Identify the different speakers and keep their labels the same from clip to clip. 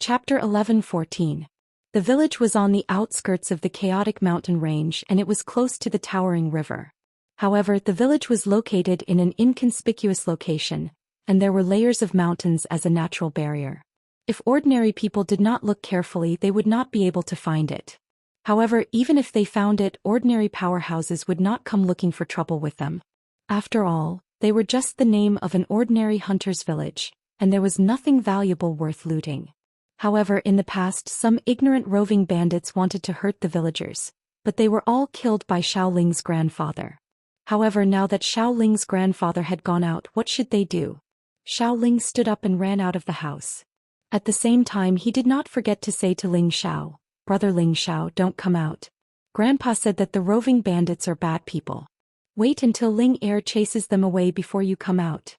Speaker 1: Chapter 11:14. The village was on the outskirts of the chaotic mountain range and it was close to the towering river. However, the village was located in an inconspicuous location, and there were layers of mountains as a natural barrier. If ordinary people did not look carefully, they would not be able to find it. However, even if they found it, ordinary powerhouses would not come looking for trouble with them. After all, they were just the name of an ordinary hunter's village, and there was nothing valuable worth looting. However, in the past some ignorant roving bandits wanted to hurt the villagers, but they were all killed by Xiaoling's grandfather. However, now that Xiaoling's grandfather had gone out, what should they do? Xiaoling stood up and ran out of the house. At the same time, he did not forget to say to Ling Xiao, "Brother Ling Xiao, don't come out. Grandpa said that the roving bandits are bad people. Wait until Ling Er chases them away before you come out."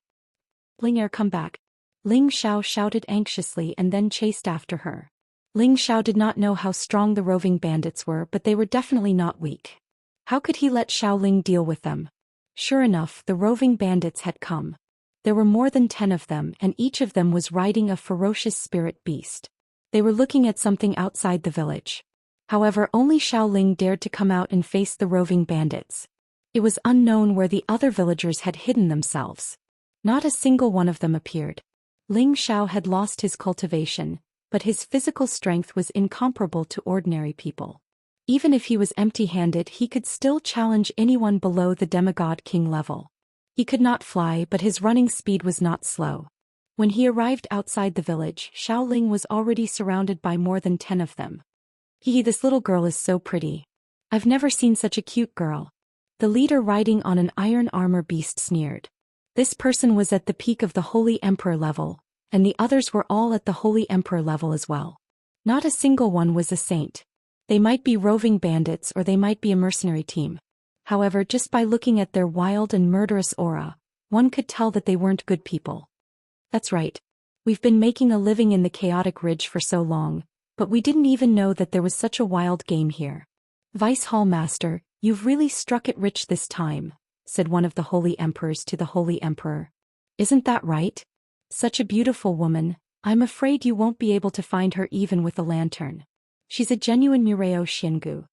Speaker 1: "Ling Er, come back." Ling Xiao shouted anxiously and then chased after her. Ling Xiao did not know how strong the roving bandits were, but they were definitely not weak. How could he let Xiaoling deal with them? Sure enough, the roving bandits had come. There were more than 10 of them, and each of them was riding a ferocious spirit beast. They were looking at something outside the village. However, only Xiaoling dared to come out and face the roving bandits. It was unknown where the other villagers had hidden themselves. Not a single one of them appeared. Ling Xiao had lost his cultivation, but his physical strength was incomparable to ordinary people. Even if he was empty-handed, he could still challenge anyone below the demigod king level. He could not fly, but his running speed was not slow. When he arrived outside the village, Xiaoling was already surrounded by more than 10 of them. This little girl is so pretty. I've never seen such a cute girl." The leader riding on an iron armor beast sneered. This person was at the peak of the Holy Emperor level, and the others were all at the Holy Emperor level as well. Not a single one was a saint. They might be roving bandits or they might be a mercenary team. However, just by looking at their wild and murderous aura, one could tell that they weren't good people. "That's right. We've been making a living in the chaotic ridge for so long, but we didn't even know that there was such a wild game here. Vice Hall Master, you've really struck it rich this time," said one of the Holy Emperors to the Holy Emperor. "Isn't that right? Such a beautiful woman, I'm afraid you won't be able to find her even with a lantern. She's a genuine Mureo Xiangu.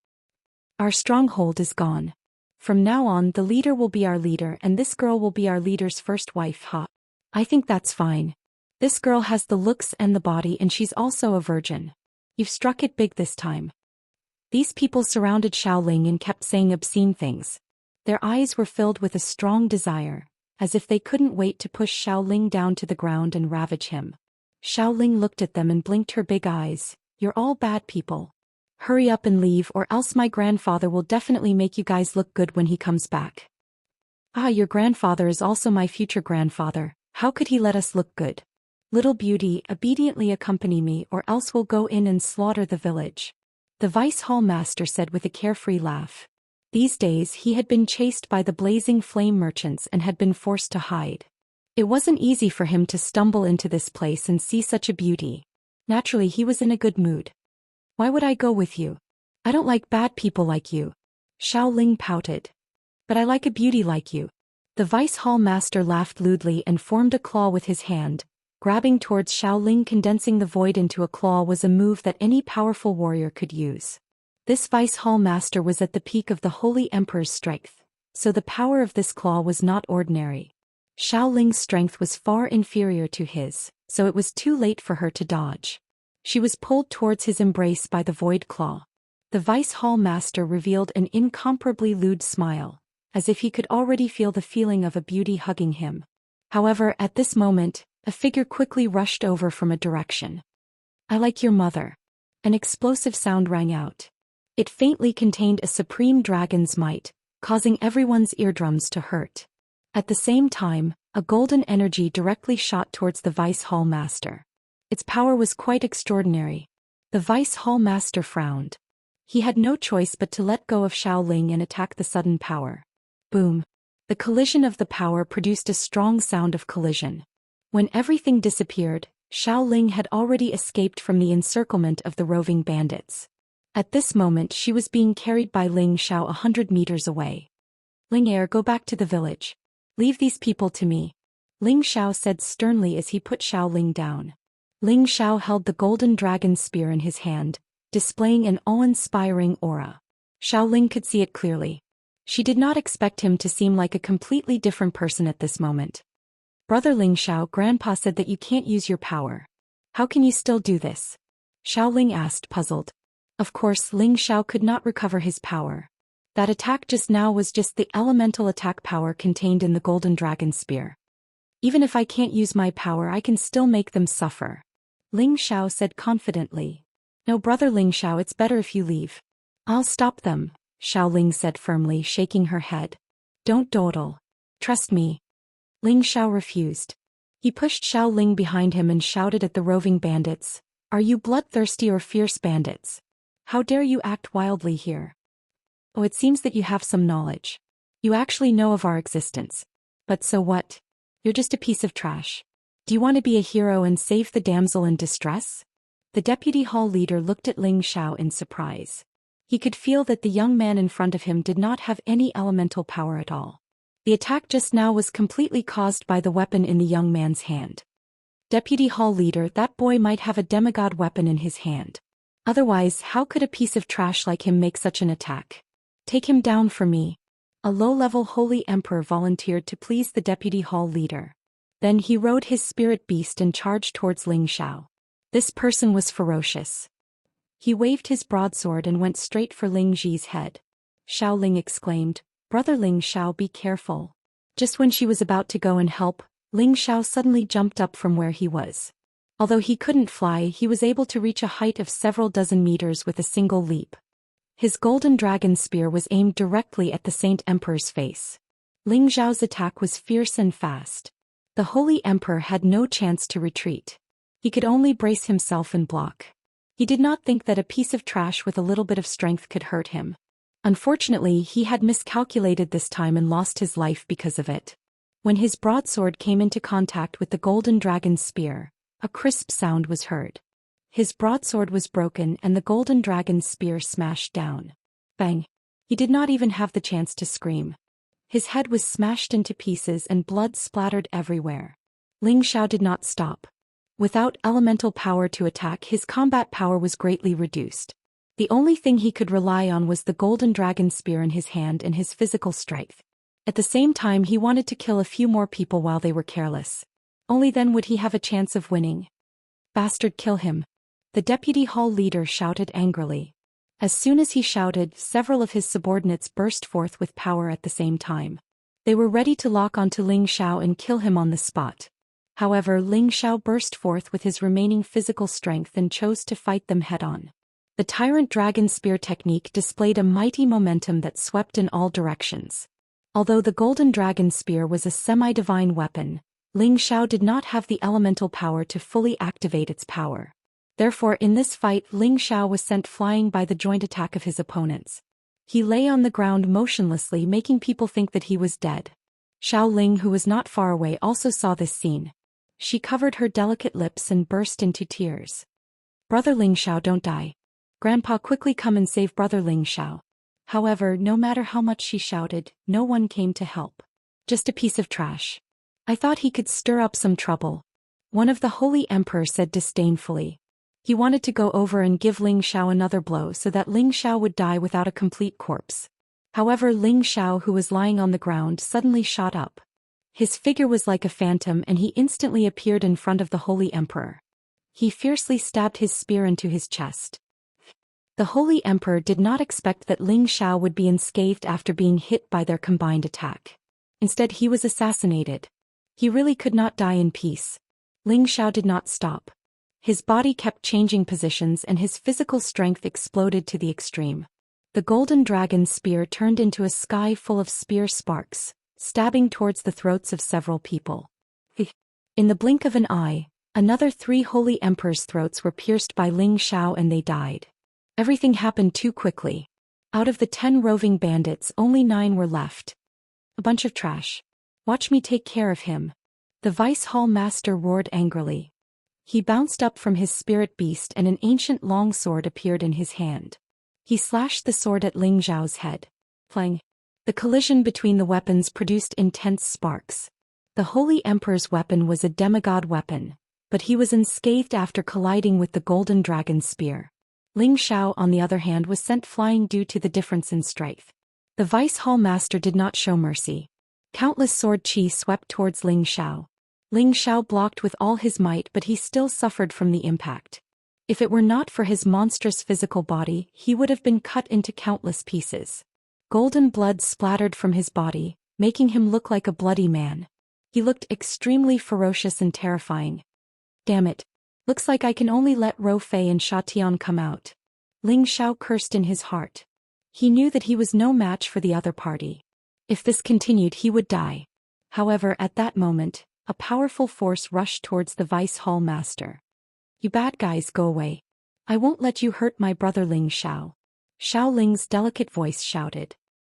Speaker 1: Our stronghold is gone. From now on, the leader will be our leader and this girl will be our leader's first wife, huh? I think that's fine. This girl has the looks and the body and she's also a virgin. You've struck it big this time." These people surrounded Xiaoling and kept saying obscene things. Their eyes were filled with a strong desire, as if they couldn't wait to push Xiaoling down to the ground and ravage him. Xiaoling looked at them and blinked her big eyes. "You're all bad people. Hurry up and leave or else my grandfather will definitely make you guys look good when he comes back." "Ah, your grandfather is also my future grandfather. How could he let us look good? Little beauty, obediently accompany me or else we'll go in and slaughter the village," the Vice Hall Master said with a carefree laugh. These days he had been chased by the blazing flame merchants and had been forced to hide. It wasn't easy for him to stumble into this place and see such a beauty. Naturally, he was in a good mood. "Why would I go with you? I don't like bad people like you." Xiaoling pouted. "But I like a beauty like you." The Vice Hall Master laughed lewdly and formed a claw with his hand, grabbing towards Xiaoling. Condensing the void into a claw was a move that any powerful warrior could use. This Vice Hall Master was at the peak of the Holy Emperor's strength, so the power of this claw was not ordinary. Xiaoling's strength was far inferior to his, so it was too late for her to dodge. She was pulled towards his embrace by the void claw. The Vice Hall Master revealed an incomparably lewd smile, as if he could already feel the feeling of a beauty hugging him. However, at this moment, a figure quickly rushed over from a direction. "I like your mother." An explosive sound rang out. It faintly contained a supreme dragon's might, causing everyone's eardrums to hurt. At the same time, a golden energy directly shot towards the Vice Hall Master. Its power was quite extraordinary. The Vice Hall Master frowned. He had no choice but to let go of Xiaoling and attack the sudden power. Boom! The collision of the power produced a strong sound of collision. When everything disappeared, Xiaoling had already escaped from the encirclement of the roving bandits. At this moment she was being carried by Ling Xiao 100 meters away. "Ling Er, go back to the village. Leave these people to me," Ling Xiao said sternly as he put Xiaoling down. Ling Xiao held the golden dragon spear in his hand, displaying an awe-inspiring aura. Xiao Ling could see it clearly. She did not expect him to seem like a completely different person at this moment. Brother Ling Xiao, Grandpa said that you can't use your power. How can you still do this? Xiao Ling asked, puzzled. Of course, Ling Xiao could not recover his power. That attack just now was just the elemental attack power contained in the golden dragon spear. Even if I can't use my power, I can still make them suffer. Ling Xiao said confidently. No, Brother Ling Xiao, it's better if you leave. I'll stop them, Xiao Ling said firmly, shaking her head. Don't dawdle. Trust me. Ling Xiao refused. He pushed Xiao Ling behind him and shouted at the roving bandits. Are you bloodthirsty or fierce bandits? How dare you act wildly here? Oh, it seems that you have some knowledge. You actually know of our existence. But so what? You're just a piece of trash. Do you want to be a hero and save the damsel in distress? The deputy hall leader looked at Ling Xiao in surprise. He could feel that the young man in front of him did not have any elemental power at all. The attack just now was completely caused by the weapon in the young man's hand. Deputy hall leader, that boy might have a demigod weapon in his hand. Otherwise, how could a piece of trash like him make such an attack? Take him down for me. A low-level holy emperor volunteered to please the deputy hall leader. Then he rode his spirit beast and charged towards Ling Xiao. This person was ferocious. He waved his broadsword and went straight for Ling Ji's head. Xiao Ling exclaimed, Brother Ling Xiao, be careful. Just when she was about to go and help, Ling Xiao suddenly jumped up from where he was. Although he couldn't fly, he was able to reach a height of several dozen meters with a single leap. His golden dragon spear was aimed directly at the Saint Emperor's face. Ling Xiao's attack was fierce and fast. The Holy Emperor had no chance to retreat. He could only brace himself and block. He did not think that a piece of trash with a little bit of strength could hurt him. Unfortunately, he had miscalculated this time and lost his life because of it. When his broadsword came into contact with the golden dragon's spear, a crisp sound was heard. His broadsword was broken and the golden dragon's spear smashed down. Bang! He did not even have the chance to scream. His head was smashed into pieces and blood splattered everywhere. Ling Xiao did not stop. Without elemental power to attack, his combat power was greatly reduced. The only thing he could rely on was the golden dragon spear in his hand and his physical strength. At the same time, he wanted to kill a few more people while they were careless. Only then would he have a chance of winning. Bastard, kill him! The deputy hall leader shouted angrily. As soon as he shouted, several of his subordinates burst forth with power at the same time. They were ready to lock onto Ling Xiao and kill him on the spot. However, Ling Xiao burst forth with his remaining physical strength and chose to fight them head-on. The Tyrant Dragon Spear technique displayed a mighty momentum that swept in all directions. Although the Golden Dragon Spear was a semi-divine weapon, Ling Xiao did not have the elemental power to fully activate its power. Therefore, in this fight, Ling Xiao was sent flying by the joint attack of his opponents. He lay on the ground motionlessly, making people think that he was dead. Xiao Ling, who was not far away, also saw this scene. She covered her delicate lips and burst into tears. Brother Ling Xiao, don't die. Grandpa, quickly come and save Brother Ling Xiao. However, no matter how much she shouted, no one came to help. Just a piece of trash. I thought he could stir up some trouble. One of the Holy Emperor said disdainfully. He wanted to go over and give Ling Xiao another blow so that Ling Xiao would die without a complete corpse. However, Ling Xiao, who was lying on the ground, suddenly shot up. His figure was like a phantom and he instantly appeared in front of the Holy Emperor. He fiercely stabbed his spear into his chest. The Holy Emperor did not expect that Ling Xiao would be unscathed after being hit by their combined attack. Instead, he was assassinated. He really could not die in peace. Ling Xiao did not stop. His body kept changing positions and his physical strength exploded to the extreme. The golden dragon spear turned into a sky full of spear sparks, stabbing towards the throats of several people. In the blink of an eye, another 3 Holy Emperors' throats were pierced by Ling Xiao and they died. Everything happened too quickly. Out of the 10 roving bandits, only 9 were left. A bunch of trash. Watch me take care of him. The Vice Hall Master roared angrily. He bounced up from his spirit beast and an ancient long sword appeared in his hand. He slashed the sword at Ling Xiao's head. Clang. The collision between the weapons produced intense sparks. The Holy Emperor's weapon was a demigod weapon. but he was unscathed after colliding with the golden dragon's spear. Ling Xiao, on the other hand, was sent flying due to the difference in strength. The Vice Hall Master did not show mercy. Countless sword chi swept towards Ling Xiao. Ling Xiao blocked with all his might, but he still suffered from the impact. If it were not for his monstrous physical body, he would have been cut into countless pieces. Golden blood splattered from his body, making him look like a bloody man. He looked extremely ferocious and terrifying. Damn it. Looks like I can only let Ro Fei and Sha Tian come out. Ling Xiao cursed in his heart. He knew that he was no match for the other party. If this continued, he would die. However, at that moment, a powerful force rushed towards the Vice Hall Master. You bad guys, go away. I won't let you hurt my brother Ling Xiao. Xiao Ling's delicate voice shouted.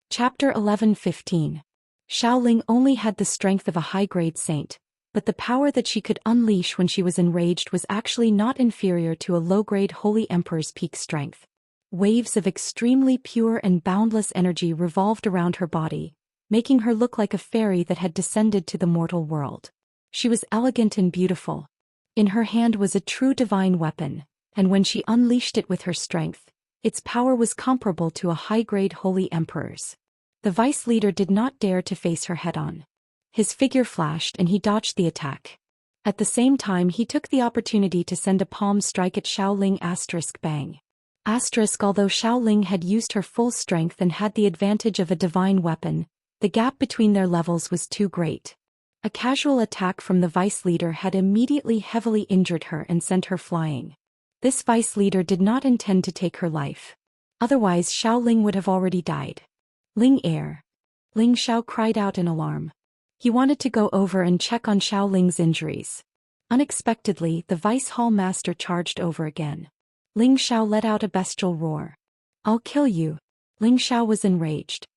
Speaker 1: Chapter 11:15. Xiao Ling only had the strength of a high-grade saint, but the power that she could unleash when she was enraged was actually not inferior to a low-grade Holy Emperor's peak strength. Waves of extremely pure and boundless energy revolved around her body, making her look like a fairy that had descended to the mortal world. She was elegant and beautiful. In her hand was a true divine weapon, and when she unleashed it with her strength, its power was comparable to a high-grade Holy Emperor's. The vice leader did not dare to face her head-on. His figure flashed and he dodged the attack. At the same time, he took the opportunity to send a palm strike at Xiao Ling *bang. Although Xiao Ling had used her full strength and had the advantage of a divine weapon, the gap between their levels was too great. A casual attack from the vice leader had immediately heavily injured her and sent her flying. This vice leader did not intend to take her life. Otherwise Xiao Ling would have already died. Ling Air. Ling Xiao cried out in alarm. He wanted to go over and check on Xiao Ling's injuries. Unexpectedly, the Vice Hall Master charged over again. Ling Xiao let out a bestial roar. I'll kill you. Ling Xiao was enraged.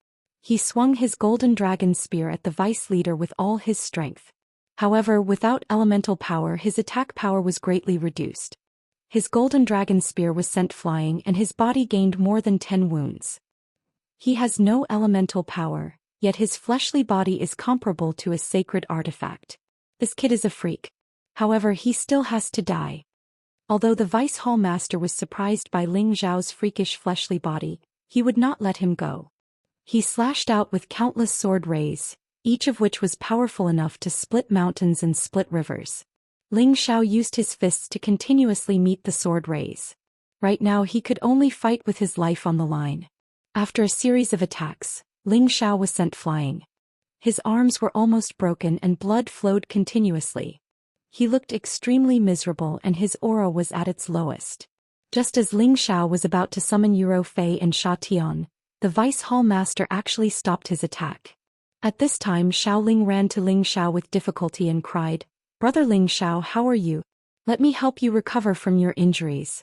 Speaker 1: He swung his golden dragon spear at the vice leader with all his strength. However, without elemental power, his attack power was greatly reduced. His golden dragon spear was sent flying and his body gained more than 10 wounds. He has no elemental power, yet his fleshly body is comparable to a sacred artifact. This kid is a freak. However, he still has to die. Although the Vice Hall Master was surprised by Ling Xiao's freakish fleshly body, he would not let him go. He slashed out with countless sword rays, each of which was powerful enough to split mountains and split rivers. Ling Xiao used his fists to continuously meet the sword rays. Right now he could only fight with his life on the line. After a series of attacks, Ling Xiao was sent flying. His arms were almost broken and blood flowed continuously. He looked extremely miserable and his aura was at its lowest. Just as Ling Xiao was about to summon Ro Fei and Sha Tian, the Vice Hall Master actually stopped his attack. At this time Xiao Ling ran to Ling Xiao with difficulty and cried, "Brother Ling Xiao, how are you? Let me help you recover from your injuries."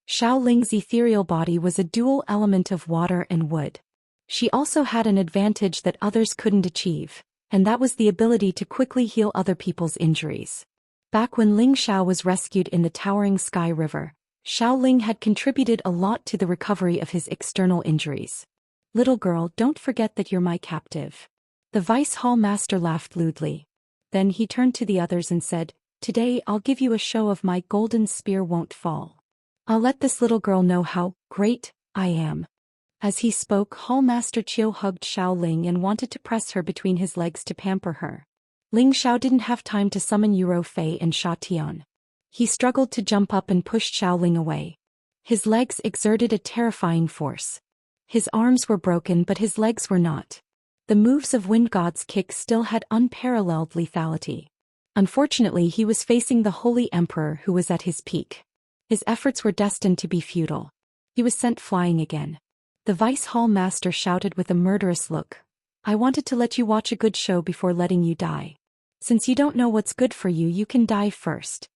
Speaker 1: Xiao Ling's ethereal body was a dual element of water and wood. She also had an advantage that others couldn't achieve, and that was the ability to quickly heal other people's injuries. Back when Ling Xiao was rescued in the towering Sky River, Xiao Ling had contributed a lot to the recovery of his external injuries. "Little girl, don't forget that you're my captive." The Vice Hall Master laughed lewdly. Then he turned to the others and said, "Today I'll give you a show of my golden spear won't fall. I'll let this little girl know how great I am." As he spoke, Hall Master Qiu hugged Xiao Ling and wanted to press her between his legs to pamper her. Ling Xiao didn't have time to summon Ro Fei and Sha Tian. He struggled to jump up and pushed Xiao Ling away. His legs exerted a terrifying force. His arms were broken but his legs were not. The moves of Wind God's kick still had unparalleled lethality. Unfortunately, he was facing the Holy Emperor who was at his peak. His efforts were destined to be futile. He was sent flying again. The Vice Hall Master shouted with a murderous look, "I wanted to let you watch a good show before letting you die. Since you don't know what's good for you, you can die first."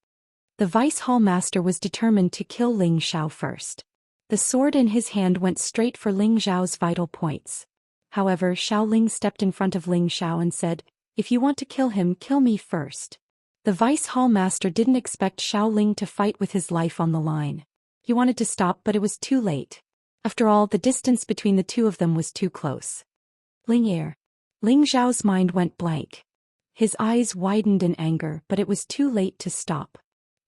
Speaker 1: The Vice Hall Master was determined to kill Ling Xiao first. The sword in his hand went straight for Ling Xiao's vital points. However, Xiao Ling stepped in front of Ling Xiao and said, "If you want to kill him, kill me first." The Vice Hall Master didn't expect Xiao Ling to fight with his life on the line. He wanted to stop but it was too late. After all, the distance between the two of them was too close. Ling Air. Ling Xiao's mind went blank. His eyes widened in anger but it was too late to stop.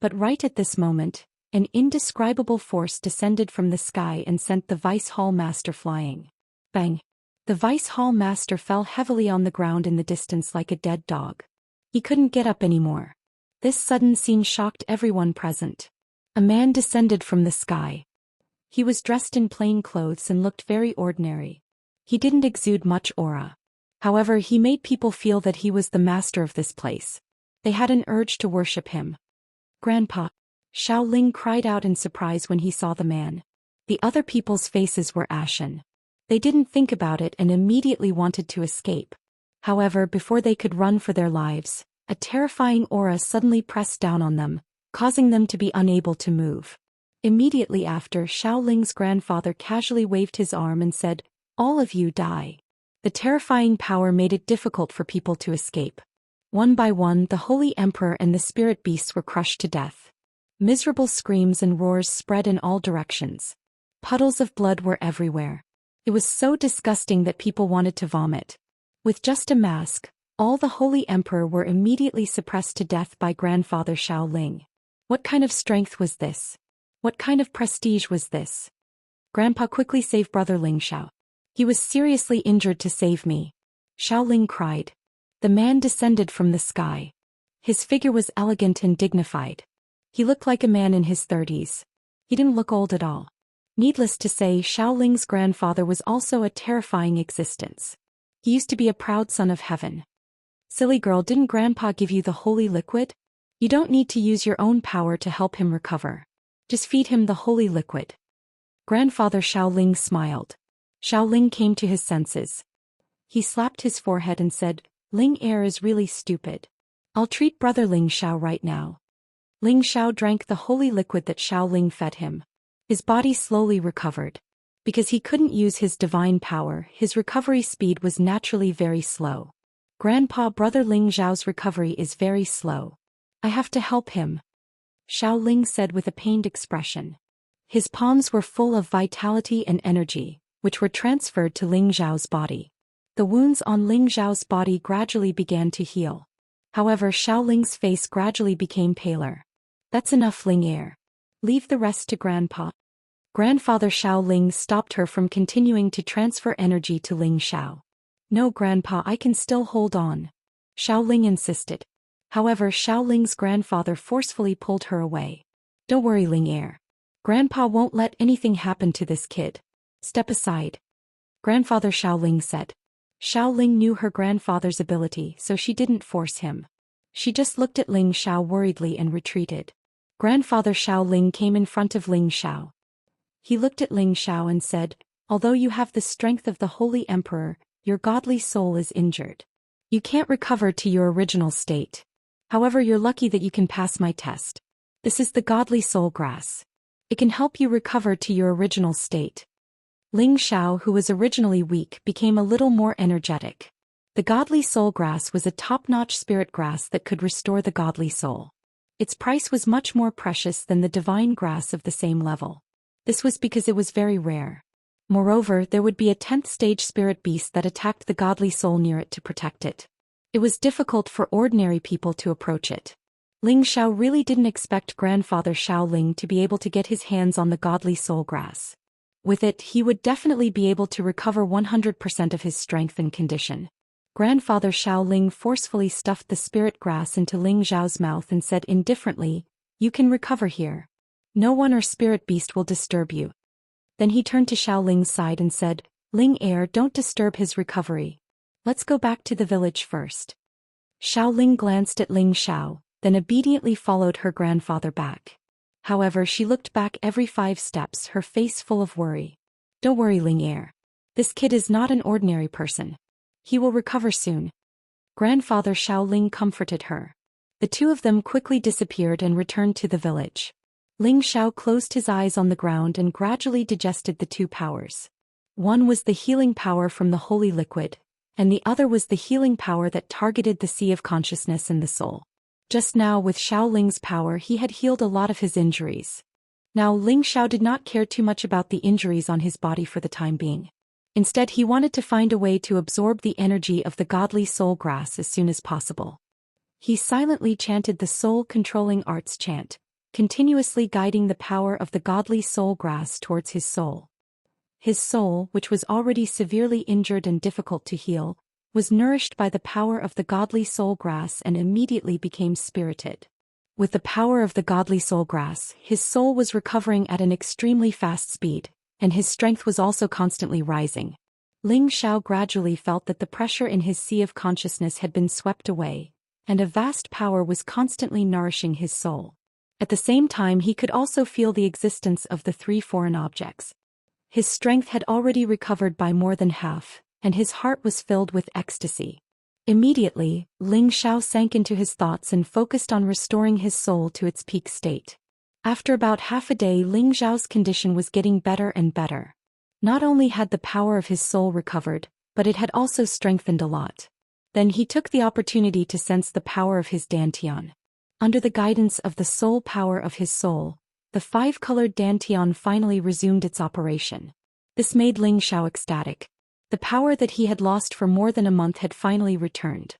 Speaker 1: But right at this moment, an indescribable force descended from the sky and sent the Vice Hall Master flying. Bang! The Vice Hall Master fell heavily on the ground in the distance like a dead dog. He couldn't get up anymore. This sudden scene shocked everyone present. A man descended from the sky. He was dressed in plain clothes and looked very ordinary. He didn't exude much aura. However, he made people feel that he was the master of this place. They had an urge to worship him. "Grandpa!" Xiao Ling cried out in surprise when he saw the man. The other people's faces were ashen. They didn't think about it and immediately wanted to escape. However, before they could run for their lives, a terrifying aura suddenly pressed down on them, causing them to be unable to move. Immediately after, Xiao Ling's grandfather casually waved his arm and said, "All of you die." The terrifying power made it difficult for people to escape. One by one, the Holy Emperor and the spirit beasts were crushed to death. Miserable screams and roars spread in all directions. Puddles of blood were everywhere. It was so disgusting that people wanted to vomit. With just a mask, all the Holy Emperor were immediately suppressed to death by grandfather Xiao Ling. What kind of strength was this? What kind of prestige was this? Grandpa, quickly save brother Ling Xiao. He was seriously injured, to save me. Xiao Ling cried. The man descended from the sky. His figure was elegant and dignified. He looked like a man in his 30s. He didn't look old at all. Needless to say, Xiao Ling's grandfather was also a terrifying existence. He used to be a proud son of heaven. Silly girl, didn't grandpa give you the holy liquid? You don't need to use your own power to help him recover. Just feed him the holy liquid. Grandfather Xiao Ling smiled. Xiao Ling came to his senses. He slapped his forehead and said, "Ling Heir is really stupid. I'll treat brother Ling Xiao right now." Ling Xiao drank the holy liquid that Xiao Ling fed him. His body slowly recovered. Because he couldn't use his divine power, his recovery speed was naturally very slow. Grandpa, brother Ling Xiao's recovery is very slow. I have to help him, Xiao Ling said with a pained expression. His palms were full of vitality and energy, which were transferred to Ling Xiao's body. The wounds on Ling Xiao's body gradually began to heal. However, Xiao Ling's face gradually became paler. That's enough, Ling Heir. Leave the rest to Grandpa. Grandfather Xiao Ling stopped her from continuing to transfer energy to Ling Xiao. No, Grandpa, I can still hold on, Xiao Ling insisted. However, Xiao Ling's grandfather forcefully pulled her away. Don't worry, Ling Heir. Grandpa won't let anything happen to this kid. Step aside, Grandfather Xiao Ling said. Xiao Ling knew her grandfather's ability, so she didn't force him. She just looked at Ling Xiao worriedly and retreated. Grandfather Xiao Ling came in front of Ling Xiao. He looked at Ling Xiao and said, "Although you have the strength of the Holy Emperor, your godly soul is injured. You can't recover to your original state. However, you're lucky that you can pass my test. This is the godly soul grass. It can help you recover to your original state." Ling Xiao, who was originally weak, became a little more energetic. The godly soul grass was a top-notch spirit grass that could restore the godly soul. Its price was much more precious than the divine grass of the same level. This was because it was very rare. Moreover, there would be a 10th stage spirit beast that attacked the godly soul near it to protect it. It was difficult for ordinary people to approach it. Ling Xiao really didn't expect grandfather Xiao Ling to be able to get his hands on the godly soul grass. With it, he would definitely be able to recover 100% of his strength and condition. Grandfather Xiao Ling forcefully stuffed the spirit grass into Ling Xiao's mouth and said indifferently, "You can recover here. No one or spirit beast will disturb you." Then he turned to Xiao Ling's side and said, "Ling Heir, don't disturb his recovery. Let's go back to the village first." Xiao Ling glanced at Ling Xiao, then obediently followed her grandfather back. However, she looked back every 5 steps, her face full of worry. "Don't worry, Ling Heir. This kid is not an ordinary person. He will recover soon." Grandfather Xiao Ling comforted her. The two of them quickly disappeared and returned to the village. Ling Xiao closed his eyes on the ground and gradually digested the 2 powers. One was the healing power from the holy liquid, and the other was the healing power that targeted the sea of consciousness and the soul. Just now, with Xiao Ling's power, he had healed a lot of his injuries. Now, Ling Xiao did not care too much about the injuries on his body for the time being. Instead, he wanted to find a way to absorb the energy of the godly soul grass as soon as possible. He silently chanted the soul-controlling arts chant, continuously guiding the power of the godly soul grass towards his soul. His soul, which was already severely injured and difficult to heal, was nourished by the power of the godly soul grass and immediately became spirited. With the power of the godly soul grass, his soul was recovering at an extremely fast speed, and his strength was also constantly rising. Ling Xiao gradually felt that the pressure in his sea of consciousness had been swept away, and a vast power was constantly nourishing his soul. At the same time, he could also feel the existence of the 3 foreign objects. His strength had already recovered by more than half, and his heart was filled with ecstasy. Immediately, Ling Xiao sank into his thoughts and focused on restoring his soul to its peak state. After about half a day, Ling Xiao's condition was getting better and better. Not only had the power of his soul recovered, but it had also strengthened a lot. Then he took the opportunity to sense the power of his dantian. Under the guidance of the soul power of his soul, the 5-colored dantian finally resumed its operation. This made Ling Xiao ecstatic. The power that he had lost for more than a month had finally returned.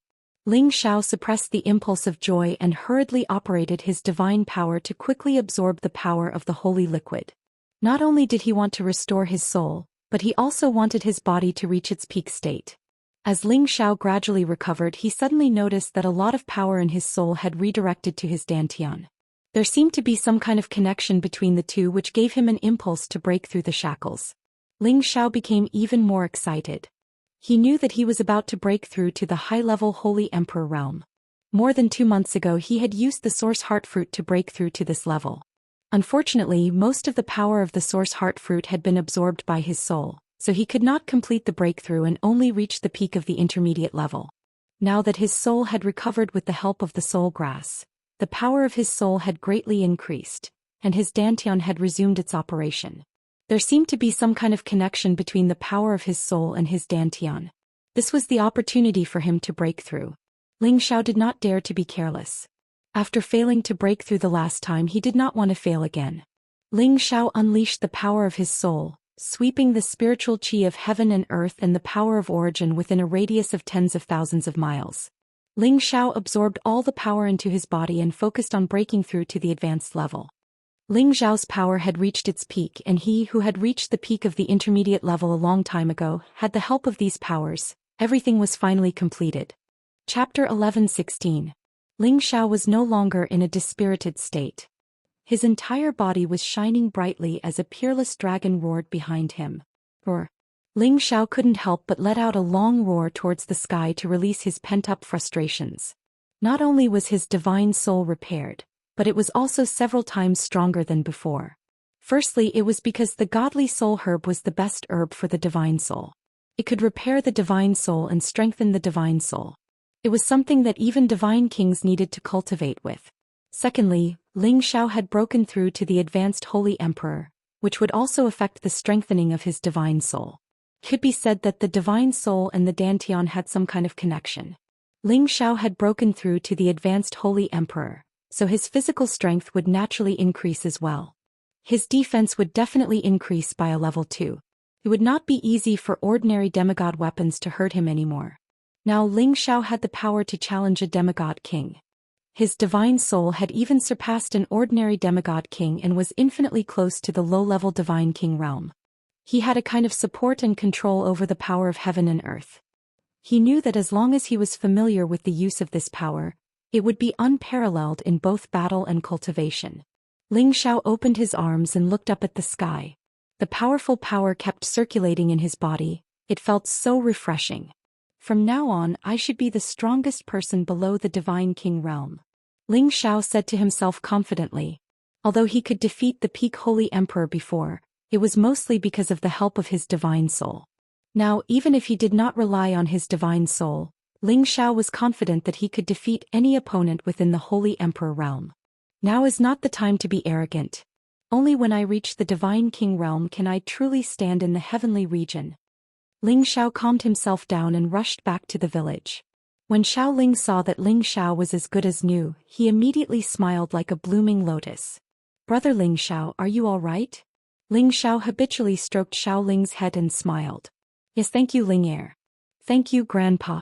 Speaker 1: Ling Xiao suppressed the impulse of joy and hurriedly operated his divine power to quickly absorb the power of the holy liquid. Not only did he want to restore his soul, but he also wanted his body to reach its peak state. As Ling Xiao gradually recovered, he suddenly noticed that a lot of power in his soul had redirected to his dantian. There seemed to be some kind of connection between the two, which gave him an impulse to break through the shackles. Ling Xiao became even more excited. He knew that he was about to break through to the high-level Holy Emperor realm. More than 2 months ago, he had used the Source Heart Fruit to break through to this level. Unfortunately, most of the power of the Source Heart Fruit had been absorbed by his soul, so he could not complete the breakthrough and only reach the peak of the intermediate level. Now that his soul had recovered with the help of the soul grass, the power of his soul had greatly increased, and his dantian had resumed its operation. There seemed to be some kind of connection between the power of his soul and his dantian. This was the opportunity for him to break through. Ling Xiao did not dare to be careless. After failing to break through the last time, he did not want to fail again. Ling Xiao unleashed the power of his soul, sweeping the spiritual qi of heaven and earth and the power of origin within a radius of tens of thousands of miles. Ling Xiao absorbed all the power into his body and focused on breaking through to the advanced level. Ling Xiao's power had reached its peak, and he who had reached the peak of the intermediate level a long time ago had the help of these powers. Everything was finally completed. Chapter 11:16. Ling Xiao was no longer in a dispirited state. His entire body was shining brightly as a peerless dragon roared behind him. Roar. Ling Xiao couldn't help but let out a long roar towards the sky to release his pent-up frustrations. Not only was his divine soul repaired, but it was also several times stronger than before. Firstly, it was because the godly soul herb was the best herb for the divine soul. It could repair the divine soul and strengthen the divine soul. It was something that even divine kings needed to cultivate with. Secondly, Ling Xiao had broken through to the advanced Holy Emperor, which would also affect the strengthening of his divine soul. It could be said that the divine soul and the dantian had some kind of connection. Ling Xiao had broken through to the advanced Holy Emperor, so his physical strength would naturally increase as well. His defense would definitely increase by a level 2. It would not be easy for ordinary demigod weapons to hurt him anymore. Now Ling Xiao had the power to challenge a demigod king. His divine soul had even surpassed an ordinary demigod king and was infinitely close to the low-level divine king realm. He had a kind of support and control over the power of heaven and earth. He knew that as long as he was familiar with the use of this power, it would be unparalleled in both battle and cultivation. Ling Xiao opened his arms and looked up at the sky. The powerful power kept circulating in his body. It felt so refreshing. From now on, I should be the strongest person below the divine king realm. Ling Xiao said to himself confidently. Although he could defeat the peak holy emperor before, it was mostly because of the help of his divine soul. Now, even if he did not rely on his divine soul, Ling Xiao was confident that he could defeat any opponent within the holy emperor realm. Now is not the time to be arrogant. Only when I reach the divine king realm can I truly stand in the heavenly region. Ling Xiao calmed himself down and rushed back to the village. When Xiao Ling saw that Ling Xiao was as good as new, he immediately smiled like a blooming lotus. Brother Ling Xiao, are you all right? Ling Xiao habitually stroked Xiao Ling's head and smiled. Yes, thank you, Ling Heir. Thank you, Grandpa.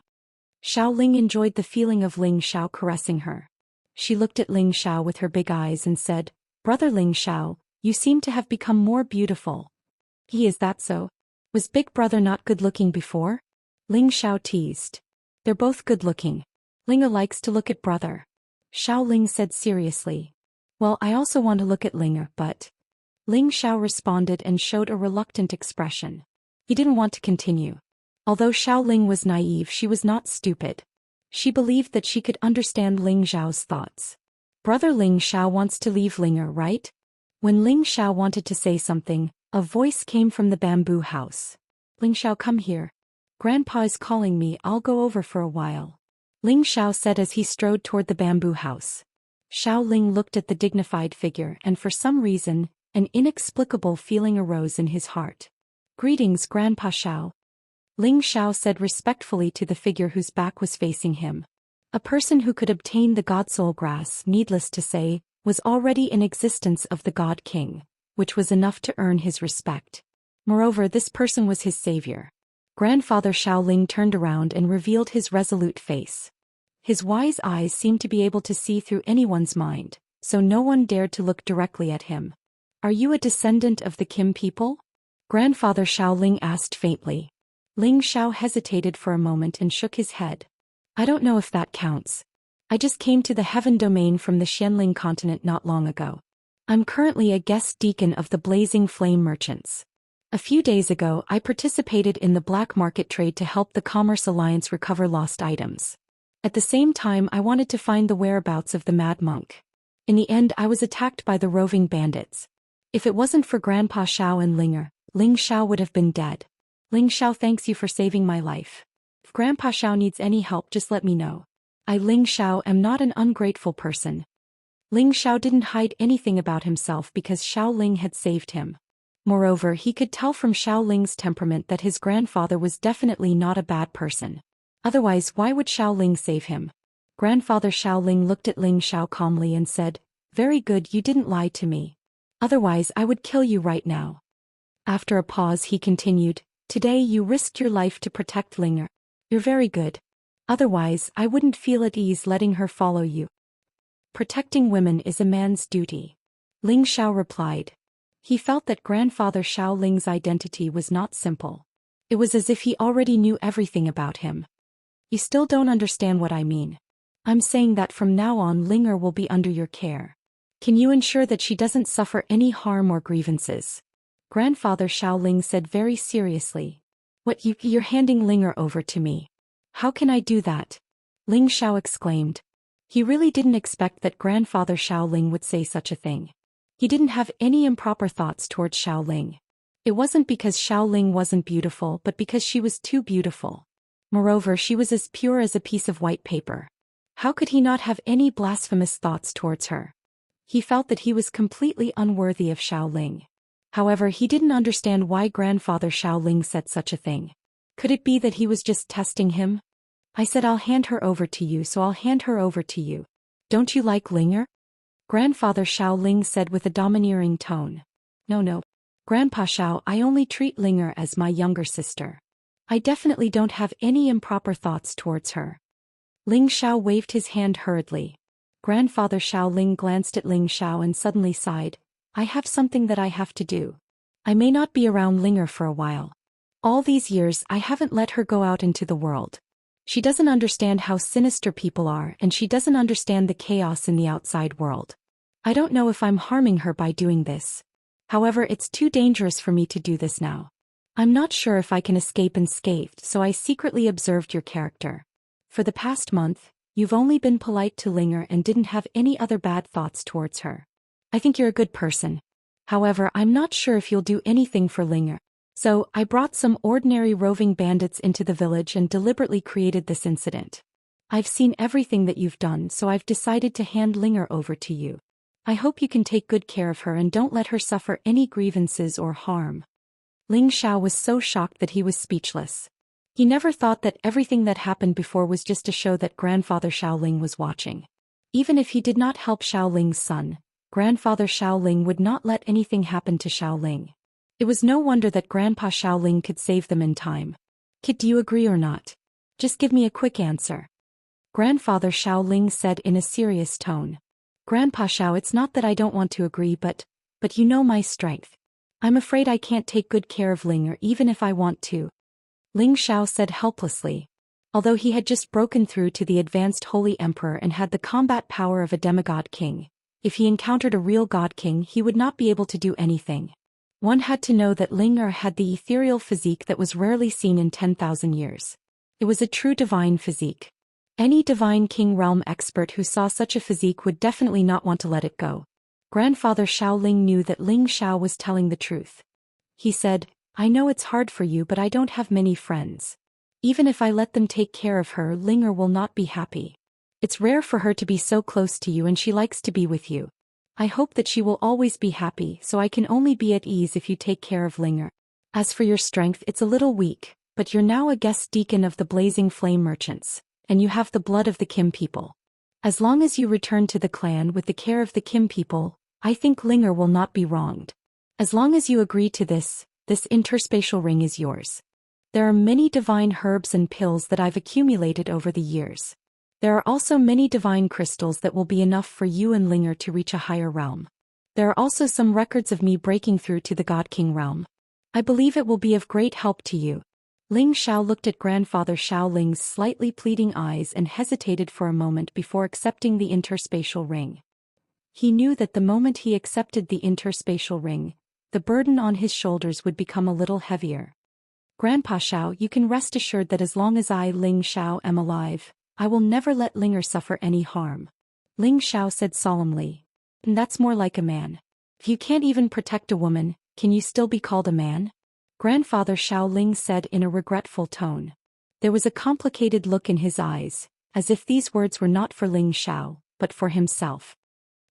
Speaker 1: Xiao Ling enjoyed the feeling of Ling Xiao caressing her. She looked at Ling Xiao with her big eyes and said, Brother Ling Xiao, you seem to have become more beautiful. Is that so? Was big brother not good-looking before? Ling Xiao teased. They're both good-looking. Linga likes to look at brother. Xiao Ling said seriously. Well, I also want to look at Linga, but... Ling Xiao responded and showed a reluctant expression. He didn't want to continue. Although Xiao Ling was naive, she was not stupid. She believed that she could understand Ling Xiao's thoughts. Brother Ling Xiao wants to leave Linga, right? When Ling Xiao wanted to say something, a voice came from the bamboo house. Ling Xiao, come here. Grandpa is calling me, I'll go over for a while. Ling Xiao said as he strode toward the bamboo house. Xiao Ling looked at the dignified figure and for some reason, an inexplicable feeling arose in his heart. Greetings, Grandpa Xiao. Ling Xiao said respectfully to the figure whose back was facing him. A person who could obtain the God Soul Grass, needless to say, was already in existence of the God King, which was enough to earn his respect. Moreover, this person was his savior. Grandfather Xiao Ling turned around and revealed his resolute face. His wise eyes seemed to be able to see through anyone's mind, so no one dared to look directly at him. Are you a descendant of the Kim people? Grandfather Xiao Ling asked faintly. Ling Xiao hesitated for a moment and shook his head. I don't know if that counts. I just came to the heaven domain from the Xianling continent not long ago. I'm currently a guest deacon of the Blazing Flame Merchants. A few days ago, I participated in the black market trade to help the Commerce Alliance recover lost items. At the same time, I wanted to find the whereabouts of the Mad Monk. In the end, I was attacked by the roving bandits. If it wasn't for Grandpa Xiao and Ling Xiao would have been dead. Ling Xiao thanks you for saving my life. If Grandpa Xiao needs any help, just let me know. I, Ling Xiao, am not an ungrateful person. Ling Xiao didn't hide anything about himself because Xiao Ling had saved him. Moreover, he could tell from Xiao Ling's temperament that his grandfather was definitely not a bad person. Otherwise, why would Xiao Ling save him? Grandfather Xiao Ling looked at Ling Xiao calmly and said, "Very good, you didn't lie to me. Otherwise, I would kill you right now." After a pause, he continued, "Today you risked your life to protect Linga. You're very good. Otherwise, I wouldn't feel at ease letting her follow you." Protecting women is a man's duty. Ling Xiao replied. He felt that Grandfather Xiao Ling's identity was not simple. It was as if he already knew everything about him. You still don't understand what I mean. I'm saying that from now on Linger will be under your care. Can you ensure that she doesn't suffer any harm or grievances? Grandfather Xiao Ling said very seriously. What, you're handing Linger over to me? How can I do that? Ling Xiao exclaimed. He really didn't expect that Grandfather Xiao Ling would say such a thing. He didn't have any improper thoughts towards Xiao Ling. It wasn't because Xiao Ling wasn't beautiful but because she was too beautiful. Moreover, she was as pure as a piece of white paper. How could he not have any blasphemous thoughts towards her? He felt that he was completely unworthy of Xiao Ling. However, he didn't understand why Grandfather Xiao Ling said such a thing. Could it be that he was just testing him? I said I'll hand her over to you, so I'll hand her over to you. Don't you like Linger? Grandfather Xiao Ling said with a domineering tone. No. Grandpa Xiao, I only treat Linger as my younger sister. I definitely don't have any improper thoughts towards her. Ling Xiao waved his hand hurriedly. Grandfather Xiao Ling glanced at Ling Xiao and suddenly sighed. I have something that I have to do. I may not be around Linger for a while. All these years I haven't let her go out into the world. She doesn't understand how sinister people are and she doesn't understand the chaos in the outside world. I don't know if I'm harming her by doing this. However, it's too dangerous for me to do this now. I'm not sure if I can escape unscathed, so I secretly observed your character. For the past month, you've only been polite to Linger and didn't have any other bad thoughts towards her. I think you're a good person. However, I'm not sure if you'll do anything for Linger. So, I brought some ordinary roving bandits into the village and deliberately created this incident. I've seen everything that you've done, so I've decided to hand Linger over to you. I hope you can take good care of her and don't let her suffer any grievances or harm. Ling Xiao was so shocked that he was speechless. He never thought that everything that happened before was just to show that Grandfather Xiao Ling was watching. Even if he did not help Xiao Ling's son, Grandfather Xiao Ling would not let anything happen to Xiao Ling. It was no wonder that Grandpa Xiao Ling could save them in time. Kid, do you agree or not? Just give me a quick answer. Grandfather Xiao Ling said in a serious tone. Grandpa Xiao, it's not that I don't want to agree, but you know my strength. I'm afraid I can't take good care of Linger even if I want to. Ling Xiao said helplessly. Although he had just broken through to the advanced Holy Emperor and had the combat power of a demigod king, if he encountered a real god king he would not be able to do anything. One had to know that Linger had the ethereal physique that was rarely seen in 10,000 years. It was a true divine physique. Any divine king realm expert who saw such a physique would definitely not want to let it go. Grandfather Xiao Ling knew that Ling Xiao was telling the truth. He said, I know it's hard for you, but I don't have many friends. Even if I let them take care of her, Linger will not be happy. It's rare for her to be so close to you and she likes to be with you. I hope that she will always be happy, so I can only be at ease if you take care of Linger. As for your strength, it's a little weak, but you're now a guest deacon of the Blazing Flame Merchants, and you have the blood of the Kim people. As long as you return to the clan with the care of the Kim people, I think Linger will not be wronged. As long as you agree to this interspatial ring is yours. There are many divine herbs and pills that I've accumulated over the years. There are also many divine crystals that will be enough for you and Linger to reach a higher realm. There are also some records of me breaking through to the God King realm. I believe it will be of great help to you. Ling Xiao looked at Grandfather Xiao Ling's slightly pleading eyes and hesitated for a moment before accepting the interspatial ring. He knew that the moment he accepted the interspatial ring, the burden on his shoulders would become a little heavier. Grandpa Xiao, you can rest assured that as long as I, Ling Xiao, am alive, I will never let Linger suffer any harm. Ling Xiao said solemnly. And that's more like a man. If you can't even protect a woman, can you still be called a man? Grandfather Xiao Ling said in a regretful tone. There was a complicated look in his eyes, as if these words were not for Ling Xiao, but for himself.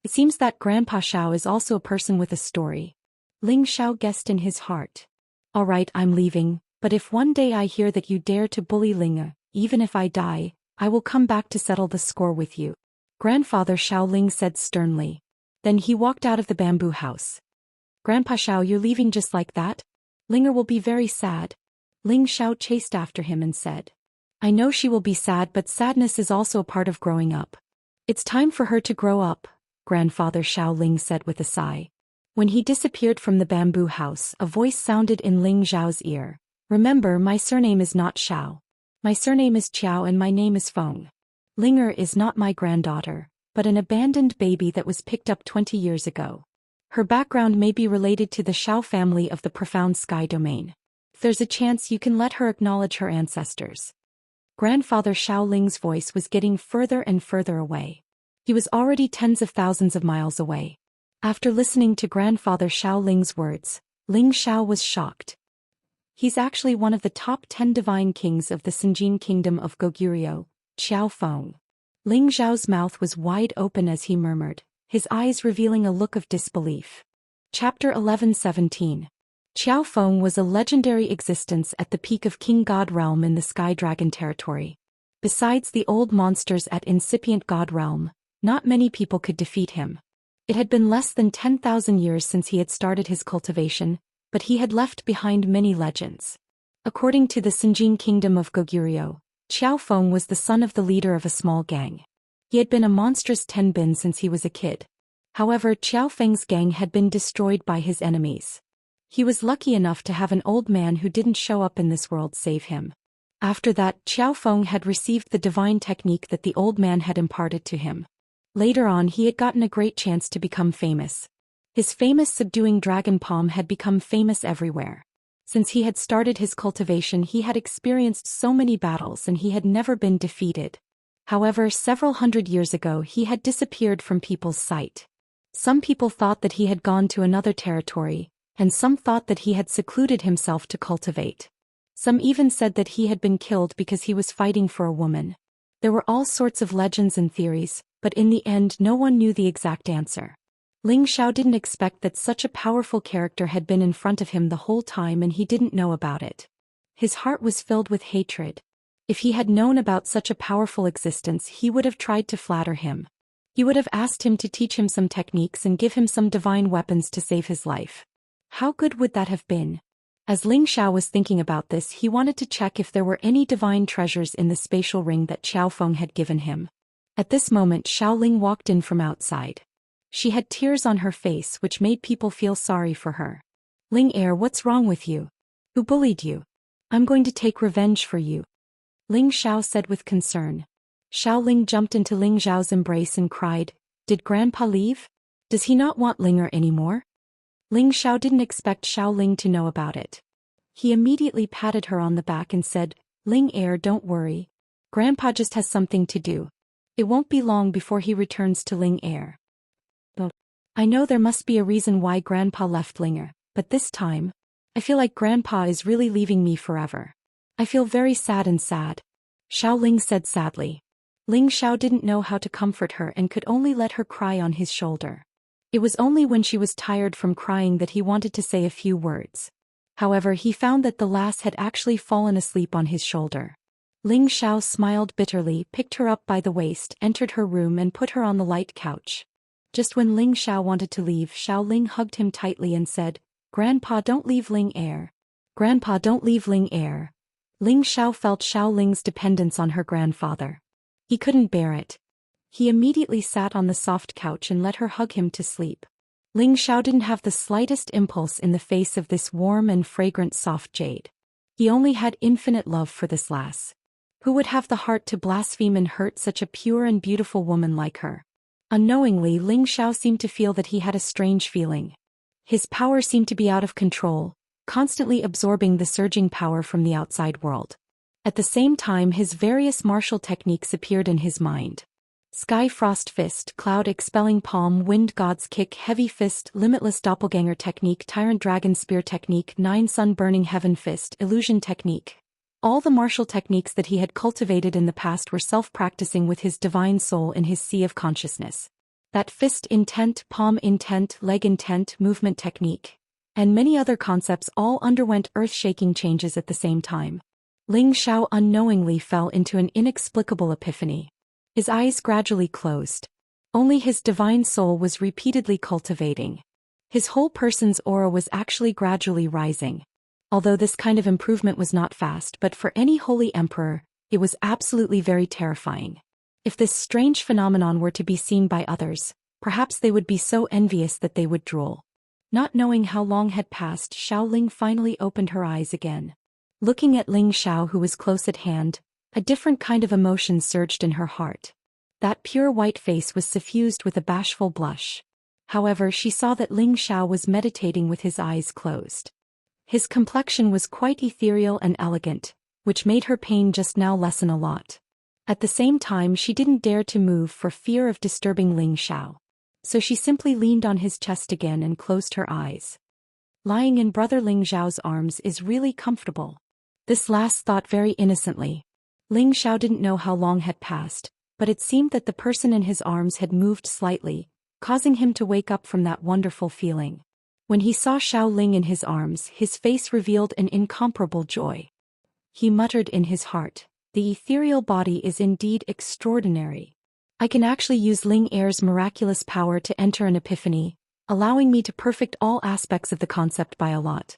Speaker 1: It seems that Grandpa Xiao is also a person with a story. Ling Xiao guessed in his heart. All right, I'm leaving, but if one day I hear that you dare to bully Linger, even if I die, I will come back to settle the score with you. Grandfather Xiao Ling said sternly. Then he walked out of the bamboo house. Grandpa Xiao, you're leaving just like that? Linger will be very sad. Ling Xiao chased after him and said. I know she will be sad, but sadness is also a part of growing up. It's time for her to grow up, Grandfather Xiao Ling said with a sigh. When he disappeared from the bamboo house, a voice sounded in Ling Xiao's ear. Remember, my surname is not Xiao. My surname is Qiao and my name is Feng. Linger is not my granddaughter, but an abandoned baby that was picked up 20 years ago. Her background may be related to the Xiao family of the profound sky domain. If there's a chance, you can let her acknowledge her ancestors. Grandfather Xiao Ling's voice was getting further and further away. He was already tens of thousands of miles away. After listening to Grandfather Xiao Ling's words, Ling Xiao was shocked. He's actually one of the top 10 divine kings of the Sinjin kingdom of Goguryeo, Qiao Feng. Ling Xiao's mouth was wide open as he murmured, his eyes revealing a look of disbelief. Chapter 11:17. Qiao Feng was a legendary existence at the peak of King God Realm in the Sky Dragon territory. Besides the old monsters at incipient God Realm, not many people could defeat him. It had been less than 10,000 years since he had started his cultivation, but he had left behind many legends. According to the Sinjin kingdom of Goguryeo, Qiao Feng was the son of the leader of a small gang. He had been a monstrous tenbin since he was a kid. However, Qiao Feng's gang had been destroyed by his enemies. He was lucky enough to have an old man who didn't show up in this world save him. After that, Qiao Feng had received the divine technique that the old man had imparted to him. Later on, he had gotten a great chance to become famous. His famous subduing dragon palm had become famous everywhere. Since he had started his cultivation, he had experienced so many battles and he had never been defeated. However, several hundred years ago he had disappeared from people's sight. Some people thought that he had gone to another territory, and some thought that he had secluded himself to cultivate. Some even said that he had been killed because he was fighting for a woman. There were all sorts of legends and theories, but in the end no one knew the exact answer. Ling Xiao didn't expect that such a powerful character had been in front of him the whole time and he didn't know about it. His heart was filled with hatred. If he had known about such a powerful existence, he would have tried to flatter him. He would have asked him to teach him some techniques and give him some divine weapons to save his life. How good would that have been? As Ling Xiao was thinking about this, he wanted to check if there were any divine treasures in the spatial ring that Qiao Feng had given him. At this moment Xiaoling walked in from outside. She had tears on her face which made people feel sorry for her. Ling Er, what's wrong with you? Who bullied you? I'm going to take revenge for you, Ling Xiao said with concern. Xiaoling jumped into Ling Xiao's embrace and cried, Did Grandpa leave? Does he not want Ling Er anymore? Ling Xiao didn't expect Xiaoling to know about it. He immediately patted her on the back and said, Ling Er, don't worry. Grandpa just has something to do. It won't be long before he returns to Ling Er. But I know there must be a reason why Grandpa left Ling Er, but this time, I feel like Grandpa is really leaving me forever. I feel very sad and sad, Xiaoling said sadly. Ling Xiao didn't know how to comfort her and could only let her cry on his shoulder. It was only when she was tired from crying that he wanted to say a few words. However, he found that the lass had actually fallen asleep on his shoulder. Ling Xiao smiled bitterly, picked her up by the waist, entered her room and put her on the light couch. Just when Ling Xiao wanted to leave, Xiaoling hugged him tightly and said, Grandpa, don't leave Ling Er. Grandpa, don't leave Ling Er. Ling Xiao felt Xiaoling's dependence on her grandfather. He couldn't bear it. He immediately sat on the soft couch and let her hug him to sleep. Ling Xiao didn't have the slightest impulse in the face of this warm and fragrant soft jade. He only had infinite love for this lass. Who would have the heart to blaspheme and hurt such a pure and beautiful woman like her? Unknowingly, Ling Xiao seemed to feel that he had a strange feeling. His power seemed to be out of control, constantly absorbing the surging power from the outside world. At the same time, his various martial techniques appeared in his mind. Sky Frost Fist, Cloud Expelling Palm, Wind God's Kick, Heavy Fist, Limitless Doppelganger Technique, Tyrant Dragon Spear Technique, 9 Sun Burning Heaven Fist, Illusion Technique. All the martial techniques that he had cultivated in the past were self-practicing with his divine soul in his sea of consciousness. That fist intent, palm intent, leg intent, movement technique, and many other concepts all underwent earth-shaking changes at the same time. Ling Xiao unknowingly fell into an inexplicable epiphany. His eyes gradually closed. Only his divine soul was repeatedly cultivating. His whole person's aura was actually gradually rising. Although this kind of improvement was not fast, but for any holy emperor, it was absolutely very terrifying. If this strange phenomenon were to be seen by others, perhaps they would be so envious that they would drool. Not knowing how long had passed, Xiaoling finally opened her eyes again. Looking at Ling Xiao, who was close at hand, a different kind of emotion surged in her heart. That pure white face was suffused with a bashful blush. However, she saw that Ling Xiao was meditating with his eyes closed. His complexion was quite ethereal and elegant, which made her pain just now lessen a lot. At the same time, she didn't dare to move for fear of disturbing Ling Xiao. So she simply leaned on his chest again and closed her eyes. Lying in Brother Ling Xiao's arms is really comfortable. This last thought very innocently. Ling Xiao didn't know how long had passed, but it seemed that the person in his arms had moved slightly, causing him to wake up from that wonderful feeling. When he saw Xiaoling in his arms, his face revealed an incomparable joy. He muttered in his heart, The ethereal body is indeed extraordinary. I can actually use Ling Er's miraculous power to enter an epiphany, allowing me to perfect all aspects of the concept by a lot.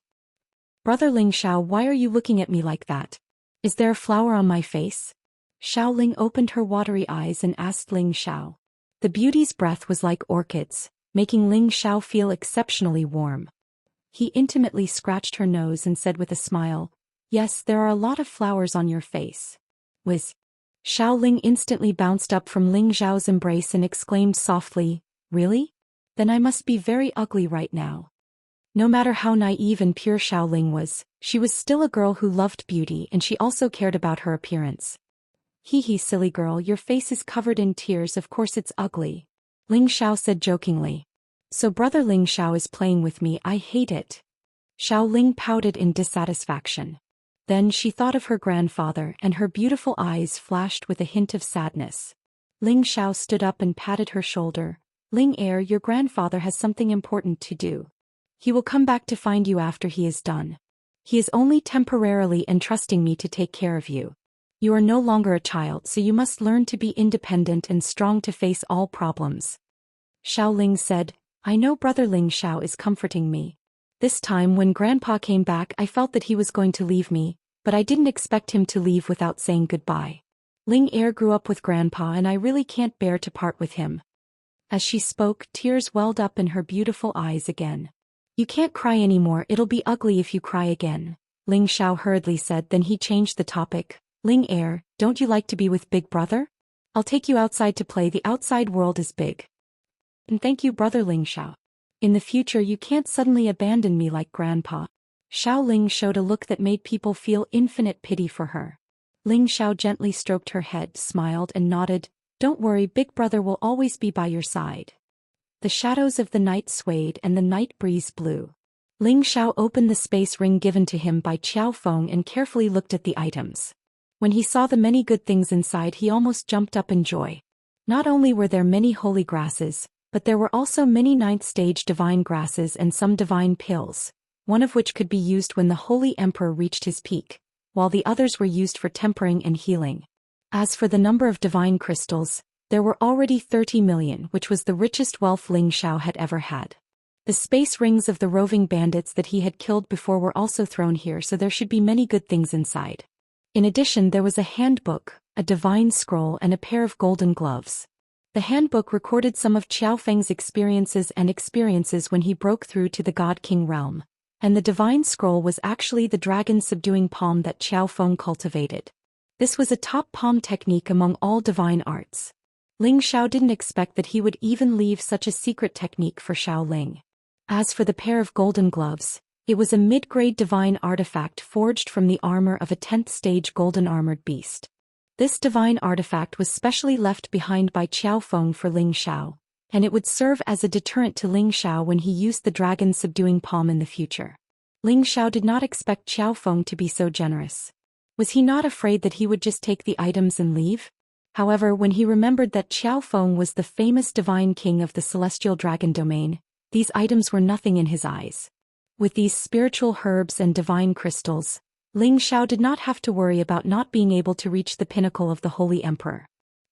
Speaker 1: Brother Ling Xiao, why are you looking at me like that? Is there a flower on my face? Xiaoling opened her watery eyes and asked Ling Xiao. The beauty's breath was like orchids, making Ling Xiao feel exceptionally warm. He intimately scratched her nose and said with a smile, Yes, there are a lot of flowers on your face. Whiz. Xiaoling instantly bounced up from Ling Xiao's embrace and exclaimed softly, Really? Then I must be very ugly right now. No matter how naive and pure Xiaoling was, she was still a girl who loved beauty and she also cared about her appearance. Hee hee, silly girl, your face is covered in tears, of course it's ugly. Ling Xiao said jokingly. So Brother Ling Xiao is playing with me, I hate it. Xiaoling pouted in dissatisfaction. Then she thought of her grandfather and her beautiful eyes flashed with a hint of sadness. Ling Xiao stood up and patted her shoulder. Ling Er, your grandfather has something important to do. He will come back to find you after he is done. He is only temporarily entrusting me to take care of you. You are no longer a child, so you must learn to be independent and strong to face all problems. Xiaoling said, I know Brother Ling Xiao is comforting me. This time when Grandpa came back I felt that he was going to leave me, but I didn't expect him to leave without saying goodbye. Ling Er grew up with Grandpa and I really can't bear to part with him. As she spoke, tears welled up in her beautiful eyes again. You can't cry anymore, it'll be ugly if you cry again, Ling Xiao hurriedly said. Then he changed the topic. Ling Er, don't you like to be with Big Brother? I'll take you outside to play, the outside world is big. And thank you, Brother Ling Xiao. In the future you can't suddenly abandon me like Grandpa. Xiao Ling showed a look that made people feel infinite pity for her. Ling Xiao gently stroked her head, smiled and nodded. Don't worry, Big Brother will always be by your side. The shadows of the night swayed and the night breeze blew. Ling Xiao opened the space ring given to him by Qiao Feng and carefully looked at the items. When he saw the many good things inside, he almost jumped up in joy. Not only were there many holy grasses, but there were also many ninth-stage divine grasses and some divine pills, one of which could be used when the Holy Emperor reached his peak, while the others were used for tempering and healing. As for the number of divine crystals, there were already 30 million, which was the richest wealth Ling Xiao had ever had. The space rings of the roving bandits that he had killed before were also thrown here, so there should be many good things inside. In addition, there was a handbook, a divine scroll and a pair of golden gloves. The handbook recorded some of Qiao Feng's experiences when he broke through to the God King realm, and the divine scroll was actually the dragon subduing palm that Qiao Feng cultivated. This was a top palm technique among all divine arts. Ling Xiao didn't expect that he would even leave such a secret technique for Xiao Ling. As for the pair of golden gloves, it was a mid-grade divine artifact forged from the armor of a 10th stage golden armored beast. This divine artifact was specially left behind by Qiao Feng for Ling Xiao, and it would serve as a deterrent to Ling Xiao when he used the dragon subduing palm in the future. Ling Xiao did not expect Qiao Feng to be so generous. Was he not afraid that he would just take the items and leave? However, when he remembered that Qiao Feng was the famous divine king of the celestial dragon domain, these items were nothing in his eyes. With these spiritual herbs and divine crystals, Ling Xiao did not have to worry about not being able to reach the pinnacle of the Holy Emperor.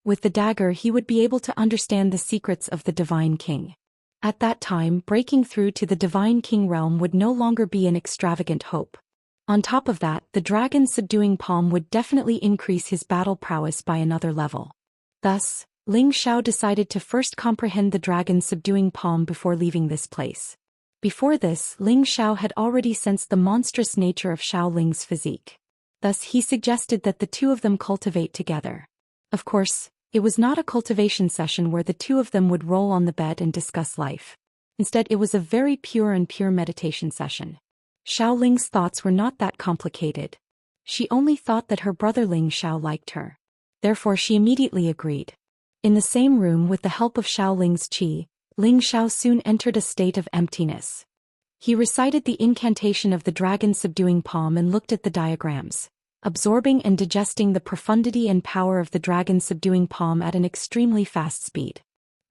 Speaker 1: With the dagger he would be able to understand the secrets of the divine king. At that time, breaking through to the divine king realm would no longer be an extravagant hope. On top of that, the dragon subduing palm would definitely increase his battle prowess by another level. Thus, Ling Xiao decided to first comprehend the dragon subduing palm before leaving this place. Before this, Ling Xiao had already sensed the monstrous nature of Xiao Ling's physique. Thus he suggested that the two of them cultivate together. Of course, it was not a cultivation session where the two of them would roll on the bed and discuss life. Instead, it was a very pure meditation session. Xiao Ling's thoughts were not that complicated. She only thought that her brother Ling Xiao liked her. Therefore she immediately agreed. In the same room, with the help of Xiao Ling's qi, Ling Xiao soon entered a state of emptiness. He recited the incantation of the dragon subduing palm and looked at the diagrams, absorbing and digesting the profundity and power of the dragon subduing palm at an extremely fast speed.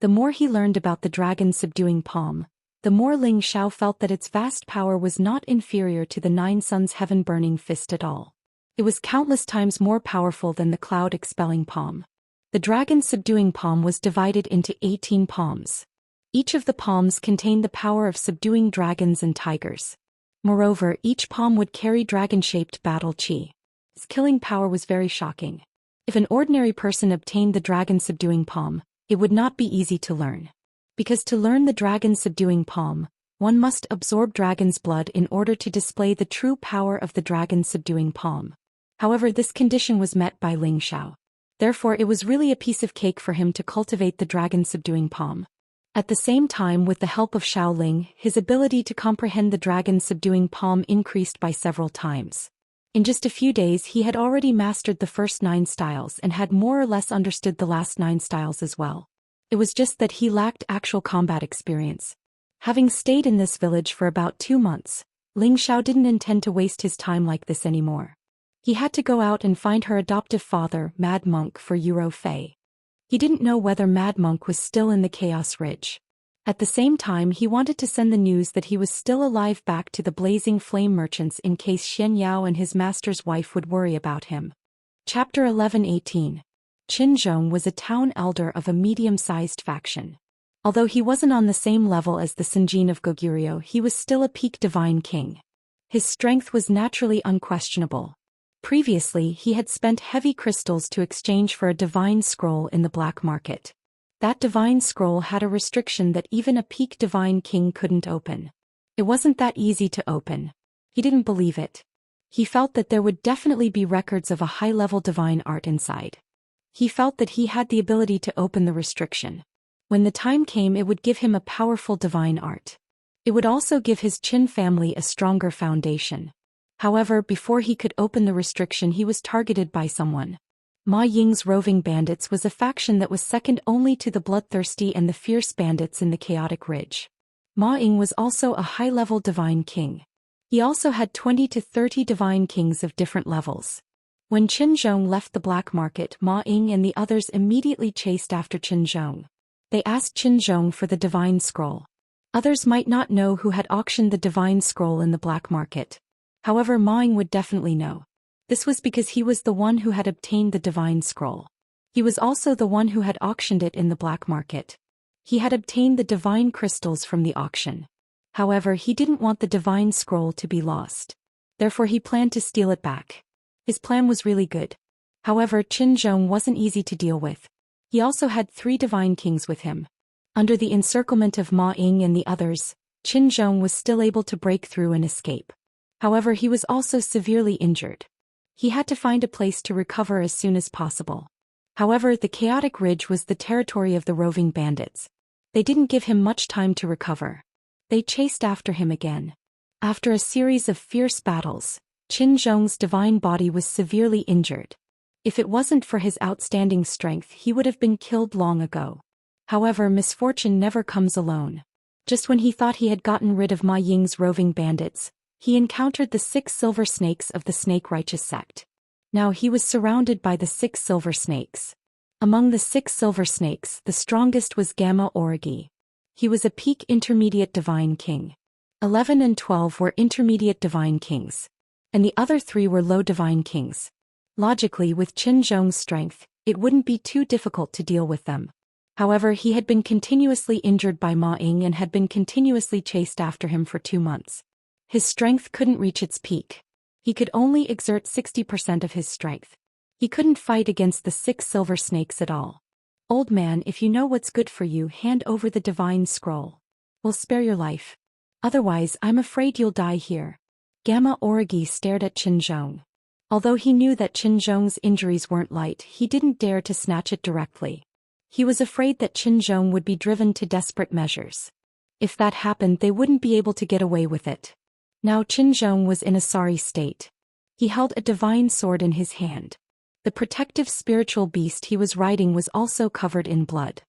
Speaker 1: The more he learned about the dragon subduing palm, the more Ling Xiao felt that its vast power was not inferior to the Nine Suns heaven-burning fist at all. It was countless times more powerful than the cloud-expelling palm. The dragon subduing palm was divided into 18 palms. Each of the palms contained the power of subduing dragons and tigers. Moreover, each palm would carry dragon-shaped battle qi. Its killing power was very shocking. If an ordinary person obtained the dragon subduing palm, it would not be easy to learn. Because to learn the dragon subduing palm, one must absorb dragon's blood in order to display the true power of the dragon subduing palm. However, this condition was met by Ling Xiao. Therefore, it was really a piece of cake for him to cultivate the dragon subduing palm. At the same time, with the help of Xiao Ling, his ability to comprehend the dragon subduing palm increased by several times. In just a few days he had already mastered the first 9 styles and had more or less understood the last 9 styles as well. It was just that he lacked actual combat experience. Having stayed in this village for about 2 months, Ling Xiao didn't intend to waste his time like this anymore. He had to go out and find her adoptive father, Mad Monk, for Euro Fei. He didn't know whether Mad Monk was still in the Chaos Ridge. At the same time, he wanted to send the news that he was still alive back to the Blazing Flame merchants in case Xianyao and his master's wife would worry about him. Chapter 11:18. Qin Zhong was a town elder of a medium-sized faction. Although he wasn't on the same level as the Sinjin of Goguryeo, he was still a peak divine king. His strength was naturally unquestionable. Previously, he had spent heavy crystals to exchange for a divine scroll in the black market. That divine scroll had a restriction that even a peak divine king couldn't open. It wasn't that easy to open. He didn't believe it. He felt that there would definitely be records of a high-level divine art inside. He felt that he had the ability to open the restriction. When the time came, it would give him a powerful divine art. It would also give his Qin family a stronger foundation. However, before he could open the restriction, he was targeted by someone. Ma Ying's roving bandits was a faction that was second only to the bloodthirsty and the fierce bandits in the Chaotic Ridge. Ma Ying was also a high-level divine king. He also had 20 to 30 divine kings of different levels. When Qin Zhong left the black market, Ma Ying and the others immediately chased after Qin Zhong. They asked Qin Zhong for the divine scroll. Others might not know who had auctioned the divine scroll in the black market. However, Ma Ying would definitely know. This was because he was the one who had obtained the divine scroll. He was also the one who had auctioned it in the black market. He had obtained the divine crystals from the auction. However, he didn't want the divine scroll to be lost. Therefore, he planned to steal it back. His plan was really good. However, Qin Zhong wasn't easy to deal with. He also had 3 divine kings with him. Under the encirclement of Ma Ying and the others, Qin Zhong was still able to break through and escape. However, he was also severely injured. He had to find a place to recover as soon as possible. However, the Chaotic Ridge was the territory of the roving bandits. They didn't give him much time to recover. They chased after him again. After a series of fierce battles, Qin Zhong's divine body was severely injured. If it wasn't for his outstanding strength, he would have been killed long ago. However, misfortune never comes alone. Just when he thought he had gotten rid of Ma Ying's roving bandits, he encountered the 6 silver snakes of the Snake Righteous sect. Now he was surrounded by the 6 silver snakes. Among the 6 silver snakes, the strongest was Gamma Origi. He was a peak intermediate divine king. 11 and 12 were intermediate divine kings. And the other 3 were low divine kings. Logically, with Qin Zhong's strength, it wouldn't be too difficult to deal with them. However, he had been continuously injured by Ma Ying and had been continuously chased after him for 2 months. His strength couldn't reach its peak. He could only exert 60% of his strength. He couldn't fight against the 6 silver snakes at all. Old man, if you know what's good for you, hand over the divine scroll. We'll spare your life. Otherwise, I'm afraid you'll die here. Gamma Origi stared at Qin Zhong. Although he knew that Qin Zhong's injuries weren't light, he didn't dare to snatch it directly. He was afraid that Qin Zhong would be driven to desperate measures. If that happened, they wouldn't be able to get away with it. Now Qin Zhong was in a sorry state. He held a divine sword in his hand. The protective spiritual beast he was riding was also covered in blood.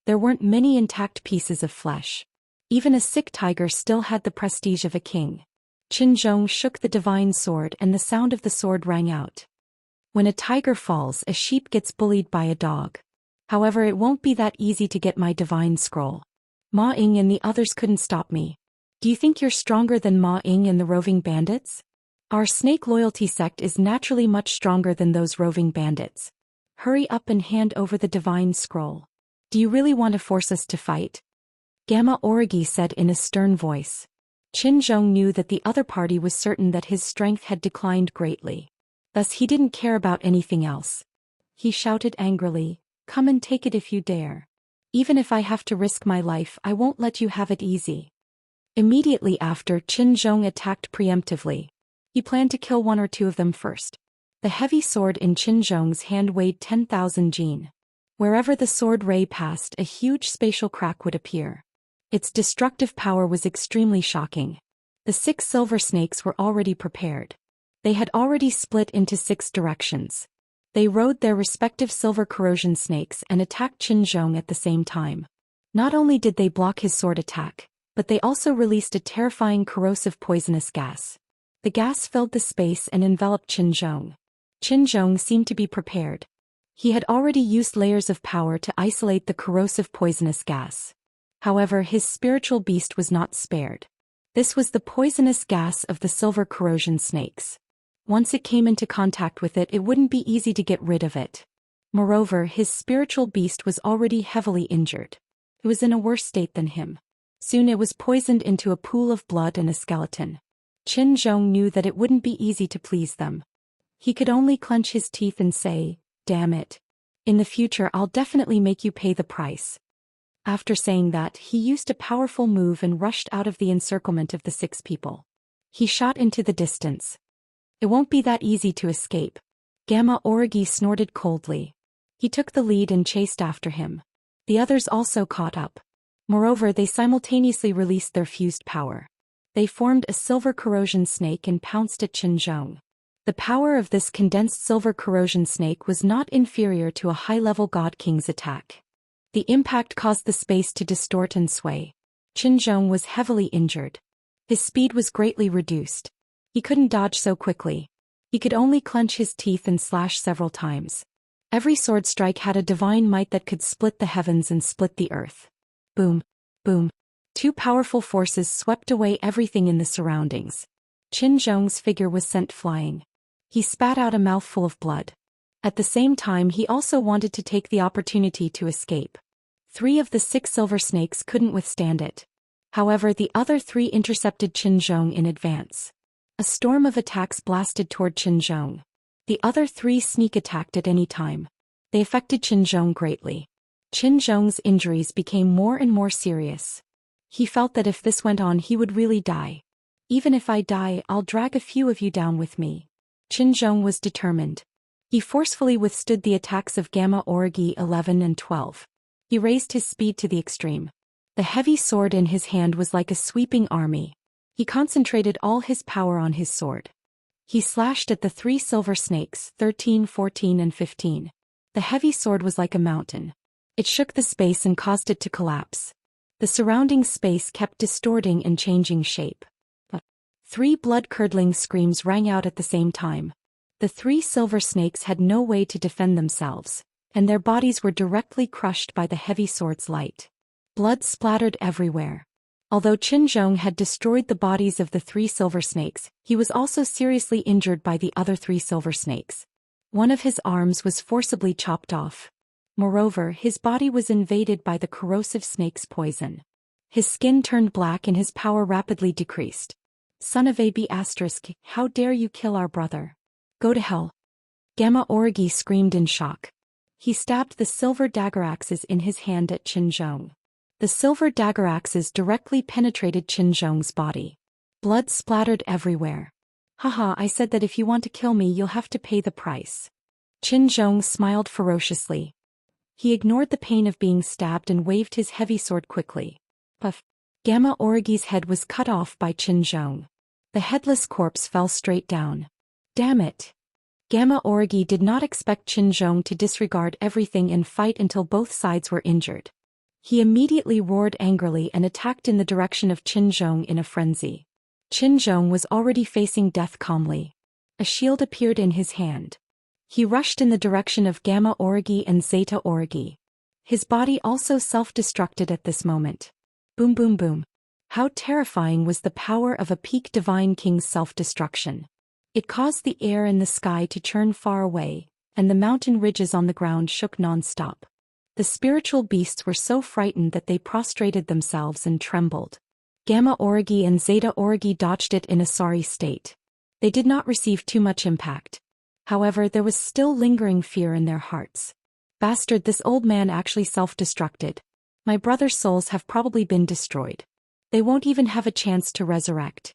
Speaker 1: There weren't many intact pieces of flesh. Even a sick tiger still had the prestige of a king. Qin Zhong shook the divine sword and the sound of the sword rang out. When a tiger falls, a sheep gets bullied by a dog. However, it won't be that easy to get my divine scroll. Ma Ying and the others couldn't stop me. Do you think you're stronger than Ma Ying and the roving bandits? Our snake loyalty sect is naturally much stronger than those roving bandits. Hurry up and hand over the divine scroll. Do you really want to force us to fight? Gamma Origi said in a stern voice. Qin Zhong knew that the other party was certain that his strength had declined greatly. Thus he didn't care about anything else. He shouted angrily, "Come and take it if you dare. Even if I have to risk my life, I won't let you have it easy." Immediately after, Qin Zhong attacked preemptively. He planned to kill 1 or 2 of them first. The heavy sword in Qin Zhong's hand weighed 10,000 jin. Wherever the sword ray passed, a huge spatial crack would appear. Its destructive power was extremely shocking. The 6 silver snakes were already prepared. They had already split into 6 directions. They rode their respective silver corrosion snakes and attacked Qin Zhong at the same time. Not only did they block his sword attack, but they also released a terrifying corrosive poisonous gas. The gas filled the space and enveloped Qin Zhong. Qin Zhong seemed to be prepared. He had already used layers of power to isolate the corrosive poisonous gas. However, his spiritual beast was not spared. This was the poisonous gas of the silver corrosion snakes. Once it came into contact with it, it wouldn't be easy to get rid of it. Moreover, his spiritual beast was already heavily injured. It was in a worse state than him. Soon it was poisoned into a pool of blood and a skeleton. Qin Zhong knew that it wouldn't be easy to please them. He could only clench his teeth and say, "Damn it. In the future I'll definitely make you pay the price." After saying that, he used a powerful move and rushed out of the encirclement of the 6 people. He shot into the distance. It won't be that easy to escape. Gamma Origi snorted coldly. He took the lead and chased after him. The others also caught up. Moreover, they simultaneously released their fused power. They formed a silver corrosion snake and pounced at Qinzhong. The power of this condensed silver corrosion snake was not inferior to a high-level God King's attack. The impact caused the space to distort and sway. Qinzhong was heavily injured. His speed was greatly reduced. He couldn't dodge so quickly. He could only clench his teeth and slash several times. Every sword strike had a divine might that could split the heavens and split the earth. Boom, boom. 2 powerful forces swept away everything in the surroundings. Qinzhong's figure was sent flying. He spat out a mouthful of blood. At the same time, he also wanted to take the opportunity to escape. 3 of the 6 silver snakes couldn't withstand it. However, the other 3 intercepted Qinzhong in advance. A storm of attacks blasted toward Qinzhong. The other 3 sneak attacked at any time. They affected Qinzhong greatly. Qinzhong's injuries became more and more serious. He felt that if this went on, he would really die. "Even if I die, I'll drag a few of you down with me." Qinzhong was determined. He forcefully withstood the attacks of Gamma Origi 11 and 12. He raised his speed to the extreme. The heavy sword in his hand was like a sweeping army. He concentrated all his power on his sword. He slashed at the 3 silver snakes, 13, 14 and 15. The heavy sword was like a mountain. It shook the space and caused it to collapse. The surrounding space kept distorting and changing shape. 3 blood-curdling screams rang out at the same time. The 3 silver snakes had no way to defend themselves, and their bodies were directly crushed by the heavy sword's light. Blood splattered everywhere. Although Qinzhong had destroyed the bodies of the 3 silver snakes, he was also seriously injured by the other 3 silver snakes. One of his arms was forcibly chopped off. Moreover, his body was invaded by the corrosive snake's poison. His skin turned black and his power rapidly decreased. "Son of a B***, how dare you kill our brother? Go to hell." Gamma Origi screamed in shock. He stabbed the silver dagger axes in his hand at Qinzhong. The silver dagger axes directly penetrated Qinzhong's body. Blood splattered everywhere. "Haha, I said that if you want to kill me, you'll have to pay the price." Qinzhong smiled ferociously. He ignored the pain of being stabbed and waved his heavy sword quickly. Puff. Gamma Origi's head was cut off by Qinzhong. The headless corpse fell straight down. Damn it. Gamma Origi did not expect Qinzhong to disregard everything and fight until both sides were injured. He immediately roared angrily and attacked in the direction of Qinzhong in a frenzy. Qinzhong was already facing death calmly. A shield appeared in his hand. He rushed in the direction of Gamma Origi and Zeta Origi. His body also self-destructed at this moment. Boom boom boom. How terrifying was the power of a peak divine king's self-destruction. It caused the air and the sky to churn far away, and the mountain ridges on the ground shook non-stop. The spiritual beasts were so frightened that they prostrated themselves and trembled. Gamma Origi and Zeta Origi dodged it in a sorry state. They did not receive too much impact. However, there was still lingering fear in their hearts. Bastard, this old man actually self-destructed. My brother's souls have probably been destroyed. They won't even have a chance to resurrect.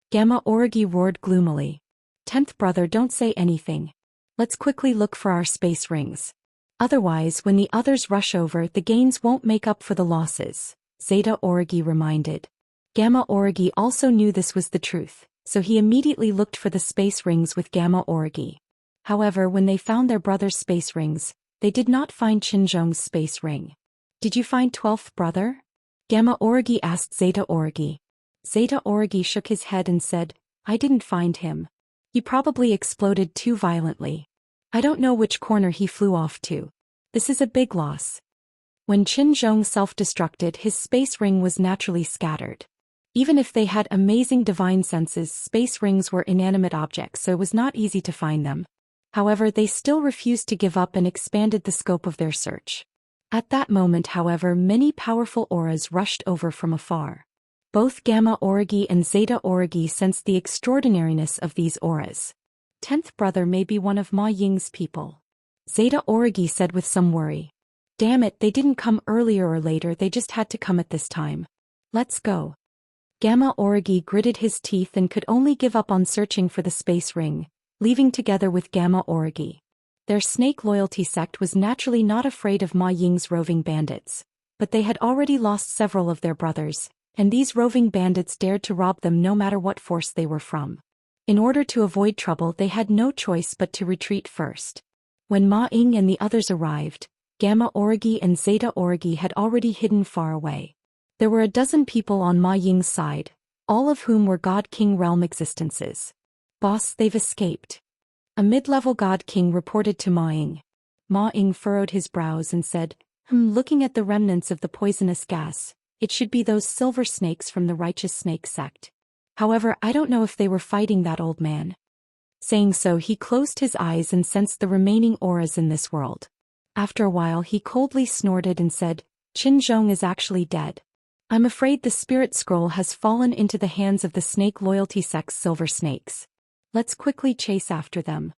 Speaker 1: Gamma Origi roared gloomily. 10th brother, don't say anything. Let's quickly look for our space rings. Otherwise, when the others rush over, the gains won't make up for the losses, Zeta Origi reminded. Gamma Origi also knew this was the truth, so he immediately looked for the space rings with Gamma Origi. However, when they found their brother's space rings, they did not find Qinzhong's space ring. Did you find 12th brother? Gamma Origi asked Zeta Origi. Zeta Origi shook his head and said, I didn't find him. He probably exploded too violently. I don't know which corner he flew off to. This is a big loss. When Qinzhong self-destructed, his space ring was naturally scattered. Even if they had amazing divine senses, space rings were inanimate objects, so it was not easy to find them. However, they still refused to give up and expanded the scope of their search. At that moment, however, many powerful auras rushed over from afar. Both Gamma Origi and Zeta Origi sensed the extraordinariness of these auras. 10th brother may be one of Ma Ying's people. Zeta Origi said with some worry. Damn it, they didn't come earlier or later, they just had to come at this time. Let's go. Gamma Origi gritted his teeth and could only give up on searching for the space ring, leaving together with Gamma Origi. Their snake loyalty sect was naturally not afraid of Ma Ying's roving bandits, but they had already lost several of their brothers, and these roving bandits dared to rob them no matter what force they were from. In order to avoid trouble, they had no choice but to retreat first. When Ma Ying and the others arrived, Gamma Origi and Zeta Origi had already hidden far away. There were a dozen people on Ma Ying's side, all of whom were God King realm existences. Boss, they've escaped. A mid-level God King reported to Ma Ying. Ma Ying furrowed his brows and said, looking at the remnants of the poisonous gas, it should be those silver snakes from the righteous snake sect. However, I don't know if they were fighting that old man. Saying so, he closed his eyes and sensed the remaining auras in this world. After a while, he coldly snorted and said, Qin Zhong is actually dead. I'm afraid the spirit scroll has fallen into the hands of the snake loyalty sect's silver snakes. Let's quickly chase after them.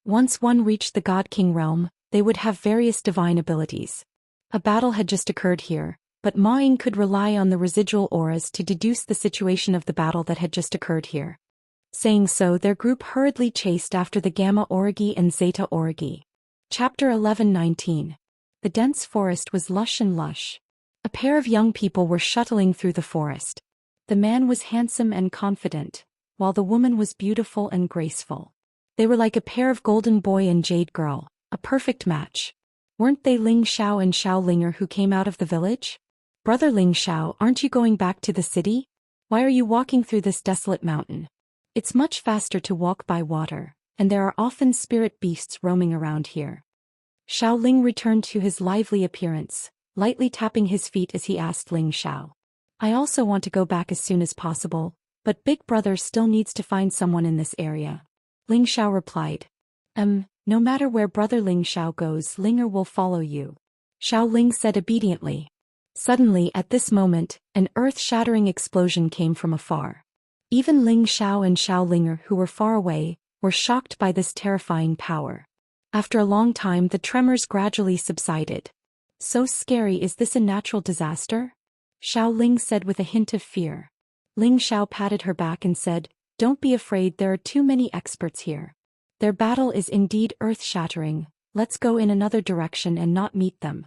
Speaker 1: Once one reached the God King realm, they would have various divine abilities. A battle had just occurred here, but Ma Ying could rely on the residual auras to deduce the situation of the battle that had just occurred here. Saying so, their group hurriedly chased after the Gamma Origi and Zeta Origi. Chapter 11-19. The dense forest was lush and lush. A pair of young people were shuttling through the forest. The man was handsome and confident, while the woman was beautiful and graceful. They were like a pair of golden boy and jade girl, a perfect match. Weren't they Ling Xiao and Xiao Linger who came out of the village? Brother Ling Xiao, aren't you going back to the city? Why are you walking through this desolate mountain? It's much faster to walk by water, and there are often spirit beasts roaming around here. Xiao Ling returned to his lively appearance, lightly tapping his feet as he asked Ling Xiao. I also want to go back as soon as possible, but Big Brother still needs to find someone in this area. Ling Xiao replied. No matter where Brother Ling Xiao goes, Linger will follow you. Xiao Ling said obediently. Suddenly, at this moment, an earth-shattering explosion came from afar. Even Ling Xiao and Xiao Linger, who were far away, were shocked by this terrifying power. After a long time, the tremors gradually subsided. So scary, is this a natural disaster? Xiao Ling said with a hint of fear. Ling Xiao patted her back and said, Don't be afraid, there are too many experts here. Their battle is indeed earth-shattering, let's go in another direction and not meet them.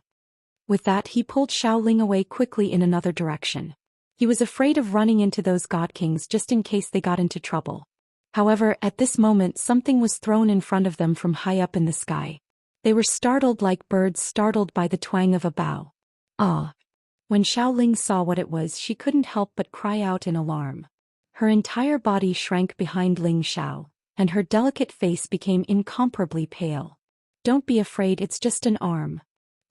Speaker 1: With that, he pulled Xiao Ling away quickly in another direction. He was afraid of running into those God Kings just in case they got into trouble. However, at this moment something was thrown in front of them from high up in the sky. They were startled like birds startled by the twang of a bow. Ah! When Xiao Ling saw what it was, she couldn't help but cry out in alarm. Her entire body shrank behind Ling Xiao, and her delicate face became incomparably pale. Don't be afraid, it's just an arm.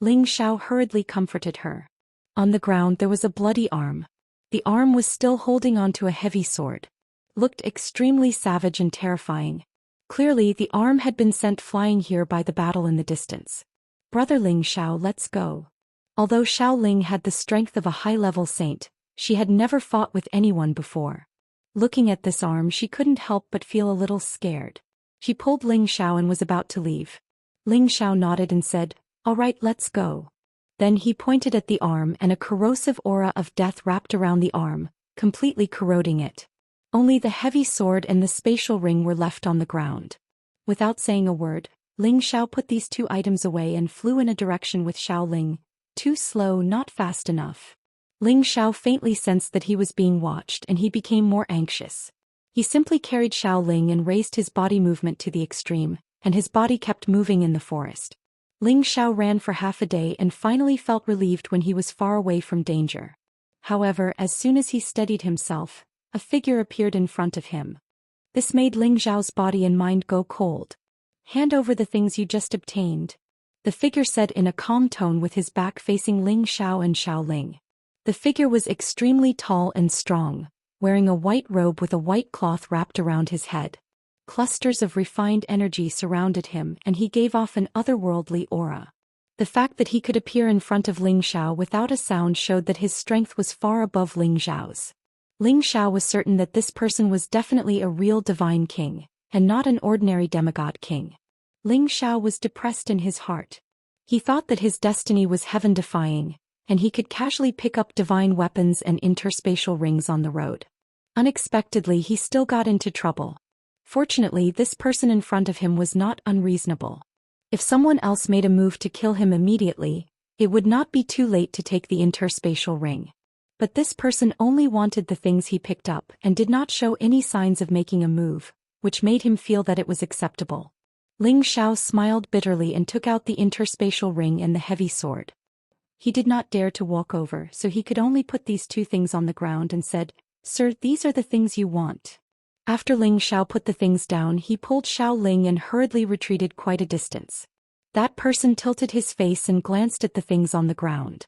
Speaker 1: Ling Xiao hurriedly comforted her. On the ground there was a bloody arm. The arm was still holding onto a heavy sword. Looked extremely savage and terrifying. Clearly the arm had been sent flying here by the battle in the distance. Brother Ling Xiao, let's go. Although Xiao Ling had the strength of a high-level saint, she had never fought with anyone before. Looking at this arm, she couldn't help but feel a little scared. She pulled Ling Xiao and was about to leave. Ling Xiao nodded and said, All right, let's go. Then he pointed at the arm, and a corrosive aura of death wrapped around the arm, completely corroding it. Only the heavy sword and the spatial ring were left on the ground. Without saying a word, Ling Xiao put these two items away and flew in a direction with Xiao Ling. Too slow, not fast enough. Ling Xiao faintly sensed that he was being watched and he became more anxious. He simply carried Xiao Ling and raised his body movement to the extreme, and his body kept moving in the forest. Ling Xiao ran for half a day and finally felt relieved when he was far away from danger. However, as soon as he steadied himself, a figure appeared in front of him. This made Ling Xiao's body and mind go cold. Hand over the things you just obtained. The figure said in a calm tone with his back facing Ling Xiao and Xiao Ling. The figure was extremely tall and strong, wearing a white robe with a white cloth wrapped around his head. Clusters of refined energy surrounded him and he gave off an otherworldly aura. The fact that he could appear in front of Ling Xiao without a sound showed that his strength was far above Ling Xiao's. Ling Xiao was certain that this person was definitely a real divine king, and not an ordinary demigod king. Ling Xiao was depressed in his heart. He thought that his destiny was heaven-defying, and he could casually pick up divine weapons and interspatial rings on the road. Unexpectedly, he still got into trouble. Fortunately, this person in front of him was not unreasonable. If someone else made a move to kill him immediately, it would not be too late to take the interspatial ring. But this person only wanted the things he picked up and did not show any signs of making a move, which made him feel that it was acceptable. Ling Xiao smiled bitterly and took out the interspatial ring and the heavy sword. He did not dare to walk over, so he could only put these two things on the ground and said, "Sir, these are the things you want." After Ling Xiao put the things down, he pulled Xiao Ling and hurriedly retreated quite a distance. That person tilted his face and glanced at the things on the ground.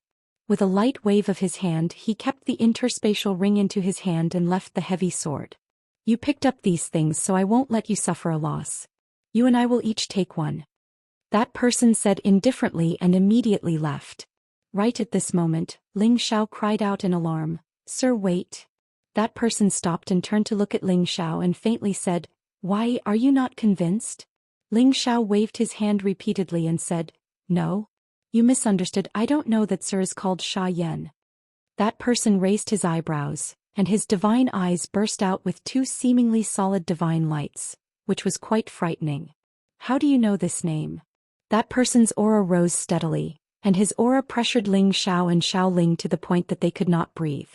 Speaker 1: With a light wave of his hand, he kept the interspatial ring into his hand and left the heavy sword. "You picked up these things, so I won't let you suffer a loss. You and I will each take one." That person said indifferently and immediately left. Right at this moment, Ling Xiao cried out in alarm, "Sir, wait." That person stopped and turned to look at Ling Xiao and faintly said, "Why, are you not convinced?" Ling Xiao waved his hand repeatedly and said, "No. You misunderstood, I don't know that sir is called Xian." That person raised his eyebrows, and his divine eyes burst out with two seemingly solid divine lights, which was quite frightening. "How do you know this name?" That person's aura rose steadily, and his aura pressured Ling Xiao and Xiao Ling to the point that they could not breathe.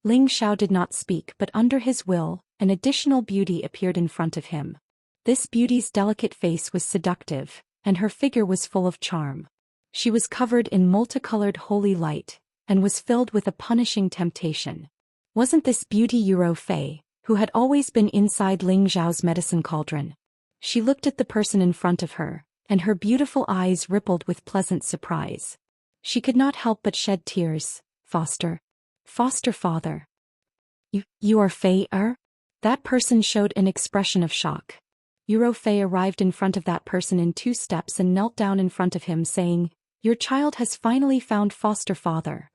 Speaker 1: Ling Xiao did not speak, but under his will, an additional beauty appeared in front of him. This beauty's delicate face was seductive, and her figure was full of charm. She was covered in multicolored holy light, and was filled with a punishing temptation. Wasn't this beauty Yuro Fei, who had always been inside Ling Xiao's medicine cauldron? She looked at the person in front of her, and her beautiful eyes rippled with pleasant surprise. She could not help but shed tears. Foster father. You are Fei-er? That person showed an expression of shock. Yuro Fei arrived in front of that person in 2 steps and knelt down in front of him saying, "Your child has finally found foster father."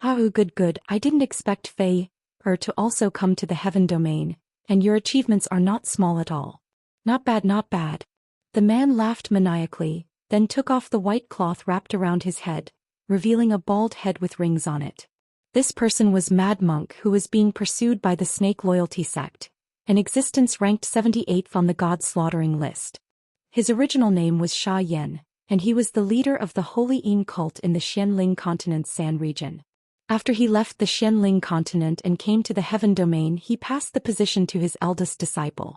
Speaker 1: "Oh, good, I didn't expect Fei-er to also come to the heaven domain, and your achievements are not small at all." Not bad. The man laughed maniacally, then took off the white cloth wrapped around his head, revealing a bald head with rings on it. This person was Mad Monk, who was being pursued by the Snake Loyalty Sect, an existence ranked 78th on the God Slaughtering list. His original name was Xian, and he was the leader of the Holy Yin cult in the Xianling continent's San region. After he left the Xianling continent and came to the heaven domain, he passed the position to his eldest disciple.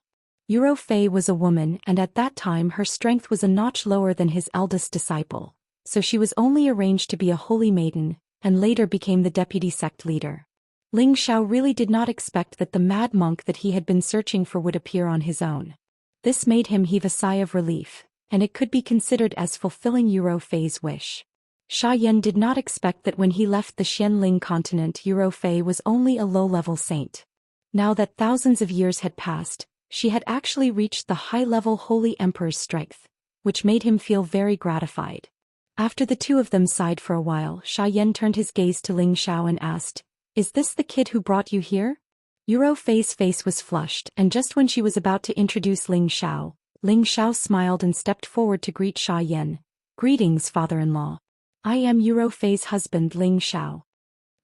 Speaker 1: Yuro Fei was a woman, and at that time her strength was a notch lower than his eldest disciple, so she was only arranged to be a holy maiden, and later became the deputy sect leader. Ling Xiao really did not expect that the mad monk that he had been searching for would appear on his own. This made him heave a sigh of relief, and it could be considered as fulfilling Yuro Fei's wish. Xian did not expect that when he left the Xianling continent, Yuro Fei was only a low-level saint. Now that thousands of years had passed, she had actually reached the high-level Holy Emperor's strength, which made him feel very gratified. After the two of them sighed for a while, Xian turned his gaze to Ling Xiao and asked, "Is this the kid who brought you here?" Yuro Fei's face was flushed, and just when she was about to introduce Ling Xiao smiled and stepped forward to greet Xian. "Greetings, father-in-law. I am Yuro Fei's husband, Ling Xiao."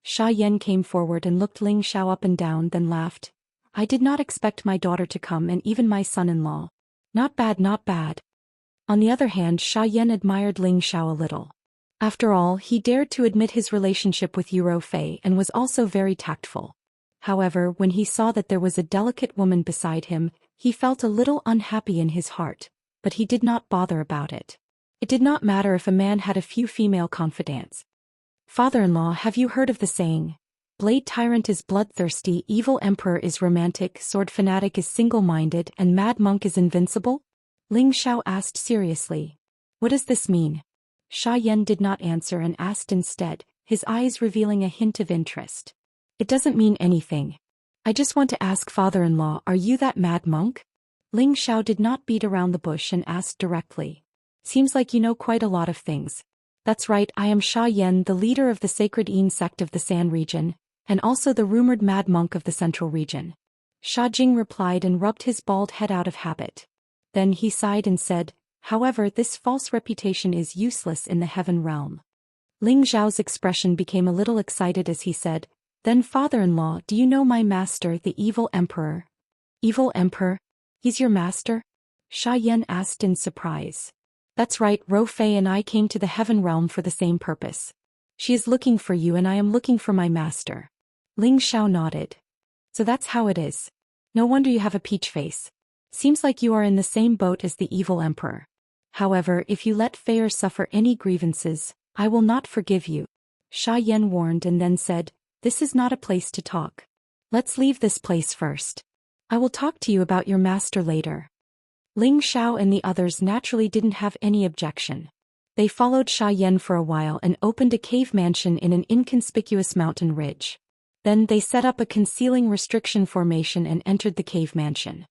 Speaker 1: Xian came forward and looked Ling Xiao up and down, then laughed. "I did not expect my daughter to come, and even my son-in-law. Not bad. On the other hand, Xian admired Ling Xiao a little. After all, he dared to admit his relationship with Yuro Fei and was also very tactful. However, when he saw that there was a delicate woman beside him, he felt a little unhappy in his heart, but he did not bother about it. It did not matter if a man had a few female confidants. "Father-in-law, have you heard of the saying, Blade Tyrant is bloodthirsty, Evil Emperor is romantic, Sword Fanatic is single-minded, and Mad Monk is invincible?" Ling Xiao asked seriously. "What does this mean?" Xian did not answer and asked instead, his eyes revealing a hint of interest. "It doesn't mean anything. I just want to ask, father-in-law, are you that mad monk?" Ling Xiao did not beat around the bush and asked directly. "Seems like you know quite a lot of things." "That's right, I am Xian, the leader of the Sacred Yin sect of the San region, and also the rumored mad monk of the Central region." Sha Jing replied and rubbed his bald head out of habit. Then he sighed and said, however, this false reputation is useless in the heaven realm. Ling Zhao's expression became a little excited as he said, then father-in-law, do you know my master, the evil emperor? Evil emperor? He's your master? Sha Yan asked in surprise. That's right, Ro Fei and I came to the heaven realm for the same purpose. She is looking for you and I am looking for my master. Ling Xiao nodded. So that's how it is. No wonder you have a peach face. Seems like you are in the same boat as the evil emperor. However, if you let Fei suffer any grievances, I will not forgive you. Sha Yan warned and then said, this is not a place to talk. Let's leave this place first. I will talk to you about your master later. Ling Xiao and the others naturally didn't have any objection. They followed Sha Yan for a while and opened a cave mansion in an inconspicuous mountain ridge. Then they set up a concealing restriction formation and entered the cave mansion.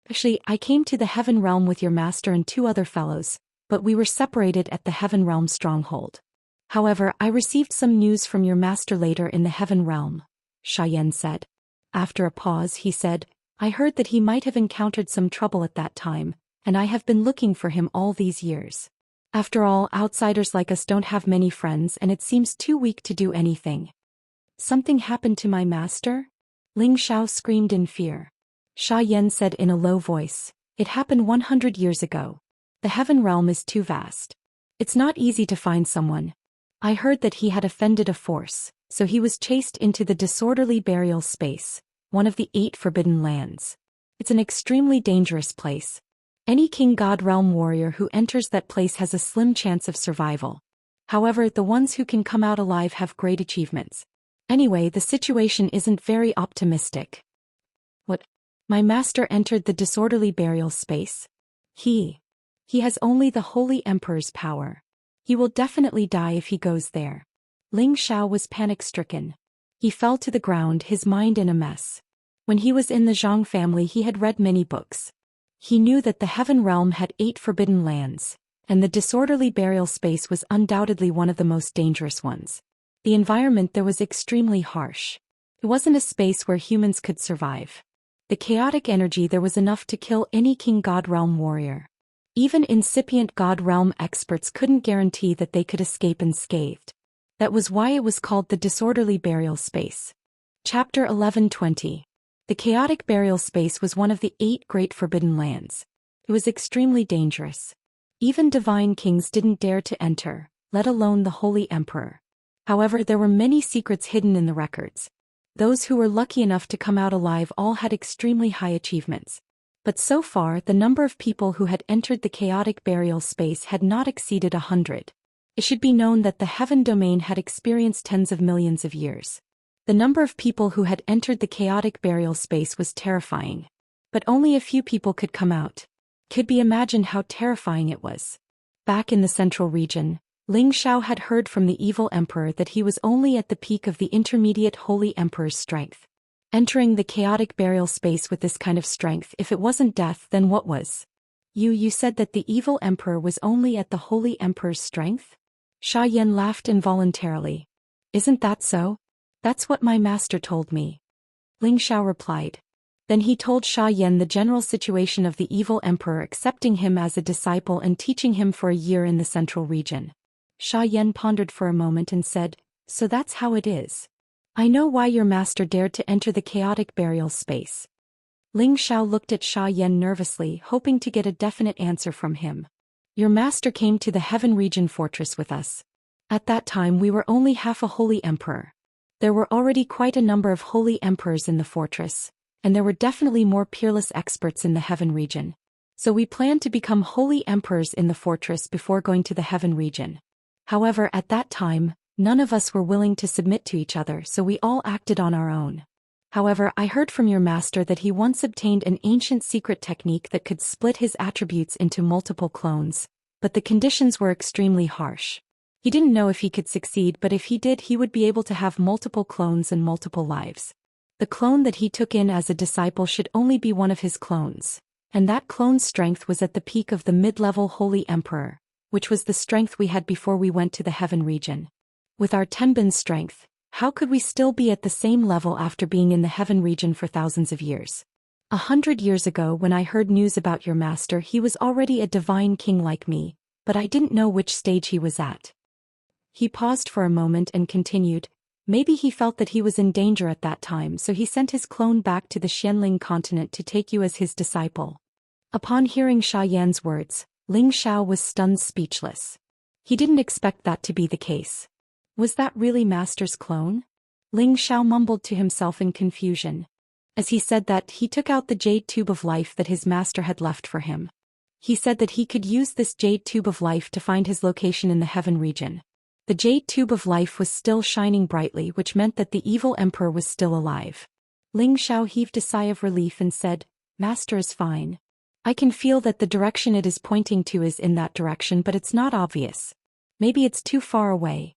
Speaker 1: Actually, I came to the heaven realm with your master and 2 other fellows, but we were separated at the heaven realm stronghold. However, I received some news from your master later in the heaven realm, Sha Yan said. After a pause he said, I heard that he might have encountered some trouble at that time, and I have been looking for him all these years. After all, outsiders like us don't have many friends and it seems too weak to do anything. Something happened to my master? Ling Xiao screamed in fear. Sha Yan said in a low voice, it happened 100 years ago. The heaven realm is too vast. It's not easy to find someone. I heard that he had offended a force, so he was chased into the disorderly burial space, one of the 8 forbidden lands. It's an extremely dangerous place. Any king god realm warrior who enters that place has a slim chance of survival. However, the ones who can come out alive have great achievements. Anyway, the situation isn't very optimistic. What? My master entered the disorderly burial space? He has only the Holy Emperor's power. He will definitely die if he goes there. Ling Xiao was panic-stricken. He fell to the ground, his mind in a mess. When he was in the Zhang family he had read many books. He knew that the heaven realm had 8 forbidden lands, and the disorderly burial space was undoubtedly one of the most dangerous ones. The environment there was extremely harsh. It wasn't a space where humans could survive. The chaotic energy there was enough to kill any king god realm warrior. Even incipient god realm experts couldn't guarantee that they could escape unscathed. That was why it was called the disorderly burial space. Chapter 11:20. The chaotic burial space was one of the 8 great forbidden lands. It was extremely dangerous. Even divine kings didn't dare to enter, let alone the Holy Emperor. However, there were many secrets hidden in the records. Those who were lucky enough to come out alive all had extremely high achievements. But so far, the number of people who had entered the chaotic burial space had not exceeded 100. It should be known that the heaven domain had experienced tens of millions of years. The number of people who had entered the chaotic burial space was terrifying. But only a few people could come out. Could be imagined how terrifying it was. Back in the central region, Ling Xiao had heard from the evil emperor that he was only at the peak of the intermediate Holy Emperor's strength. Entering the chaotic burial space with this kind of strength, if it wasn't death, then what was? You said that the evil emperor was only at the Holy Emperor's strength? Sha Yan laughed involuntarily. Isn't that so? That's what my master told me. Ling Xiao replied. Then he told Sha Yan the general situation of the evil emperor, accepting him as a disciple and teaching him for a year in the central region. Sha Yan pondered for a moment and said, so that's how it is. I know why your master dared to enter the chaotic burial space. Ling Xiao looked at Sha Yan nervously, hoping to get a definite answer from him. Your master came to the heaven region fortress with us. At that time we were only half a holy emperor. There were already quite a number of holy emperors in the fortress, and there were definitely more peerless experts in the heaven region. So we planned to become holy emperors in the fortress before going to the heaven region. However, at that time, none of us were willing to submit to each other, so we all acted on our own. However, I heard from your master that he once obtained an ancient secret technique that could split his attributes into multiple clones, but the conditions were extremely harsh. He didn't know if he could succeed, but if he did, he would be able to have multiple clones and multiple lives. The clone that he took in as a disciple should only be one of his clones, and that clone's strength was at the peak of the mid-level Holy Emperor, which was the strength we had before we went to the heaven region. With our Tenbin strength, how could we still be at the same level after being in the heaven region for thousands of years? 100 years ago when I heard news about your master, he was already a divine king like me, but I didn't know which stage he was at. He paused for a moment and continued, maybe he felt that he was in danger at that time, so he sent his clone back to the Xianling continent to take you as his disciple. Upon hearing Sha Yan's words, Ling Xiao was stunned speechless. He didn't expect that to be the case. Was that really Master's clone? Ling Xiao mumbled to himself in confusion. As he said that, he took out the jade tube of life that his master had left for him. He said that he could use this jade tube of life to find his location in the heaven region. The jade tube of life was still shining brightly, which meant that the evil emperor was still alive. Ling Xiao heaved a sigh of relief and said, Master is fine. I can feel that the direction it is pointing to is in that direction, but it's not obvious. Maybe it's too far away.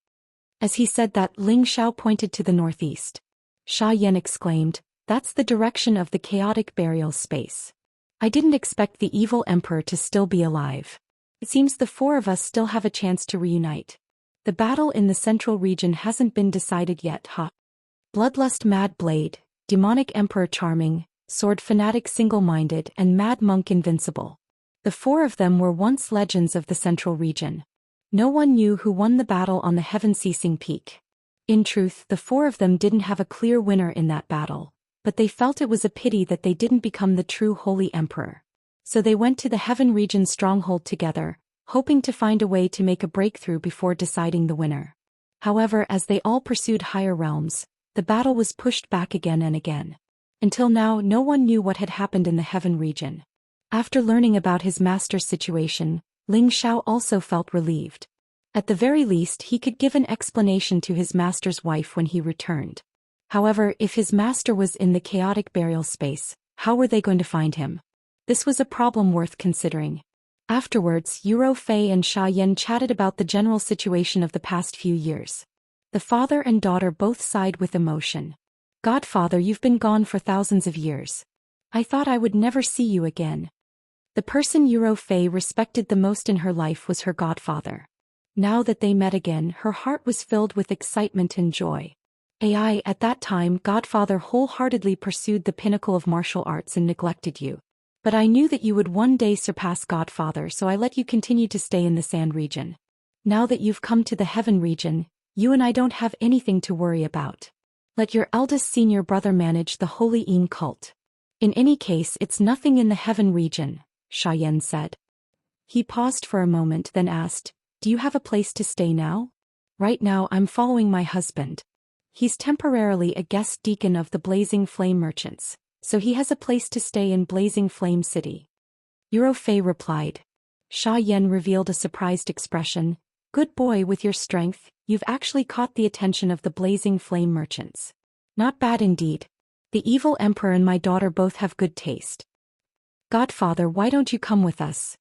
Speaker 1: As he said that, Ling Xiao pointed to the northeast. Sha Yan exclaimed, that's the direction of the chaotic burial space. I didn't expect the evil emperor to still be alive. It seems the four of us still have a chance to reunite. The battle in the central region hasn't been decided yet, huh? Bloodlust Mad Blade, Demonic Emperor Charming, Sword Fanatic Single-Minded, and Mad Monk Invincible. The four of them were once legends of the central region. No one knew who won the battle on the heaven-ceasing peak. In truth, the four of them didn't have a clear winner in that battle, but they felt it was a pity that they didn't become the true Holy Emperor. So they went to the heaven region stronghold together, hoping to find a way to make a breakthrough before deciding the winner. However, as they all pursued higher realms, the battle was pushed back again and again. Until now, no one knew what had happened in the heaven region. After learning about his master's situation, Ling Xiao also felt relieved. At the very least, he could give an explanation to his master's wife when he returned. However, if his master was in the chaotic burial space, how were they going to find him? This was a problem worth considering. Afterwards, Yuro Fei and Sha Yan chatted about the general situation of the past few years. The father and daughter both sighed with emotion. Godfather, you've been gone for thousands of years. I thought I would never see you again. The person Yuro Fei respected the most in her life was her godfather. Now that they met again, her heart was filled with excitement and joy. At that time, Godfather wholeheartedly pursued the pinnacle of martial arts and neglected you. But I knew that you would one day surpass Godfather, so I let you continue to stay in the sand region. Now that you've come to the heaven region, you and I don't have anything to worry about. Let your eldest senior brother manage the Holy Yin cult. In any case, it's nothing in the heaven region, Sha Yan said. He paused for a moment, then asked, do you have a place to stay now? Right now I'm following my husband. He's temporarily a guest deacon of the Blazing Flame Merchants, so he has a place to stay in Blazing Flame City. Yuro Fei replied. Sha Yan revealed a surprised expression. Good boy, with your strength, you've actually caught the attention of the Blazing Flame Merchants. Not bad indeed. The evil emperor and my daughter both have good taste. Godfather, why don't you come with us?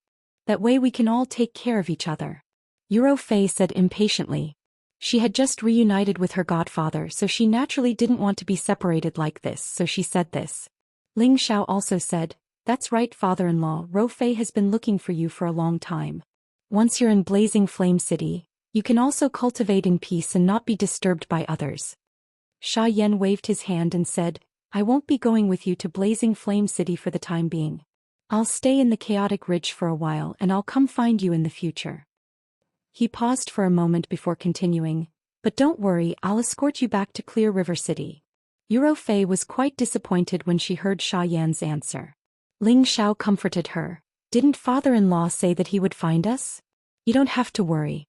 Speaker 1: That way we can all take care of each other. Yuro Fei said impatiently. She had just reunited with her godfather, so she naturally didn't want to be separated like this, so she said this. Ling Xiao also said, that's right, father-in-law, Ro Fei has been looking for you for a long time. Once you're in Blazing Flame City, you can also cultivate in peace and not be disturbed by others. Sha Yan waved his hand and said, I won't be going with you to Blazing Flame City for the time being. I'll stay in the Chaotic Ridge for a while and I'll come find you in the future. He paused for a moment before continuing, but don't worry, I'll escort you back to Clear River City. Yuro Fei was quite disappointed when she heard Sha Yan's answer. Ling Xiao comforted her. Didn't father-in-law say that he would find us? You don't have to worry.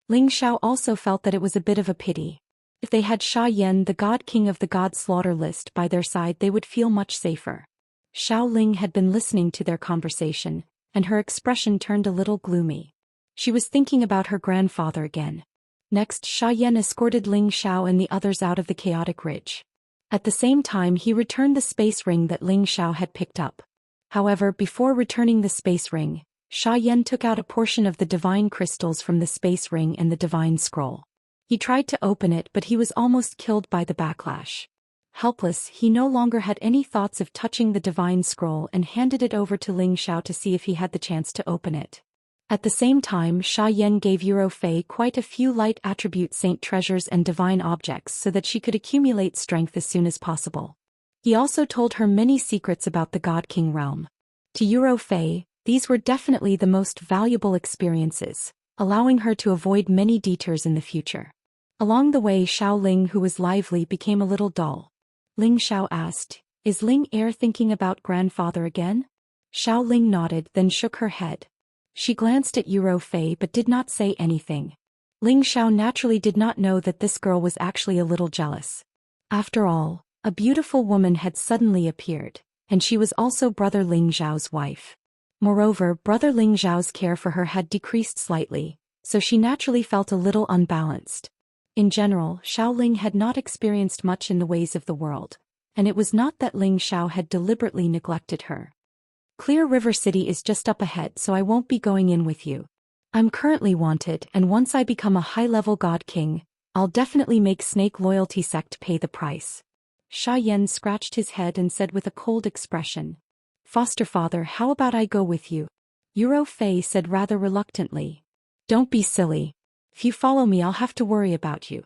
Speaker 1: Ling Xiao also felt that it was a bit of a pity. If they had Sha Yan, the God King of the God Slaughter list, by their side, they would feel much safer. Xiao Ling had been listening to their conversation, and her expression turned a little gloomy. She was thinking about her grandfather again. Next, Sha Yan escorted Ling Xiao and the others out of the Chaotic Ridge. At the same time, he returned the space ring that Ling Xiao had picked up. However, before returning the space ring, Sha Yan took out a portion of the divine crystals from the space ring and the divine scroll. He tried to open it, but he was almost killed by the backlash. Helpless, he no longer had any thoughts of touching the divine scroll and handed it over to Ling Xiao to see if he had the chance to open it. At the same time, Sha Yan gave Yuro Fei quite a few light attribute saint treasures and divine objects so that she could accumulate strength as soon as possible. He also told her many secrets about the God King realm. To Yuro Fei, these were definitely the most valuable experiences, allowing her to avoid many detours in the future. Along the way, Xiao Ling, who was lively, became a little dull. Ling Xiao asked, "Is Ling Heir thinking about grandfather again?" Xiao Ling nodded, then shook her head. She glanced at Yuro Fei but did not say anything. Ling Xiao naturally did not know that this girl was actually a little jealous. After all, a beautiful woman had suddenly appeared, and she was also Brother Ling Zhao's wife. Moreover, Brother Ling Zhao's care for her had decreased slightly, so she naturally felt a little unbalanced. In general, Xiao Ling had not experienced much in the ways of the world, and it was not that Ling Xiao had deliberately neglected her. Clear River City is just up ahead, so I won't be going in with you. I'm currently wanted, and once I become a high-level God King, I'll definitely make Snake Loyalty Sect pay the price. Sha Yan scratched his head and said with a cold expression, "Foster father, how about I go with you?" Yuro Fei said rather reluctantly, "Don't be silly. If you follow me, I'll have to worry about you."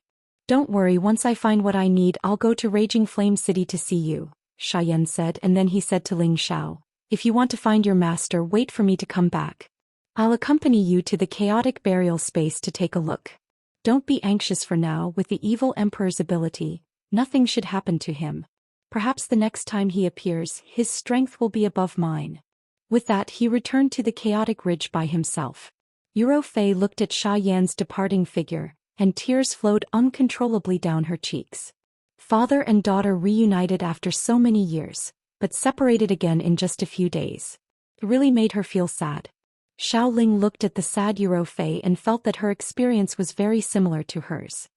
Speaker 1: "Don't worry, once I find what I need, I'll go to Raging Flame City to see you," Sha Yan said, and then he said to Ling Xiao, "If you want to find your master, wait for me to come back. I'll accompany you to the chaotic burial space to take a look. Don't be anxious for now. With the evil emperor's ability, nothing should happen to him. Perhaps the next time he appears, his strength will be above mine." With that, he returned to the chaotic ridge by himself. Yuro Fei looked at Sha Yan's departing figure, and tears flowed uncontrollably down her cheeks. Father and daughter reunited after so many years, but separated again in just a few days. It really made her feel sad. Xiao Ling looked at the sad Yuro Fei and felt that her experience was very similar to hers.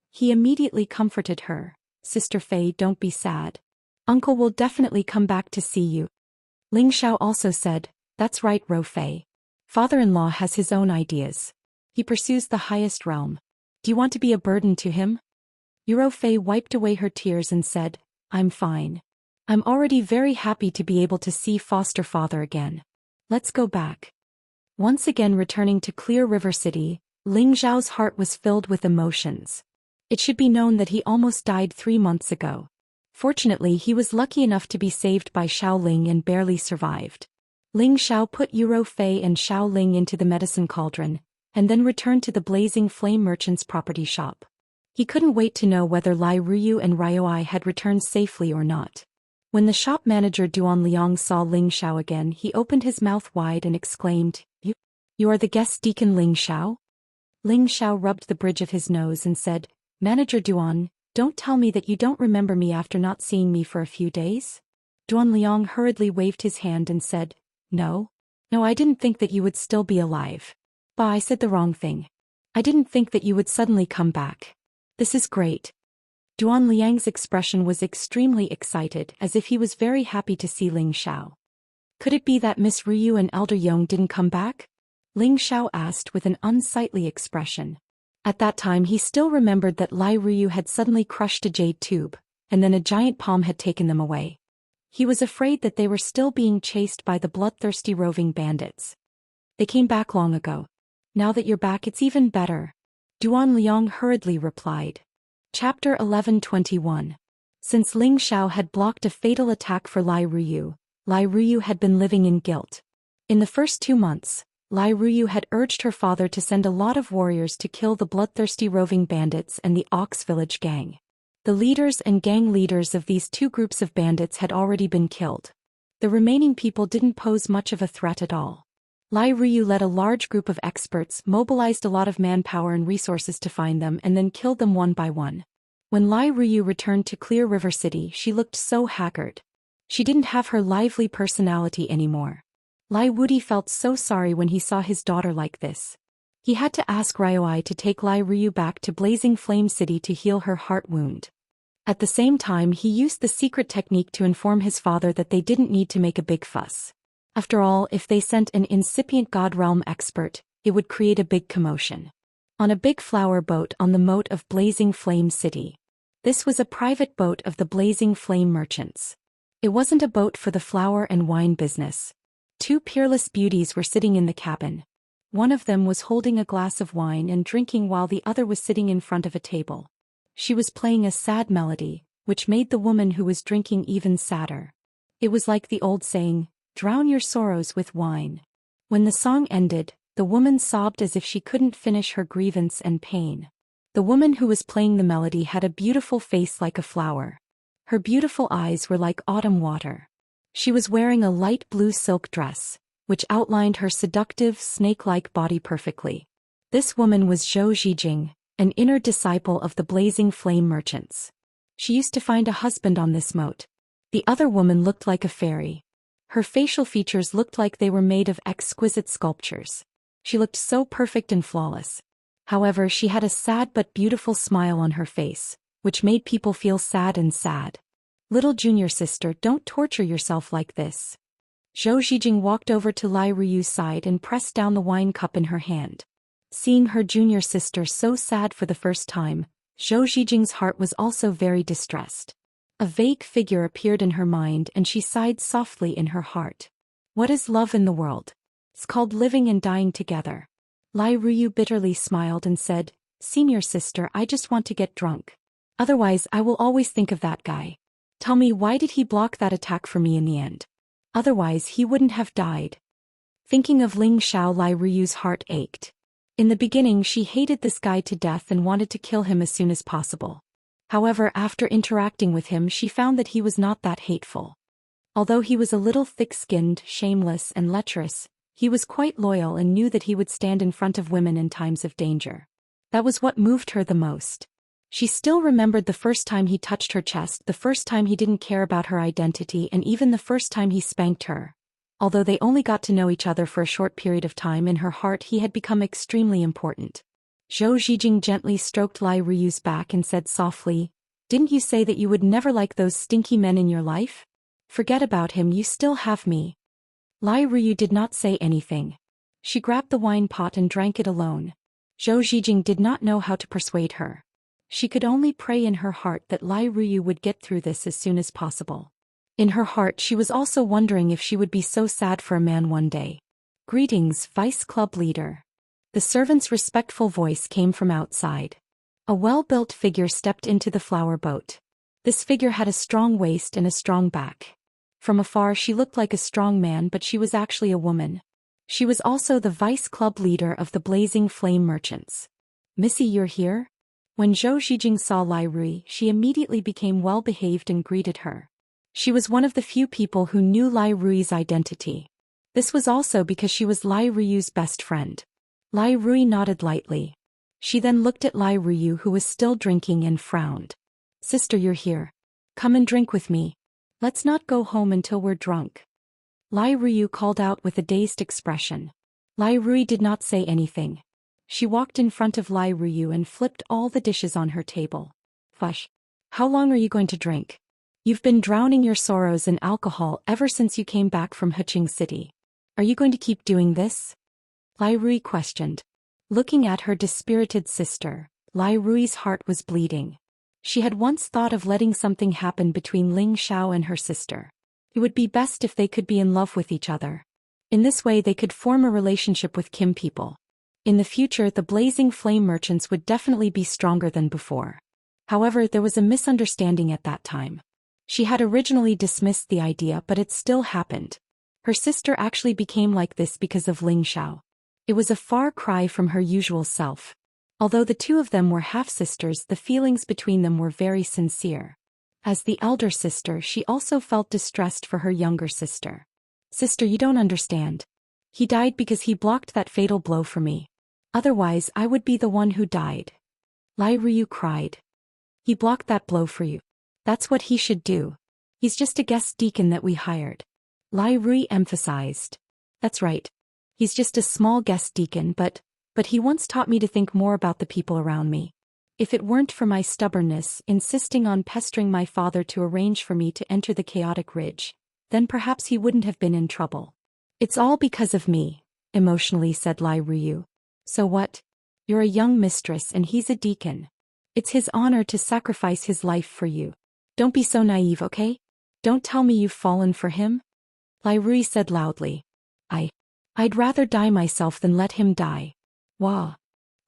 Speaker 1: He immediately comforted her. "Sister Fei, don't be sad. Uncle will definitely come back to see you." Ling Xiao also said, "That's right, Ro Fei. Father-in-law has his own ideas. He pursues the highest realm. Do you want to be a burden to him?" Yuro Fei wiped away her tears and said, "I'm fine. I'm already very happy to be able to see foster father again. Let's go back." Once again returning to Clear River City, Ling Zhao's heart was filled with emotions. It should be known that he almost died 3 months ago. Fortunately, he was lucky enough to be saved by Xiao Ling and barely survived. Ling Xiao put Yuro Fei and Xiao Ling into the medicine cauldron, and then returned to the Blazing Flame Merchant's property shop. He couldn't wait to know whether Lai Ruyu and Ryoi had returned safely or not. When the shop manager Duan Liang saw Ling Xiao again, he opened his mouth wide and exclaimed, You are the guest deacon Ling Xiao?" Ling Xiao rubbed the bridge of his nose and said, "Manager Duan, don't tell me that you don't remember me after not seeing me for a few days?" Duan Liang hurriedly waved his hand and said, No, I didn't think that you would still be alive. Bah, I said the wrong thing. I didn't think that you would suddenly come back. This is great." Duan Liang's expression was extremely excited, as if he was very happy to see Ling Xiao. "Could it be that Miss Ryu and Elder Yong didn't come back?" Ling Xiao asked with an unsightly expression. At that time he still remembered that Lai Ryu had suddenly crushed a jade tube, and then a giant palm had taken them away. He was afraid that they were still being chased by the bloodthirsty roving bandits. "They came back long ago. Now that you're back, it's even better," Duan Liang hurriedly replied. Chapter 11:21. Since Ling Xiao had blocked a fatal attack for Lai Ruyu had been living in guilt. In the first 2 months, Lai Ruyu had urged her father to send a lot of warriors to kill the bloodthirsty roving bandits and the Ox Village gang. The leaders and gang leaders of these 2 groups of bandits had already been killed. The remaining people didn't pose much of a threat at all. Lai Ruyu led a large group of experts, mobilized a lot of manpower and resources to find them, and then killed them one by one. When Lai Ruyu returned to Clear River City, she looked so haggard. She didn't have her lively personality anymore. Lai Wudi felt so sorry when he saw his daughter like this. He had to ask Ryoi to take Lai Ruyu back to Blazing Flame City to heal her heart wound. At the same time, he used the secret technique to inform his father that they didn't need to make a big fuss. After all, if they sent an incipient God Realm expert, it would create a big commotion. On a big flower boat on the moat of Blazing Flame City. This was a private boat of the Blazing Flame Merchants. It wasn't a boat for the flower and wine business. 2 peerless beauties were sitting in the cabin. One of them was holding a glass of wine and drinking while the other was sitting in front of a table. She was playing a sad melody, which made the woman who was drinking even sadder. It was like the old saying, "Drown your sorrows with wine." When the song ended, the woman sobbed as if she couldn't finish her grievance and pain. The woman who was playing the melody had a beautiful face like a flower. Her beautiful eyes were like autumn water. She was wearing a light blue silk dress, which outlined her seductive, snake-like body perfectly. This woman was Zhou Xian, an inner disciple of the blazing flame merchants. She used to find a husband on this moat. The other woman looked like a fairy. Her facial features looked like they were made of exquisite sculptures. She looked so perfect and flawless. However, she had a sad but beautiful smile on her face, which made people feel sad and sad. "Little junior sister, don't torture yourself like this." Zhou Xian walked over to Lai Ruyu's side and pressed down the wine cup in her hand. Seeing her junior sister so sad for the first time, Zhou Xian's heart was also very distressed. A vague figure appeared in her mind and she sighed softly in her heart. What is love in the world? It's called living and dying together. Lai Ruyu bitterly smiled and said, "Senior sister, I just want to get drunk. Otherwise I will always think of that guy. Tell me, why did he block that attack for me in the end? Otherwise he wouldn't have died." Thinking of Ling Xiao, Lai Ruyu's heart ached. In the beginning she hated this guy to death and wanted to kill him as soon as possible. However, after interacting with him she found that he was not that hateful. Although he was a little thick-skinned, shameless and lecherous, he was quite loyal and knew that he would stand in front of women in times of danger. That was what moved her the most. She still remembered the first time he touched her chest, the first time he didn't care about her identity, and even the first time he spanked her. Although they only got to know each other for a short period of time, in her heart he had become extremely important. Zhou Xian gently stroked Lai Ruyu's back and said softly, "Didn't you say that you would never like those stinky men in your life? Forget about him, you still have me." Lai Ruyu did not say anything. She grabbed the wine pot and drank it alone. Zhou Xian did not know how to persuade her. She could only pray in her heart that Lai Ruyu would get through this as soon as possible. In her heart she was also wondering if she would be so sad for a man one day. "Greetings, Vice Club Leader." The servant's respectful voice came from outside. A well-built figure stepped into the flower boat. This figure had a strong waist and a strong back. From afar she looked like a strong man, but she was actually a woman. She was also the Vice Club Leader of the Blazing Flame Merchants. "Missy, you're here?" When Zhou Xian saw Lai Rui, she immediately became well-behaved and greeted her. She was one of the few people who knew Lai Rui's identity. This was also because she was Lai Ruyu's best friend. Lai Rui nodded lightly. She then looked at Lai Ruyu, who was still drinking, and frowned. "Sister, you're here. Come and drink with me. Let's not go home until we're drunk." Lai Ruyu called out with a dazed expression. Lai Rui did not say anything. She walked in front of Lai Ruyu and flipped all the dishes on her table. "Fush. How long are you going to drink? You've been drowning your sorrows in alcohol ever since you came back from Huqing City. Are you going to keep doing this?" Lai Rui questioned. Looking at her dispirited sister, Lai Rui's heart was bleeding. She had once thought of letting something happen between Ling Xiao and her sister. It would be best if they could be in love with each other. In this way they could form a relationship with Kim people. In the future the Blazing Flame Merchants would definitely be stronger than before. However, there was a misunderstanding at that time. She had originally dismissed the idea, but it still happened. Her sister actually became like this because of Ling Xiao. It was a far cry from her usual self. Although the two of them were half-sisters, the feelings between them were very sincere. As the elder sister, she also felt distressed for her younger sister. "Sister, you don't understand. He died because he blocked that fatal blow for me. Otherwise, I would be the one who died." Lai Ruyu cried. "He blocked that blow for you. That's what he should do. He's just a guest deacon that we hired." Lai Rui emphasized. "That's right. He's just a small guest deacon, but he once taught me to think more about the people around me. If it weren't for my stubbornness, insisting on pestering my father to arrange for me to enter the chaotic ridge, then perhaps he wouldn't have been in trouble. It's all because of me," emotionally said Lai Ruyu. "So what? You're a young mistress and he's a deacon. It's his honor to sacrifice his life for you. Don't be so naive, okay? Don't tell me you've fallen for him." Lai Rui said loudly. I'd rather die myself than let him die." "Wah."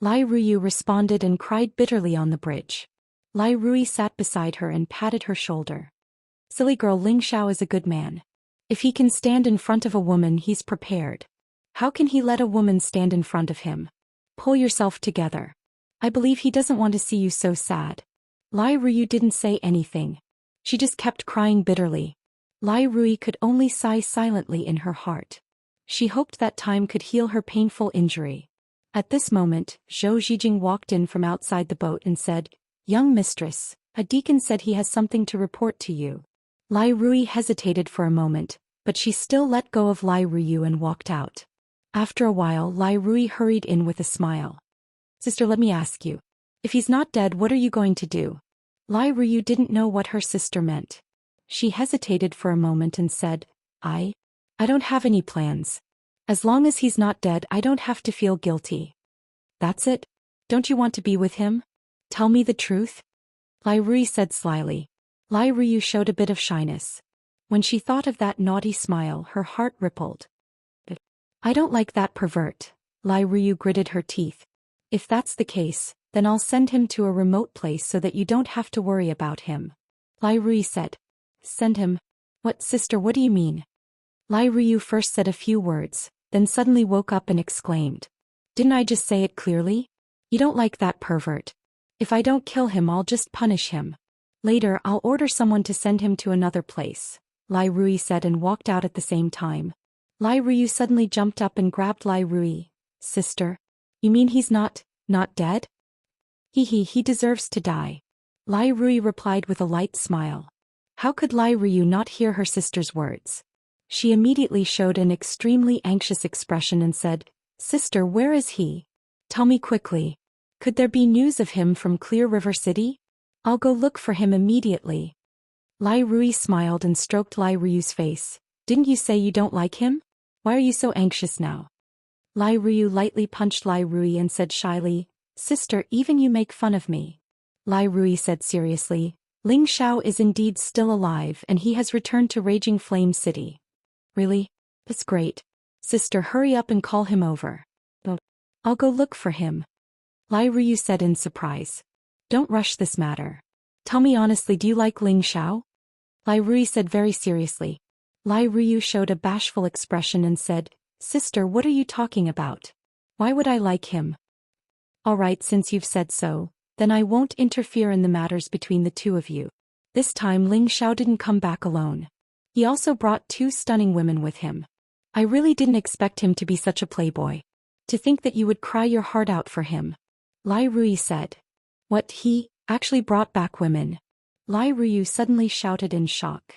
Speaker 1: Lai Ruyu responded and cried bitterly on the bridge. Lai Rui sat beside her and patted her shoulder. Silly girl, Ling Xiao is a good man. If he can stand in front of a woman, he's prepared. How can he let a woman stand in front of him? Pull yourself together. I believe he doesn't want to see you so sad. Lai Rui didn't say anything. She just kept crying bitterly. Lai Rui could only sigh silently in her heart. She hoped that time could heal her painful injury. At this moment, Zhou Xian walked in from outside the boat and said, "Young mistress, a deacon said he has something to report to you." Lai Rui hesitated for a moment, but she still let go of Lai Rui and walked out. After a while, Lai Rui hurried in with a smile. "Sister, let me ask you. If he's not dead, what are you going to do?" Lai Rui didn't know what her sister meant. She hesitated for a moment and said, I don't have any plans. As long as he's not dead, I don't have to feel guilty." "That's it? Don't you want to be with him? Tell me the truth?" Lai Rui said slyly. Lai Rui showed a bit of shyness. When she thought of that naughty smile, her heart rippled. "I don't like that pervert." Lai Rui gritted her teeth. "If that's the case, then I'll send him to a remote place so that you don't have to worry about him." Lai Rui said. "Send him? What, sister, what do you mean?" Lai Rui first said a few words, then suddenly woke up and exclaimed. "Didn't I just say it clearly? You don't like that pervert. If I don't kill him, I'll just punish him. Later, I'll order someone to send him to another place," Lai Rui said and walked out at the same time. Lai Rui suddenly jumped up and grabbed Lai Rui. "Sister? You mean he's not dead?" He deserves to die." Lai Rui replied with a light smile. How could Lai Rui not hear her sister's words? She immediately showed an extremely anxious expression and said, "Sister, where is he? Tell me quickly. Could there be news of him from Clear River City? I'll go look for him immediately." Lai Rui smiled and stroked Lai Rui's face. "Didn't you say you don't like him? Why are you so anxious now?" Lai Rui lightly punched Lai Rui and said shyly, "Sister, even you make fun of me." Lai Rui said seriously, "Ling Xiao is indeed still alive and he has returned to Raging Flame City." "Really? That's great. Sister, hurry up and call him over." "But I'll go look for him," Lai Rui said in surprise. "Don't rush this matter. Tell me honestly, do you like Ling Xiao?" Lai Rui said very seriously. Lai Rui showed a bashful expression and said, "Sister, what are you talking about? Why would I like him?" "All right, since you've said so, then I won't interfere in the matters between the two of you." This time Ling Xiao didn't come back alone. He also brought 2 stunning women with him. "I really didn't expect him to be such a playboy. To think that you would cry your heart out for him," Lai Rui said. "What, he actually brought back women?" Lai Rui suddenly shouted in shock.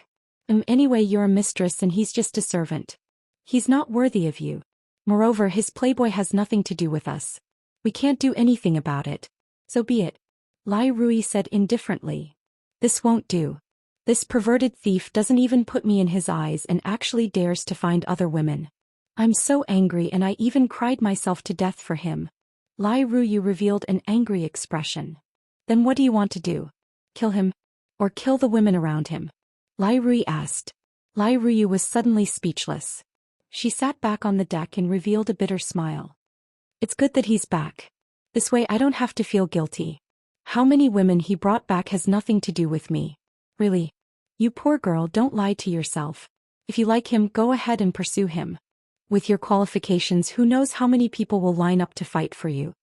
Speaker 1: Anyway, you're a mistress and he's just a servant. He's not worthy of you. Moreover, his playboy has nothing to do with us. We can't do anything about it. So be it," Lai Rui said indifferently. "This won't do. This perverted thief doesn't even put me in his eyes and actually dares to find other women. I'm so angry and I even cried myself to death for him." Lai Rui revealed an angry expression. "Then what do you want to do? Kill him? Or kill the women around him?" Lai Rui asked. Lai Rui was suddenly speechless. She sat back on the deck and revealed a bitter smile. "It's good that he's back. This way I don't have to feel guilty. How many women he brought back has nothing to do with me. Really. You poor girl, don't lie to yourself. If you like him, go ahead and pursue him. With your qualifications, who knows how many people will line up to fight for you."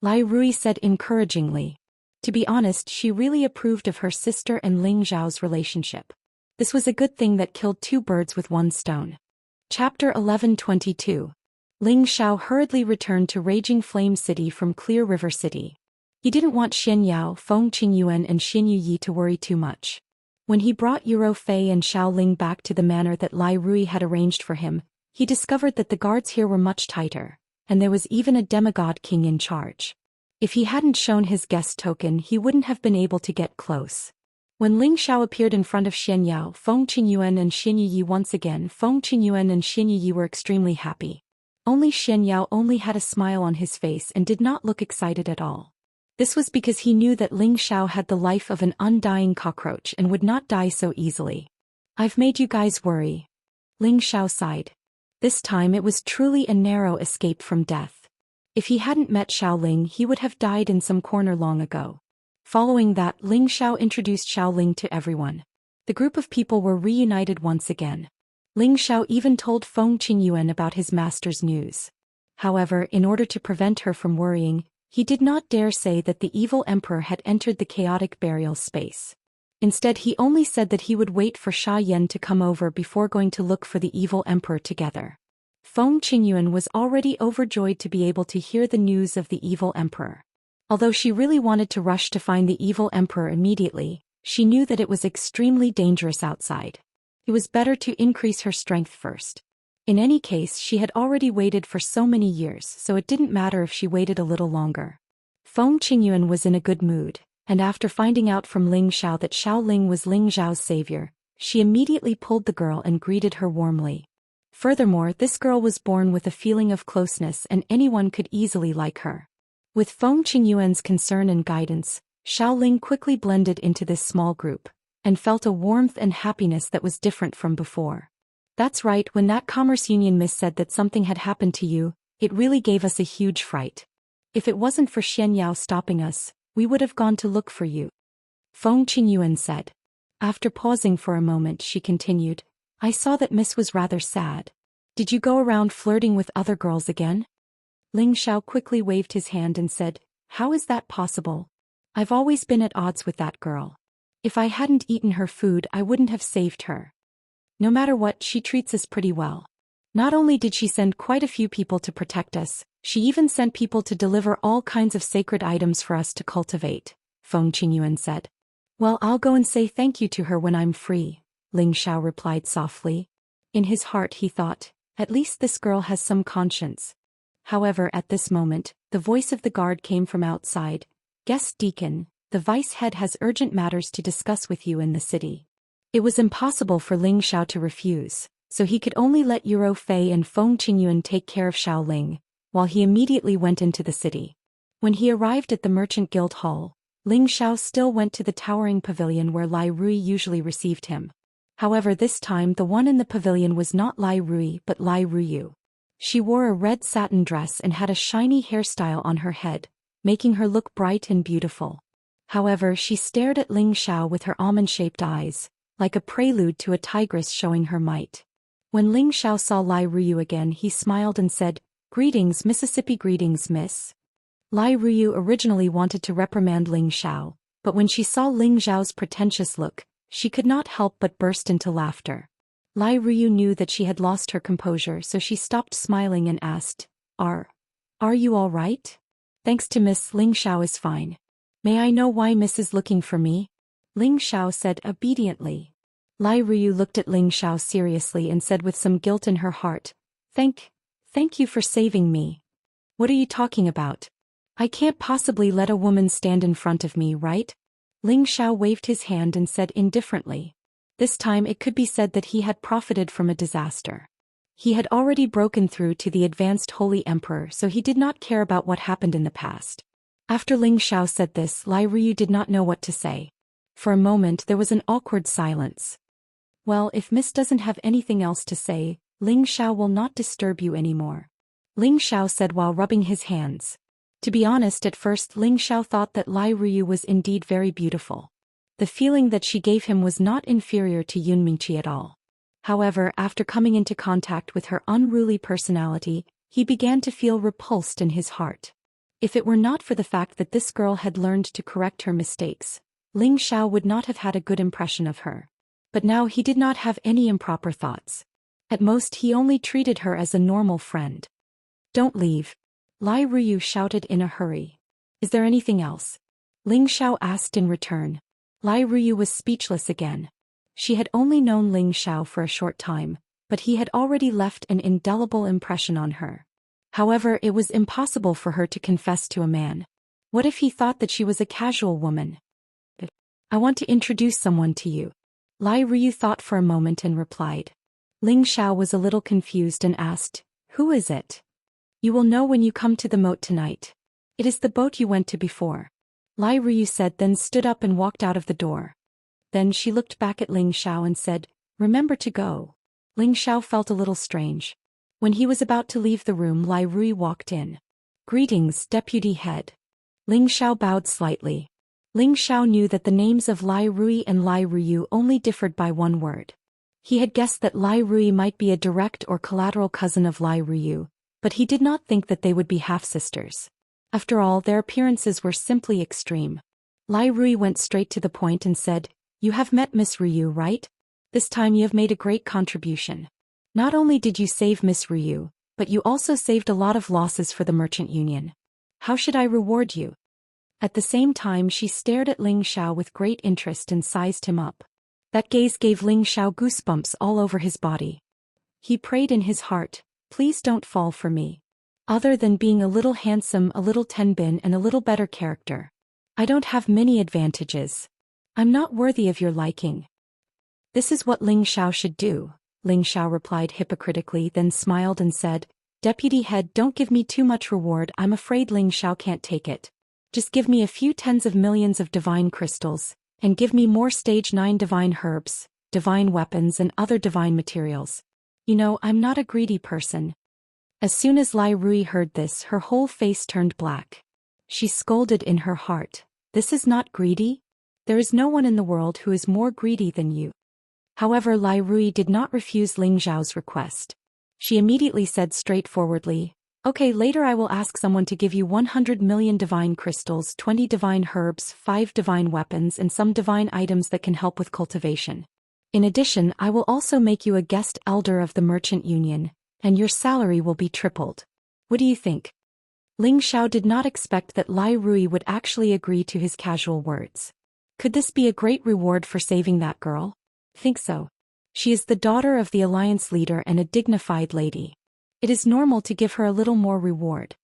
Speaker 1: Lai Rui said encouragingly. To be honest, she really approved of her sister and Ling Xiao's relationship. This was a good thing that killed 2 birds with 1 stone. Chapter 11:22. Ling Xiao hurriedly returned to Raging Flame City from Clear River City. He didn't want Xian Yao, Feng Qingyuan and Xin Yi to worry too much. When he brought Yuro Fei and Xiao Ling back to the manor that Lai Rui had arranged for him, he discovered that the guards here were much tighter, and there was even a demigod king in charge. If he hadn't shown his guest token, he wouldn't have been able to get close. When Ling Xiao appeared in front of Xian Yao, Feng Qingyuan and Xin Yi once again, Feng Qingyuan and Xin Yi were extremely happy. Only Xian Yao only had a smile on his face and did not look excited at all. This was because he knew that Ling Xiao had the life of an undying cockroach and would not die so easily. "I've made you guys worry." Ling Xiao sighed. This time it was truly a narrow escape from death. If he hadn't met Xiao Ling, he would have died in some corner long ago. Following that, Ling Xiao introduced Xiao Ling to everyone. The group of people were reunited once again. Ling Xiao even told Feng Qingyuan about his master's news. However, in order to prevent her from worrying, he did not dare say that the evil emperor had entered the chaotic burial space. Instead, he only said that he would wait for Sha Yan to come over before going to look for the evil emperor together. Feng Qingyuan was already overjoyed to be able to hear the news of the evil emperor. Although she really wanted to rush to find the evil emperor immediately, she knew that it was extremely dangerous outside. It was better to increase her strength first. In any case, she had already waited for so many years, so it didn't matter if she waited a little longer. Feng Qingyuan was in a good mood, and after finding out from Ling Xiao that Xiao Ling was Ling Xiao's savior, she immediately pulled the girl and greeted her warmly. Furthermore, this girl was born with a feeling of closeness and anyone could easily like her. With Feng Qingyuan's concern and guidance, Xiao Ling quickly blended into this small group, and felt a warmth and happiness that was different from before. That's right, when that Commerce Union miss said that something had happened to you, it really gave us a huge fright. If it wasn't for Xianyao stopping us, we would have gone to look for you. Feng Qingyuan said. After pausing for a moment, she continued, I saw that Miss was rather sad. Did you go around flirting with other girls again? Ling Xiao quickly waved his hand and said, How is that possible? I've always been at odds with that girl. If I hadn't eaten her food, I wouldn't have saved her. No matter what, she treats us pretty well. Not only did she send quite a few people to protect us, she even sent people to deliver all kinds of sacred items for us to cultivate, Feng Qingyuan said. Well, I'll go and say thank you to her when I'm free, Ling Xiao replied softly. In his heart he thought, at least this girl has some conscience. However, at this moment, the voice of the guard came from outside. Guest Deacon, the vice head has urgent matters to discuss with you in the city. It was impossible for Ling Xiao to refuse, so he could only let Yuro Fei and Feng Qingyuan take care of Xiao Ling, while he immediately went into the city. When he arrived at the Merchant Guild Hall, Ling Xiao still went to the towering pavilion where Lai Rui usually received him. However, this time the one in the pavilion was not Lai Rui but Lai Ruyu. She wore a red satin dress and had a shiny hairstyle on her head, making her look bright and beautiful. However, she stared at Ling Xiao with her almond-shaped eyes, like a prelude to a tigress showing her might. When Ling Xiao saw Lai Ruyu again, he smiled and said, Greetings, Mississippi, greetings, miss. Lai Ruyu originally wanted to reprimand Ling Xiao, but when she saw Ling Xiao's pretentious look, she could not help but burst into laughter. Lai Ruyu knew that she had lost her composure, so she stopped smiling and asked, Are you all right? Thanks to Miss, Ling Xiao is fine. May I know why Miss is looking for me? Ling Xiao said obediently. Lai Ruyu looked at Ling Xiao seriously and said with some guilt in her heart, Thank you for saving me. What are you talking about? I can't possibly let a woman stand in front of me, right? Ling Xiao waved his hand and said indifferently. This time it could be said that he had profited from a disaster. He had already broken through to the advanced Holy Emperor, so he did not care about what happened in the past. After Ling Xiao said this, Lai Ruyu did not know what to say. For a moment there was an awkward silence. Well, if Miss doesn't have anything else to say, Ling Xiao will not disturb you anymore. Ling Xiao said while rubbing his hands. To be honest, at first Ling Xiao thought that Lai Ruyu was indeed very beautiful. The feeling that she gave him was not inferior to Yun Mingqi at all. However, after coming into contact with her unruly personality, he began to feel repulsed in his heart. If it were not for the fact that this girl had learned to correct her mistakes, Ling Xiao would not have had a good impression of her. But now he did not have any improper thoughts. At most he only treated her as a normal friend. Don't leave. Lai Ruyu shouted in a hurry. Is there anything else? Ling Xiao asked in return. Lai Ruyu was speechless again. She had only known Ling Xiao for a short time, but he had already left an indelible impression on her. However, it was impossible for her to confess to a man. What if he thought that she was a casual woman? I want to introduce someone to you. Lai Ruyu thought for a moment and replied. Ling Xiao was a little confused and asked, Who is it? You will know when you come to the moat tonight. It is the boat you went to before. Lai Ruyu said, then stood up and walked out of the door. Then she looked back at Ling Xiao and said, Remember to go. Ling Xiao felt a little strange. When he was about to leave the room, Lai Ruyu walked in. Greetings, Deputy Head. Ling Xiao bowed slightly. Ling Xiao knew that the names of Lai Rui and Lai Ruyu only differed by one word. He had guessed that Lai Rui might be a direct or collateral cousin of Lai Ruyu, but he did not think that they would be half-sisters. After all, their appearances were simply extreme. Lai Rui went straight to the point and said, "You have met Miss Ruyu, right? This time you have made a great contribution. Not only did you save Miss Ruyu, but you also saved a lot of losses for the Merchant Union. How should I reward you?" At the same time she stared at Ling Xiao with great interest and sized him up. That gaze gave Ling Xiao goosebumps all over his body. He prayed in his heart, "Please don't fall for me. Other than being a little handsome, a little tenbin and a little better character, I don't have many advantages. I'm not worthy of your liking." "This is what Ling Xiao should do," Ling Xiao replied hypocritically, then smiled and said, "Deputy head, don't give me too much reward. I'm afraid Ling Xiao can't take it. Just give me a few tens of millions of divine crystals, and give me more stage 9 divine herbs, divine weapons and other divine materials. You know, I'm not a greedy person." As soon as Lai Rui heard this, her whole face turned black. She scolded in her heart, "This is not greedy? There is no one in the world who is more greedy than you." However, Lai Rui did not refuse Ling Xiao's request. She immediately said straightforwardly, "Okay, later I will ask someone to give you 100 million divine crystals, 20 divine herbs, 5 divine weapons and some divine items that can help with cultivation. In addition, I will also make you a guest elder of the Merchant Union, and your salary will be tripled. What do you think?" Ling Xiao did not expect that Lai Rui would actually agree to his casual words. Could this be a great reward for saving that girl? Think so. She is the daughter of the alliance leader and a dignified lady. It is normal to give her a little more reward.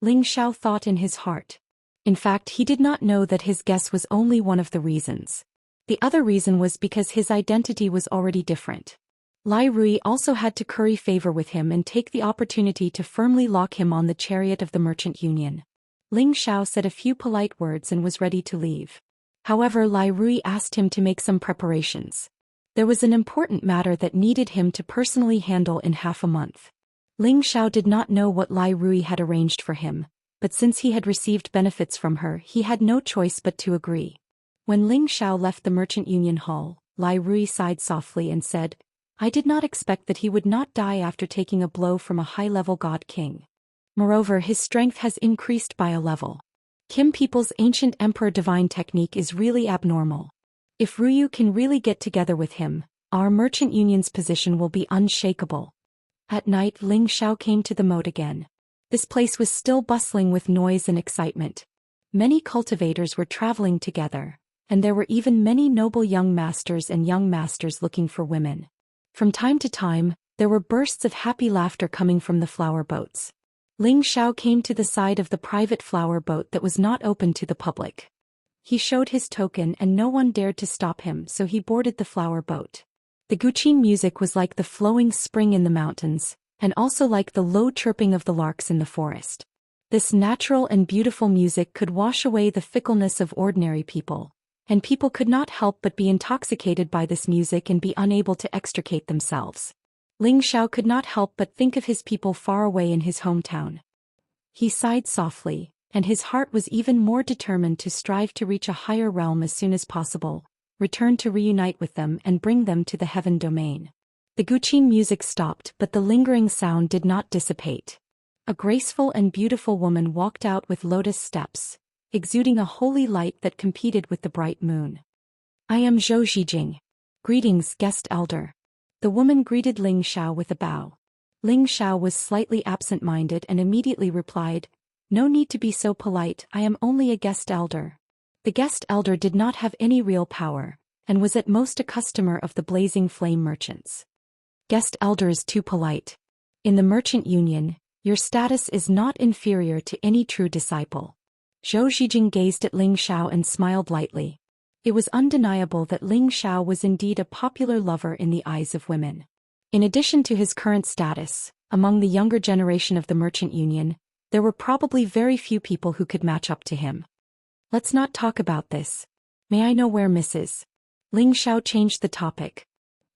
Speaker 1: Ling Xiao thought in his heart. In fact, he did not know that his guess was only one of the reasons. The other reason was because his identity was already different. Lai Rui also had to curry favor with him and take the opportunity to firmly lock him on the chariot of the Merchant Union. Ling Xiao said a few polite words and was ready to leave. However, Lai Rui asked him to make some preparations. There was an important matter that needed him to personally handle in half a month. Ling Xiao did not know what Lai Rui had arranged for him, but since he had received benefits from her, he had no choice but to agree. When Ling Xiao left the Merchant Union Hall, Lai Rui sighed softly and said, "I did not expect that he would not die after taking a blow from a high-level god king. Moreover, his strength has increased by a level. Kim people's ancient emperor divine technique is really abnormal. If Ruyu can really get together with him, our Merchant Union's position will be unshakable." At night, Ling Xiao came to the moat again. This place was still bustling with noise and excitement. Many cultivators were traveling together, and there were even many noble young masters and young masters looking for women. From time to time, there were bursts of happy laughter coming from the flower boats. Ling Xiao came to the side of the private flower boat that was not open to the public. He showed his token and no one dared to stop him, so he boarded the flower boat. The Guqin music was like the flowing spring in the mountains, and also like the low chirping of the larks in the forest. This natural and beautiful music could wash away the fickleness of ordinary people, and people could not help but be intoxicated by this music and be unable to extricate themselves. Ling Xiao could not help but think of his people far away in his hometown. He sighed softly, and his heart was even more determined to strive to reach a higher realm as soon as possible, return to reunite with them and bring them to the heaven domain. The Guqin music stopped, but the lingering sound did not dissipate. A graceful and beautiful woman walked out with lotus steps, exuding a holy light that competed with the bright moon. "I am Zhou Xian. Greetings, guest elder." The woman greeted Ling Xiao with a bow. Ling Xiao was slightly absent-minded and immediately replied, "No need to be so polite, I am only a guest elder." The guest elder did not have any real power, and was at most a customer of the Blazing Flame merchants. Guest elder is too polite. In the Merchant Union, your status is not inferior to any true disciple. Zhou Xian gazed at Ling Xiao and smiled lightly. It was undeniable that Ling Xiao was indeed a popular lover in the eyes of women. In addition to his current status, among the younger generation of the Merchant Union, there were probably very few people who could match up to him. "Let's not talk about this. May I know where Mrs. Ling Xiao changed the topic.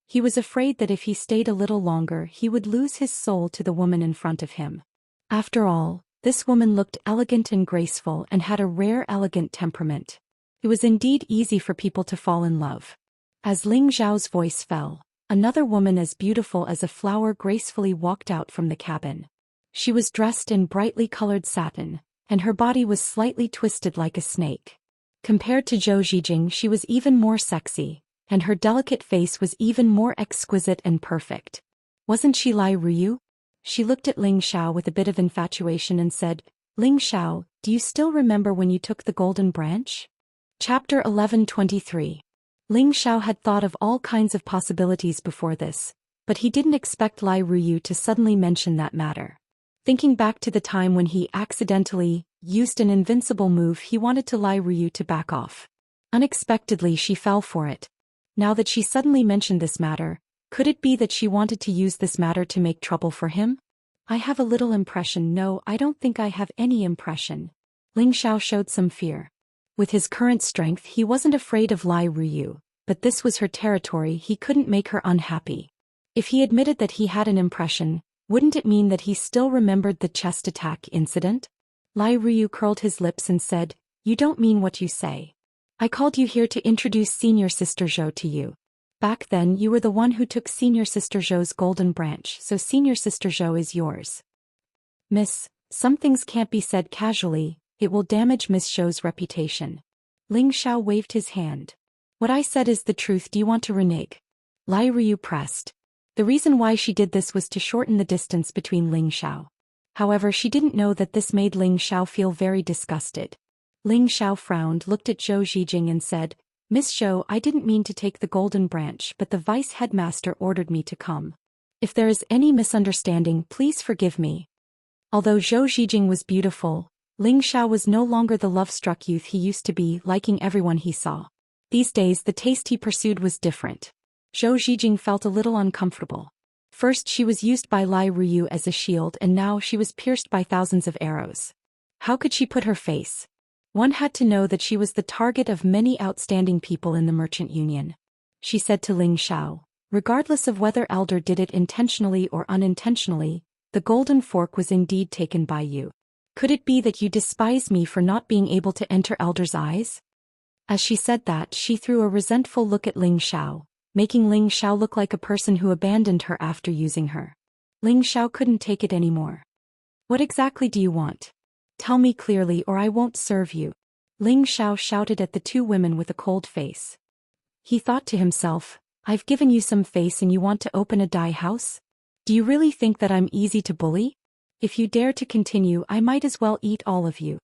Speaker 1: He was afraid that if he stayed a little longer he would lose his soul to the woman in front of him. After all, this woman looked elegant and graceful and had a rare elegant temperament. It was indeed easy for people to fall in love. As Ling Xiao's voice fell, another woman as beautiful as a flower gracefully walked out from the cabin. She was dressed in brightly colored satin, and her body was slightly twisted like a snake. Compared to Zhou Xian, she was even more sexy, and her delicate face was even more exquisite and perfect. Wasn't she Lai Ruyu? She looked at Ling Xiao with a bit of infatuation and said, Ling Xiao, do you still remember when you took the golden branch? Chapter 1123. Ling Xiao had thought of all kinds of possibilities before this, but he didn't expect Lai Ruyu to suddenly mention that matter. Thinking back to the time when he accidentally used an invincible move, he wanted to Lai Ruyu to back off. Unexpectedly she fell for it. Now that she suddenly mentioned this matter, could it be that she wanted to use this matter to make trouble for him? I have a little impression. No, I don't think I have any impression. Ling Xiao showed some fear. With his current strength he wasn't afraid of Lai Ruyu, but this was her territory. He couldn't make her unhappy. If he admitted that he had an impression, wouldn't it mean that he still remembered the chest attack incident? Lai Ruyu curled his lips and said, You don't mean what you say. I called you here to introduce Senior Sister Zhou to you. Back then you were the one who took Senior Sister Zhou's golden branch, so Senior Sister Zhou is yours. Miss, some things can't be said casually, it will damage Miss Zhou's reputation. Ling Xiao waved his hand. What I said is the truth. Do you want to renege? Lai Ruyu pressed. The reason why she did this was to shorten the distance between Ling Xiao. However, she didn't know that this made Ling Xiao feel very disgusted. Ling Xiao frowned, looked at Zhou Xian and said, Miss Zhou, I didn't mean to take the golden branch, but the vice headmaster ordered me to come. If there is any misunderstanding, please forgive me. Although Zhou Xian was beautiful, Ling Xiao was no longer the love-struck youth he used to be, liking everyone he saw. These days the taste he pursued was different. Zhou Xian felt a little uncomfortable. First she was used by Lai Ruyu as a shield, and now she was pierced by thousands of arrows. How could she put her face? One had to know that she was the target of many outstanding people in the Merchant Union. She said to Ling Xiao, regardless of whether Elder did it intentionally or unintentionally, the golden fork was indeed taken by you. Could it be that you despise me for not being able to enter Elder's eyes? As she said that, she threw a resentful look at Ling Xiao, making Ling Xiao look like a person who abandoned her after using her. Ling Xiao couldn't take it anymore. What exactly do you want? Tell me clearly or I won't serve you. Ling Xiao shouted at the two women with a cold face. He thought to himself, I've given you some face and you want to open a dye house? Do you really think that I'm easy to bully? If you dare to continue, I might as well eat all of you.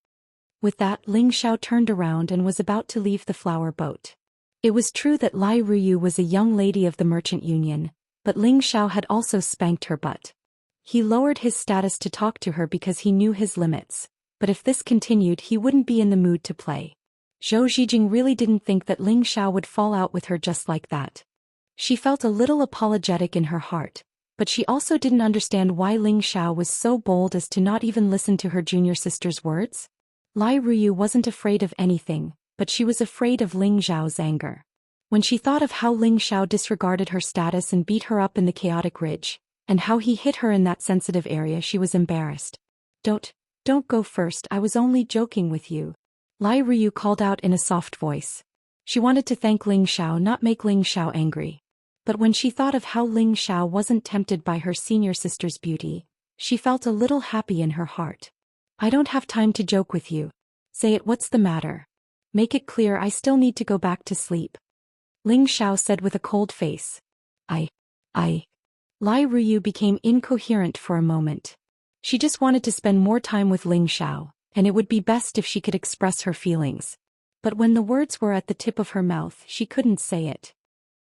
Speaker 1: With that, Ling Xiao turned around and was about to leave the flower boat. It was true that Lai Ruyu was a young lady of the Merchant Union, but Ling Xiao had also spanked her butt. He lowered his status to talk to her because he knew his limits, but if this continued he wouldn't be in the mood to play. Zhou Xian really didn't think that Ling Xiao would fall out with her just like that. She felt a little apologetic in her heart, but she also didn't understand why Ling Xiao was so bold as to not even listen to her junior sister's words. Lai Ruyu wasn't afraid of anything, but she was afraid of Ling Xiao's anger. When she thought of how Ling Xiao disregarded her status and beat her up in the chaotic ridge, and how he hit her in that sensitive area, she was embarrassed. Don't go first, I was only joking with you. Lai Ruyu called out in a soft voice. She wanted to thank Ling Xiao, not make Ling Xiao angry. But when she thought of how Ling Xiao wasn't tempted by her senior sister's beauty, she felt a little happy in her heart. I don't have time to joke with you. Say it, what's the matter? Make it clear, I still need to go back to sleep. Ling Xiao said with a cold face. I. Lai Ruyu became incoherent for a moment. She just wanted to spend more time with Ling Xiao, and it would be best if she could express her feelings. But when the words were at the tip of her mouth, she couldn't say it.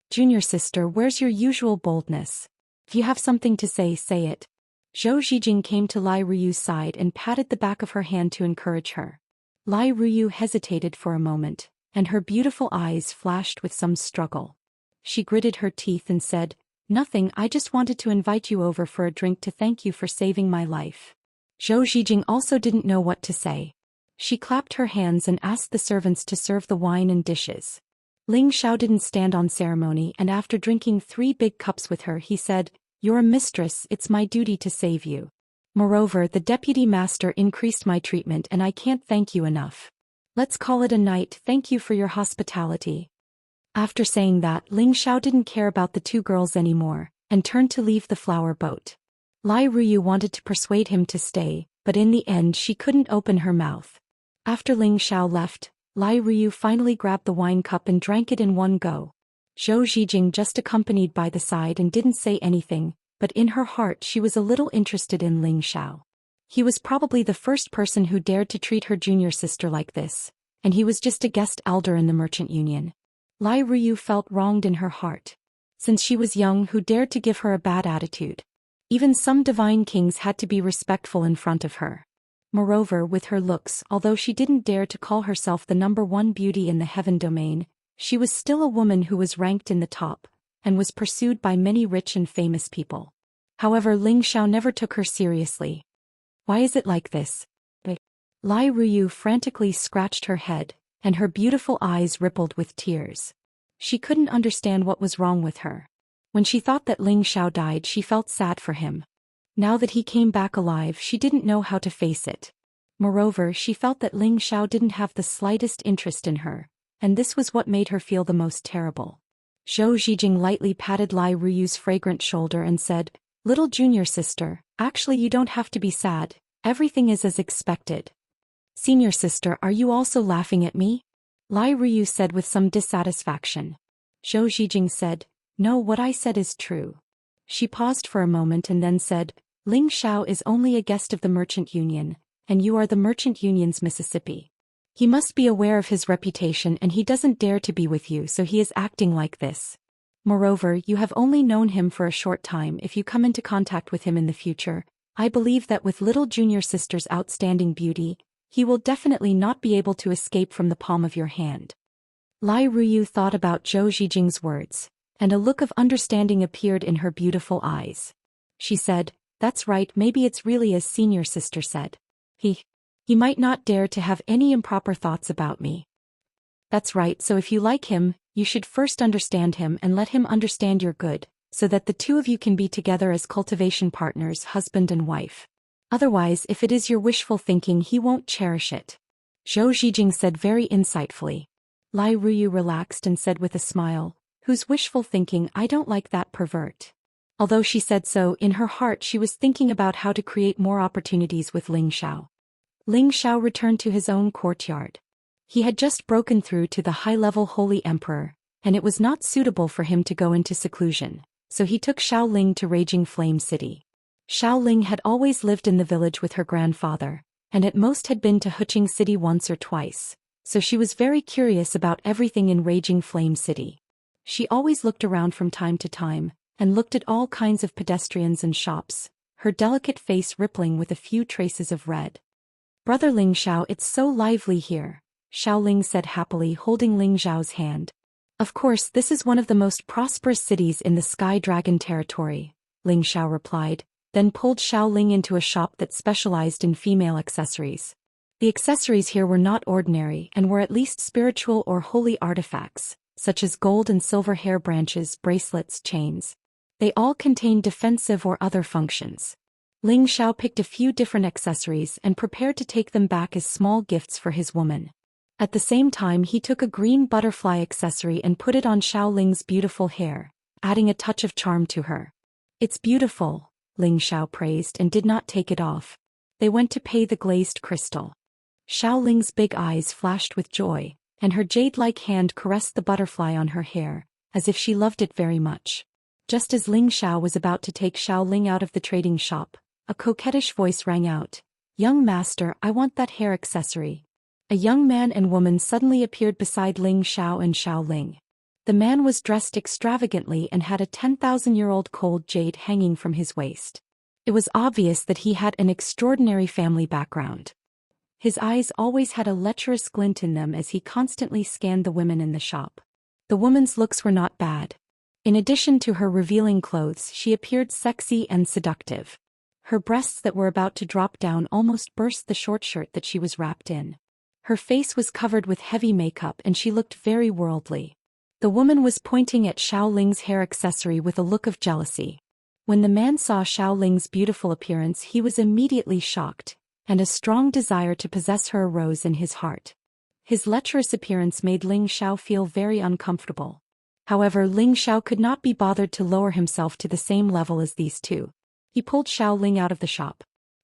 Speaker 1: Junior sister, where's your usual boldness? If you have something to say, say it. Zhou Xian came to Lai Ruyu's side and patted the back of her hand to encourage her. Lai Ruyu hesitated for a moment, and her beautiful eyes flashed with some struggle. She gritted her teeth and said, Nothing, I just wanted to invite you over for a drink to thank you for saving my life. Zhou Xian also didn't know what to say. She clapped her hands and asked the servants to serve the wine and dishes. Ling Xiao didn't stand on ceremony, and after drinking 3 big cups with her he said, You're a mistress, it's my duty to save you. Moreover, the deputy master increased my treatment and I can't thank you enough. Let's call it a night, thank you for your hospitality. After saying that, Ling Xiao didn't care about the two girls anymore, and turned to leave the flower boat. Lai Ruyu wanted to persuade him to stay, but in the end she couldn't open her mouth. After Ling Xiao left, Lai Ruyu finally grabbed the wine cup and drank it in one go. Zhou Xian just accompanied by the side and didn't say anything, but in her heart she was a little interested in Ling Xiao. He was probably the first person who dared to treat her junior sister like this, and he was just a guest elder in the merchant union. Lai Ruyu felt wronged in her heart. Since she was young, who dared to give her a bad attitude? Even some divine kings had to be respectful in front of her. Moreover, with her looks, although she didn't dare to call herself the #1 beauty in the heaven domain, she was still a woman who was ranked in the top, and was pursued by many rich and famous people. However, Ling Xiao never took her seriously. Why is it like this? Lai Ruyu frantically scratched her head, and her beautiful eyes rippled with tears. She couldn't understand what was wrong with her. When she thought that Ling Xiao died, she felt sad for him. Now that he came back alive, she didn't know how to face it. Moreover, she felt that Ling Xiao didn't have the slightest interest in her, and this was what made her feel the most terrible. Zhou Xian lightly patted Lai Ruyu's fragrant shoulder and said, "Little junior sister, actually you don't have to be sad, everything is as expected." "Senior sister, are you also laughing at me?" Lai Ruyu said with some dissatisfaction. Zhou Xian said, "No, what I said is true." She paused for a moment and then said, "Ling Xiao is only a guest of the Merchant Union, and you are the Merchant Union's Mississippi. He must be aware of his reputation and he doesn't dare to be with you, so he is acting like this. Moreover, you have only known him for a short time. If you come into contact with him in the future, I believe that with little junior sister's outstanding beauty, he will definitely not be able to escape from the palm of your hand." Lai Ruyu thought about Zhou Xian's words, and a look of understanding appeared in her beautiful eyes. She said, "That's right, maybe it's really as senior sister said. He might not dare to have any improper thoughts about me." "That's right, so if you like him, you should first understand him and let him understand you're good, so that the two of you can be together as cultivation partners, husband and wife. Otherwise, if it is your wishful thinking, he won't cherish it." Zhou Xian said very insightfully. Lai Ruyu relaxed and said with a smile, "Whose wishful thinking? I don't like that pervert." Although she said so, in her heart she was thinking about how to create more opportunities with Ling Xiao. Ling Xiao returned to his own courtyard. He had just broken through to the high-level Holy Emperor, and it was not suitable for him to go into seclusion, so he took Xiao Ling to Raging Flame City. Xiao Ling had always lived in the village with her grandfather, and at most had been to Huqing City once or twice, so she was very curious about everything in Raging Flame City. She always looked around from time to time, and looked at all kinds of pedestrians and shops, her delicate face rippling with a few traces of red. "Brother Ling Xiao, it's so lively here," Xiao Ling said happily, holding Ling Xiao's hand. "Of course, this is one of the most prosperous cities in the Sky Dragon territory," Ling Xiao replied, then pulled Xiao Ling into a shop that specialized in female accessories. The accessories here were not ordinary and were at least spiritual or holy artifacts, such as gold and silver hair branches, bracelets, chains. They all contained defensive or other functions. Ling Xiao picked a few different accessories and prepared to take them back as small gifts for his woman. At the same time, he took a green butterfly accessory and put it on Xiao Ling's beautiful hair, adding a touch of charm to her. "It's beautiful," Ling Xiao praised and did not take it off. They went to pay the glazed crystal. Xiao Ling's big eyes flashed with joy, and her jade-like hand caressed the butterfly on her hair, as if she loved it very much. Just as Ling Xiao was about to take Xiao Ling out of the trading shop, a coquettish voice rang out, "Young master, I want that hair accessory." A young man and woman suddenly appeared beside Ling Xiao and Xiao Ling. The man was dressed extravagantly and had a 10,000-year-old cold jade hanging from his waist. It was obvious that he had an extraordinary family background. His eyes always had a lecherous glint in them as he constantly scanned the women in the shop. The woman's looks were not bad. In addition to her revealing clothes, she appeared sexy and seductive. Her breasts that were about to drop down almost burst the short shirt that she was wrapped in. Her face was covered with heavy makeup and she looked very worldly. The woman was pointing at Xiao Ling's hair accessory with a look of jealousy. When the man saw Xiao Ling's beautiful appearance, he was immediately shocked, and a strong desire to possess her arose in his heart. His lecherous appearance made Ling Xiao feel very uncomfortable. However, Ling Xiao could not be bothered to lower himself to the same level as these two. He pulled Xiao Ling out of the shop.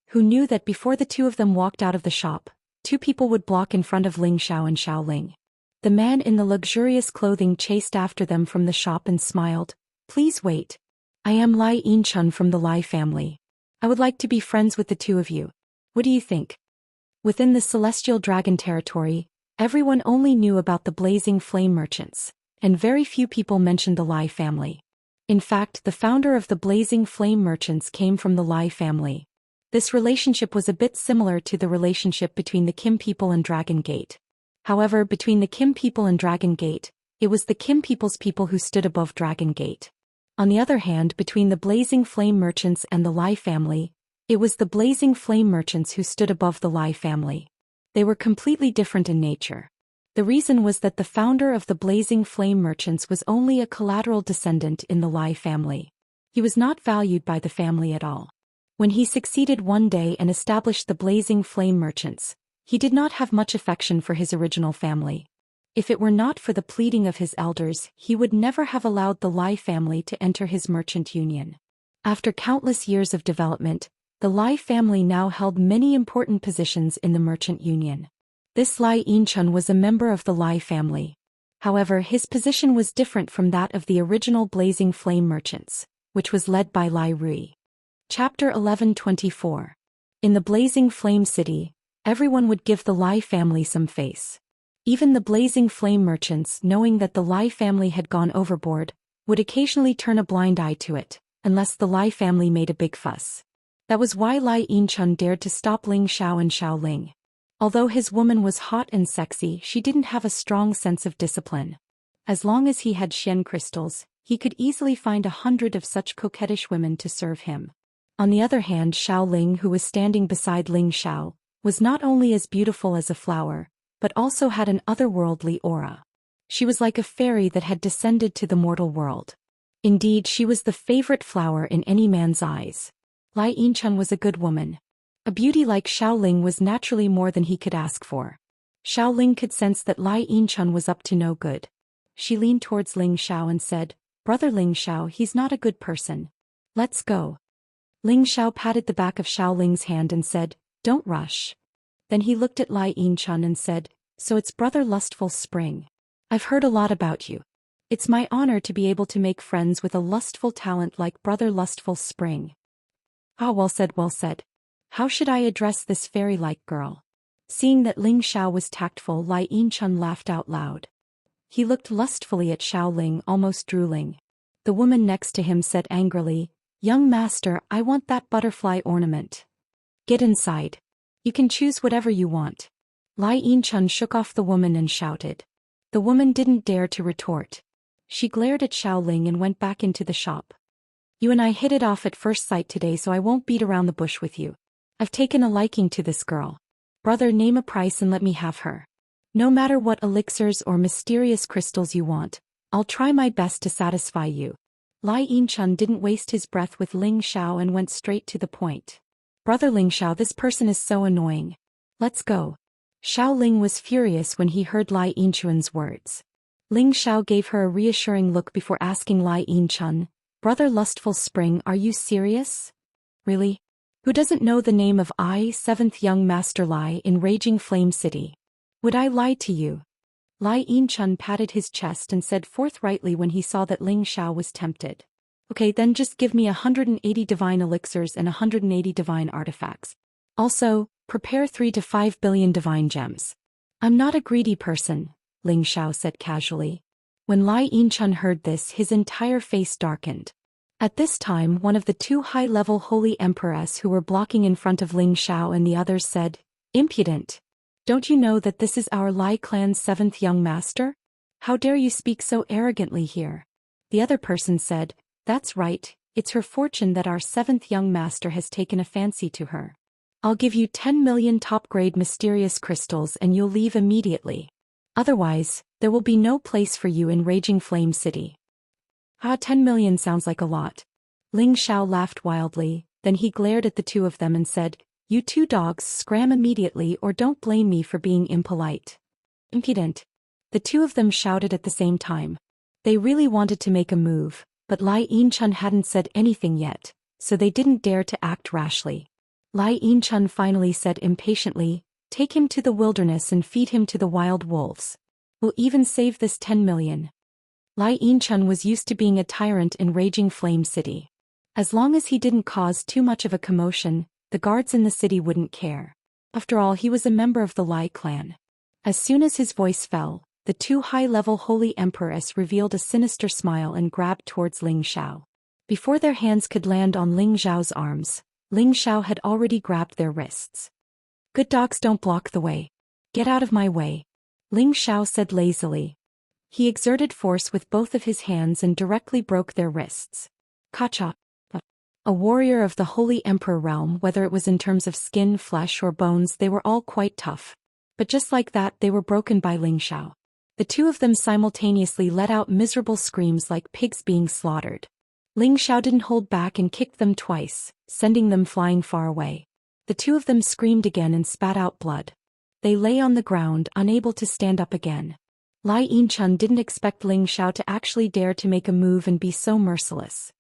Speaker 1: Who knew that before the two of them walked out of the shop, two people would block in front of Ling Xiao and Xiao Ling. The man in the luxurious clothing chased after them from the shop and smiled. "Please wait. I am Lai Yinchun from the Lai family. I would like to be friends with the two of you. What do you think?" Within the Celestial Dragon territory, everyone only knew about the blazing flame merchants, and very few people mentioned the Lai family. In fact, the founder of the blazing flame merchants came from the Lai family. This relationship was a bit similar to the relationship between the Kim people and Dragon Gate. However, between the Kim people and Dragon Gate, it was the Kim people's people who stood above Dragon Gate. On the other hand, between the blazing flame merchants and the Lai family, it was the blazing flame merchants who stood above the Lai family. They were completely different in nature. The reason was that the founder of the blazing flame merchants was only a collateral descendant in the Lai family. He was not valued by the family at all. When he succeeded one day and established the blazing flame merchants, he did not have much affection for his original family. If it were not for the pleading of his elders, he would never have allowed the Lai family to enter his merchant union. After countless years of development, the Lai family now held many important positions in the merchant union. This Lai Yinchun was a member of the Lai family. However, his position was different from that of the original blazing flame merchants, which was led by Lai Rui. Chapter 1124. In the blazing flame city, everyone would give the Lai family some face. Even the blazing flame merchants, knowing that the Lai family had gone overboard, would occasionally turn a blind eye to it, unless the Lai family made a big fuss. That was why Lai Yinchun dared to stop Ling Xiao and Xiao Ling. Although his woman was hot and sexy, she didn't have a strong sense of discipline. As long as he had Xian crystals, he could easily find 100 of such coquettish women to serve him. On the other hand, Xiao Ling, who was standing beside Ling Xiao, was not only as beautiful as a flower, but also had an otherworldly aura. She was like a fairy that had descended to the mortal world. Indeed, she was the favorite flower in any man's eyes. Lai Yinchun was a good woman. A beauty like Xiao Ling was naturally more than he could ask for. Xiao Ling could sense that Lai Yinchun was up to no good. She leaned towards Ling Xiao and said, "Brother Ling Xiao, he's not a good person. Let's go." Ling Xiao patted the back of Xiao Ling's hand and said, "Don't rush." Then he looked at Lai Yinchun and said, "So it's Brother Lustful Spring. I've heard a lot about you. It's my honor to be able to make friends with a lustful talent like Brother Lustful Spring." "Ah, well said, well said. How should I address this fairy-like girl?" Seeing that Ling Xiao was tactful, Lai Yinchun laughed out loud. He looked lustfully at Xiao Ling, almost drooling. The woman next to him said angrily, "Young master, I want that butterfly ornament. Get inside. You can choose whatever you want." Lai Yinchun shook off the woman and shouted. The woman didn't dare to retort. She glared at Xiao Ling and went back into the shop. "You and I hit it off at first sight today, so I won't beat around the bush with you. I've taken a liking to this girl. Brother, name a price and let me have her. No matter what elixirs or mysterious crystals you want, I'll try my best to satisfy you." Lai Yinchun didn't waste his breath with Ling Xiao and went straight to the point. "Brother Ling Xiao, this person is so annoying. Let's go." Xiao Ling was furious when he heard Lai Yinchun's words. Ling Xiao gave her a reassuring look before asking Lai Yinchun, "Brother Lustful Spring, are you serious? Really? Who doesn't know the name of I, 7th Young Master Lai in Raging Flame City? Would I lie to you?" Lai Yinchun patted his chest and said forthrightly when he saw that Ling Xiao was tempted. "Okay, then just give me 180 divine elixirs and 180 divine artifacts. Also, prepare 3 to 5 billion divine gems." "I'm not a greedy person," Ling Xiao said casually. When Lai Yinchun heard this, his entire face darkened. At this time, one of the 2 high-level holy emperors who were blocking in front of Ling Xiao and the others said, "Impudent! Don't you know that this is our Lai clan's 7th young master? How dare you speak so arrogantly here?" The other person said, "That's right, it's her fortune that our 7th young master has taken a fancy to her. I'll give you 10 million top-grade mysterious crystals and you'll leave immediately. Otherwise, there will be no place for you in Raging Flame City." "Ah, 10 million sounds like a lot." Ling Xiao laughed wildly, then he glared at the 2 of them and said, "You 2 dogs, scram immediately or don't blame me for being impolite." Impudent. The two of them shouted at the same time. They really wanted to make a move, but Lai Yinchun hadn't said anything yet, so they didn't dare to act rashly. Lai Yinchun finally said impatiently, "Take him to the wilderness and feed him to the wild wolves. We'll even save this 10 million. Lai Yinchun was used to being a tyrant in Raging Flame City. As long as he didn't cause too much of a commotion, the guards in the city wouldn't care. After all, he was a member of the Lai clan. As soon as his voice fell, the two high-level Holy Empress revealed a sinister smile and grabbed towards Ling Xiao. Before their hands could land on Ling Xiao's arms, Ling Xiao had already grabbed their wrists. "Good dogs don't block the way. Get out of my way," Ling Xiao said lazily. He exerted force with both of his hands and directly broke their wrists. Kacha. A warrior of the Holy Emperor realm, whether it was in terms of skin, flesh or bones, they were all quite tough. But just like that, they were broken by Ling Xiao. The two of them simultaneously let out miserable screams like pigs being slaughtered. Ling Xiao didn't hold back and kicked them twice, sending them flying far away. The two of them screamed again and spat out blood. They lay on the ground, unable to stand up again. Lai Yinchun didn't expect Ling Xiao to actually dare to make a move and be so merciless.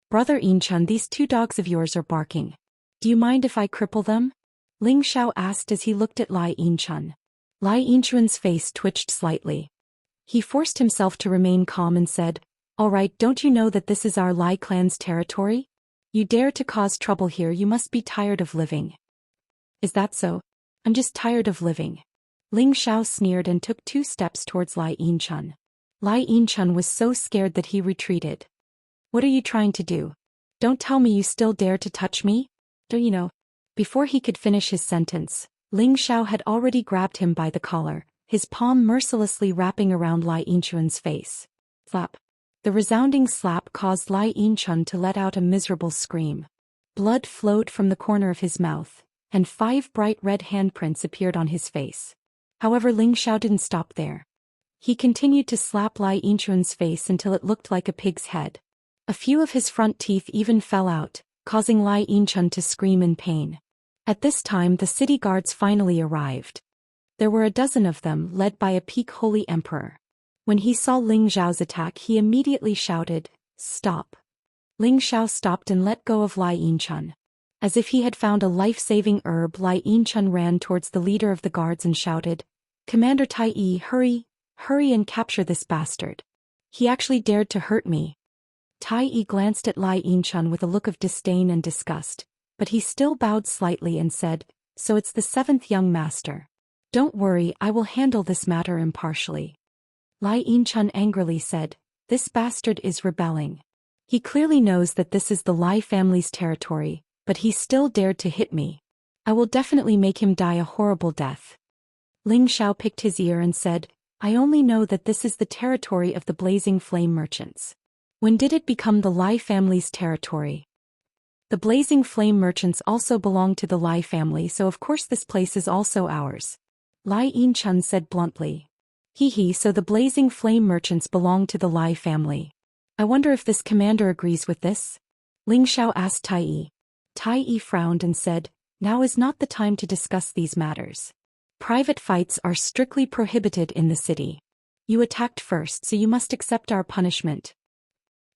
Speaker 1: "Brother Yinchun, these two dogs of yours are barking. Do you mind if I cripple them?" Ling Xiao asked as he looked at Lai Yinchun. Lai Yinchun's face twitched slightly. He forced himself to remain calm and said, "All right, don't you know that this is our Lai clan's territory? You dare to cause trouble here, you must be tired of living." "Is that so? I'm just tired of living." Ling Xiao sneered and took 2 steps towards Lai Yinchun. Lai Yinchun was so scared that he retreated. "What are you trying to do? Don't tell me you still dare to touch me? Don't you know?" Before he could finish his sentence, Ling Xiao had already grabbed him by the collar, his palm mercilessly wrapping around Lai Yinchun's face. Slap. The resounding slap caused Lai Yinchun to let out a miserable scream. Blood flowed from the corner of his mouth, and 5 bright red handprints appeared on his face. However, Ling Xiao didn't stop there. He continued to slap Lai Yinchun's face until it looked like a pig's head. A few of his front teeth even fell out, causing Lai Yinchun to scream in pain. At this time, the city guards finally arrived. There were a dozen of them, led by a peak Holy Emperor. When he saw Ling Xiao's attack, he immediately shouted, "Stop." Ling Xiao stopped and let go of Lai Yinchun. As if he had found a life-saving herb, Lai Yinchun ran towards the leader of the guards and shouted, "Commander Tai Yi, hurry, hurry and capture this bastard. He actually dared to hurt me." Tai Yi glanced at Lai Yinchun with a look of disdain and disgust, but he still bowed slightly and said, "So it's the 7th young master. Don't worry, I will handle this matter impartially." Lai Yinchun angrily said, "This bastard is rebelling. He clearly knows that this is the Lai family's territory, but he still dared to hit me. I will definitely make him die a horrible death." Ling Xiao picked his ear and said, "I only know that this is the territory of the Blazing Flame Merchants. When did it become the Lai family's territory?" "The Blazing Flame Merchants also belong to the Lai family, so of course this place is also ours," Lai Yinchun said bluntly. "Hee, so the Blazing Flame Merchants belong to the Lai family. I wonder if this commander agrees with this?" Ling Xiao asked Tai Yi. Tai Yi frowned and said, "Now is not the time to discuss these matters. Private fights are strictly prohibited in the city. You attacked first, so you must accept our punishment."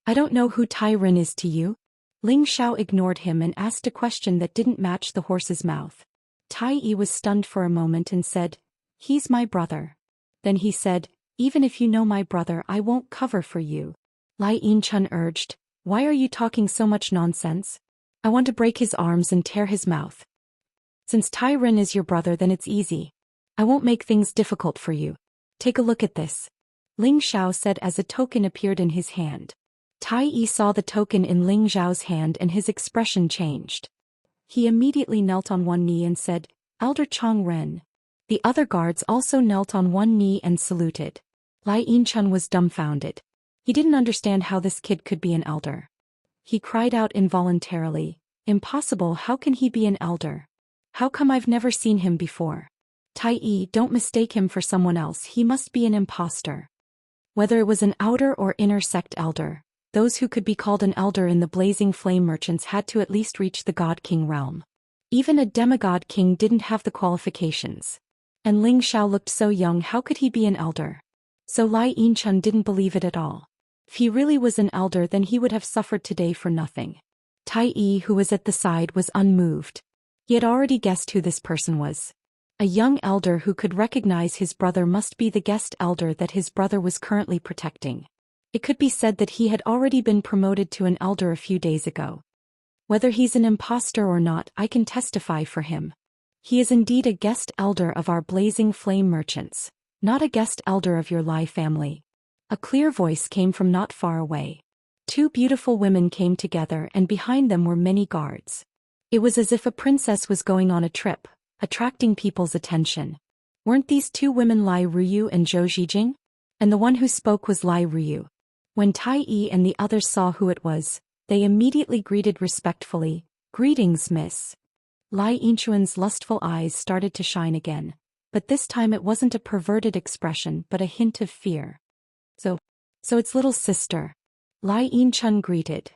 Speaker 1: "I don't know who Tai Rin is to you?" Ling Xiao ignored him and asked a question that didn't match the horse's mouth. Tai Yi was stunned for a moment and said, "He's my brother." Then he said, "Even if you know my brother, I won't cover for you." Lai Yinchun urged, "Why are you talking so much nonsense? I want to break his arms and tear his mouth." "Since Tai Rin is your brother, then it's easy. I won't make things difficult for you. Take a look at this," Ling Xiao said as a token appeared in his hand. Tai Yi saw the token in Ling Xiao's hand and his expression changed. He immediately knelt on one knee and said, "Elder Chong Ren." The other guards also knelt on one knee and saluted. Lai Yinchun was dumbfounded. He didn't understand how this kid could be an elder. He cried out involuntarily, "Impossible, how can he be an elder? How come I've never seen him before? Tai Yi, don't mistake him for someone else, he must be an impostor." Whether it was an outer or inner sect elder, those who could be called an elder in the Blazing Flame Merchants had to at least reach the God King realm. Even a demigod king didn't have the qualifications. And Ling Xiao looked so young, how could he be an elder? So Lai Yinchun didn't believe it at all. If he really was an elder, then he would have suffered today for nothing. Tai Yi, who was at the side, was unmoved. He had already guessed who this person was. A young elder who could recognize his brother must be the guest elder that his brother was currently protecting. It could be said that he had already been promoted to an elder a few days ago. Whether he's an impostor or not, I can testify for him. He is indeed a guest elder of our blazing flame merchants, not a guest elder of your Lai family. A clear voice came from not far away. Two beautiful women came together, and behind them were many guards. It was as if a princess was going on a trip, attracting people's attention. Weren't these two women Lai Ruyu and Zhou Xian? And the one who spoke was Lai Ruyu. When Tai Yi and the others saw who it was, they immediately greeted respectfully, "Greetings, miss." Lai Yinchuan's lustful eyes started to shine again, but this time it wasn't a perverted expression but a hint of fear. So it's little sister. Lai Yinchun greeted.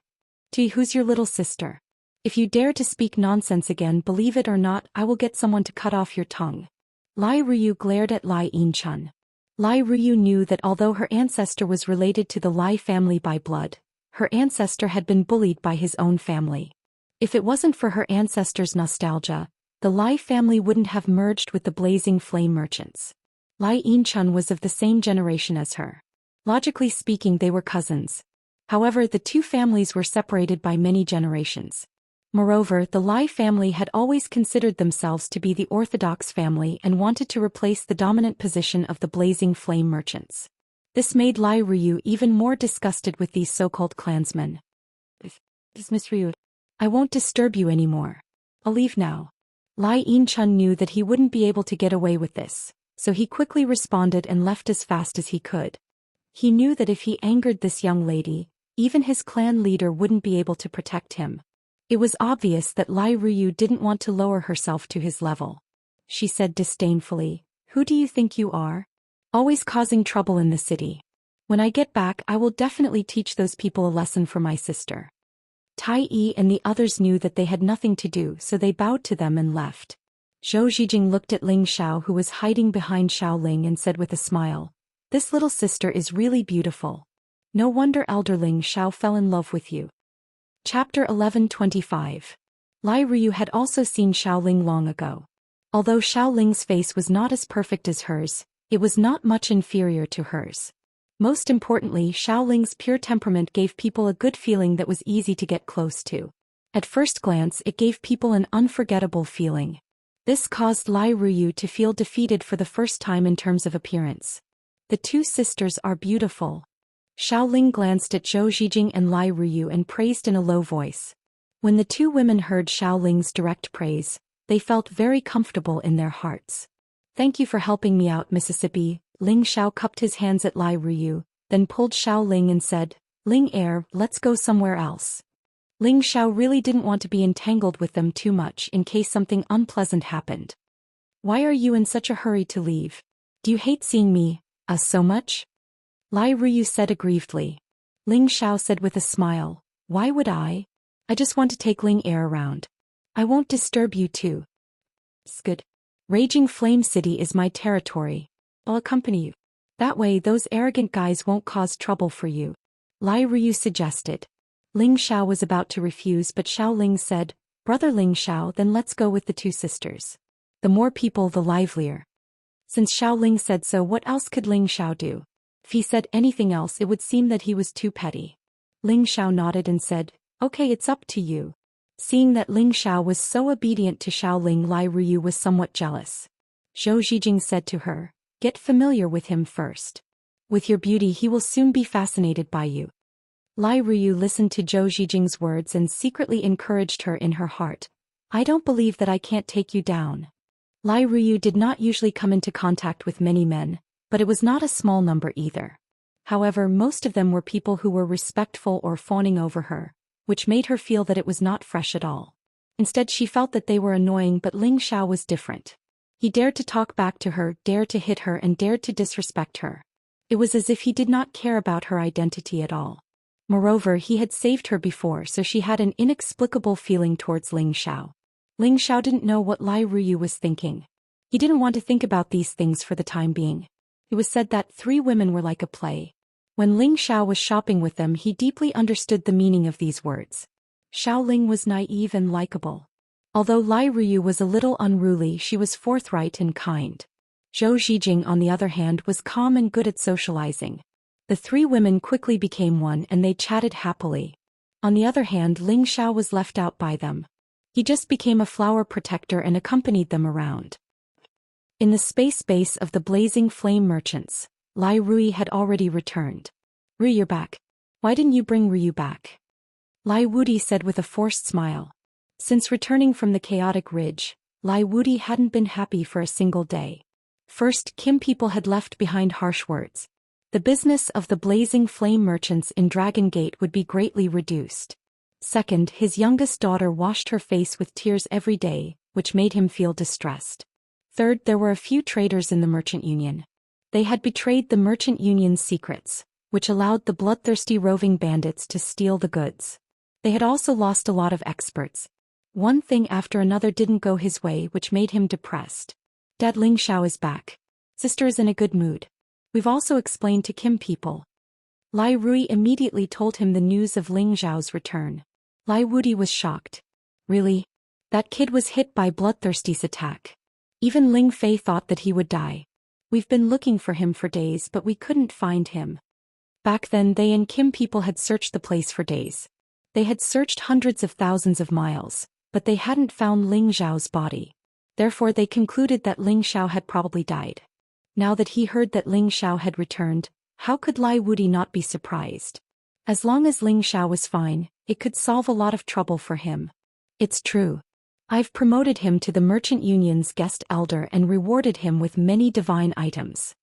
Speaker 1: "Gee, who's your little sister? If you dare to speak nonsense again, believe it or not, I will get someone to cut off your tongue." Lai Ruyu glared at Lai Yinchun. Lai Ruyu knew that although her ancestor was related to the Lai family by blood, her ancestor had been bullied by his own family. If it wasn't for her ancestor's nostalgia, the Lai family wouldn't have merged with the blazing flame merchants. Lai Yinchun was of the same generation as her. Logically speaking, they were cousins. However, the two families were separated by many generations. Moreover, the Lai family had always considered themselves to be the orthodox family and wanted to replace the dominant position of the blazing flame merchants. This made Lai Ruyu even more disgusted with these so-called clansmen. "Miss Ryu, I won't disturb you anymore. I'll leave now." Lai Yinchun knew that he wouldn't be able to get away with this, so he quickly responded and left as fast as he could. He knew that if he angered this young lady, even his clan leader wouldn't be able to protect him. It was obvious that Lai Ruyu didn't want to lower herself to his level. She said disdainfully, "Who do you think you are? Always causing trouble in the city. When I get back, I will definitely teach those people a lesson for my sister." Tai Yi and the others knew that they had nothing to do, so they bowed to them and left. Zhou Xian looked at Ling Xiao, who was hiding behind Xiaoling, and said with a smile, "This little sister is really beautiful. No wonder Elder Ling Xiao fell in love with you." Chapter 11:25. Lai Ruyu had also seen Xiaoling long ago. Although Xiaoling's face was not as perfect as hers, it was not much inferior to hers. Most importantly, Xiaoling's pure temperament gave people a good feeling that was easy to get close to. At first glance, it gave people an unforgettable feeling. This caused Lai Ruyu to feel defeated for the first time in terms of appearance. The two sisters are beautiful. Xiaoling glanced at Zhou Xian and Lai Ruyu and praised in a low voice. When the two women heard Xiaoling's direct praise, they felt very comfortable in their hearts. "Thank you for helping me out, Mississippi." Ling Xiao cupped his hands at Lai Ruyu, then pulled Xiaoling and said, "Ling let's go somewhere else." Ling Xiao really didn't want to be entangled with them too much in case something unpleasant happened. "Why are you in such a hurry to leave? Do you hate seeing me, so much?" Lai Ruyu said aggrievedly. Ling Xiao said with a smile, "Why would I? I just want to take Ling around. I won't disturb you too." "It's good. Raging Flame City is my territory. I'll accompany you. That way those arrogant guys won't cause trouble for you," Lai Ruyu suggested. Ling Xiao was about to refuse, but Xiaoling said, "Brother Ling Xiao, then let's go with the two sisters. The more people, the livelier." Since Xiaoling said so, what else could Ling Xiao do? If he said anything else, it would seem that he was too petty. Ling Xiao nodded and said, "Okay, it's up to you." Seeing that Ling Xiao was so obedient to Xiaoling, Lai Ruyu was somewhat jealous. Zhou Xian said to her, "Get familiar with him first. With your beauty he will soon be fascinated by you." Lai Ruyu listened to Zhou Xian's words and secretly encouraged her in her heart. "I don't believe that I can't take you down." Lai Ruyu did not usually come into contact with many men, but it was not a small number either. However, most of them were people who were respectful or fawning over her, which made her feel that it was not fresh at all. Instead, she felt that they were annoying, but Ling Xiao was different. He dared to talk back to her, dared to hit her, and dared to disrespect her. It was as if he did not care about her identity at all. Moreover, he had saved her before, so she had an inexplicable feeling towards Ling Xiao. Ling Xiao didn't know what Lai Ruyu was thinking. He didn't want to think about these things for the time being. It was said that 3 women were like a play. When Ling Xiao was shopping with them, he deeply understood the meaning of these words. Xiao Ling was naive and likable. Although Lai Ruyu was a little unruly, she was forthright and kind. Zhou Xian, on the other hand, was calm and good at socializing. The 3 women quickly became one and they chatted happily. On the other hand, Ling Xiao was left out by them. He just became a flower protector and accompanied them around. In the space base of the blazing flame merchants, Lai Rui had already returned. Rui, you're back. Why didn't you bring Ryu back? Lai Wudi said with a forced smile. Since returning from the chaotic ridge, Lai Wudi hadn't been happy for a single day. First, Kim people had left behind harsh words. The business of the blazing flame merchants in Dragon Gate would be greatly reduced. Second, his youngest daughter washed her face with tears every day, which made him feel distressed. Third, there were a few traitors in the Merchant Union. They had betrayed the Merchant Union's secrets, which allowed the bloodthirsty roving bandits to steal the goods. They had also lost a lot of experts. One thing after another didn't go his way, which made him depressed. Dad, Ling Xiao is back. Sister is in a good mood. We've also explained to Kim people. Lai Rui immediately told him the news of Ling Xiao's return. Lai Wudi was shocked. Really? That kid was hit by Bloodthirsty's attack. Even Ling Fei thought that he would die. We've been looking for him for days, but we couldn't find him. Back then, they and Kim people had searched the place for days. They had searched hundreds of thousands of miles, but they hadn't found Ling Xiao's body. Therefore, they concluded that Ling Xiao had probably died. Now that he heard that Ling Xiao had returned, how could Lai Wudi not be surprised? As long as Ling Xiao was fine, it could solve a lot of trouble for him. It's true. I've promoted him to the Merchant Union's guest elder and rewarded him with many divine items.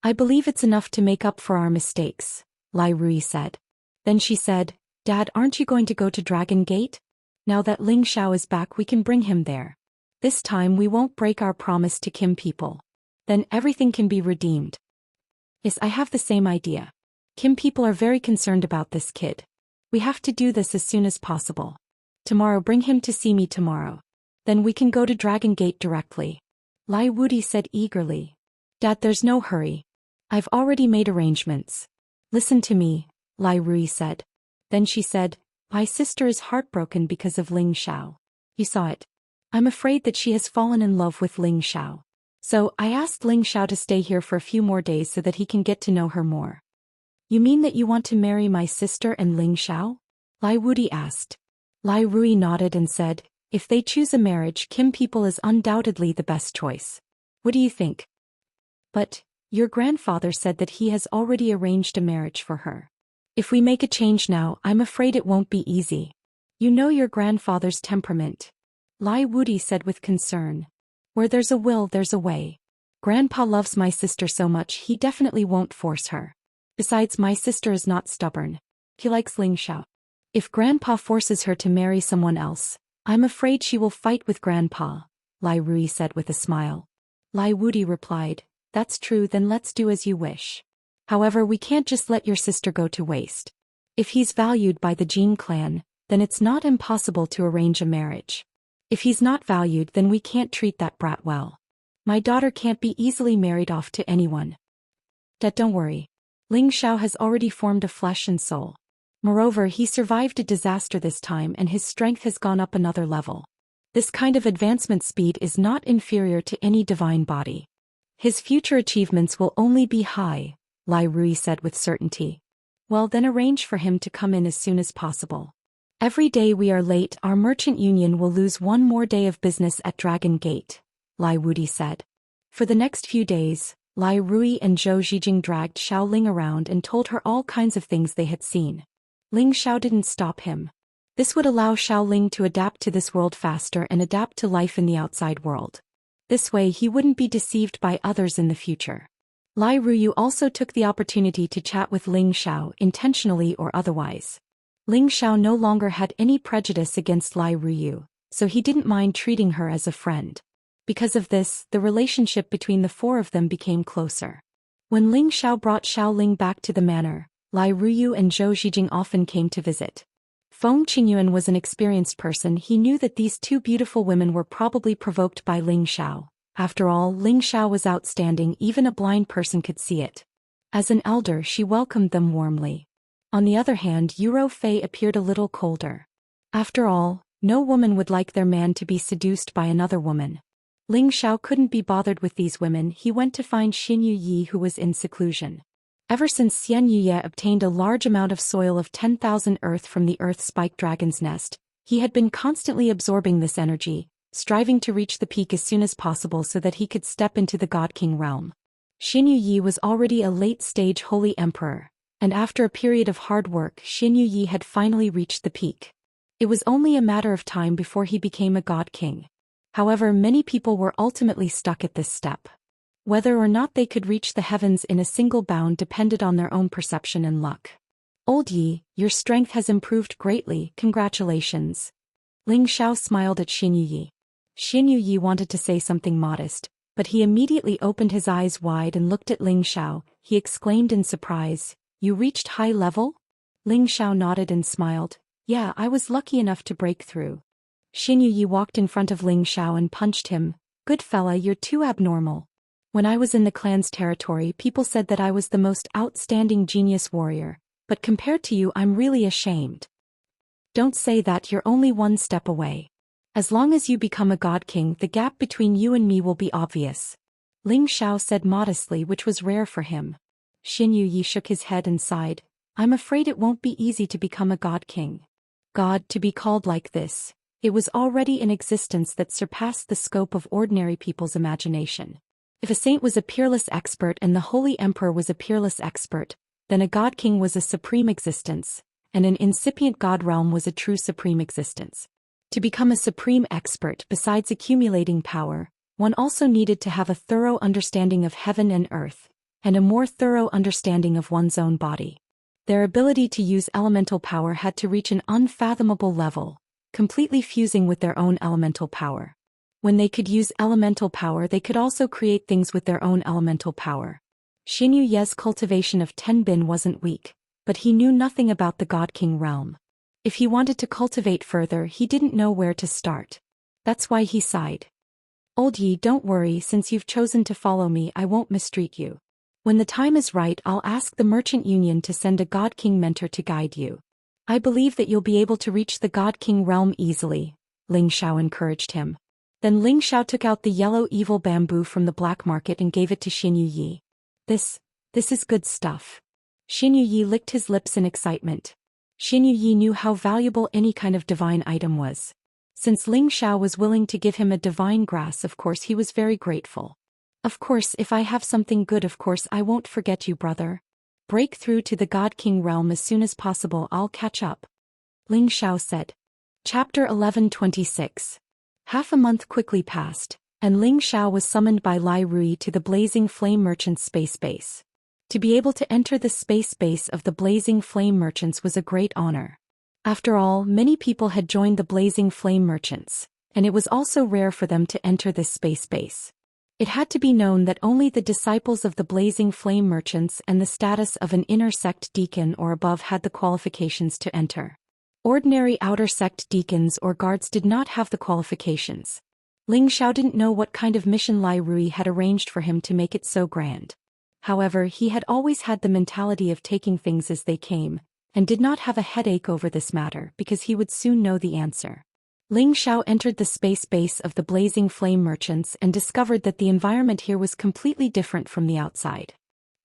Speaker 1: I believe it's enough to make up for our mistakes, Lai Rui said. Then she said, Dad, aren't you going to go to Dragon Gate? Now that Ling Xiao is back, we can bring him there. This time we won't break our promise to Kim people. Then everything can be redeemed. Yes, I have the same idea. Kim people are very concerned about this kid. We have to do this as soon as possible. Tomorrow, bring him to see me tomorrow. Then we can go to Dragon Gate directly. Lai Wudi said eagerly. Dad, there's no hurry. I've already made arrangements. Listen to me, Lai Rui said. Then she said, my sister is heartbroken because of Ling Xiao. You saw it. I'm afraid that she has fallen in love with Ling Xiao. So I asked Ling Xiao to stay here for a few more days so that he can get to know her more. You mean that you want to marry my sister and Ling Xiao? Lai Wudi asked. Lai Rui nodded and said, if they choose a marriage, Kim people is undoubtedly the best choice. What do you think? But your grandfather said that he has already arranged a marriage for her. If we make a change now, I'm afraid it won't be easy. You know your grandfather's temperament. Lai Wudi said with concern. Where there's a will, there's a way. Grandpa loves my sister so much, he definitely won't force her. Besides, my sister is not stubborn. He likes Ling Xiao. If Grandpa forces her to marry someone else, I'm afraid she will fight with Grandpa, Lai Rui said with a smile. Lai Wudi replied, that's true, then let's do as you wish. However, we can't just let your sister go to waste. If he's valued by the Jin clan, then it's not impossible to arrange a marriage. If he's not valued, then we can't treat that brat well. My daughter can't be easily married off to anyone. Dad, don't worry. Ling Xiao has already formed a flesh and soul. Moreover, he survived a disaster this time and his strength has gone up another level. This kind of advancement speed is not inferior to any divine body. His future achievements will only be high, Lai Rui said with certainty. Well, then arrange for him to come in as soon as possible. Every day we are late, our Merchant Union will lose one more day of business at Dragon Gate, Lai Wudi said. For the next few days, Lai Rui and Zhou Xian dragged Xiao Ling around and told her all kinds of things they had seen. Ling Xiao didn't stop him. This would allow Xiao Ling to adapt to this world faster and adapt to life in the outside world. This way he wouldn't be deceived by others in the future. Lai Ruyu also took the opportunity to chat with Ling Xiao, intentionally or otherwise. Ling Xiao no longer had any prejudice against Lai Ruyu, so he didn't mind treating her as a friend. Because of this, the relationship between the 4 of them became closer. When Ling Xiao brought Xiao Ling back to the manor, Lai Ruyu and Zhou Xian often came to visit. Feng Qingyuan was an experienced person. He knew that these 2 beautiful women were probably provoked by Ling Xiao. After all, Ling Xiao was outstanding, even a blind person could see it. As an elder, she welcomed them warmly. On the other hand, Yuro Fei appeared a little colder. After all, no woman would like their man to be seduced by another woman. Ling Xiao couldn't be bothered with these women. He went to find Xinyu Yi, who was in seclusion. Ever since Xianxia obtained a large amount of soil of 10,000 earth from the earth spike dragon's nest, he had been constantly absorbing this energy, striving to reach the peak as soon as possible so that he could step into the God King realm. Xinyu Yi was already a late-stage holy emperor, and after a period of hard work, Xinyu Yi had finally reached the peak. It was only a matter of time before he became a God King. However, many people were ultimately stuck at this step. Whether or not they could reach the heavens in a single bound depended on their own perception and luck. Old Yi, your strength has improved greatly, congratulations. Ling Xiao smiled at Xinyu Yi. Xinyu Yi wanted to say something modest, but he immediately opened his eyes wide and looked at Ling Xiao. He exclaimed in surprise, "You reached high level?" Ling Xiao nodded and smiled. "Yeah, I was lucky enough to break through." Xinyu Yi walked in front of Ling Xiao and punched him. "Good fella, you're too abnormal. When I was in the clan's territory, people said that I was the most outstanding genius warrior, but compared to you, I'm really ashamed." "Don't say that, you're only one step away. As long as you become a God King, the gap between you and me will be obvious," Ling Xiao said modestly, which was rare for him. Xinyu Yi shook his head and sighed. "I'm afraid it won't be easy to become a God King." God, to be called like this. It was already an existence that surpassed the scope of ordinary people's imagination. If a saint was a peerless expert and the Holy Emperor was a peerless expert, then a God King was a supreme existence, and an incipient God realm was a true supreme existence. To become a supreme expert, besides accumulating power, one also needed to have a thorough understanding of heaven and earth, and a more thorough understanding of one's own body. Their ability to use elemental power had to reach an unfathomable level, completely fusing with their own elemental power. When they could use elemental power, they could also create things with their own elemental power. Xinyu Ye's cultivation of Tenbin wasn't weak, but he knew nothing about the God King realm. If he wanted to cultivate further, he didn't know where to start. That's why he sighed. "Old Yi, don't worry, since you've chosen to follow me, I won't mistreat you. When the time is right, I'll ask the Merchant Union to send a God King mentor to guide you. I believe that you'll be able to reach the God King realm easily," Ling Xiao encouraged him. Then Ling Xiao took out the yellow evil bamboo from the black market and gave it to Xinyu Yi. This is good stuff." Xinyu Yi licked his lips in excitement. Xinyu Yi knew how valuable any kind of divine item was. Since Ling Xiao was willing to give him a divine grass, of course he was very grateful. "Of course, if I have something good, of course I won't forget you, brother. Break through to the God King realm as soon as possible, I'll catch up," Ling Xiao said. Chapter 11:26. Half a month quickly passed, and Ling Xiao was summoned by Lai Rui to the Blazing Flame Merchants' space base. To be able to enter the space base of the Blazing Flame Merchants was a great honor. After all, many people had joined the Blazing Flame Merchants, and it was also rare for them to enter this space base. It had to be known that only the disciples of the Blazing Flame Merchants and the status of an inner sect deacon or above had the qualifications to enter. Ordinary outer sect deacons or guards did not have the qualifications. Ling Xiao didn't know what kind of mission Lai Rui had arranged for him to make it so grand. However, he had always had the mentality of taking things as they came, and did not have a headache over this matter because he would soon know the answer. Ling Xiao entered the space base of the Blazing Flame Merchants and discovered that the environment here was completely different from the outside.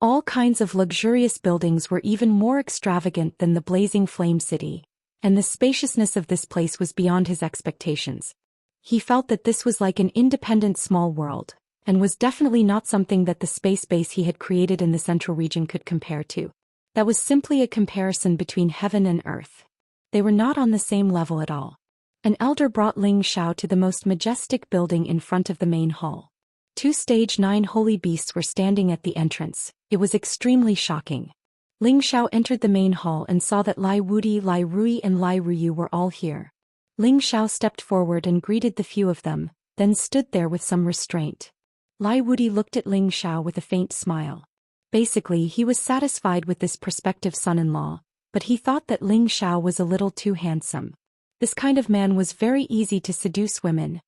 Speaker 1: All kinds of luxurious buildings were even more extravagant than the Blazing Flame City, and the spaciousness of this place was beyond his expectations. He felt that this was like an independent small world, and was definitely not something that the space base he had created in the central region could compare to. That was simply a comparison between heaven and earth. They were not on the same level at all. An elder brought Ling Xiao to the most majestic building in front of the main hall. 2 stage 9 holy beasts were standing at the entrance. It was extremely shocking. Ling Xiao entered the main hall and saw that Lai Wudi, Lai Rui and Lai Ruyu were all here. Ling Xiao stepped forward and greeted the few of them, then stood there with some restraint. Lai Wudi looked at Ling Xiao with a faint smile. Basically, he was satisfied with this prospective son-in-law, but he thought that Ling Xiao was a little too handsome. This kind of man was very easy to seduce women.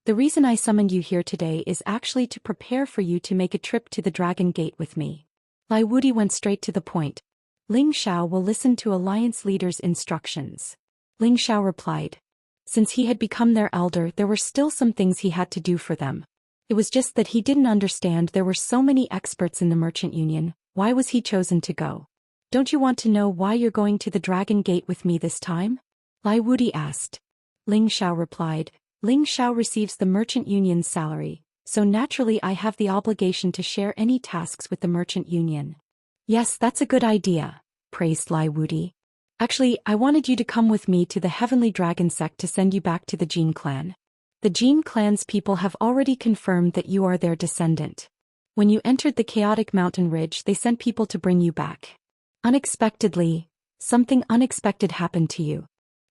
Speaker 1: The reason I summoned you here today is actually to prepare for you to make a trip to the Dragon Gate with me. Lai Wudi went straight to the point. Ling Xiao will listen to Alliance leader's instructions. Ling Xiao replied. Since he had become their elder, there were still some things he had to do for them. It was just that he didn't understand there were so many experts in the Merchant Union. Why was he chosen to go? Don't you want to know why you're going to the Dragon Gate with me this time? Lai Wudi asked. Ling Xiao replied. Ling Xiao receives the Merchant Union's salary, so naturally I have the obligation to share any tasks with the Merchant Union. Yes, that's a good idea, praised Lai Wudi. Actually, I wanted you to come with me to the Heavenly Dragon sect to send you back to the Jin clan. The Jin clan's people have already confirmed that you are their descendant. When you entered the chaotic mountain ridge, they sent people to bring you back. Unexpectedly, something unexpected happened to you.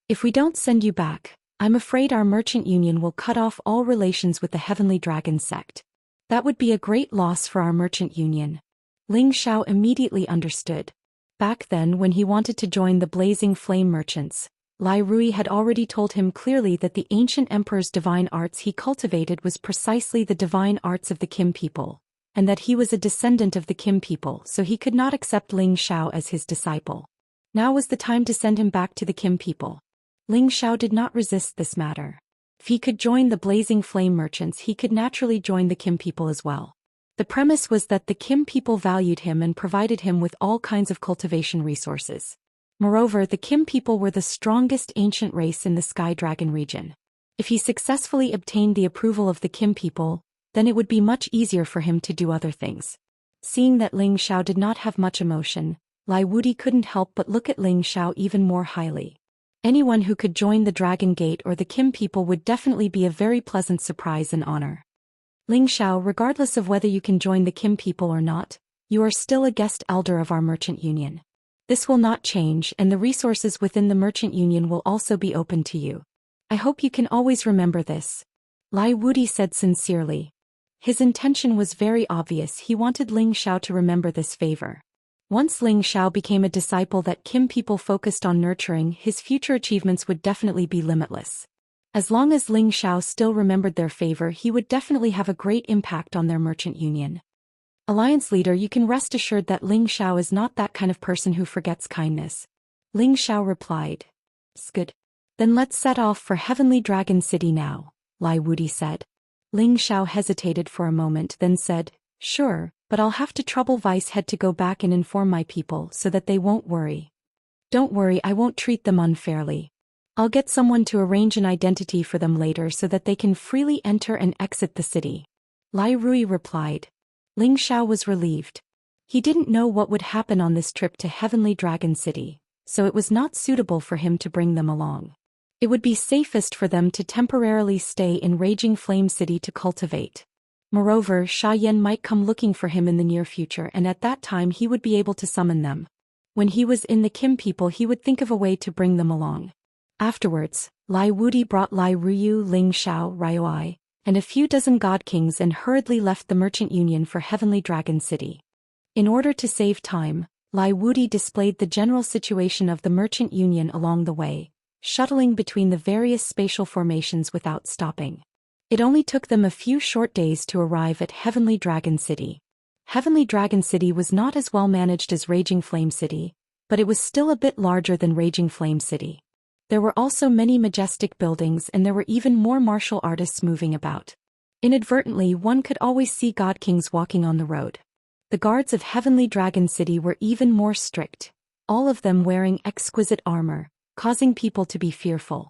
Speaker 1: If we don't send you back, I'm afraid our Merchant Union will cut off all relations with the Heavenly Dragon sect. That would be a great loss for our Merchant Union. Ling Xiao immediately understood. Back then, when he wanted to join the Blazing Flame Merchants, Lai Rui had already told him clearly that the ancient emperor's divine arts he cultivated was precisely the divine arts of the Kim people, and that he was a descendant of the Kim people, so he could not accept Ling Xiao as his disciple. Now was the time to send him back to the Kim people. Ling Xiao did not resist this matter. If he could join the Blazing Flame Merchants, he could naturally join the Kim people as well. The premise was that the Kim people valued him and provided him with all kinds of cultivation resources. Moreover, the Kim people were the strongest ancient race in the Sky Dragon region. If he successfully obtained the approval of the Kim people, then it would be much easier for him to do other things. Seeing that Ling Xiao did not have much emotion, Lai Wudi couldn't help but look at Ling Xiao even more highly. Anyone who could join the Dragon Gate or the Kim people would definitely be a very pleasant surprise and honor. Ling Xiao, regardless of whether you can join the Kim people or not, you are still a guest elder of our Merchant Union. This will not change, and the resources within the Merchant Union will also be open to you. I hope you can always remember this. Lai Wudi said sincerely. His intention was very obvious. He wanted Ling Xiao to remember this favor. Once Ling Xiao became a disciple that Kim people focused on nurturing, his future achievements would definitely be limitless. As long as Ling Xiao still remembered their favor, he would definitely have a great impact on their Merchant Union. Alliance leader, you can rest assured that Ling Xiao is not that kind of person who forgets kindness. Ling Xiao replied. Good. Then let's set off for Heavenly Dragon City now, Lai Wudi said. Ling Xiao hesitated for a moment, then said, Sure, but I'll have to trouble Vice Head to go back and inform my people so that they won't worry. Don't worry, I won't treat them unfairly. I'll get someone to arrange an identity for them later so that they can freely enter and exit the city. Lai Rui replied. Ling Xiao was relieved. He didn't know what would happen on this trip to Heavenly Dragon City, so it was not suitable for him to bring them along. It would be safest for them to temporarily stay in Raging Flame City to cultivate. Moreover, Xiayan might come looking for him in the near future, and at that time he would be able to summon them. When he was in the Kim people, he would think of a way to bring them along. Afterwards, Lai Wudi brought Lai Ruyu, Ling Xiao, Ryoi, and a few dozen god kings and hurriedly left the Merchant Union for Heavenly Dragon City. In order to save time, Lai Wudi displayed the general situation of the Merchant Union along the way, shuttling between the various spatial formations without stopping. It only took them a few short days to arrive at Heavenly Dragon City. Heavenly Dragon City was not as well managed as Raging Flame City, but it was still a bit larger than Raging Flame City. There were also many majestic buildings, and there were even more martial artists moving about. Inadvertently, one could always see god kings walking on the road. The guards of Heavenly Dragon City were even more strict, all of them wearing exquisite armor, causing people to be fearful.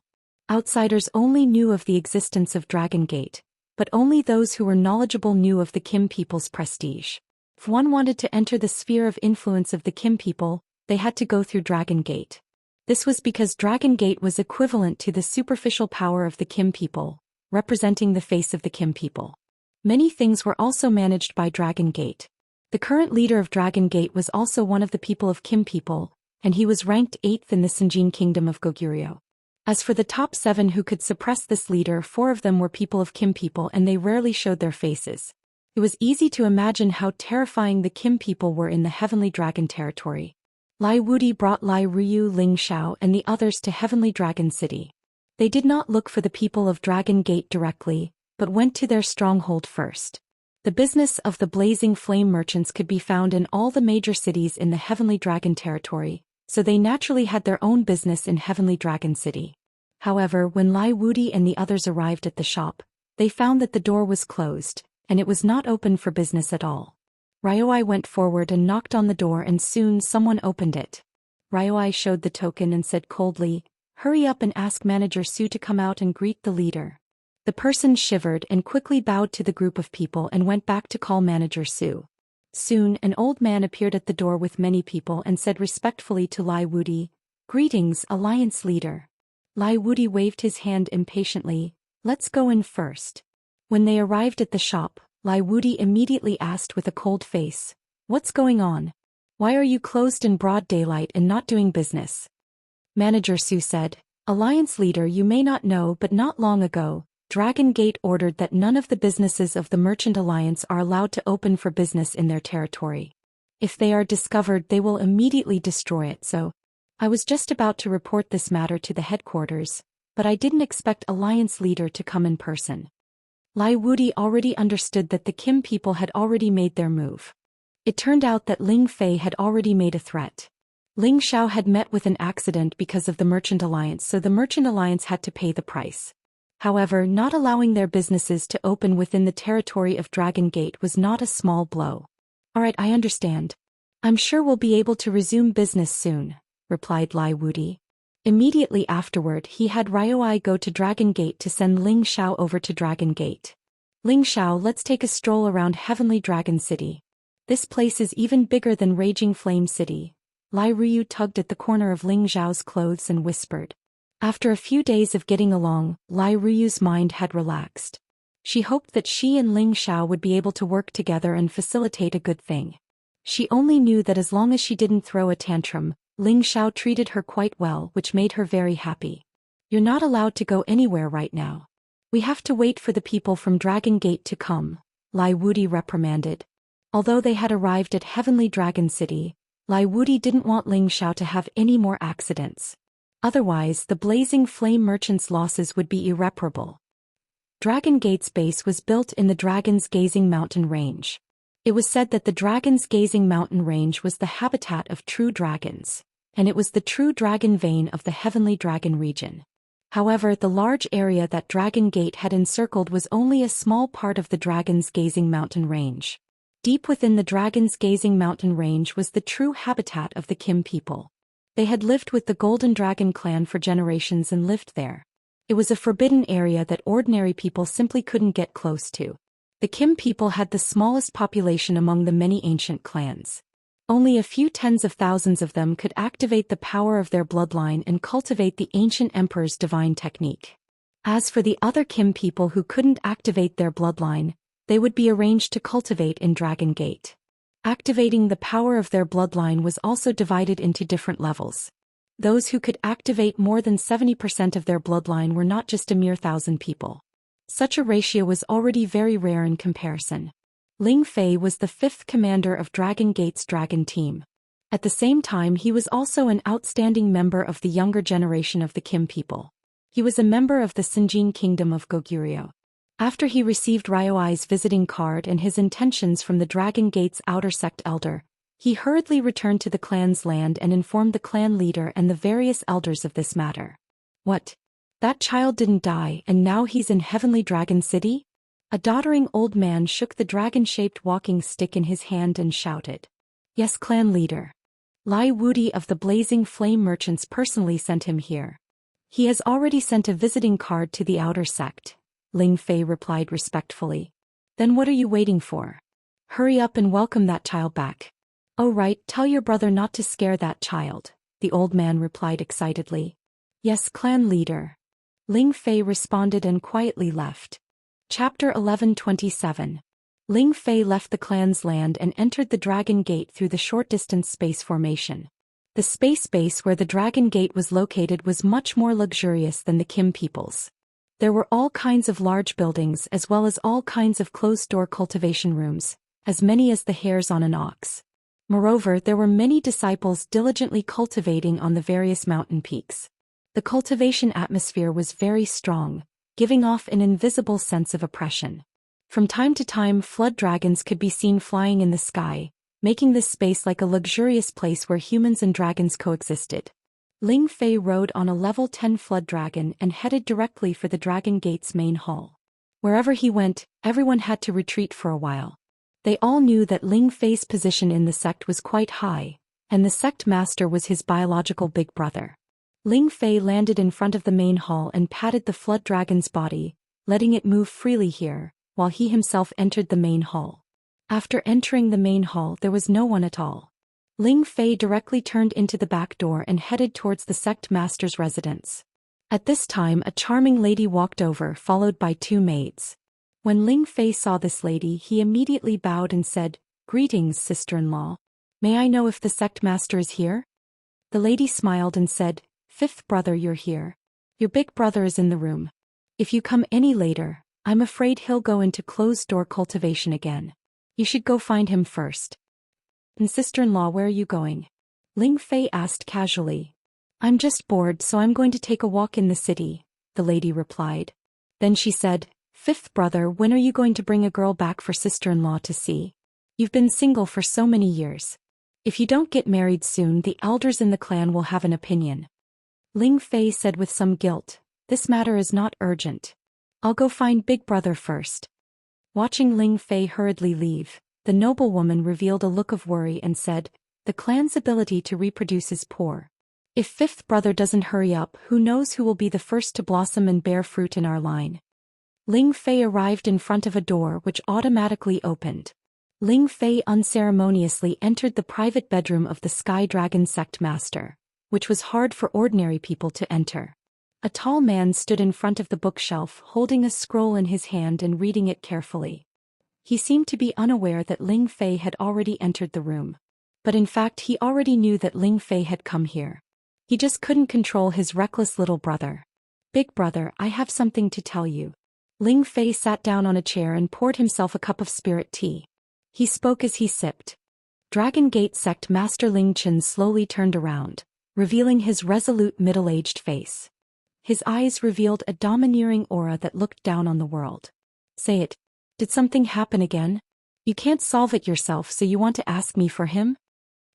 Speaker 1: Outsiders only knew of the existence of Dragon Gate, but only those who were knowledgeable knew of the Kim people's prestige. If one wanted to enter the sphere of influence of the Kim people, they had to go through Dragon Gate. This was because Dragon Gate was equivalent to the superficial power of the Kim people, representing the face of the Kim people. Many things were also managed by Dragon Gate. The current leader of Dragon Gate was also one of the people of Kim people, and he was ranked 8th in the Sinjin Kingdom of Goguryeo. As for the top 7 who could suppress this leader, 4 of them were people of Kim people, and they rarely showed their faces. It was easy to imagine how terrifying the Kim people were in the Heavenly Dragon territory. Lai Wudi brought Lai Ruyu, Ling Xiao, and the others to Heavenly Dragon City. They did not look for the people of Dragon Gate directly, but went to their stronghold first. The business of the Blazing Flame merchants could be found in all the major cities in the Heavenly Dragon territory, so they naturally had their own business in Heavenly Dragon City. However, when Lai Wudi and the others arrived at the shop, they found that the door was closed, and it was not open for business at all. Ryoi went forward and knocked on the door, and soon someone opened it. Ryoi showed the token and said coldly, "Hurry up and ask Manager Su to come out and greet the leader." The person shivered and quickly bowed to the group of people and went back to call Manager Su. Soon an old man appeared at the door with many people and said respectfully to Lai Wudi, "Greetings, Alliance Leader." Lai Wudi waved his hand impatiently, "Let's go in first." When they arrived at the shop, Lai Wudi immediately asked with a cold face, "What's going on? Why are you closed in broad daylight and not doing business?" Manager Su said, "Alliance Leader, you may not know, but not long ago, Dragon Gate ordered that none of the businesses of the Merchant Alliance are allowed to open for business in their territory. If they are discovered, they will immediately destroy it, so I was just about to report this matter to the headquarters, but I didn't expect Alliance Leader to come in person." Lai Wudi already understood that the Kim people had already made their move. It turned out that Ling Fei had already made a threat. Ling Xiao had met with an accident because of the Merchant Alliance, so the Merchant Alliance had to pay the price. However, not allowing their businesses to open within the territory of Dragon Gate was not a small blow. "Alright, I understand. I'm sure we'll be able to resume business soon," replied Lai Wudi. Immediately afterward, he had Ryoi go to Dragon Gate to send Ling Xiao over to Dragon Gate. "Ling Xiao, let's take a stroll around Heavenly Dragon City. This place is even bigger than Raging Flame City." Lai Ruyu tugged at the corner of Ling Xiao's clothes and whispered. After a few days of getting along, Lai Ruyu's mind had relaxed. She hoped that she and Ling Xiao would be able to work together and facilitate a good thing. She only knew that as long as she didn't throw a tantrum, Ling Xiao treated her quite well, which made her very happy. "You're not allowed to go anywhere right now. We have to wait for the people from Dragon Gate to come," Lai Wudi reprimanded. Although they had arrived at Heavenly Dragon City, Lai Wudi didn't want Ling Xiao to have any more accidents. Otherwise, the Blazing Flame merchants' losses would be irreparable. Dragon Gate's base was built in the Dragon's Gazing Mountain Range. It was said that the Dragon's Gazing Mountain Range was the habitat of true dragons, and it was the true dragon vein of the Heavenly Dragon region. However, the large area that Dragon Gate had encircled was only a small part of the Dragon's Gazing Mountain Range. Deep within the Dragon's Gazing Mountain Range was the true habitat of the Kim people. They had lived with the Golden Dragon clan for generations and lived there. It was a forbidden area that ordinary people simply couldn't get close to. The Kim people had the smallest population among the many ancient clans. Only a few tens of thousands of them could activate the power of their bloodline and cultivate the ancient emperor's divine technique. As for the other Kim people who couldn't activate their bloodline, they would be arranged to cultivate in Dragon Gate. Activating the power of their bloodline was also divided into different levels. Those who could activate more than 70% of their bloodline were not just a mere 1,000 people. Such a ratio was already very rare in comparison. Ling Fei was the 5th commander of Dragon Gate's dragon team. At the same time, he was also an outstanding member of the younger generation of the Kim people. He was a member of the Sinjin Kingdom of Goguryeo. After he received Ryoi's visiting card and his intentions from the Dragon Gate's outer sect elder, he hurriedly returned to the clan's land and informed the clan leader and the various elders of this matter. "What? That child didn't die and now he's in Heavenly Dragon City?" A doddering old man shook the dragon-shaped walking stick in his hand and shouted. "Yes, clan leader. Lai Wudi of the Blazing Flame merchants personally sent him here. He has already sent a visiting card to the outer sect," Ling Fei replied respectfully. "Then what are you waiting for? Hurry up and welcome that child back." "Oh right, tell your brother not to scare that child," the old man replied excitedly. "Yes, clan leader." Ling Fei responded and quietly left. Chapter 11:27. Ling Fei left the clan's land and entered the Dragon Gate through the short-distance space formation. The space base where the Dragon Gate was located was much more luxurious than the Kim people's. There were all kinds of large buildings as well as all kinds of closed-door cultivation rooms, as many as the hairs on an ox. Moreover, there were many disciples diligently cultivating on the various mountain peaks. The cultivation atmosphere was very strong, giving off an invisible sense of oppression. From time to time, flood dragons could be seen flying in the sky, making this space like a luxurious place where humans and dragons coexisted. Ling Fei rode on a level 10 flood dragon and headed directly for the Dragon Gate's main hall. Wherever he went, everyone had to retreat for a while. They all knew that Ling Fei's position in the sect was quite high, and the sect master was his biological big brother. Ling Fei landed in front of the main hall and patted the flood dragon's body, letting it move freely here, while he himself entered the main hall. After entering the main hall, there was no one at all. Ling Fei directly turned into the back door and headed towards the sect master's residence. At this time, a charming lady walked over, followed by 2 maids. When Ling Fei saw this lady, he immediately bowed and said, "Greetings, sister-in-law. May I know if the sect master is here?" The lady smiled and said, "Fifth brother, you're here. Your big brother is in the room. If you come any later, I'm afraid he'll go into closed-door cultivation again. You should go find him first." "And sister-in-law, where are you going?" Ling Fei asked casually. "I'm just bored, so I'm going to take a walk in the city," the lady replied. Then she said, "Fifth brother, when are you going to bring a girl back for sister-in-law to see? You've been single for so many years. If you don't get married soon, the elders in the clan will have an opinion." Ling Fei said with some guilt, "This matter is not urgent. I'll go find big brother first." Watching Ling Fei hurriedly leave, the noblewoman revealed a look of worry and said, "The clan's ability to reproduce is poor. If fifth brother doesn't hurry up, who knows who will be the first to blossom and bear fruit in our line." Ling Fei arrived in front of a door which automatically opened. Ling Fei unceremoniously entered the private bedroom of the Sky Dragon sect master, which was hard for ordinary people to enter. A tall man stood in front of the bookshelf, holding a scroll in his hand and reading it carefully. He seemed to be unaware that Ling Fei had already entered the room. But in fact, he already knew that Ling Fei had come here. He just couldn't control his reckless little brother. "Big brother, I have something to tell you." Ling Fei sat down on a chair and poured himself a cup of spirit tea. He spoke as he sipped. Dragon Gate sect master Ling Chen slowly turned around, revealing his resolute middle-aged face. His eyes revealed a domineering aura that looked down on the world. "Say it. Did something happen again? You can't solve it yourself, so you want to ask me for him?"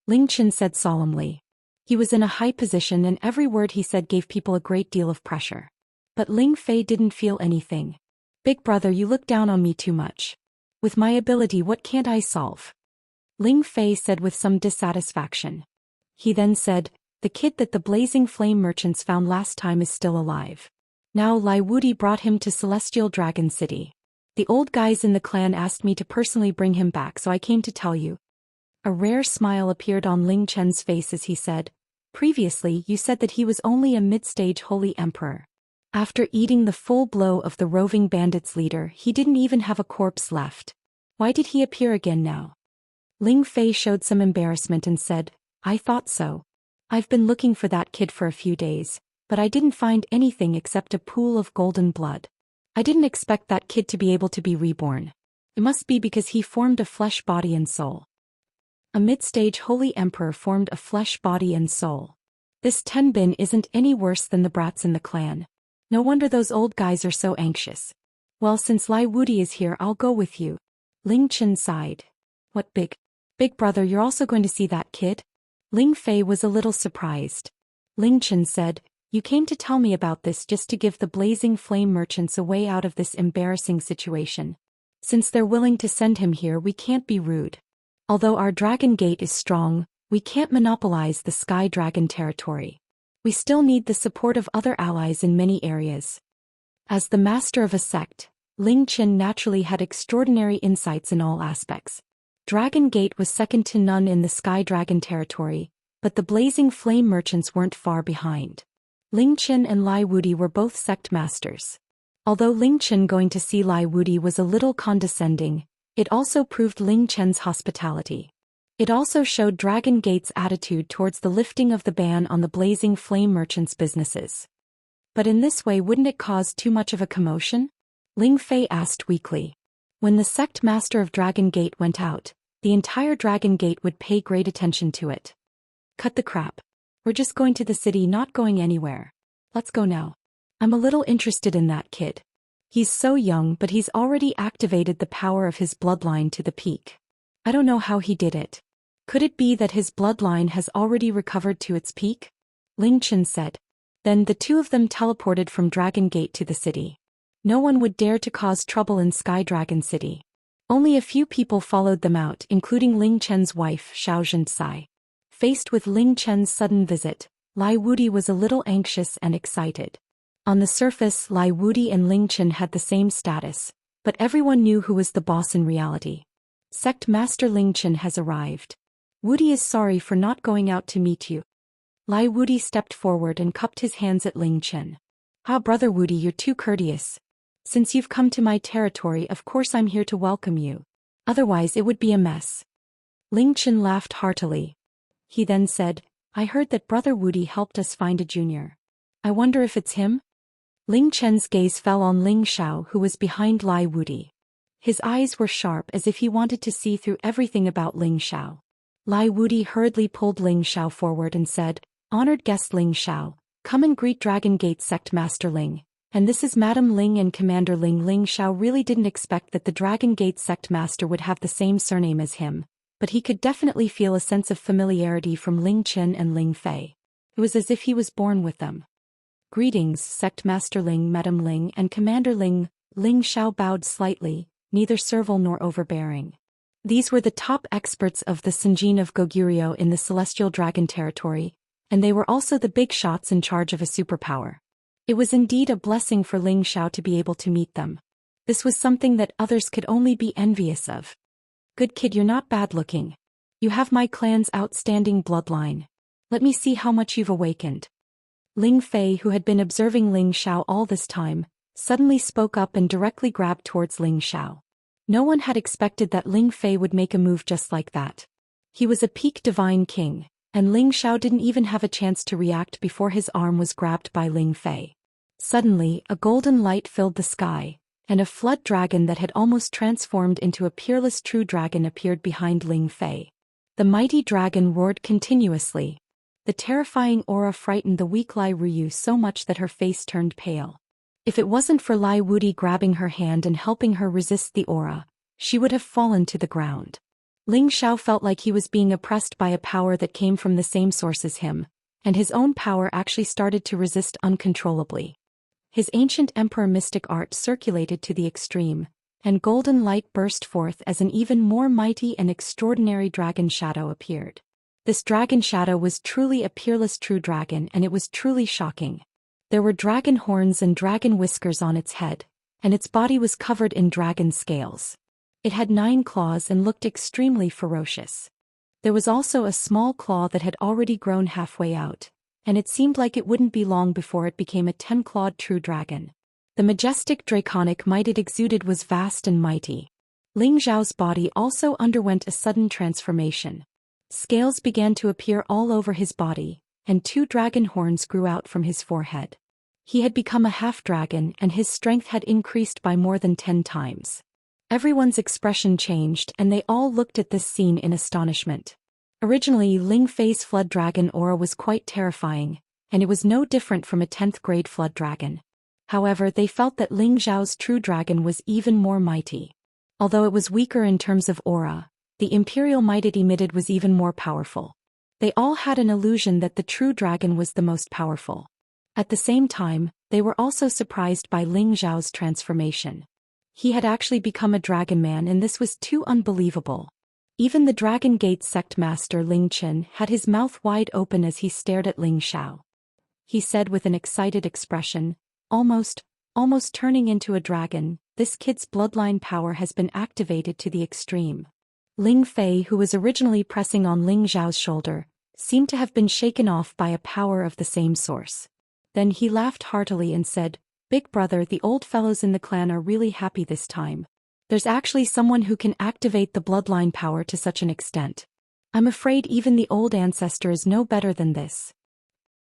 Speaker 1: Ling Chen said solemnly. He was in a high position and every word he said gave people a great deal of pressure. But Ling Fei didn't feel anything. "Big brother, you look down on me too much. With my ability, what can't I solve?" Ling Fei said with some dissatisfaction. He then said, "The kid that the Blazing Flame merchants found last time is still alive. Now Lai Wudi brought him to Celestial Dragon City. The old guys in the clan asked me to personally bring him back, so I came to tell you." A rare smile appeared on Ling Chen's face as he said, "Previously you said that he was only a mid-stage holy emperor. After eating the full blow of the roving bandits leader, he didn't even have a corpse left. Why did he appear again now?" Ling Fei showed some embarrassment and said, "I thought so. I've been looking for that kid for a few days, but I didn't find anything except a pool of golden blood. I didn't expect that kid to be able to be reborn. It must be because he formed a flesh body and soul." A mid-stage holy emperor formed a flesh body and soul. This Tenbin isn't any worse than the brats in the clan. No wonder those old guys are so anxious. "Well, since Lai Wudi is here, I'll go with you." Ling Chen sighed. "What big brother, you're also going to see that kid?" Ling Fei was a little surprised. Ling Chen said, "You came to tell me about this just to give the Blazing Flame merchants a way out of this embarrassing situation. Since they're willing to send him here, we can't be rude. Although our Dragon Gate is strong, we can't monopolize the Sky Dragon territory. We still need the support of other allies in many areas." As the master of a sect, Ling Chen naturally had extraordinary insights in all aspects. Dragon Gate was second to none in the Sky Dragon territory, but the Blazing Flame merchants weren't far behind. Ling Chen and Lai Wudi were both sect masters. Although Ling Chen going to see Lai Wudi was a little condescending, it also proved Ling Chen's hospitality. It also showed Dragon Gate's attitude towards the lifting of the ban on the Blazing Flame merchants' businesses. But in this way, wouldn't it cause too much of a commotion? Ling Fei asked weakly. When the sect master of Dragon Gate went out, the entire Dragon Gate would pay great attention to it. "Cut the crap. We're just going to the city, not going anywhere. Let's go now. I'm a little interested in that kid." He's so young, but he's already activated the power of his bloodline to the peak. I don't know how he did it. Could it be that his bloodline has already recovered to its peak? Ling Chen said. Then the two of them teleported from Dragon Gate to the city. No one would dare to cause trouble in Sky Dragon City. Only a few people followed them out, including Ling Chen's wife, Xianxia. Faced with Ling Chen's sudden visit, Lai Wudi was a little anxious and excited. On the surface, Lai Wudi and Ling Chen had the same status, but everyone knew who was the boss in reality. Sect Master Ling Chen has arrived. Wudi is sorry for not going out to meet you. Lai Wudi stepped forward and cupped his hands at Ling Chen. Ah, Brother Wudi, you're too courteous. Since you've come to my territory, of course I'm here to welcome you. Otherwise it would be a mess. Ling Chen laughed heartily. He then said, I heard that Brother Wudi helped us find a junior. I wonder if it's him? Ling Chen's gaze fell on Ling Xiao, who was behind Lai Wudi. His eyes were sharp as if he wanted to see through everything about Ling Xiao. Lai Wudi hurriedly pulled Ling Xiao forward and said, Honored guest Ling Xiao, come and greet Dragon Gate Sect Master Ling. And this is Madam Ling and Commander Ling. Ling Xiao really didn't expect that the Dragon Gate Sect Master would have the same surname as him, but he could definitely feel a sense of familiarity from Ling Chen and Ling Fei. It was as if he was born with them. Greetings, Sect Master Ling, Madam Ling and Commander Ling. Ling Xiao bowed slightly, neither servile nor overbearing. These were the top experts of the Sinjin of Goguryeo in the Celestial Dragon territory, and they were also the big shots in charge of a superpower. It was indeed a blessing for Ling Xiao to be able to meet them. This was something that others could only be envious of. Good kid, you're not bad looking. You have my clan's outstanding bloodline. Let me see how much you've awakened. Ling Fei, who had been observing Ling Xiao all this time, suddenly spoke up and directly grabbed towards Ling Xiao. No one had expected that Ling Fei would make a move just like that. He was a peak divine king, and Ling Xiao didn't even have a chance to react before his arm was grabbed by Ling Fei. Suddenly, a golden light filled the sky, and a flood dragon that had almost transformed into a peerless true dragon appeared behind Ling Fei. The mighty dragon roared continuously. The terrifying aura frightened the weak Lai Ruyu so much that her face turned pale. If it wasn't for Lai Wudi grabbing her hand and helping her resist the aura, she would have fallen to the ground. Ling Xiao felt like he was being oppressed by a power that came from the same source as him, and his own power actually started to resist uncontrollably. His ancient emperor mystic art circulated to the extreme, and golden light burst forth as an even more mighty and extraordinary dragon shadow appeared. This dragon shadow was truly a peerless true dragon, and it was truly shocking. There were dragon horns and dragon whiskers on its head, and its body was covered in dragon scales. It had 9 claws and looked extremely ferocious. There was also a small claw that had already grown halfway out, and it seemed like it wouldn't be long before it became a 10-clawed true dragon. The majestic draconic might it exuded was vast and mighty. Ling Xiao's body also underwent a sudden transformation. Scales began to appear all over his body, and 2 dragon horns grew out from his forehead. He had become a half-dragon, and his strength had increased by more than 10 times. Everyone's expression changed, and they all looked at this scene in astonishment. Originally, Ling Fei's flood dragon aura was quite terrifying, and it was no different from a 10th-grade flood dragon. However, they felt that Ling Xiao's true dragon was even more mighty. Although it was weaker in terms of aura, the imperial might it emitted was even more powerful. They all had an illusion that the true dragon was the most powerful. At the same time, they were also surprised by Ling Xiao's transformation. He had actually become a dragon man, and this was too unbelievable. Even the Dragon Gate sect master Ling Chen had his mouth wide open as he stared at Ling Xiao. He said with an excited expression, almost turning into a dragon, this kid's bloodline power has been activated to the extreme. Ling Fei, who was originally pressing on Ling Xiao's shoulder, seemed to have been shaken off by a power of the same source. Then he laughed heartily and said, Big brother, the old fellows in the clan are really happy this time. There's actually someone who can activate the bloodline power to such an extent. I'm afraid even the old ancestor is no better than this.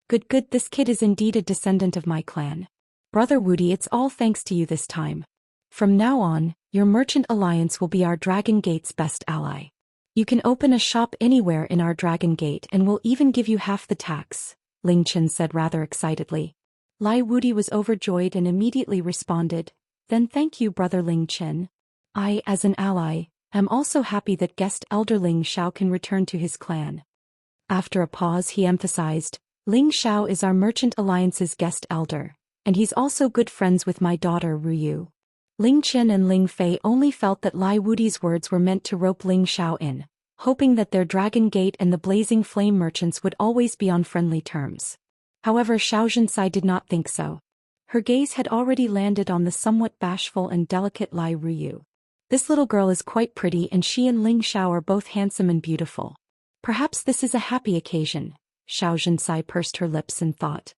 Speaker 1: Good, this kid is indeed a descendant of my clan. Brother Wudi, it's all thanks to you this time. From now on, your merchant alliance will be our Dragon Gate's best ally. You can open a shop anywhere in our Dragon Gate and we'll even give you half the tax, Ling Chen said rather excitedly. Lai Wudi was overjoyed and immediately responded, Then thank you, Brother Ling Chen. I, as an ally, am also happy that guest elder Ling Xiao can return to his clan. After a pause he emphasized, Ling Xiao is our Merchant Alliance's guest elder, and he's also good friends with my daughter Ruyu. Ling Chen and Ling Fei only felt that Lai Wudi's words were meant to rope Ling Xiao in, hoping that their Dragon Gate and the Blazing Flame merchants would always be on friendly terms. However, Xianxia did not think so. Her gaze had already landed on the somewhat bashful and delicate Lai Ruyu. This little girl is quite pretty and she and Ling Xiao are both handsome and beautiful. Perhaps this is a happy occasion. Xianxia pursed her lips and thought.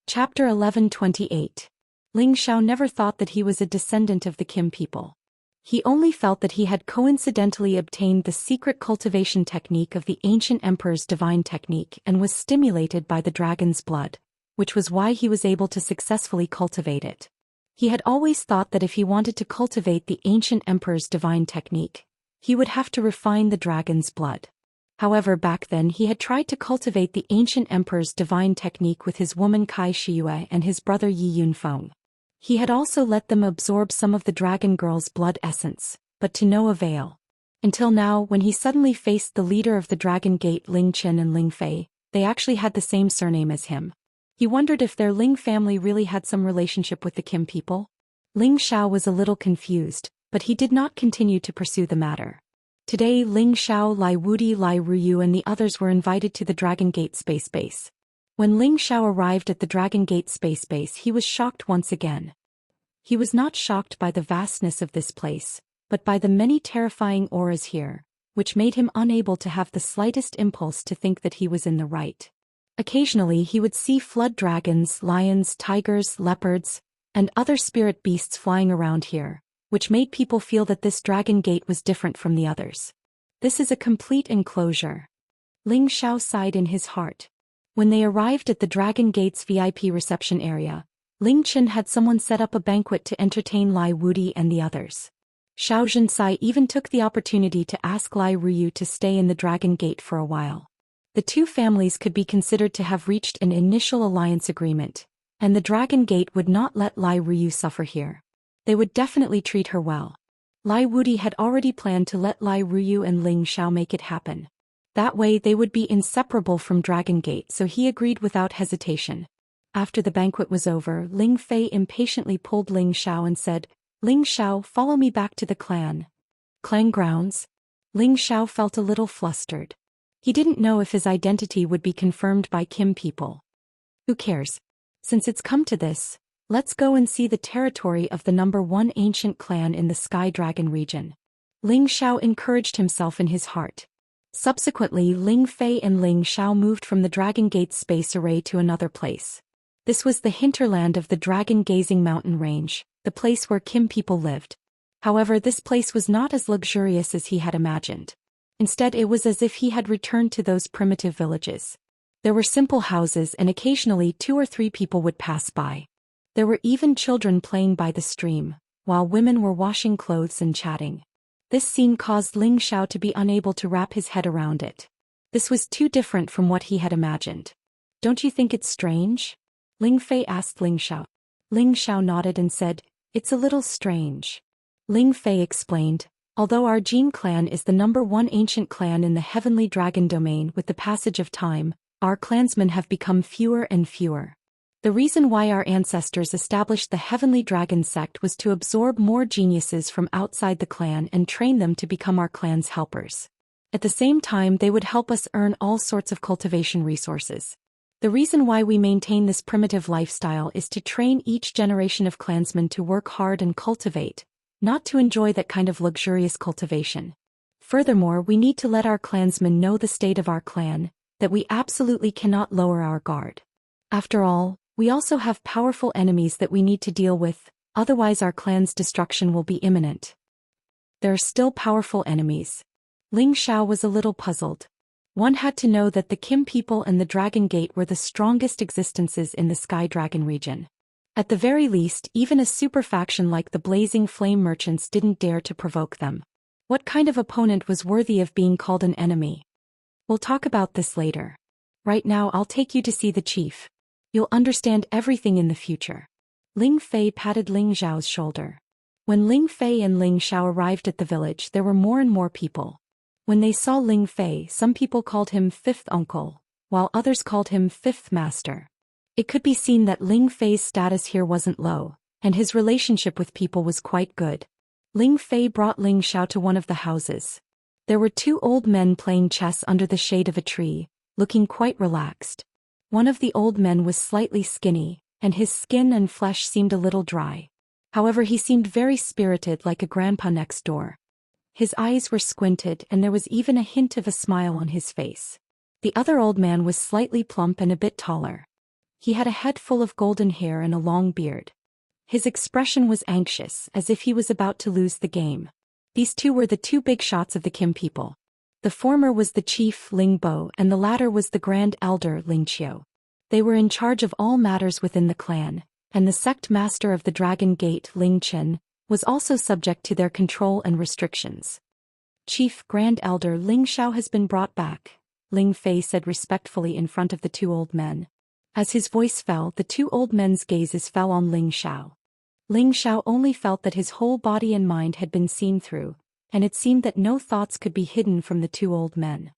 Speaker 1: Chapter 11:28. Ling Xiao never thought that he was a descendant of the Kim people. He only felt that he had coincidentally obtained the secret cultivation technique of the ancient emperor's divine technique and was stimulated by the dragon's blood, which was why he was able to successfully cultivate it. He had always thought that if he wanted to cultivate the ancient emperor's divine technique, he would have to refine the dragon's blood. However, back then he had tried to cultivate the ancient emperor's divine technique with his woman Kai Shiyue and his brother Yi Yunfeng. He had also let them absorb some of the dragon girl's blood essence, but to no avail. Until now, when he suddenly faced the leader of the Dragon Gate Ling Chen and Ling Fei, they actually had the same surname as him. He wondered if their Ling family really had some relationship with the Kim people. Ling Xiao was a little confused, but he did not continue to pursue the matter. Today Ling Xiao, Lai Wudi, Lai Ruyu and the others were invited to the Dragon Gate space base. When Ling Xiao arrived at the Dragon Gate space base he was shocked once again. He was not shocked by the vastness of this place, but by the many terrifying auras here, which made him unable to have the slightest impulse to think that he was in the right. Occasionally he would see flood dragons, lions, tigers, leopards, and other spirit beasts flying around here, which made people feel that this Dragon Gate was different from the others. This is a complete enclosure. Ling Xiao sighed in his heart. When they arrived at the Dragon Gate's VIP reception area, Ling Chen had someone set up a banquet to entertain Lai Wudi and the others. Xianxia even took the opportunity to ask Lai Ruyu to stay in the Dragon Gate for a while. The two families could be considered to have reached an initial alliance agreement, and the Dragon Gate would not let Lai Ruyu suffer here. They would definitely treat her well. Lai Wudi had already planned to let Lai Ruyu and Ling Xiao make it happen. That way they would be inseparable from Dragon Gate, so he agreed without hesitation. After the banquet was over, Ling Fei impatiently pulled Ling Xiao and said, Ling Xiao, follow me back to the clan. Clan grounds? Ling Xiao felt a little flustered. He didn't know if his identity would be confirmed by Kim people. Who cares? Since it's come to this, let's go and see the territory of the #1 ancient clan in the Sky Dragon region. Ling Xiao encouraged himself in his heart. Subsequently, Ling Fei and Ling Xiao moved from the Dragon Gate space array to another place. This was the hinterland of the dragon-gazing mountain range, the place where Kim people lived. However, this place was not as luxurious as he had imagined. Instead, it was as if he had returned to those primitive villages. There were simple houses and occasionally 2 or 3 people would pass by. There were even children playing by the stream, while women were washing clothes and chatting. This scene caused Ling Xiao to be unable to wrap his head around it. This was too different from what he had imagined. Don't you think it's strange? Ling Fei asked Ling Xiao. Ling Xiao nodded and said, it's a little strange. Ling Fei explained, although our Jin clan is the #1 ancient clan in the Heavenly Dragon domain, with the passage of time, our clansmen have become fewer and fewer. The reason why our ancestors established the Heavenly Dragon sect was to absorb more geniuses from outside the clan and train them to become our clan's helpers. At the same time, they would help us earn all sorts of cultivation resources. The reason why we maintain this primitive lifestyle is to train each generation of clansmen to work hard and cultivate, not to enjoy that kind of luxurious cultivation. Furthermore, we need to let our clansmen know the state of our clan, that we absolutely cannot lower our guard. After all, we also have powerful enemies that we need to deal with, otherwise our clan's destruction will be imminent. There are still powerful enemies. Ling Xiao was a little puzzled. One had to know that the Kim people and the Dragon Gate were the strongest existences in the Sky Dragon region. At the very least, even a super faction like the Blazing Flame merchants didn't dare to provoke them. What kind of opponent was worthy of being called an enemy? We'll talk about this later. Right now I'll take you to see the chief. You'll understand everything in the future. Ling Fei patted Ling Zhao's shoulder. When Ling Fei and Ling Xiao arrived at the village, there were more and more people. When they saw Ling Fei, some people called him Fifth Uncle, while others called him Fifth Master. It could be seen that Ling Fei's status here wasn't low, and his relationship with people was quite good. Ling Fei brought Ling Xiao to one of the houses. There were two old men playing chess under the shade of a tree, looking quite relaxed. One of the old men was slightly skinny, and his skin and flesh seemed a little dry. However, he seemed very spirited, like a grandpa next door. His eyes were squinted and there was even a hint of a smile on his face. The other old man was slightly plump and a bit taller. He had a head full of golden hair and a long beard. His expression was anxious, as if he was about to lose the game. These two were the two big shots of the Kim people. The former was the chief Ling Bo and the latter was the grand elder Ling Qiu. They were in charge of all matters within the clan, and the sect master of the Dragon Gate, Ling Chen, was also subject to their control and restrictions. Chief Grand Elder Ling Xiao has been brought back, Ling Fei said respectfully in front of the two old men. As his voice fell, the two old men's gazes fell on Ling Xiao. Ling Xiao only felt that his whole body and mind had been seen through, and it seemed that no thoughts could be hidden from the two old men.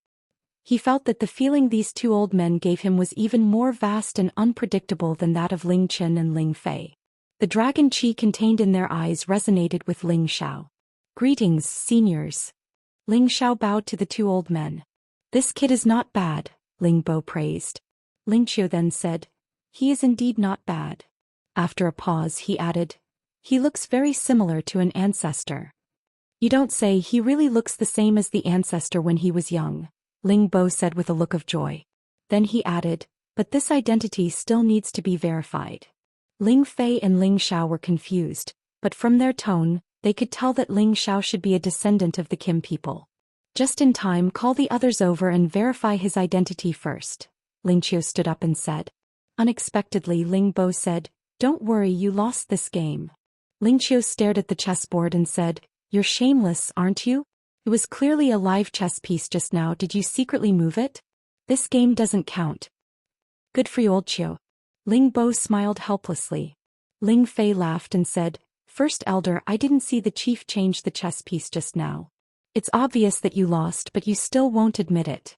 Speaker 1: He felt that the feeling these two old men gave him was even more vast and unpredictable than that of Ling Chen and Ling Fei. The dragon chi contained in their eyes resonated with Ling Xiao. Greetings, seniors. Ling Xiao bowed to the two old men. This kid is not bad, Ling Bo praised. Ling Qiu then said, he is indeed not bad. After a pause he added, he looks very similar to an ancestor. You don't say, he really looks the same as the ancestor when he was young, Ling Bo said with a look of joy. Then he added, but this identity still needs to be verified. Ling Fei and Ling Xiao were confused, but from their tone, they could tell that Ling Xiao should be a descendant of the Kim people. Just in time, call the others over and verify his identity first. Ling Qiu stood up and said. Unexpectedly, Ling Bo said, don't worry, you lost this game. Ling Qiu stared at the chessboard and said, you're shameless, aren't you? It was clearly a live chess piece just now. Did you secretly move it? This game doesn't count. Good for you, old Qiu. Ling Bo smiled helplessly. Ling Fei laughed and said, First Elder, I didn't see the chief change the chess piece just now. It's obvious that you lost, but you still won't admit it.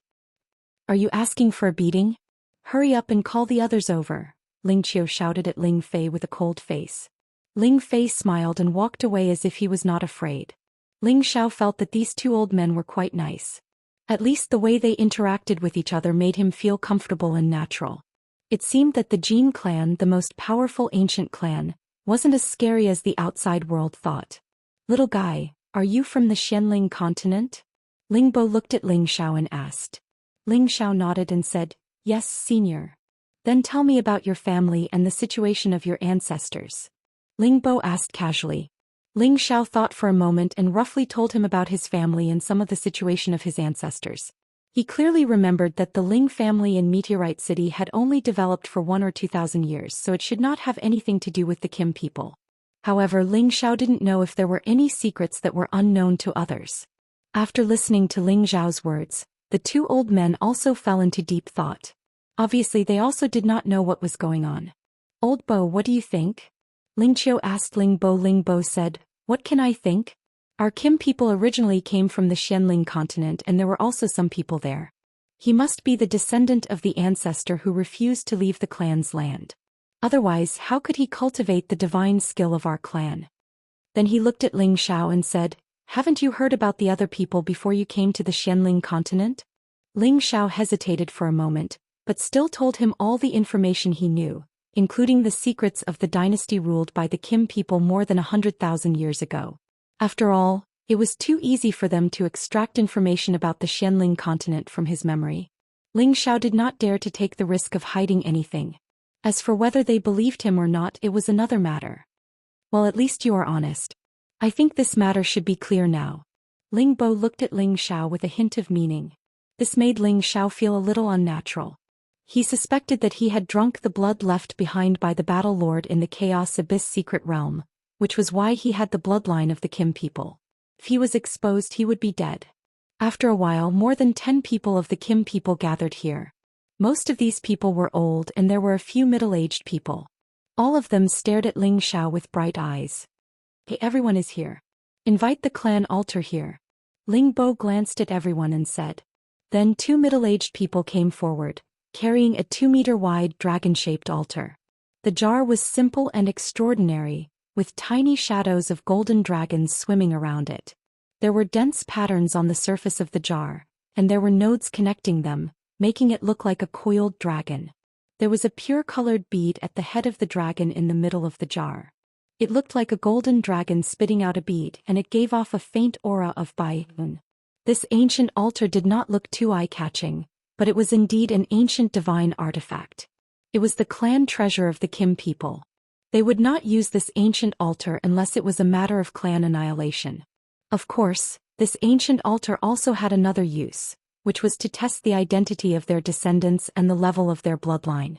Speaker 1: Are you asking for a beating? Hurry up and call the others over, Ling Qiu shouted at Ling Fei with a cold face. Ling Fei smiled and walked away as if he was not afraid. Ling Xiao felt that these two old men were quite nice. At least the way they interacted with each other made him feel comfortable and natural. It seemed that the Jin clan, the most powerful ancient clan, wasn't as scary as the outside world thought. Little guy, are you from the Xianling continent? Ling Bo looked at Ling Xiao and asked. Ling Xiao nodded and said, yes, senior. Then tell me about your family and the situation of your ancestors. Ling Bo asked casually. Ling Xiao thought for a moment and roughly told him about his family and some of the situation of his ancestors. He clearly remembered that the Ling family in Meteorite City had only developed for 1 or 2,000 years, so it should not have anything to do with the Kim people. However, Ling Xiao didn't know if there were any secrets that were unknown to others. After listening to Ling Xiao's words, the two old men also fell into deep thought. Obviously, they also did not know what was going on. Old Bo, what do you think? Ling Qiu asked Ling Bo. Ling Bo said, what can I think? Our Kim people originally came from the Xianling continent and there were also some people there. He must be the descendant of the ancestor who refused to leave the clan's land. Otherwise, how could he cultivate the divine skill of our clan? Then he looked at Ling Xiao and said, haven't you heard about the other people before you came to the Xianling continent? Ling Xiao hesitated for a moment, but still told him all the information he knew, including the secrets of the dynasty ruled by the Kim people more than 100,000 years ago. After all, it was too easy for them to extract information about the Xianling continent from his memory. Ling Xiao did not dare to take the risk of hiding anything. As for whether they believed him or not, it was another matter. Well, at least you are honest. I think this matter should be clear now. Ling Bo looked at Ling Xiao with a hint of meaning. This made Ling Xiao feel a little unnatural. He suspected that he had drunk the blood left behind by the Battle Lord in the Chaos Abyss secret realm, which was why he had the bloodline of the Kim people. If he was exposed, he would be dead. After a while, more than 10 people of the Kim people gathered here. Most of these people were old and there were a few middle-aged people. All of them stared at Ling Xiao with bright eyes. Hey, everyone is here. Invite the clan altar here. Ling Bo glanced at everyone and said. Then 2 middle-aged people came forward, carrying a 2-meter-wide dragon-shaped altar. The jar was simple and extraordinary, with tiny shadows of golden dragons swimming around it. There were dense patterns on the surface of the jar, and there were nodes connecting them, making it look like a coiled dragon. There was a pure-colored bead at the head of the dragon in the middle of the jar. It looked like a golden dragon spitting out a bead, and it gave off a faint aura of Bai-un. This ancient altar did not look too eye-catching, but it was indeed an ancient divine artifact. It was the clan treasure of the Kim people. They would not use this ancient altar unless it was a matter of clan annihilation. Of course, this ancient altar also had another use, which was to test the identity of their descendants and the level of their bloodline.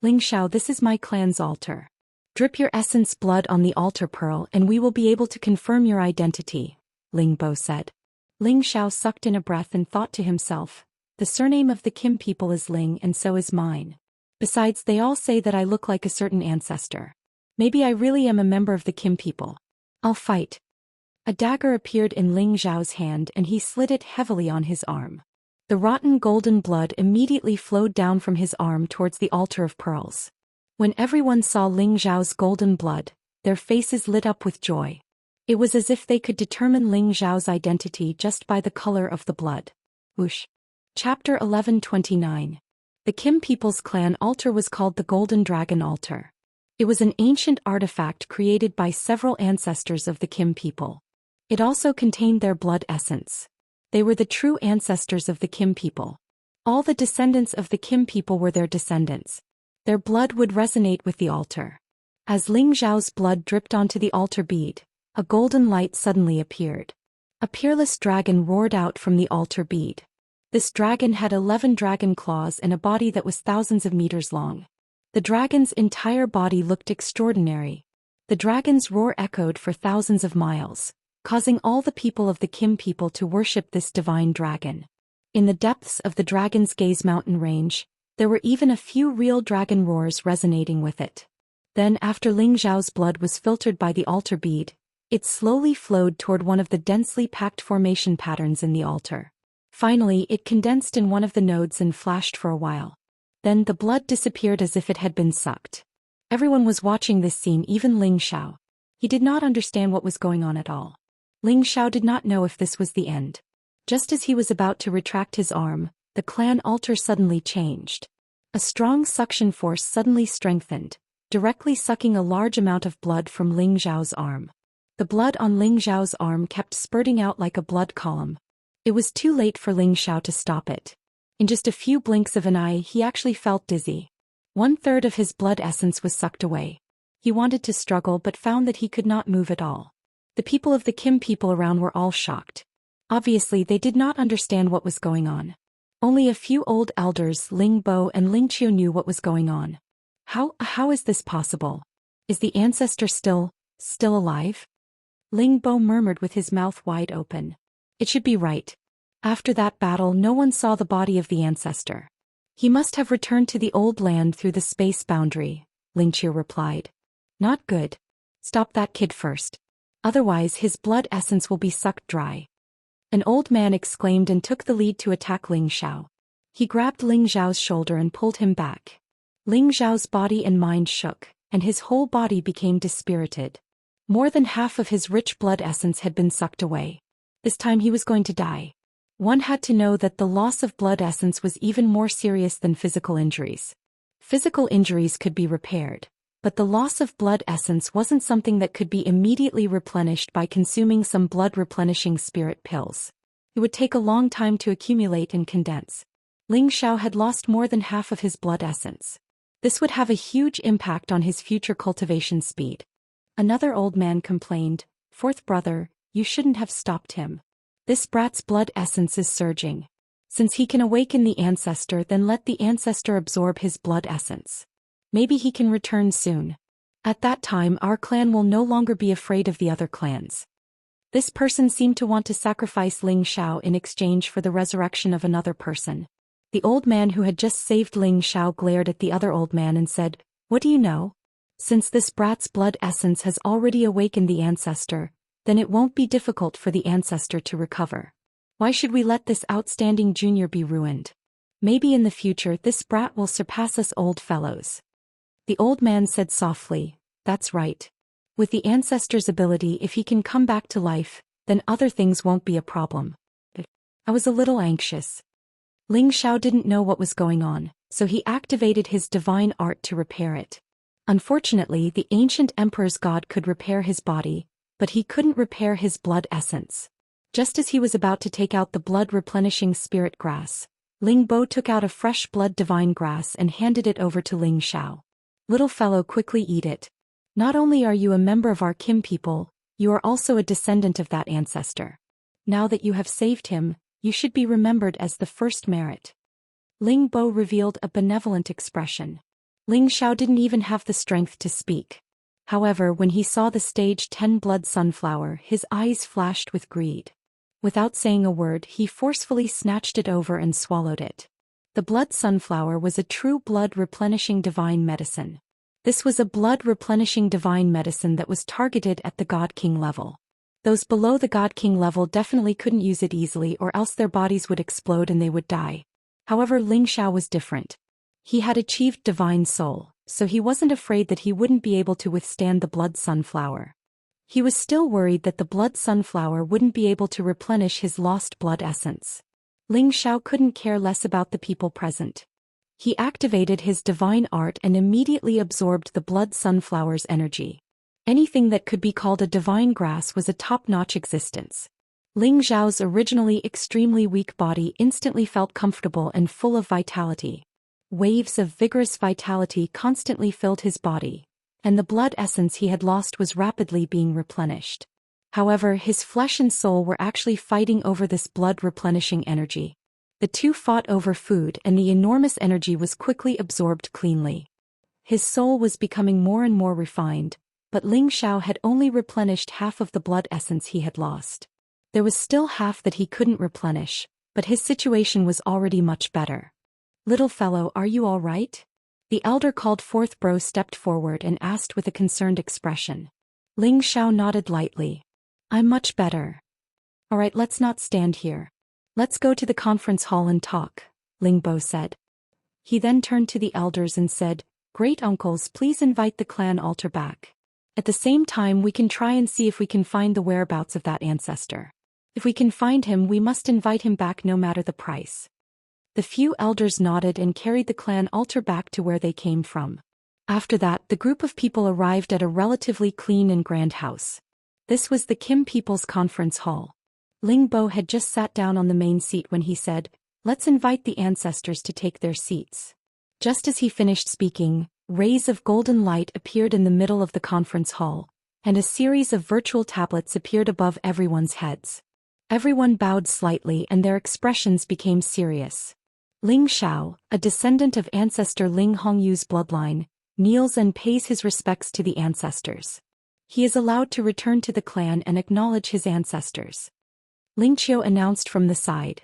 Speaker 1: Ling Xiao, this is my clan's altar. Drip your essence blood on the altar pearl and we will be able to confirm your identity, Ling Bo said. Ling Xiao sucked in a breath and thought to himself, the surname of the Kim people is Ling and so is mine. Besides, they all say that I look like a certain ancestor. Maybe I really am a member of the Kim people. I'll fight. A dagger appeared in Ling Xiao's hand and he slid it heavily on his arm. The rotten golden blood immediately flowed down from his arm towards the altar of pearls. When everyone saw Ling Xiao's golden blood, their faces lit up with joy. It was as if they could determine Ling Xiao's identity just by the color of the blood. Whoosh. Chapter 1129. The Kim people's clan altar was called the Golden Dragon Altar. It was an ancient artifact created by several ancestors of the Kim people. It also contained their blood essence. They were the true ancestors of the Kim people. All the descendants of the Kim people were their descendants. Their blood would resonate with the altar. As Ling Xiao's blood dripped onto the altar bead, a golden light suddenly appeared. A peerless dragon roared out from the altar bead. This dragon had 11 dragon claws and a body that was thousands of meters long. The dragon's entire body looked extraordinary. The dragon's roar echoed for thousands of miles, causing all the people of the Kim people to worship this divine dragon. In the depths of the Dragon's Gaze mountain range, there were even a few real dragon roars resonating with it. Then, after Ling Xiao's blood was filtered by the altar bead, it slowly flowed toward one of the densely packed formation patterns in the altar. Finally, it condensed in one of the nodes and flashed for a while. Then the blood disappeared as if it had been sucked. Everyone was watching this scene, even Ling Xiao. He did not understand what was going on at all. Ling Xiao did not know if this was the end. Just as he was about to retract his arm, the clan altar suddenly changed. A strong suction force suddenly strengthened, directly sucking a large amount of blood from Ling Xiao's arm. The blood on Ling Xiao's arm kept spurting out like a blood column. It was too late for Ling Xiao to stop it. In just a few blinks of an eye, he actually felt dizzy. 1/3 of his blood essence was sucked away. He wanted to struggle but found that he could not move at all. The people of the Kim people around were all shocked. Obviously, they did not understand what was going on. Only a few old elders, Ling Bo and Ling Qiu, knew what was going on. How is this possible? Is the ancestor still alive? Ling Bo murmured with his mouth wide open. It should be right. After that battle, no one saw the body of the ancestor. He must have returned to the old land through the space boundary, Ling Qiu replied. Not good. Stop that kid first. Otherwise his blood essence will be sucked dry. An old man exclaimed and took the lead to attack Ling Xiao. He grabbed Ling Xiao's shoulder and pulled him back. Ling Xiao's body and mind shook, and his whole body became dispirited. More than half of his rich blood essence had been sucked away. This time he was going to die. One had to know that the loss of blood essence was even more serious than physical injuries. Physical injuries could be repaired, but the loss of blood essence wasn't something that could be immediately replenished by consuming some blood-replenishing spirit pills. It would take a long time to accumulate and condense. Ling Xiao had lost more than half of his blood essence. This would have a huge impact on his future cultivation speed. Another old man complained, "Fourth brother, you shouldn't have stopped him. This brat's blood essence is surging. Since he can awaken the ancestor, then let the ancestor absorb his blood essence. Maybe he can return soon. At that time our clan will no longer be afraid of the other clans." This person seemed to want to sacrifice Ling Xiao in exchange for the resurrection of another person. The old man who had just saved Ling Xiao glared at the other old man and said, "What do you know? Since this brat's blood essence has already awakened the ancestor, then it won't be difficult for the ancestor to recover. Why should we let this outstanding junior be ruined? Maybe in the future this brat will surpass us old fellows. The old man said softly, "That's right. With the ancestor's ability, if he can come back to life, then other things won't be a problem." I was a little anxious. Ling Xiao didn't know what was going on, so he activated his divine art to repair it. Unfortunately, the ancient emperor's god could repair his body, but he couldn't repair his blood essence. Just as he was about to take out the blood-replenishing spirit grass, Ling Bo took out a fresh blood divine grass and handed it over to Ling Xiao. "Little fellow, quickly eat it. Not only are you a member of our Kim people, you are also a descendant of that ancestor. Now that you have saved him, you should be remembered as the first merit." Ling Bo revealed a benevolent expression. Ling Xiao didn't even have the strength to speak. However, when he saw the stage 10 blood sunflower, his eyes flashed with greed. Without saying a word, he forcefully snatched it over and swallowed it. The blood sunflower was a true blood-replenishing divine medicine. This was a blood-replenishing divine medicine that was targeted at the God King level. Those below the God King level definitely couldn't use it easily, or else their bodies would explode and they would die. However, Ling Xiao was different. He had achieved divine soul, so he wasn't afraid that he wouldn't be able to withstand the blood sunflower. He was still worried that the blood sunflower wouldn't be able to replenish his lost blood essence. Ling Xiao couldn't care less about the people present. He activated his divine art and immediately absorbed the blood sunflower's energy. Anything that could be called a divine grass was a top-notch existence. Ling Xiao's originally extremely weak body instantly felt comfortable and full of vitality. Waves of vigorous vitality constantly filled his body, and the blood essence he had lost was rapidly being replenished. However, his flesh and soul were actually fighting over this blood-replenishing energy. The two fought over food, and the enormous energy was quickly absorbed cleanly. His soul was becoming more and more refined, but Ling Xiao had only replenished half of the blood essence he had lost. There was still half that he couldn't replenish, but his situation was already much better. "Little fellow, are you all right?" The elder called forth Bro stepped forward and asked with a concerned expression. Ling Xiao nodded lightly. "I'm much better." "Alright, let's not stand here. Let's go to the conference hall and talk," Ling Bo said. He then turned to the elders and said, "Great uncles, please invite the clan altar back. At the same time, we can try and see if we can find the whereabouts of that ancestor. If we can find him, we must invite him back no matter the price." The few elders nodded and carried the clan altar back to where they came from. After that, the group of people arrived at a relatively clean and grand house. This was the Kim People's Conference Hall. Ling Bo had just sat down on the main seat when he said, "Let's invite the ancestors to take their seats." Just as he finished speaking, rays of golden light appeared in the middle of the conference hall, and a series of virtual tablets appeared above everyone's heads. Everyone bowed slightly and their expressions became serious. Ling Xiao, a descendant of ancestor Ling Hongyu's bloodline, kneels and pays his respects to the ancestors. He is allowed to return to the clan and acknowledge his ancestors. Ling Qiu announced from the side.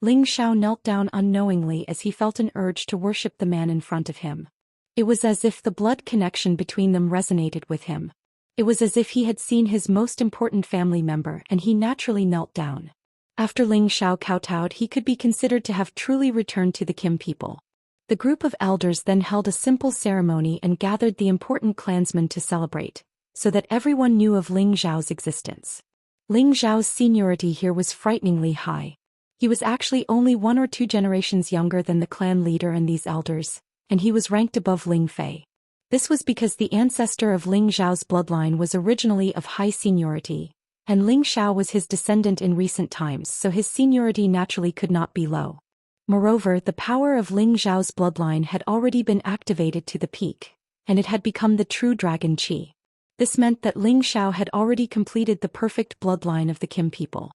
Speaker 1: Ling Xiao knelt down unknowingly as he felt an urge to worship the man in front of him. It was as if the blood connection between them resonated with him. It was as if he had seen his most important family member and he naturally knelt down. After Ling Xiao kowtowed, he could be considered to have truly returned to the Kim people. The group of elders then held a simple ceremony and gathered the important clansmen to celebrate, so that everyone knew of Ling Xiao's existence. Ling Xiao's seniority here was frighteningly high. He was actually only 1 or 2 generations younger than the clan leader and these elders, and he was ranked above Ling Fei. This was because the ancestor of Ling Xiao's bloodline was originally of high seniority, and Ling Xiao was his descendant in recent times, so his seniority naturally could not be low. Moreover, the power of Ling Xiao's bloodline had already been activated to the peak, and it had become the true dragon qi. This meant that Ling Xiao had already completed the perfect bloodline of the Kim people.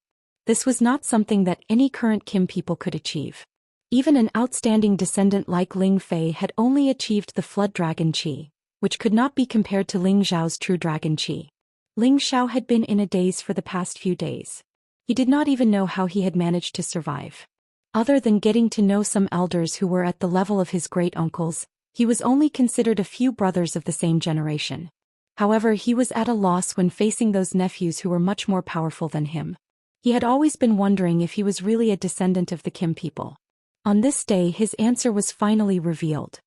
Speaker 1: This was not something that any current Kim people could achieve. Even an outstanding descendant like Ling Fei had only achieved the flood dragon qi, which could not be compared to Ling Xiao's true dragon qi. Ling Xiao had been in a daze for the past few days. He did not even know how he had managed to survive. Other than getting to know some elders who were at the level of his great uncles, He was only considered a few brothers of the same generation. However, he was at a loss when facing those nephews who were much more powerful than him. He had always been wondering if he was really a descendant of the Kim people. On this day his answer was finally revealed.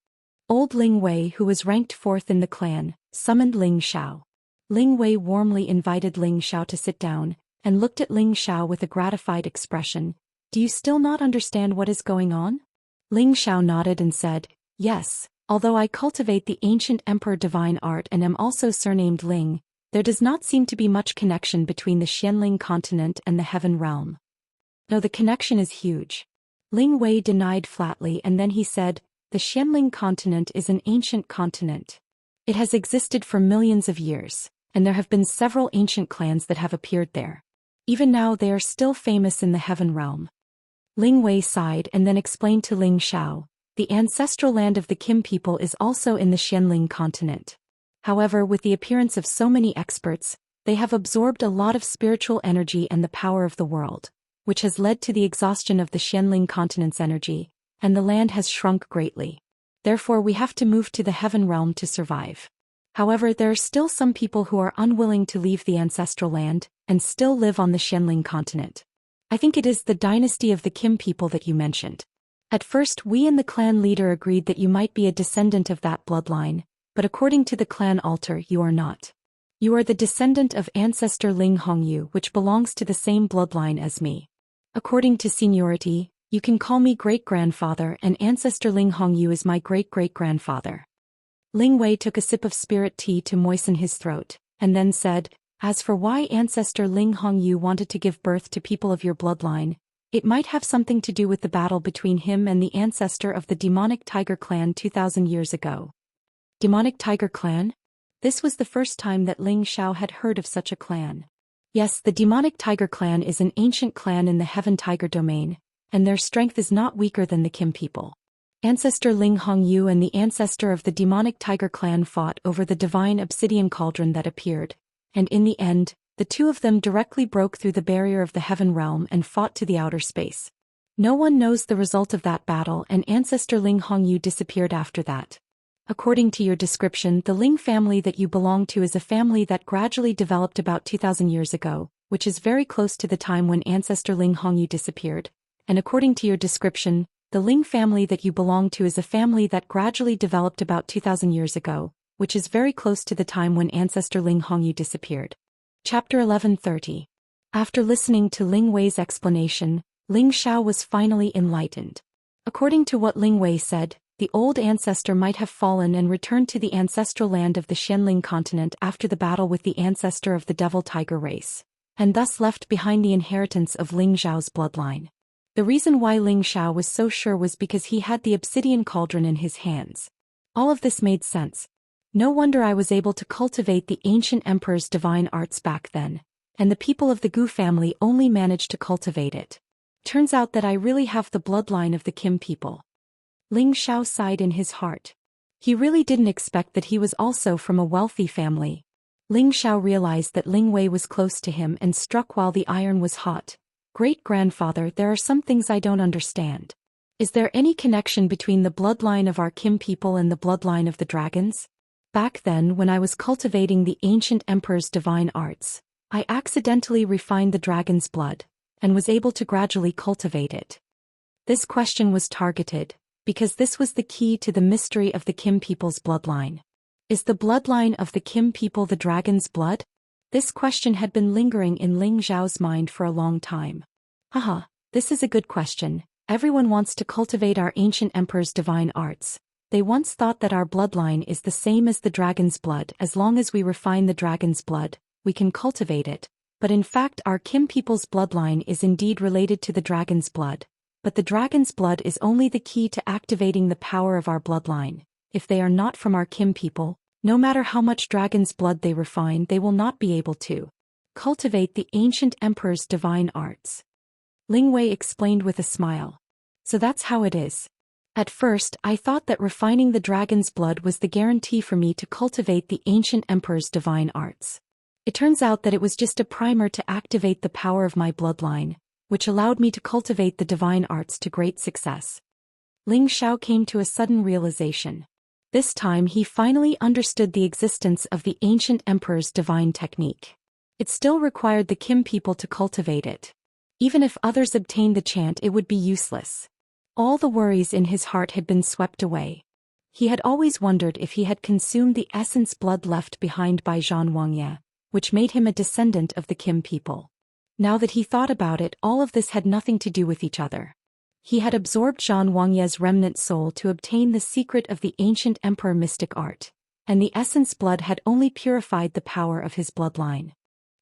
Speaker 1: Old Ling Wei, who was ranked 4th in the clan, summoned Ling Xiao. Ling Wei warmly invited Ling Xiao to sit down, and looked at Ling Xiao with a gratified expression. "Do you still not understand what is going on?" Ling Xiao nodded and said, "Yes, although I cultivate the ancient emperor divine art and am also surnamed Ling, there does not seem to be much connection between the Xianling continent and the heaven realm." "No, the connection is huge." Ling Wei denied flatly, and then he said, "The Xianling continent is an ancient continent. It has existed for millions of years, and there have been several ancient clans that have appeared there. Even now they are still famous in the heaven realm." Ling Wei sighed and then explained to Ling Xiao, "The ancestral land of the Kim people is also in the Xianling continent. However, with the appearance of so many experts, they have absorbed a lot of spiritual energy and the power of the world, which has led to the exhaustion of the Xianling continent's energy, and the land has shrunk greatly. Therefore we have to move to the heaven realm to survive. However, there are still some people who are unwilling to leave the ancestral land, and still live on the Xianling continent. I think it is the dynasty of the Kim people that you mentioned. At first we and the clan leader agreed that you might be a descendant of that bloodline, but according to the clan altar you are not. You are the descendant of ancestor Ling Hongyu, which belongs to the same bloodline as me. According to seniority, you can call me great-grandfather, and ancestor Ling Hongyu is my great-great-grandfather." Ling Wei took a sip of spirit tea to moisten his throat, and then said, "As for why ancestor Ling Hongyu wanted to give birth to people of your bloodline, it might have something to do with the battle between him and the ancestor of the demonic tiger clan 2,000 years ago." Demonic tiger clan? This was the first time that Ling Xiao had heard of such a clan. Yes, the demonic tiger clan is an ancient clan in the heaven tiger domain, and their strength is not weaker than the Kim people. Ancestor Ling Hongyu and the ancestor of the demonic tiger clan fought over the divine obsidian cauldron that appeared, and in the end, the two of them directly broke through the barrier of the heaven realm and fought to the outer space. No one knows the result of that battle, and ancestor Ling Hongyu disappeared after that. According to your description, the Ling family that you belong to is a family that gradually developed about 2,000 years ago, which is very close to the time when ancestor Ling Hongyu disappeared. And according to your description, the Ling family that you belong to is a family that gradually developed about 2,000 years ago, which is very close to the time when ancestor Ling Hongyu disappeared. Chapter 1130. After listening to Ling Wei's explanation, Ling Xiao was finally enlightened. According to what Ling Wei said, the old ancestor might have fallen and returned to the ancestral land of the Xianling continent after the battle with the ancestor of the devil tiger race, and thus left behind the inheritance of Ling Xiao's bloodline. The reason why Ling Xiao was so sure was because he had the obsidian cauldron in his hands. All of this made sense. No wonder I was able to cultivate the ancient emperor's divine arts back then, and the people of the Gu family only managed to cultivate it. Turns out that I really have the bloodline of the Kim people. Ling Xiao sighed in his heart. He really didn't expect that he was also from a wealthy family. Ling Xiao realized that Ling Wei was close to him and struck while the iron was hot. "Great-grandfather, there are some things I don't understand. Is there any connection between the bloodline of our Kim people and the bloodline of the dragons? Back then, when I was cultivating the ancient emperor's divine arts, I accidentally refined the dragon's blood, and was able to gradually cultivate it." This question was targeted, because this was the key to the mystery of the Kim people's bloodline. Is the bloodline of the Kim people the dragon's blood? This question had been lingering in Ling Xiao's mind for a long time. Haha, this is a good question. Everyone wants to cultivate our ancient emperor's divine arts. They once thought that our bloodline is the same as the dragon's blood. As long as we refine the dragon's blood, we can cultivate it. But in fact our Kim people's bloodline is indeed related to the dragon's blood. But the dragon's blood is only the key to activating the power of our bloodline. If they are not from our Kim people, no matter how much dragon's blood they refine, they will not be able to cultivate the ancient emperor's divine arts. Ling Wei explained with a smile. So that's how it is. At first, I thought that refining the dragon's blood was the guarantee for me to cultivate the ancient emperor's divine arts. It turns out that it was just a primer to activate the power of my bloodline, which allowed me to cultivate the divine arts to great success. Ling Xiao came to a sudden realization. This time he finally understood the existence of the ancient emperor's divine technique. It still required the Kim people to cultivate it. Even if others obtained the chant, it would be useless. All the worries in his heart had been swept away. He had always wondered if he had consumed the essence blood left behind by Xianxia, which made him a descendant of the Kim people. Now that he thought about it, all of this had nothing to do with each other. He had absorbed Xianxia's remnant soul to obtain the secret of the ancient emperor mystic art, and the essence blood had only purified the power of his bloodline.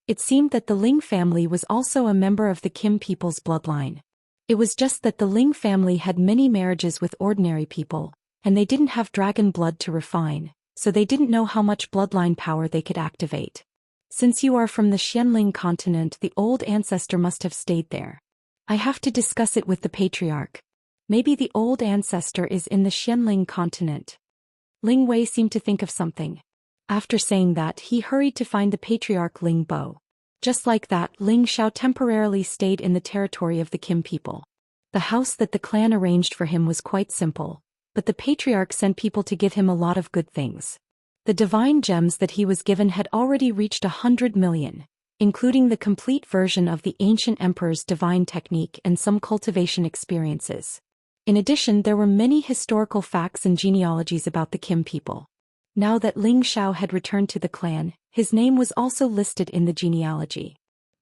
Speaker 1: It seemed that the Ling family was also a member of the Kim people's bloodline. It was just that the Ling family had many marriages with ordinary people, and they didn't have dragon blood to refine, so they didn't know how much bloodline power they could activate. Since you are from the Xianling continent, the old ancestor must have stayed there. I have to discuss it with the patriarch. Maybe the old ancestor is in the Xianling continent. Ling Wei seemed to think of something. After saying that, he hurried to find the patriarch Ling Bo. Just like that, Ling Xiao temporarily stayed in the territory of the Kim people. The house that the clan arranged for him was quite simple, but the patriarch sent people to give him a lot of good things. The divine gems that he was given had already reached 100 million, including the complete version of the ancient emperor's divine technique and some cultivation experiences. In addition, there were many historical facts and genealogies about the Kim people. Now that Ling Xiao had returned to the clan, his name was also listed in the genealogy.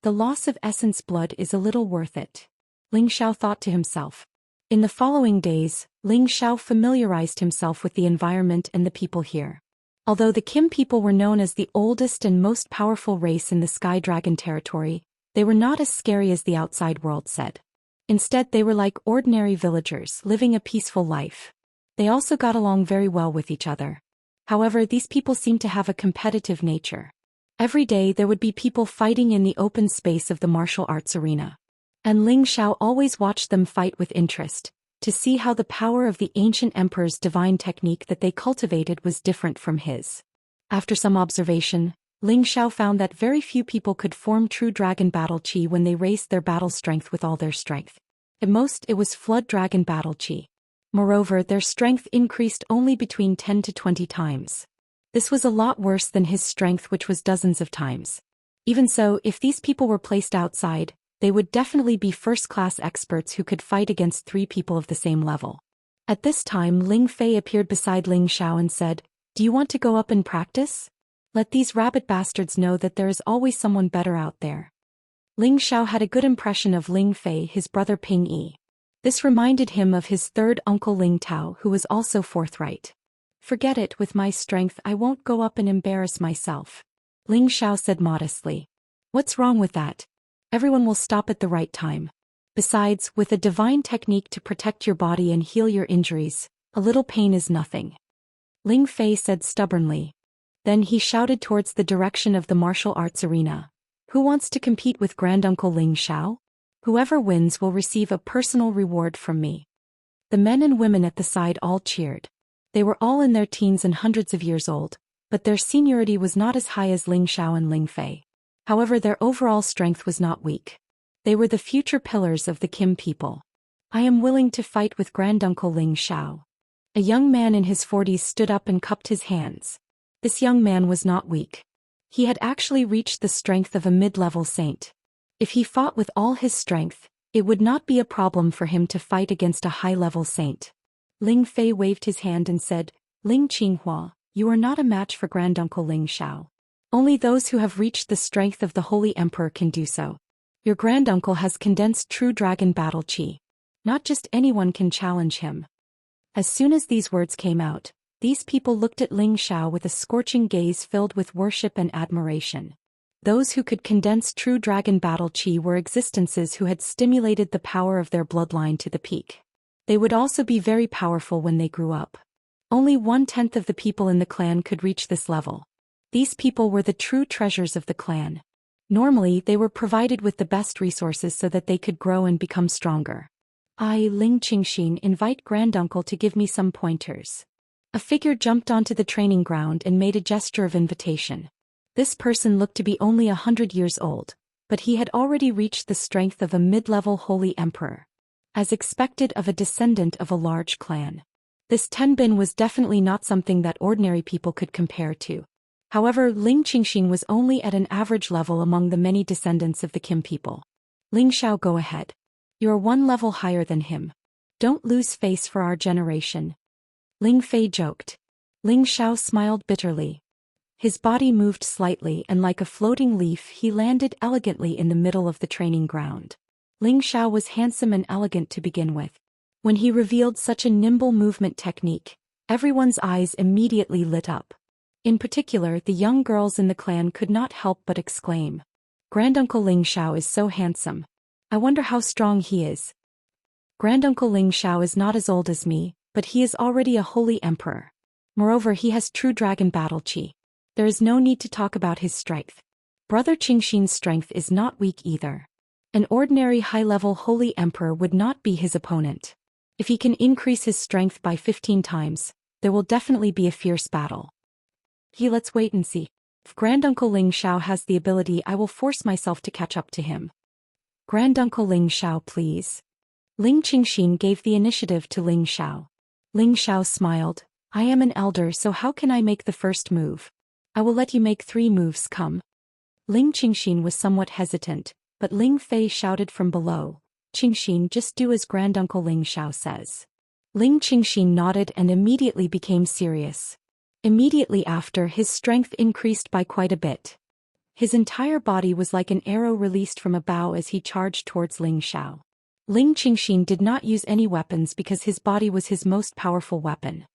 Speaker 1: The loss of essence blood is a little worth it, Ling Xiao thought to himself. In the following days, Ling Xiao familiarized himself with the environment and the people here. Although the Kim people were known as the oldest and most powerful race in the Sky Dragon territory, they were not as scary as the outside world said. Instead, they were like ordinary villagers living a peaceful life. They also got along very well with each other. However, these people seemed to have a competitive nature. Every day there would be people fighting in the open space of the martial arts arena. And Ling Xiao always watched them fight with interest, to see how the power of the ancient emperor's divine technique that they cultivated was different from his. After some observation, Ling Xiao found that very few people could form true dragon battle chi when they raised their battle strength with all their strength. At most, it was flood dragon battle chi. Moreover, their strength increased only between 10 to 20 times. This was a lot worse than his strength, which was dozens of times. Even so, if these people were placed outside, they would definitely be first-class experts who could fight against 3 people of the same level. At this time, Ling Fei appeared beside Ling Xiao and said, "Do you want to go up and practice? Let these rabbit bastards know that there is always someone better out there." Ling Xiao had a good impression of Ling Fei, his brother Ping Yi. This reminded him of his third uncle Ling Tao, who was also forthright. "Forget it, with my strength I won't go up and embarrass myself," Ling Xiao said modestly. "What's wrong with that? Everyone will stop at the right time. Besides, with a divine technique to protect your body and heal your injuries, a little pain is nothing," Ling Fei said stubbornly. Then he shouted towards the direction of the martial arts arena. "Who wants to compete with Granduncle Ling Xiao? Whoever wins will receive a personal reward from me." The men and women at the side all cheered. They were all in their teens and hundreds of years old, but their seniority was not as high as Ling Xiao and Ling Fei. However, their overall strength was not weak. They were the future pillars of the Kim people. "I am willing to fight with Granduncle Ling Xiao." A young man in his 40s stood up and cupped his hands. This young man was not weak. He had actually reached the strength of a mid-level saint. If he fought with all his strength, it would not be a problem for him to fight against a high-level saint. Ling Fei waved his hand and said, "Ling Qinghua, you are not a match for Granduncle Ling Xiao. Only those who have reached the strength of the Holy Emperor can do so. Your granduncle has condensed true dragon battle chi. Not just anyone can challenge him." As soon as these words came out, these people looked at Ling Xiao with a scorching gaze filled with worship and admiration. Those who could condense true dragon battle chi were existences who had stimulated the power of their bloodline to the peak. They would also be very powerful when they grew up. Only 1/10 of the people in the clan could reach this level. These people were the true treasures of the clan. Normally, they were provided with the best resources so that they could grow and become stronger. "I, Ling Qingxin, invite Granduncle to give me some pointers." A figure jumped onto the training ground and made a gesture of invitation. This person looked to be only 100 years old, but he had already reached the strength of a mid-level holy emperor. As expected of a descendant of a large clan. This tenbin was definitely not something that ordinary people could compare to. However, Ling Qingxin was only at an average level among the many descendants of the Kim people. Ling Xiao, go ahead. You're one level higher than him. Don't lose face for our generation. Ling Fei joked. Ling Xiao smiled bitterly. His body moved slightly and like a floating leaf he landed elegantly in the middle of the training ground. Ling Xiao was handsome and elegant to begin with. When he revealed such a nimble movement technique, everyone's eyes immediately lit up. In particular, the young girls in the clan could not help but exclaim. Granduncle Ling Xiao is so handsome. I wonder how strong he is. Granduncle Ling Xiao is not as old as me, but he is already a holy emperor. Moreover, he has true dragon battle chi. There is no need to talk about his strength. Brother Qingxin's strength is not weak either. An ordinary high-level holy emperor would not be his opponent. If he can increase his strength by 15 times, there will definitely be a fierce battle. Let's wait and see. If Granduncle Ling Xiao has the ability, I will force myself to catch up to him. Granduncle Ling Xiao, please. Ling Qingxin gave the initiative to Ling Xiao. Ling Xiao smiled. I am an elder, so how can I make the first move? I will let you make 3 moves, come. Ling Qingxin was somewhat hesitant, but Ling Fei shouted from below. Qingxin, just do as Granduncle Ling Xiao says. Ling Qingxin nodded and immediately became serious. Immediately after, his strength increased by quite a bit. His entire body was like an arrow released from a bow as he charged towards Ling Xiao. Ling Qingxin did not use any weapons because his body was his most powerful weapon.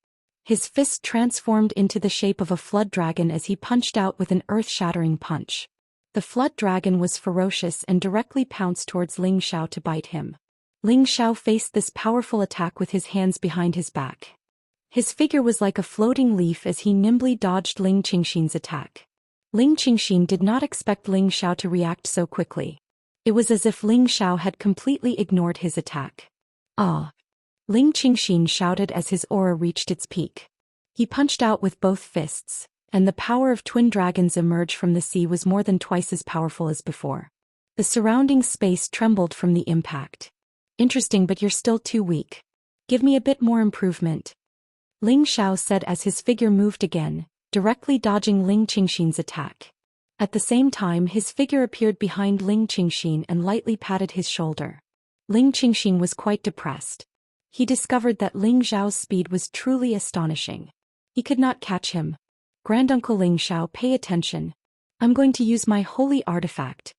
Speaker 1: His fist transformed into the shape of a flood dragon as he punched out with an earth-shattering punch. The flood dragon was ferocious and directly pounced towards Ling Xiao to bite him. Ling Xiao faced this powerful attack with his hands behind his back. His figure was like a floating leaf as he nimbly dodged Ling Qingxin's attack. Ling Qingxin did not expect Ling Xiao to react so quickly. It was as if Ling Xiao had completely ignored his attack. Ah! Ling Qingxin shouted as his aura reached its peak. He punched out with both fists, and the power of twin dragons emerged from the sea was more than twice as powerful as before. The surrounding space trembled from the impact. Interesting, but you're still too weak. Give me a bit more improvement. Ling Xiao said as his figure moved again, directly dodging Ling Qingxin's attack. At the same time, his figure appeared behind Ling Qingxin and lightly patted his shoulder. Ling Qingxin was quite depressed. He discovered that Ling Xiao's speed was truly astonishing. He could not catch him. Granduncle Ling Xiao, pay attention. I'm going to use my holy artifact.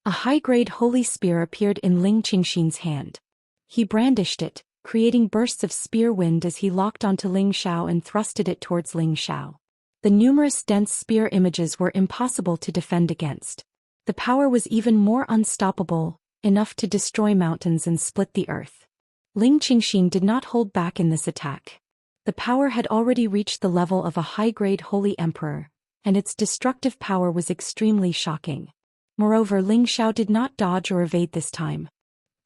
Speaker 1: A high-grade holy spear appeared in Ling Qingxin's hand. He brandished it, creating bursts of spear wind as he locked onto Ling Xiao and thrusted it towards Ling Xiao. The numerous dense spear images were impossible to defend against. The power was even more unstoppable, enough to destroy mountains and split the earth. Ling Qingxin did not hold back in this attack. The power had already reached the level of a high-grade holy emperor, and its destructive power was extremely shocking. Moreover, Ling Xiao did not dodge or evade this time.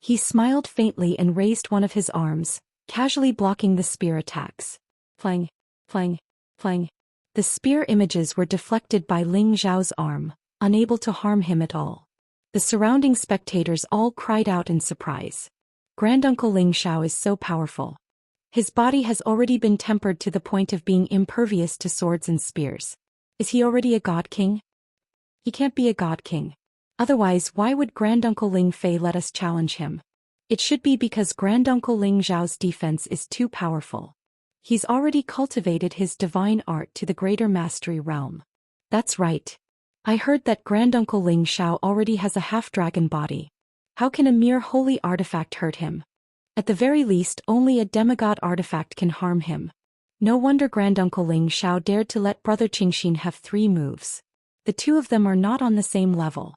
Speaker 1: He smiled faintly and raised one of his arms, casually blocking the spear attacks. Flang, flang, flang. The spear images were deflected by Ling Xiao's arm, unable to harm him at all. The surrounding spectators all cried out in surprise. Granduncle Ling Xiao is so powerful. His body has already been tempered to the point of being impervious to swords and spears. Is he already a god king? He can't be a god king. Otherwise, why would Granduncle Ling Fei let us challenge him? It should be because Granduncle Ling Xiao's defense is too powerful. He's already cultivated his divine art to the greater mastery realm. That's right. I heard that Granduncle Ling Xiao already has a half-dragon body. How can a mere holy artifact hurt him? At the very least, only a demigod artifact can harm him. No wonder Granduncle Ling Xiao dared to let Brother Qingxin have 3 moves. The two of them are not on the same level.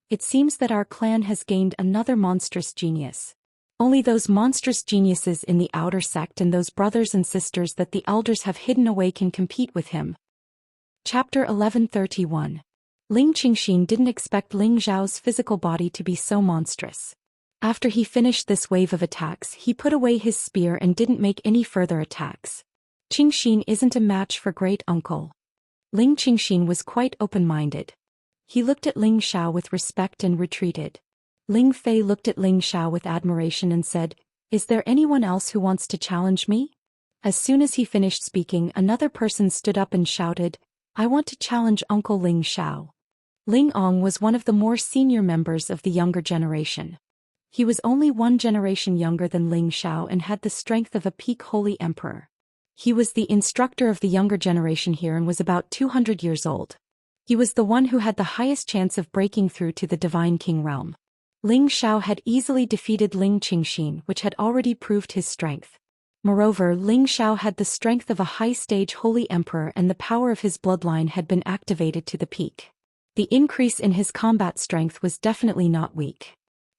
Speaker 1: It seems that our clan has gained another monstrous genius. Only those monstrous geniuses in the outer sect and those brothers and sisters that the elders have hidden away can compete with him. Chapter 1131. Ling Qingxin didn't expect Ling Xiao's physical body to be so monstrous. After he finished this wave of attacks, he put away his spear and didn't make any further attacks. Qingxin isn't a match for great uncle. Ling Qingxin was quite open-minded. He looked at Ling Xiao with respect and retreated. Ling Fei looked at Ling Xiao with admiration and said, "Is there anyone else who wants to challenge me?" As soon as he finished speaking, another person stood up and shouted, "I want to challenge Uncle Ling Xiao." Ling Ong was one of the more senior members of the younger generation. He was only one generation younger than Ling Xiao and had the strength of a peak holy emperor. He was the instructor of the younger generation here and was about 200 years old. He was the one who had the highest chance of breaking through to the Divine King realm. Ling Xiao had easily defeated Ling Qingxin, which had already proved his strength. Moreover, Ling Xiao had the strength of a high-stage holy emperor and the power of his bloodline had been activated to the peak. The increase in his combat strength was definitely not weak.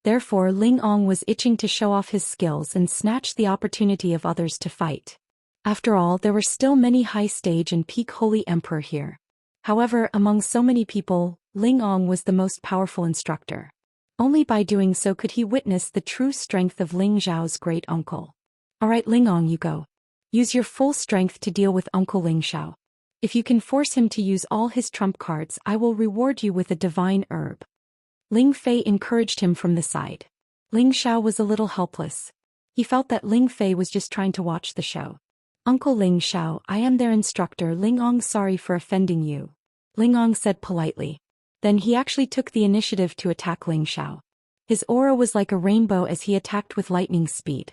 Speaker 1: Therefore, Ling Ong was itching to show off his skills and snatch the opportunity of others to fight. After all, there were still many high-stage and peak holy emperor here. However, among so many people, Ling Ong was the most powerful instructor. Only by doing so could he witness the true strength of Ling Xiao's great uncle. "Alright Ling Ong, you go. Use your full strength to deal with Uncle Ling Xiao. If you can force him to use all his trump cards, I will reward you with a divine herb." Ling Fei encouraged him from the side. Ling Xiao was a little helpless. He felt that Ling Fei was just trying to watch the show. "Uncle Ling Xiao, I am their instructor Ling Ong, sorry for offending you," Ling Ong said politely. Then he actually took the initiative to attack Ling Xiao. His aura was like a rainbow as he attacked with lightning speed.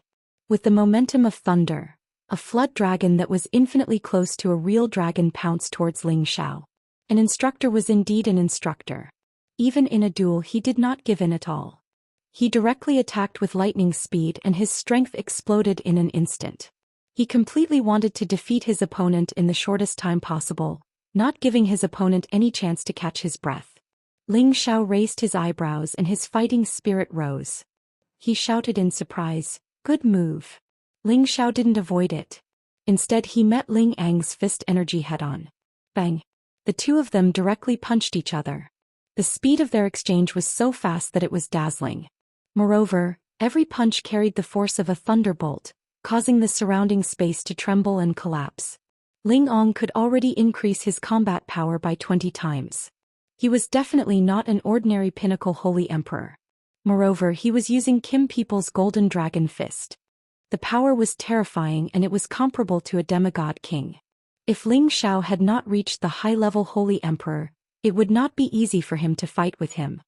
Speaker 1: With the momentum of thunder, a flood dragon that was infinitely close to a real dragon pounced towards Ling Xiao. An instructor was indeed an instructor. Even in a duel he did not give in at all. He directly attacked with lightning speed and his strength exploded in an instant. He completely wanted to defeat his opponent in the shortest time possible, not giving his opponent any chance to catch his breath. Ling Xiao raised his eyebrows and his fighting spirit rose. He shouted in surprise, "Good move." Ling Xiao didn't avoid it. Instead he met Ling Ang's fist energy head-on. Bang! The two of them directly punched each other. The speed of their exchange was so fast that it was dazzling. Moreover, every punch carried the force of a thunderbolt, causing the surrounding space to tremble and collapse. Ling Ong could already increase his combat power by 20 times. He was definitely not an ordinary pinnacle holy emperor. Moreover, he was using Kim People's golden dragon fist. The power was terrifying and it was comparable to a demigod king. If Ling Xiao had not reached the high-level holy emperor, it would not be easy for him to fight with him.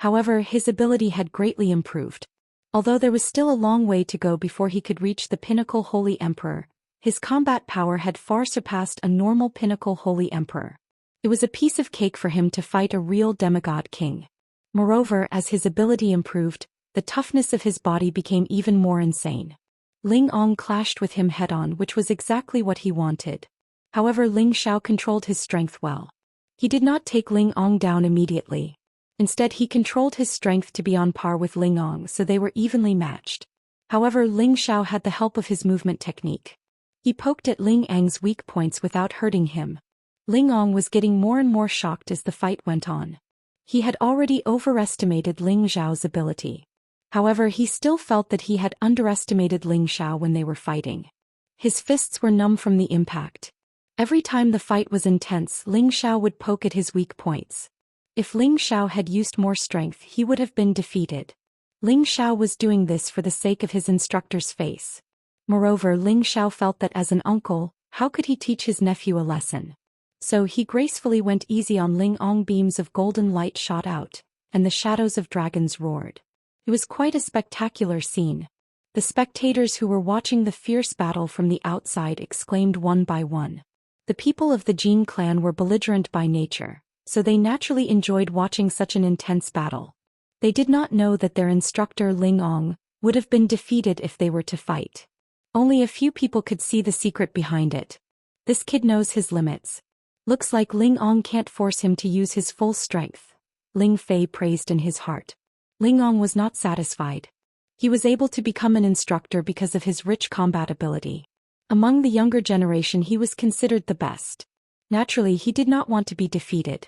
Speaker 1: However, his ability had greatly improved. Although there was still a long way to go before he could reach the pinnacle holy emperor, his combat power had far surpassed a normal pinnacle holy emperor. It was a piece of cake for him to fight a real demigod king. Moreover, as his ability improved, the toughness of his body became even more insane. Ling Ong clashed with him head-on, which was exactly what he wanted. However, Ling Xiao controlled his strength well. He did not take Ling Ong down immediately. Instead, he controlled his strength to be on par with Ling Ong, so they were evenly matched. However, Ling Xiao had the help of his movement technique. He poked at Ling Ang's weak points without hurting him. Ling Ong was getting more and more shocked as the fight went on. He had already overestimated Ling Xiao's ability. However, he still felt that he had underestimated Ling Xiao when they were fighting. His fists were numb from the impact. Every time the fight was intense, Ling Xiao would poke at his weak points. If Ling Xiao had used more strength, he would have been defeated. Ling Xiao was doing this for the sake of his instructor's face. Moreover, Ling Xiao felt that as an uncle, how could he teach his nephew a lesson? So he gracefully went easy on Ling Ong. Beams of golden light shot out, and the shadows of dragons roared. It was quite a spectacular scene. The spectators who were watching the fierce battle from the outside exclaimed one by one. The people of the Jin clan were belligerent by nature, so they naturally enjoyed watching such an intense battle. They did not know that their instructor Ling Ong would have been defeated if they were to fight. Only a few people could see the secret behind it. This kid knows his limits. Looks like Ling Ong can't force him to use his full strength, Ling Fei praised in his heart. Ling Ong was not satisfied. He was able to become an instructor because of his rich combat ability. Among the younger generation he was considered the best. Naturally, he did not want to be defeated.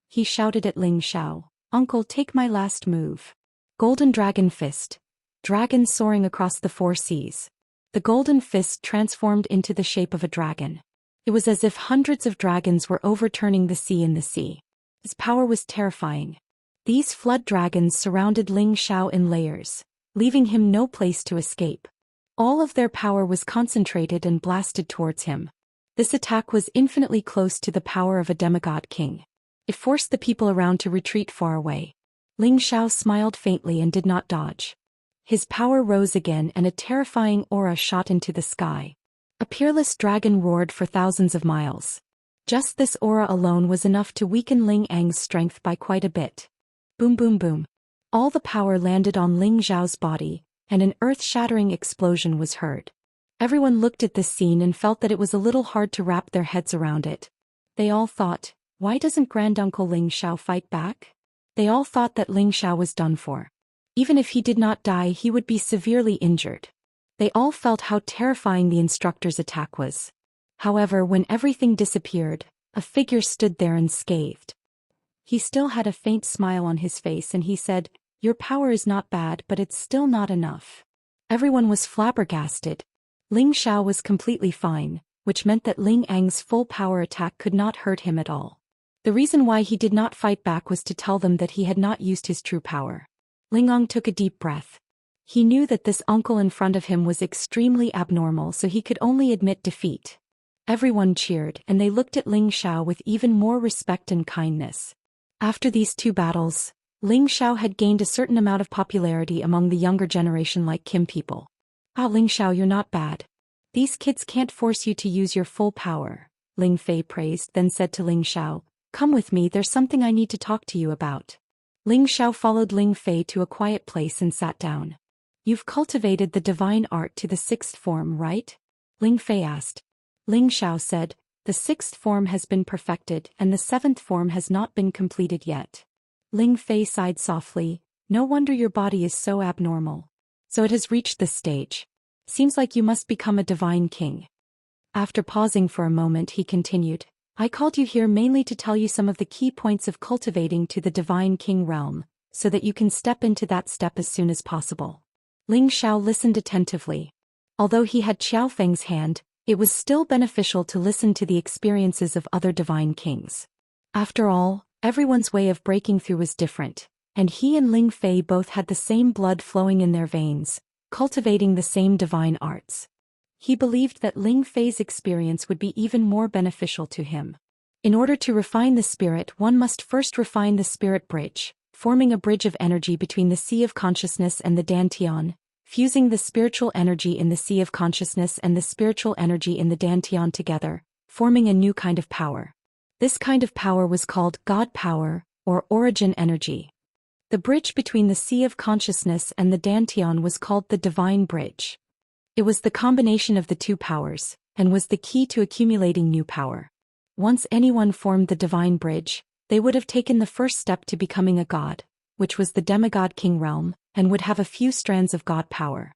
Speaker 1: He shouted at Ling Xiao, "Uncle, take my last move." Golden Dragon Fist. Dragon soaring across the four seas. The golden fist transformed into the shape of a dragon. It was as if hundreds of dragons were overturning the sea in the sea. His power was terrifying. These flood dragons surrounded Ling Xiao in layers, leaving him no place to escape. All of their power was concentrated and blasted towards him. This attack was infinitely close to the power of a demigod king. It forced the people around to retreat far away. Ling Xiao smiled faintly and did not dodge. His power rose again and a terrifying aura shot into the sky. A peerless dragon roared for thousands of miles. Just this aura alone was enough to weaken Ling Ang's strength by quite a bit. Boom boom boom. All the power landed on Ling Xiao's body, and an earth-shattering explosion was heard. Everyone looked at this scene and felt that it was a little hard to wrap their heads around it. They all thought, why doesn't Granduncle Ling Xiao fight back? They all thought that Ling Xiao was done for. Even if he did not die, he would be severely injured. They all felt how terrifying the instructor's attack was. However, when everything disappeared, a figure stood there unscathed. He still had a faint smile on his face and he said, "Your power is not bad, but it's still not enough." Everyone was flabbergasted. Ling Xiao was completely fine, which meant that Ling Ang's full power attack could not hurt him at all. The reason why he did not fight back was to tell them that he had not used his true power. Ling Ang took a deep breath. He knew that this uncle in front of him was extremely abnormal, so he could only admit defeat. Everyone cheered and they looked at Ling Xiao with even more respect and kindness. After these two battles, Ling Xiao had gained a certain amount of popularity among the younger generation like Kim people. "Ah, Ling Xiao, you're not bad. These kids can't force you to use your full power," Ling Fei praised, then said to Ling Xiao, "Come with me, there's something I need to talk to you about." Ling Xiao followed Ling Fei to a quiet place and sat down. "You've cultivated the divine art to the 6th form, right?" Ling Fei asked. Ling Xiao said, "The 6th form has been perfected and the 7th form has not been completed yet." Ling Fei sighed softly, "No wonder your body is so abnormal. So it has reached this stage. Seems like you must become a divine king." After pausing for a moment, he continued, "I called you here mainly to tell you some of the key points of cultivating to the divine king realm, so that you can step into that step as soon as possible." Ling Xiao listened attentively. Although he had Xiaofeng's hand, it was still beneficial to listen to the experiences of other divine kings. After all, everyone's way of breaking through was different, and he and Ling Fei both had the same blood flowing in their veins, cultivating the same divine arts. He believed that Ling Fei's experience would be even more beneficial to him. In order to refine the spirit, one must first refine the spirit bridge, forming a bridge of energy between the sea of consciousness and the Dantian, fusing the spiritual energy in the sea of consciousness and the spiritual energy in the Dantian together, forming a new kind of power. This kind of power was called God power, or origin energy. The bridge between the sea of consciousness and the Dantian was called the divine bridge. It was the combination of the two powers, and was the key to accumulating new power. Once anyone formed the divine bridge, they would have taken the first step to becoming a god, which was the demigod king realm, and would have a few strands of god power.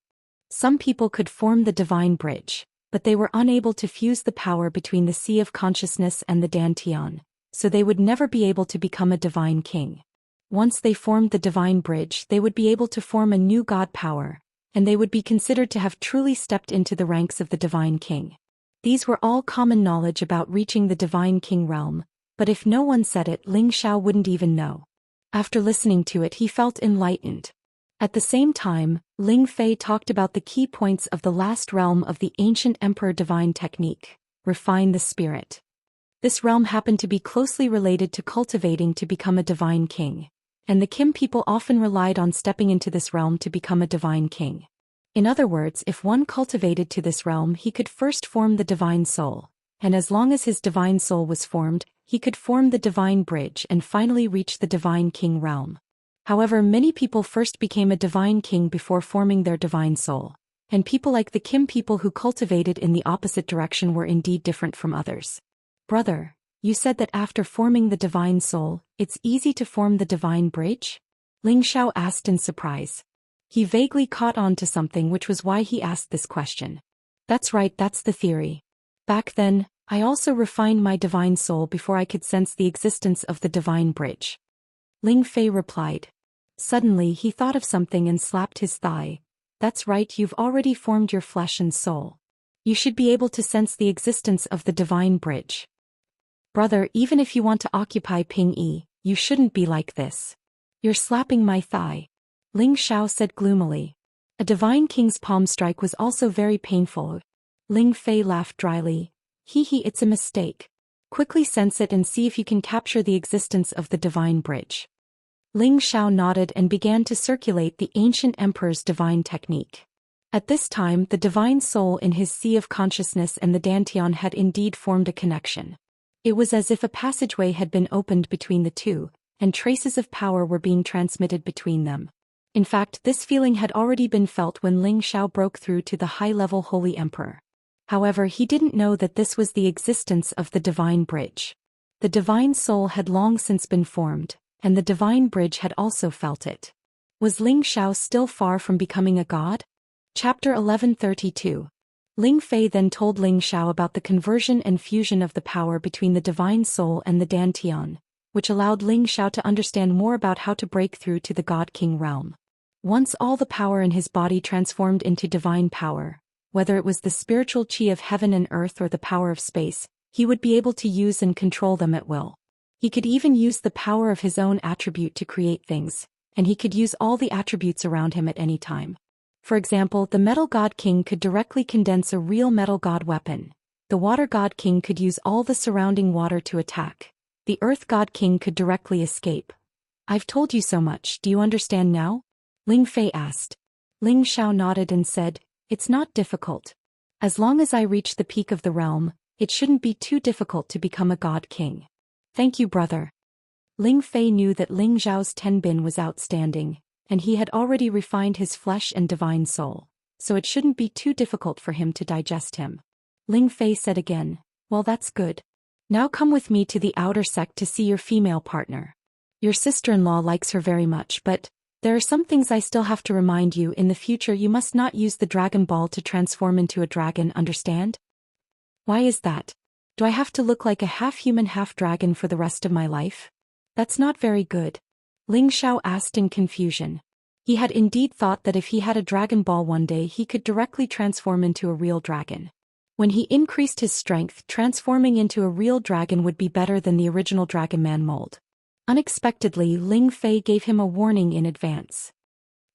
Speaker 1: Some people could form the divine bridge, but they were unable to fuse the power between the sea of consciousness and the Dantian, so they would never be able to become a divine king. Once they formed the divine bridge, they would be able to form a new god power, and they would be considered to have truly stepped into the ranks of the divine king. These were all common knowledge about reaching the divine king realm, but if no one said it, Ling Xiao wouldn't even know. After listening to it, he felt enlightened. At the same time, Ling Fei talked about the key points of the last realm of the ancient emperor divine technique, refine the spirit. This realm happened to be closely related to cultivating to become a divine king, and the Kim people often relied on stepping into this realm to become a divine king. In other words, if one cultivated to this realm, he could first form the divine soul, and as long as his divine soul was formed, he could form the divine bridge and finally reach the divine king realm. However, many people first became a divine king before forming their divine soul, and people like the Kim people who cultivated in the opposite direction were indeed different from others. "Brother, you said that after forming the divine soul, it's easy to form the divine bridge?" Ling Xiao asked in surprise. He vaguely caught on to something, which was why he asked this question. "That's right, that's the theory. Back then, I also refined my divine soul before I could sense the existence of the divine bridge." Ling Fei replied. Suddenly he thought of something and slapped his thigh. "That's right, you've already formed your flesh and soul. You should be able to sense the existence of the divine bridge. Brother, even if you want to occupy Ping-yi, you shouldn't be like this. You're slapping my thigh," Ling Xiao said gloomily. A divine king's palm strike was also very painful. Ling Fei laughed dryly. Hee, it's a mistake. Quickly sense it and see if you can capture the existence of the divine bridge. Ling Xiao nodded and began to circulate the ancient emperor's divine technique. At this time, the divine soul in his sea of consciousness and the Dantian had indeed formed a connection. It was as if a passageway had been opened between the two, and traces of power were being transmitted between them. In fact, this feeling had already been felt when Ling Xiao broke through to the high-level Holy Emperor. However, he didn't know that this was the existence of the divine bridge. The divine soul had long since been formed, and the divine bridge had also felt it. Was Ling Xiao still far from becoming a god? Chapter 1132. Ling Fei then told Ling Xiao about the conversion and fusion of the power between the divine soul and the Dantian, which allowed Ling Xiao to understand more about how to break through to the God-King realm. Once all the power in his body transformed into divine power, whether it was the spiritual chi of heaven and earth or the power of space, he would be able to use and control them at will. He could even use the power of his own attribute to create things, and he could use all the attributes around him at any time. For example, the Metal God King could directly condense a real Metal God weapon. The Water God King could use all the surrounding water to attack. The Earth God King could directly escape. I've told you so much, do you understand now? Ling Fei asked. Ling Xiao nodded and said, it's not difficult. As long as I reach the peak of the realm, it shouldn't be too difficult to become a God King. Thank you, brother. Ling Fei knew that Ling Zhao's Tenbin was outstanding, and he had already refined his flesh and divine soul, so it shouldn't be too difficult for him to digest him. Ling Fei said again, well, that's good. Now come with me to the outer sect to see your female partner. Your sister-in-law likes her very much, but there are some things I still have to remind you. In the future you must not use the Dragon Ball to transform into a dragon, understand? Why is that? Do I have to look like a half-human half-dragon for the rest of my life? That's not very good. Ling Xiao asked in confusion. He had indeed thought that if he had a Dragon Ball one day he could directly transform into a real dragon. When he increased his strength, transforming into a real dragon would be better than the original Dragon Man mold. Unexpectedly, Ling Fei gave him a warning in advance.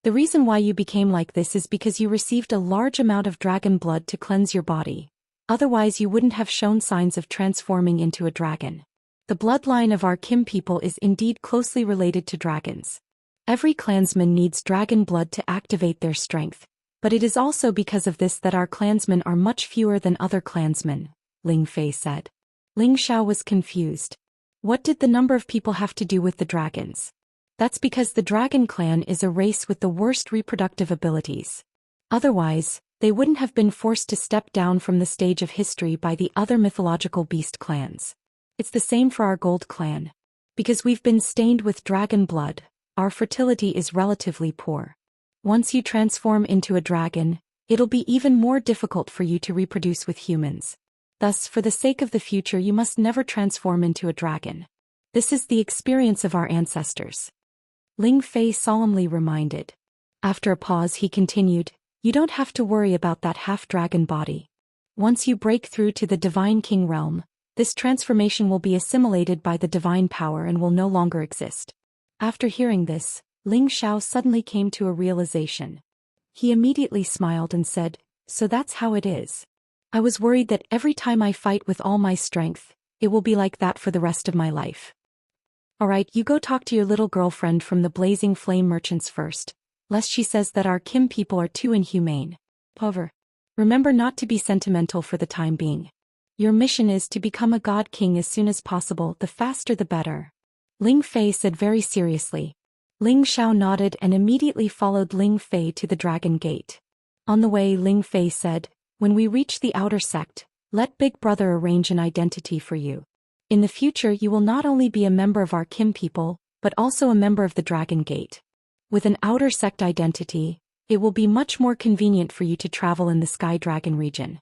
Speaker 1: The reason why you became like this is because you received a large amount of dragon blood to cleanse your body. Otherwise you wouldn't have shown signs of transforming into a dragon. The bloodline of our Kim people is indeed closely related to dragons. Every clansman needs dragon blood to activate their strength, but it is also because of this that our clansmen are much fewer than other clansmen, Ling Fei said. Ling Xiao was confused. What did the number of people have to do with the dragons? That's because the dragon clan is a race with the worst reproductive abilities. Otherwise, they wouldn't have been forced to step down from the stage of history by the other mythological beast clans. It's the same for our gold clan. Because we've been stained with dragon blood, our fertility is relatively poor. Once you transform into a dragon, it'll be even more difficult for you to reproduce with humans. Thus, for the sake of the future you must never transform into a dragon. This is the experience of our ancestors. Ling Fei solemnly reminded. After a pause he continued, you don't have to worry about that half-dragon body. Once you break through to the Divine King realm, this transformation will be assimilated by the divine power and will no longer exist. After hearing this, Ling Xiao suddenly came to a realization. He immediately smiled and said, so that's how it is. I was worried that every time I fight with all my strength, it will be like that for the rest of my life. Alright, you go talk to your little girlfriend from the Blazing Flame Merchants first, lest she says that our Kim people are too inhumane. However, remember not to be sentimental for the time being. Your mission is to become a God King as soon as possible, the faster the better. Ling Fei said very seriously. Ling Xiao nodded and immediately followed Ling Fei to the Dragon Gate. On the way Ling Fei said, when we reach the outer sect, let Big Brother arrange an identity for you. In the future you will not only be a member of our Kim people, but also a member of the Dragon Gate. With an outer sect identity, it will be much more convenient for you to travel in the Sky Dragon region.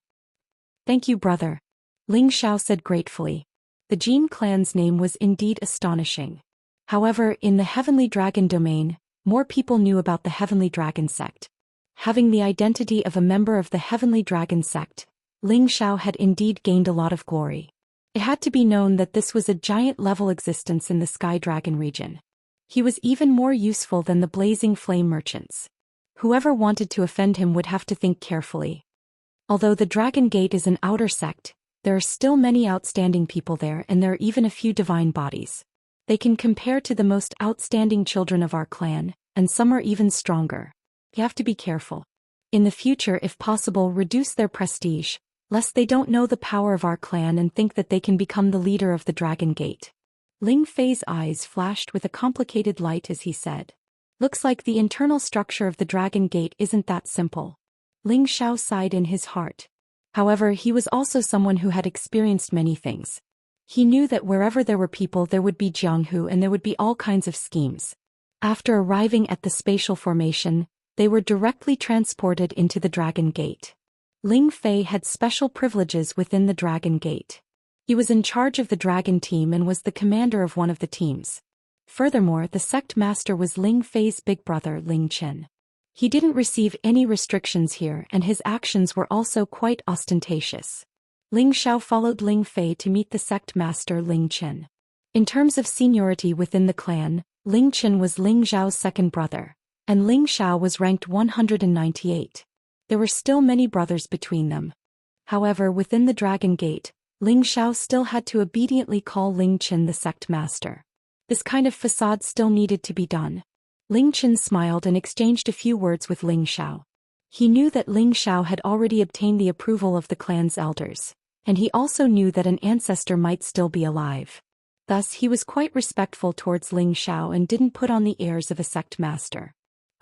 Speaker 1: Thank you, brother. Ling Xiao said gratefully. The Jin clan's name was indeed astonishing. However, in the Heavenly Dragon domain, more people knew about the Heavenly Dragon sect. Having the identity of a member of the Heavenly Dragon sect, Ling Xiao had indeed gained a lot of glory. It had to be known that this was a giant-level existence in the Sky Dragon region. He was even more useful than the Blazing Flame Merchants. Whoever wanted to offend him would have to think carefully. Although the Dragon Gate is an outer sect, there are still many outstanding people there, and there are even a few divine bodies. They can compare to the most outstanding children of our clan, and some are even stronger. You have to be careful. In the future, if possible, reduce their prestige, lest they don't know the power of our clan and think that they can become the leader of the Dragon Gate. Ling Fei's eyes flashed with a complicated light as he said. Looks like the internal structure of the Dragon Gate isn't that simple. Ling Xiao sighed in his heart. However, he was also someone who had experienced many things. He knew that wherever there were people there would be Jianghu and there would be all kinds of schemes. After arriving at the spatial formation, they were directly transported into the Dragon Gate. Ling Fei had special privileges within the Dragon Gate. He was in charge of the Dragon Team and was the commander of one of the teams. Furthermore, the sect master was Ling Fei's big brother Ling Qin. He didn't receive any restrictions here and his actions were also quite ostentatious. Ling Xiao followed Ling Fei to meet the sect master Ling Qin. In terms of seniority within the clan, Ling Qin was Ling Xiao's second brother, and Ling Xiao was ranked 198. There were still many brothers between them. However, within the Dragon Gate, Ling Xiao still had to obediently call Ling Qin the sect master. This kind of facade still needed to be done. Ling Qin smiled and exchanged a few words with Ling Xiao. He knew that Ling Xiao had already obtained the approval of the clan's elders, and he also knew that an ancestor might still be alive. Thus, he was quite respectful towards Ling Xiao and didn't put on the airs of a sect master.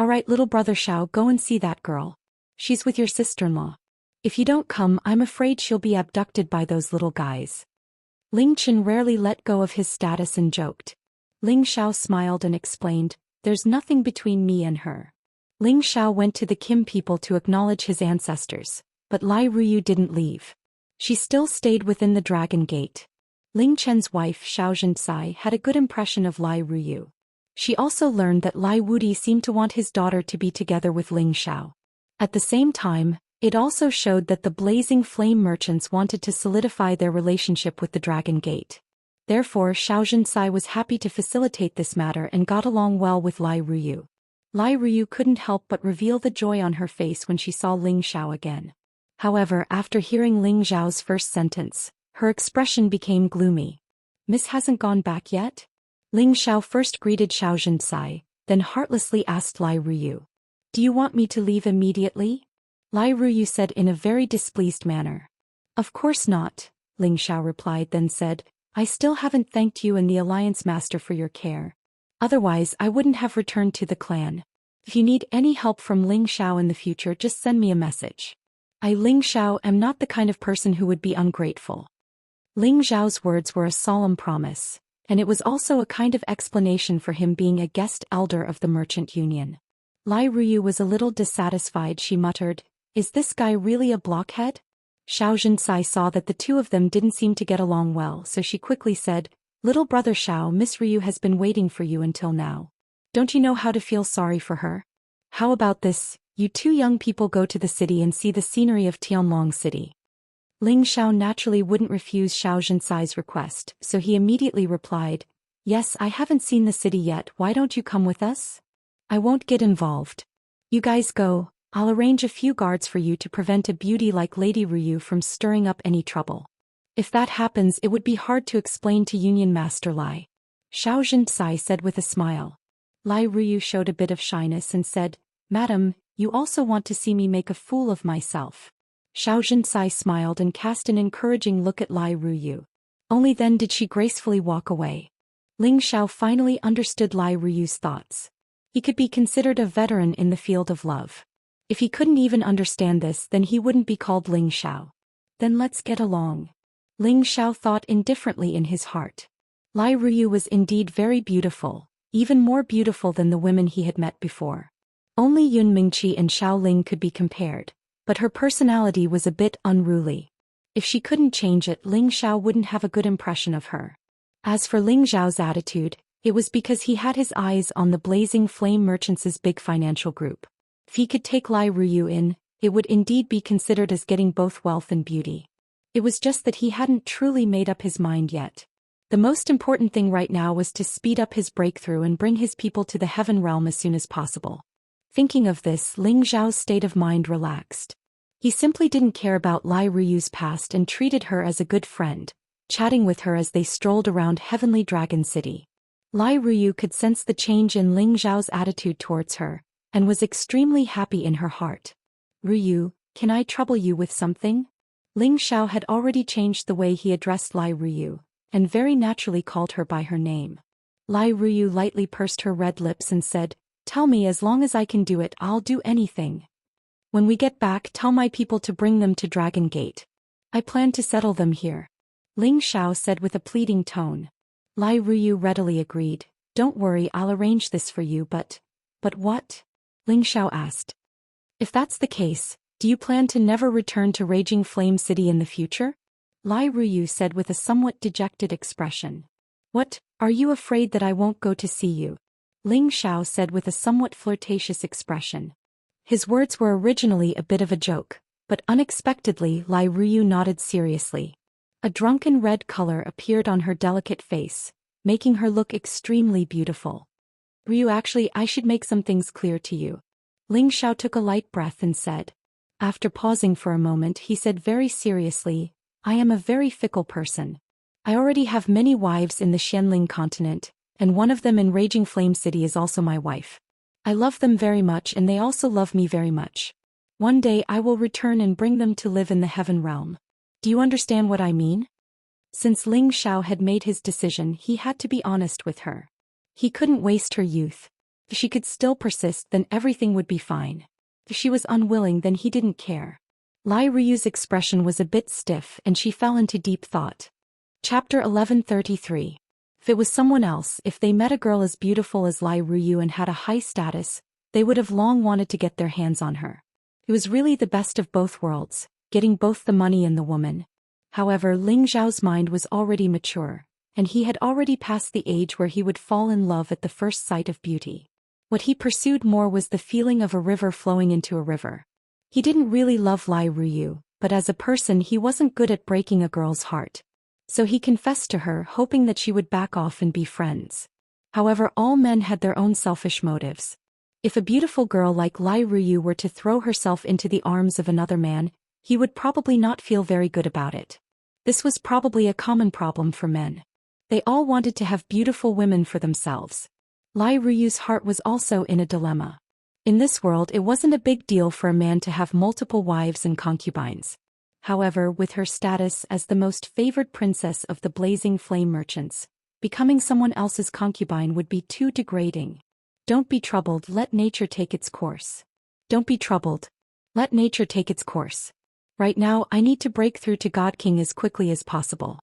Speaker 1: Alright, little brother Xiao, go and see that girl. She's with your sister-in-law. If you don't come, I'm afraid she'll be abducted by those little guys. Ling Qin rarely let go of his status and joked. Ling Xiao smiled and explained, there's nothing between me and her. Ling Xiao went to the Kim people to acknowledge his ancestors, but Lai Ruyu didn't leave. She still stayed within the Dragon Gate. Ling Chen's wife Xianxia had a good impression of Lai Ruyu. She also learned that Lai Wudi seemed to want his daughter to be together with Ling Xiao. At the same time, it also showed that the Blazing Flame merchants wanted to solidify their relationship with the Dragon Gate. Therefore, Xianxia was happy to facilitate this matter and got along well with Lai Ruyu. Lai Ruyu couldn't help but reveal the joy on her face when she saw Ling Xiao again. However, after hearing Ling Xiao's first sentence, her expression became gloomy. Miss hasn't gone back yet? Ling Xiao first greeted Xianxia, then heartlessly asked Lai Ruyu. Do you want me to leave immediately? Lai Ruyu said in a very displeased manner. Of course not, Ling Xiao replied, then said, I still haven't thanked you and the Alliance Master for your care. Otherwise, I wouldn't have returned to the clan. If you need any help from Ling Xiao in the future, just send me a message. I, Ling Xiao, am not the kind of person who would be ungrateful. Ling Xiao's words were a solemn promise, and it was also a kind of explanation for him being a guest elder of the Merchant Union. Lai Ruyu was a little dissatisfied. She muttered, Is this guy really a blockhead? Xianxia saw that the two of them didn't seem to get along well, so she quickly said, Little brother Xiao, Miss Ruyu has been waiting for you until now. Don't you know how to feel sorry for her? How about this, you two young people go to the city and see the scenery of Tianlong City. Ling Xiao naturally wouldn't refuse Xianxia's request, so he immediately replied, Yes, I haven't seen the city yet, why don't you come with us? I won't get involved. You guys go, I'll arrange a few guards for you to prevent a beauty like Lady Ruyu from stirring up any trouble. If that happens, it would be hard to explain to Union Master Lai. Xianxia said with a smile. Lai Ruyu showed a bit of shyness and said, Madam, you also want to see me make a fool of myself. Xianxia smiled and cast an encouraging look at Lai Ruyu. Only then did she gracefully walk away. Ling Xiao finally understood Lai Ruyu's thoughts. He could be considered a veteran in the field of love. If he couldn't even understand this, then he wouldn't be called Ling Xiao. Then let's get along. Ling Xiao thought indifferently in his heart. Lai Ruyu was indeed very beautiful, even more beautiful than the women he had met before. Only Yun Mingqi and Xiao Ling could be compared, but her personality was a bit unruly. If she couldn't change it, Ling Xiao wouldn't have a good impression of her. As for Ling Xiao's attitude, it was because he had his eyes on the Blazing Flame Merchants' big financial group. If he could take Lai Ruyu in, it would indeed be considered as getting both wealth and beauty. It was just that he hadn't truly made up his mind yet. The most important thing right now was to speed up his breakthrough and bring his people to the Heaven Realm as soon as possible. Thinking of this, Ling Zhao's state of mind relaxed. He simply didn't care about Lai Ruyu's past and treated her as a good friend, chatting with her as they strolled around Heavenly Dragon City. Lai Ruyu could sense the change in Ling Zhao's attitude towards her, and was extremely happy in her heart. "Ruyu, can I trouble you with something?" Ling Zhao had already changed the way he addressed Lai Ruyu, and very naturally called her by her name. Lai Ruyu lightly pursed her red lips and said, "Tell me, as long as I can do it, I'll do anything. When we get back, tell my people to bring them to Dragon Gate. I plan to settle them here," Ling Zhao said with a pleading tone. Lai Ruyu readily agreed. "Don't worry, I'll arrange this for you, but what?" Ling Zhao asked. "If that's the case, do you plan to never return to Raging Flame City in the future?" Lai Ruyu said with a somewhat dejected expression. "What, are you afraid that I won't go to see you?" Ling Zhao said with a somewhat flirtatious expression. His words were originally a bit of a joke, but unexpectedly Lai Ruyu nodded seriously. A drunken red color appeared on her delicate face, making her look extremely beautiful. "Ryu, actually, I should make some things clear to you." Ling Zhao took a light breath and said. After pausing for a moment, he said very seriously, "I am a very fickle person. I already have many wives in the Xianling continent, and one of them in Raging Flame City is also my wife. I love them very much and they also love me very much. One day I will return and bring them to live in the Heaven Realm. Do you understand what I mean?" Since Ling Zhao had made his decision, he had to be honest with her. He couldn't waste her youth. If she could still persist, then everything would be fine. If she was unwilling, then he didn't care. Lai Ruyu's expression was a bit stiff and she fell into deep thought. Chapter 1133. If it was someone else, if they met a girl as beautiful as Lai Ruyu and had a high status, they would have long wanted to get their hands on her. It was really the best of both worlds, getting both the money and the woman. However, Ling Zhao's mind was already mature, and he had already passed the age where he would fall in love at the first sight of beauty. What he pursued more was the feeling of a river flowing into a river. He didn't really love Lai Ruyu, but as a person he wasn't good at breaking a girl's heart. So he confessed to her, hoping that she would back off and be friends. However, all men had their own selfish motives. If a beautiful girl like Lai Ruyu were to throw herself into the arms of another man, he would probably not feel very good about it. This was probably a common problem for men. They all wanted to have beautiful women for themselves. Lai Ruyu's heart was also in a dilemma. In this world, it wasn't a big deal for a man to have multiple wives and concubines. However, with her status as the most favored princess of the Blazing Flame Merchants, becoming someone else's concubine would be too degrading. Don't be troubled, let nature take its course. Don't be troubled. Let nature take its course. Right now, I need to break through to God King as quickly as possible.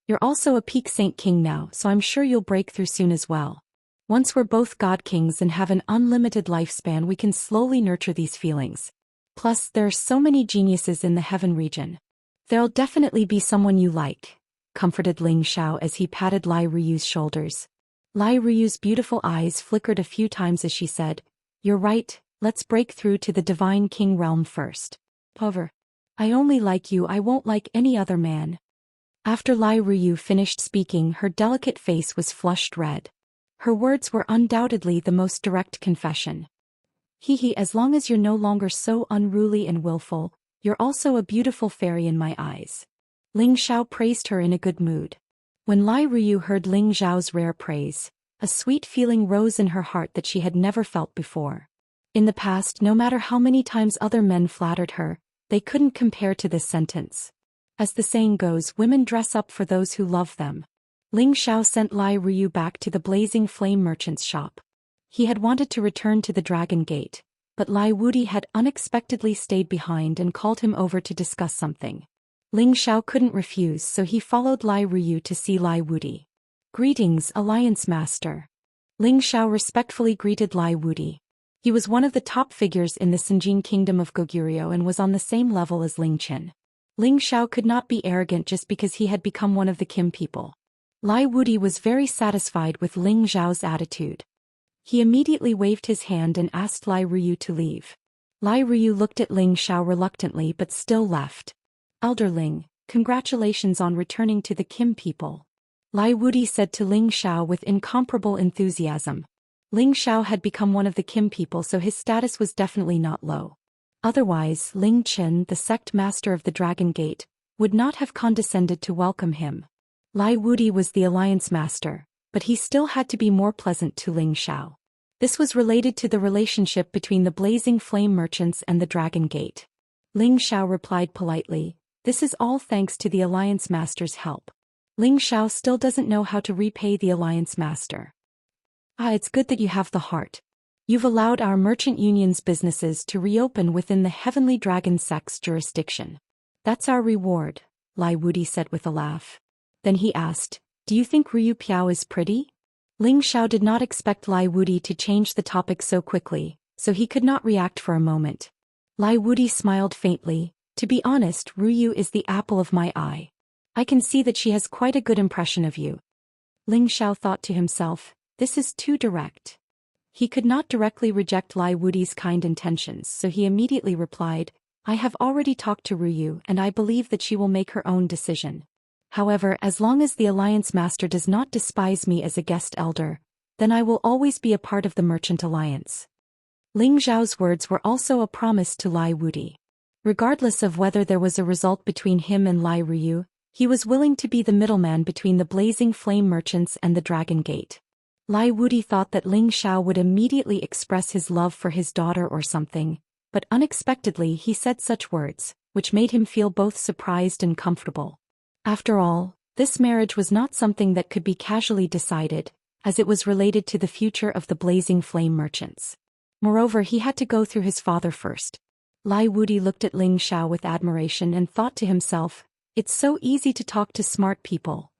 Speaker 1: You're also a peak Saint King now, so I'm sure you'll break through soon as well. Once we're both God Kings and have an unlimited lifespan, we can slowly nurture these feelings. Plus, there are so many geniuses in the Heaven region. There'll definitely be someone you like, comforted Ling Zhao as he patted Lai Ruyu's shoulders. Lai Ruyu's beautiful eyes flickered a few times as she said, "You're right, let's break through to the Divine King realm first. However, I only like you, I won't like any other man." After Lai Ruyu finished speaking, her delicate face was flushed red. Her words were undoubtedly the most direct confession. As long as you're no longer so unruly and willful, you're also a beautiful fairy in my eyes." Ling Zhao praised her in a good mood. When Lai Ruyu heard Ling Zhao's rare praise, a sweet feeling rose in her heart that she had never felt before. In the past, no matter how many times other men flattered her, they couldn't compare to this sentence. As the saying goes, women dress up for those who love them. Ling Zhao sent Lai Ruyu back to the Blazing Flame Merchant's shop. He had wanted to return to the Dragon Gate, but Lai Wudi had unexpectedly stayed behind and called him over to discuss something. Ling Zhao couldn't refuse, so he followed Lai Ruyu to see Lai Wudi. "Greetings, Alliance Master." Ling Zhao respectfully greeted Lai Wudi. He was one of the top figures in the Sinjin Kingdom of Goguryeo and was on the same level as Ling Qin. Ling Zhao could not be arrogant just because he had become one of the Kim people. Lai Wudi was very satisfied with Ling Zhao's attitude. He immediately waved his hand and asked Lai Ruyu to leave. Lai Ruyu looked at Ling Zhao reluctantly but still left. "Elder Ling, congratulations on returning to the Kim people," Lai Wudi said to Ling Zhao with incomparable enthusiasm. Ling Xiao had become one of the Kim people, so his status was definitely not low. Otherwise, Ling Chen, the sect master of the Dragon Gate, would not have condescended to welcome him. Lai Wudi was the alliance master, but he still had to be more pleasant to Ling Xiao. This was related to the relationship between the Blazing Flame merchants and the Dragon Gate. Ling Xiao replied politely, "This is all thanks to the alliance master's help." Ling Xiao still doesn't know how to repay the alliance master. It's good that you have the heart. You've allowed our merchant union's businesses to reopen within the Heavenly Dragon sect's jurisdiction. That's our reward, Lai Wudi said with a laugh. Then he asked, "Do you think Ryu Piao is pretty?" Ling Xiao did not expect Lai Wudi to change the topic so quickly, so he could not react for a moment. Lai Wudi smiled faintly. "To be honest, Ryu is the apple of my eye. I can see that she has quite a good impression of you." Ling Xiao thought to himself, "This is too direct." He could not directly reject Lai Wudi's kind intentions, so he immediately replied, "I have already talked to Ryu and I believe that she will make her own decision. However, as long as the Alliance Master does not despise me as a guest elder, then I will always be a part of the Merchant Alliance." Ling Zhao's words were also a promise to Lai Wudi. Regardless of whether there was a result between him and Lai Ryu, he was willing to be the middleman between the Blazing Flame merchants and the Dragon Gate. Lai Wudi thought that Ling Xiao would immediately express his love for his daughter or something, but unexpectedly he said such words, which made him feel both surprised and comfortable. After all, this marriage was not something that could be casually decided, as it was related to the future of the Blazing Flame merchants. Moreover, he had to go through his father first. Lai Wudi looked at Ling Xiao with admiration and thought to himself, "It's so easy to talk to smart people.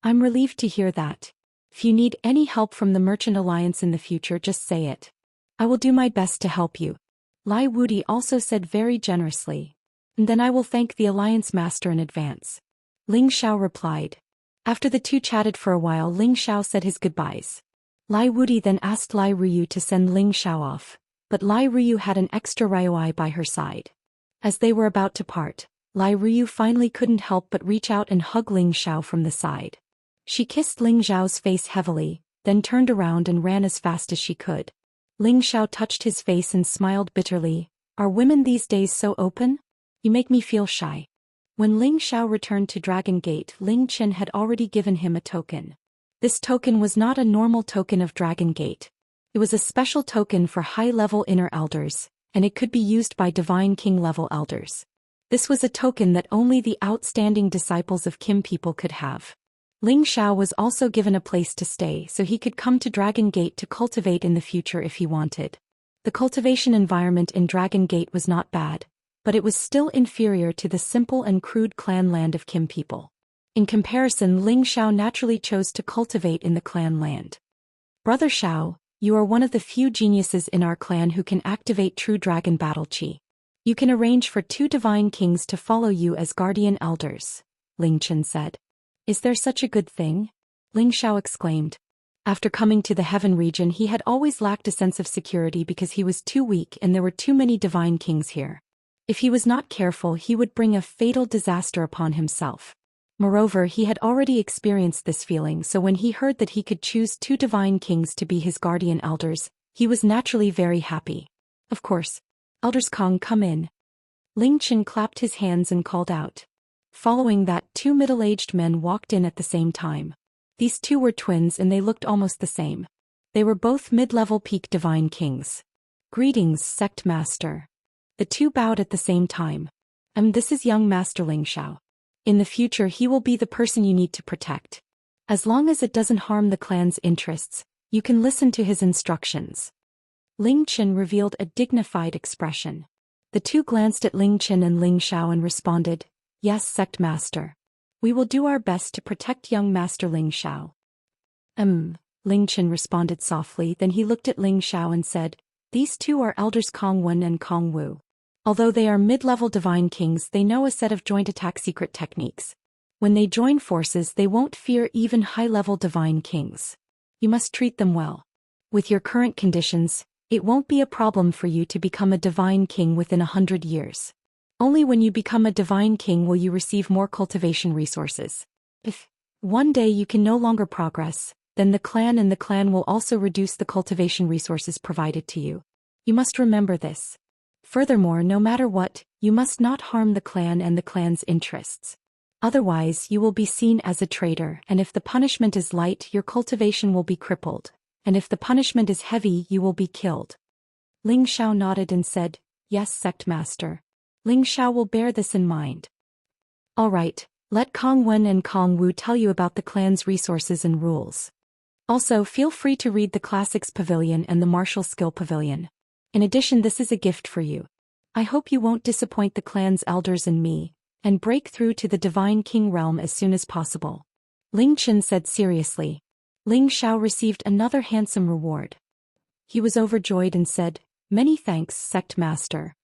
Speaker 1: I'm relieved to hear that. If you need any help from the Merchant Alliance in the future, just say it. I will do my best to help you." Lai Wudi also said very generously. "And then I will thank the Alliance Master in advance." Ling Xiao replied. After the two chatted for a while, Ling Xiao said his goodbyes. Lai Wudi then asked Lai Ryu to send Ling Xiao off, but Lai Ryu had an extra Ryuai by her side. As they were about to part, Lai Ryu finally couldn't help but reach out and hug Ling Xiao from the side. She kissed Ling Xiao's face heavily, then turned around and ran as fast as she could. Ling Xiao touched his face and smiled bitterly. "Are women these days so open? You make me feel shy." When Ling Xiao returned to Dragon Gate, Ling Chen had already given him a token. This token was not a normal token of Dragon Gate. It was a special token for high-level inner elders, and it could be used by Divine King-level elders. This was a token that only the outstanding disciples of Kim people could have. Ling Xiao was also given a place to stay so he could come to Dragon Gate to cultivate in the future if he wanted. The cultivation environment in Dragon Gate was not bad, but it was still inferior to the simple and crude clan land of Kim people. In comparison, Ling Xiao naturally chose to cultivate in the clan land. "Brother Xiao, you are one of the few geniuses in our clan who can activate true dragon battle chi. You can arrange for 2 divine kings to follow you as guardian elders," Ling Chen said. "Is there such a good thing?" Ling Xiao exclaimed. After coming to the Heaven region, he had always lacked a sense of security because he was too weak and there were too many divine kings here. If he was not careful, he would bring a fatal disaster upon himself. Moreover, he had already experienced this feeling, so when he heard that he could choose 2 divine kings to be his guardian elders, he was naturally very happy. "Of course. Elders Kong, come in." Ling Chen clapped his hands and called out. Following that, 2 middle-aged men walked in at the same time. These 2 were twins and they looked almost the same. They were both mid-level peak divine kings. "Greetings, Sect Master." The 2 bowed at the same time. This is young Master Ling Xiao. In the future he will be the person you need to protect. As long as it doesn't harm the clan's interests, you can listen to his instructions." Ling Chen revealed a dignified expression. The 2 glanced at Ling Chen and Ling Xiao and responded, "Yes, Sect Master. We will do our best to protect young Master Ling Xiao." Ling Chen responded softly, then he looked at Ling Xiao and said, "These 2 are Elders Kong Wen and Kong Wu. Although they are mid-level divine kings, they know a set of joint attack secret techniques. When they join forces, they won't fear even high-level divine kings. You must treat them well. With your current conditions, it won't be a problem for you to become a divine king within 100 years. Only when you become a divine king will you receive more cultivation resources. If one day you can no longer progress, then the clan will also reduce the cultivation resources provided to you. You must remember this. Furthermore, no matter what, you must not harm the clan and the clan's interests. Otherwise, you will be seen as a traitor, and if the punishment is light, your cultivation will be crippled, and if the punishment is heavy, you will be killed. Ling Xiao nodded and said, "Yes, sect master. Ling Xiao will bear this in mind." All right, let Kong Wen and Kong Wu tell you about the clan's resources and rules. Also, feel free to read the Classics Pavilion and the Martial Skill Pavilion. In addition, this is a gift for you. I hope you won't disappoint the clan's elders and me, and break through to the Divine King realm as soon as possible. Ling Chen said seriously. Ling Xiao received another handsome reward. He was overjoyed and said, "Many thanks, sect master.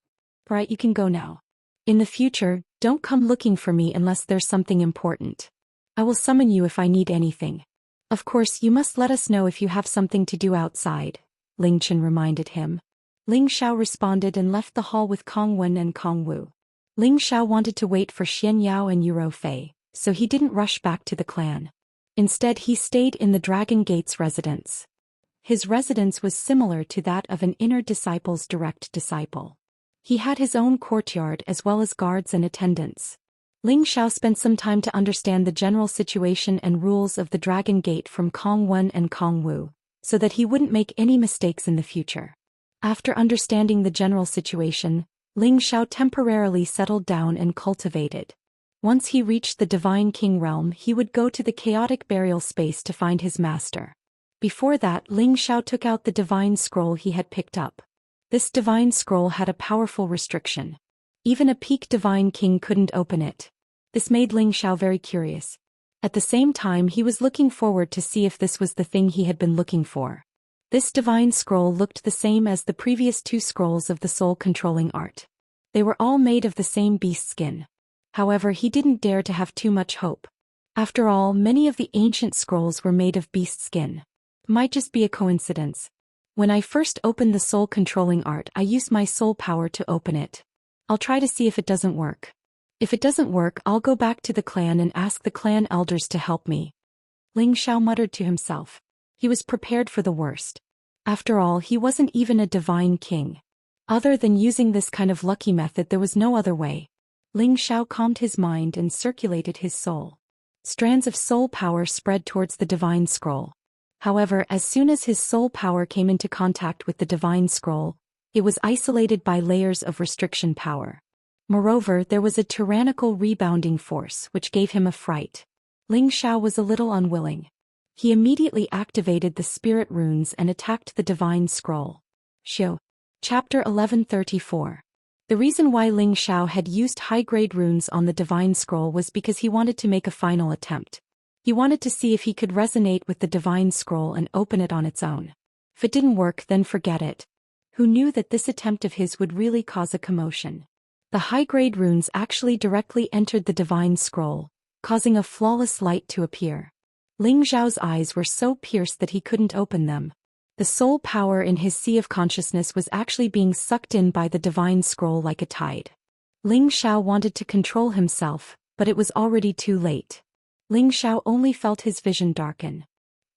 Speaker 1: Right, you can go now. In the future, don't come looking for me unless there's something important. I will summon you if I need anything. Of course, you must let us know if you have something to do outside," Ling Chen reminded him. Ling Xiao responded and left the hall with Kong Wen and Kong Wu. Ling Xiao wanted to wait for Xianyao and Yuro Fei, so he didn't rush back to the clan. Instead, he stayed in the Dragon Gate's residence. His residence was similar to that of an inner disciple's direct disciple. He had his own courtyard as well as guards and attendants. Ling Xiao spent some time to understand the general situation and rules of the Dragon Gate from Kong Wen and Kong Wu, so that he wouldn't make any mistakes in the future. After understanding the general situation, Ling Xiao temporarily settled down and cultivated. Once he reached the Divine King realm, he would go to the chaotic burial space to find his master. Before that, Ling Xiao took out the divine scroll he had picked up. This divine scroll had a powerful restriction. Even a peak divine king couldn't open it. This made Ling Xiao very curious. At the same time, he was looking forward to see if this was the thing he had been looking for. This divine scroll looked the same as the previous two scrolls of the soul-controlling art. They were all made of the same beast skin. However, he didn't dare to have too much hope. After all, many of the ancient scrolls were made of beast skin. Might just be a coincidence. When I first opened the soul-controlling art, I used my soul power to open it. I'll try to see if it doesn't work. If it doesn't work, I'll go back to the clan and ask the clan elders to help me. Ling Xiao muttered to himself. He was prepared for the worst. After all, he wasn't even a divine king. Other than using this kind of lucky method, there was no other way. Ling Xiao calmed his mind and circulated his soul. Strands of soul power spread towards the divine scroll. However, as soon as his soul power came into contact with the divine scroll, it was isolated by layers of restriction power. Moreover, there was a tyrannical rebounding force which gave him a fright. Ling Xiao was a little unwilling. He immediately activated the spirit runes and attacked the divine scroll. Xiu. Chapter 1134. The reason why Ling Xiao had used high-grade runes on the divine scroll was because he wanted to make a final attempt. He wanted to see if he could resonate with the divine scroll and open it on its own. If it didn't work, then forget it. Who knew that this attempt of his would really cause a commotion? The high-grade runes actually directly entered the divine scroll, causing a flawless light to appear. Ling Xiao's eyes were so pierced that he couldn't open them. The soul power in his sea of consciousness was actually being sucked in by the divine scroll like a tide. Ling Xiao wanted to control himself, but it was already too late. Ling Xiao only felt his vision darken.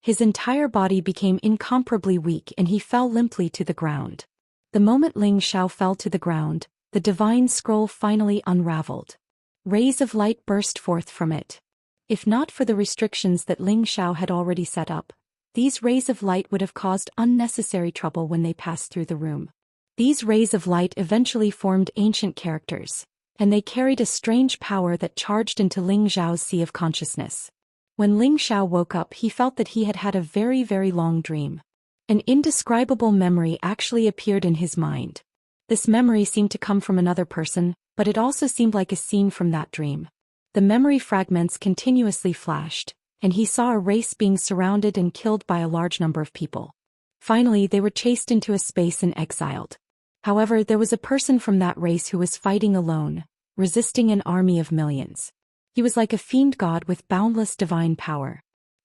Speaker 1: His entire body became incomparably weak and he fell limply to the ground. The moment Ling Xiao fell to the ground, the divine scroll finally unraveled. Rays of light burst forth from it. If not for the restrictions that Ling Xiao had already set up, these rays of light would have caused unnecessary trouble when they passed through the room. These rays of light eventually formed ancient characters, and they carried a strange power that charged into Ling Xiao's sea of consciousness. When Ling Xiao woke up, he felt that he had had a very, very long dream. An indescribable memory actually appeared in his mind. This memory seemed to come from another person, but it also seemed like a scene from that dream. The memory fragments continuously flashed, and he saw a race being surrounded and killed by a large number of people. Finally, they were chased into a space and exiled. However, there was a person from that race who was fighting alone, resisting an army of millions. He was like a fiend god with boundless divine power.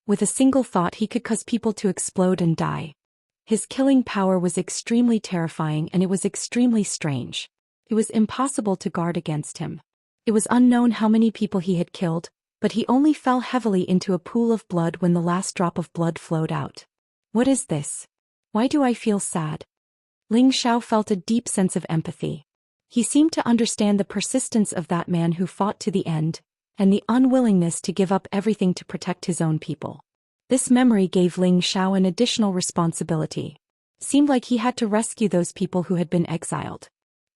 Speaker 1: With a single thought, he could cause people to explode and die. His killing power was extremely terrifying and it was extremely strange. It was impossible to guard against him. It was unknown how many people he had killed, but he only fell heavily into a pool of blood when the last drop of blood flowed out. What is this? Why do I feel sad? Ling Xiao felt a deep sense of empathy. He seemed to understand the persistence of that man who fought to the end, and the unwillingness to give up everything to protect his own people. This memory gave Ling Xiao an additional responsibility. Seemed like he had to rescue those people who had been exiled.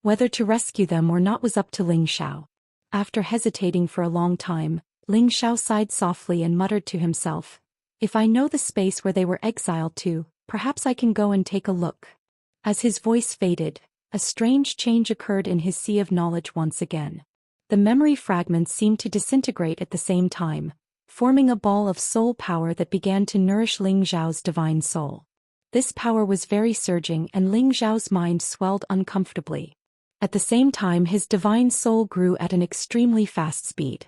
Speaker 1: Whether to rescue them or not was up to Ling Xiao. After hesitating for a long time, Ling Xiao sighed softly and muttered to himself, "If I know the space where they were exiled to, perhaps I can go and take a look." As his voice faded, a strange change occurred in his sea of knowledge once again. The memory fragments seemed to disintegrate at the same time, forming a ball of soul power that began to nourish Ling Xiao's divine soul. This power was very surging and Ling Xiao's mind swelled uncomfortably. At the same time his divine soul grew at an extremely fast speed.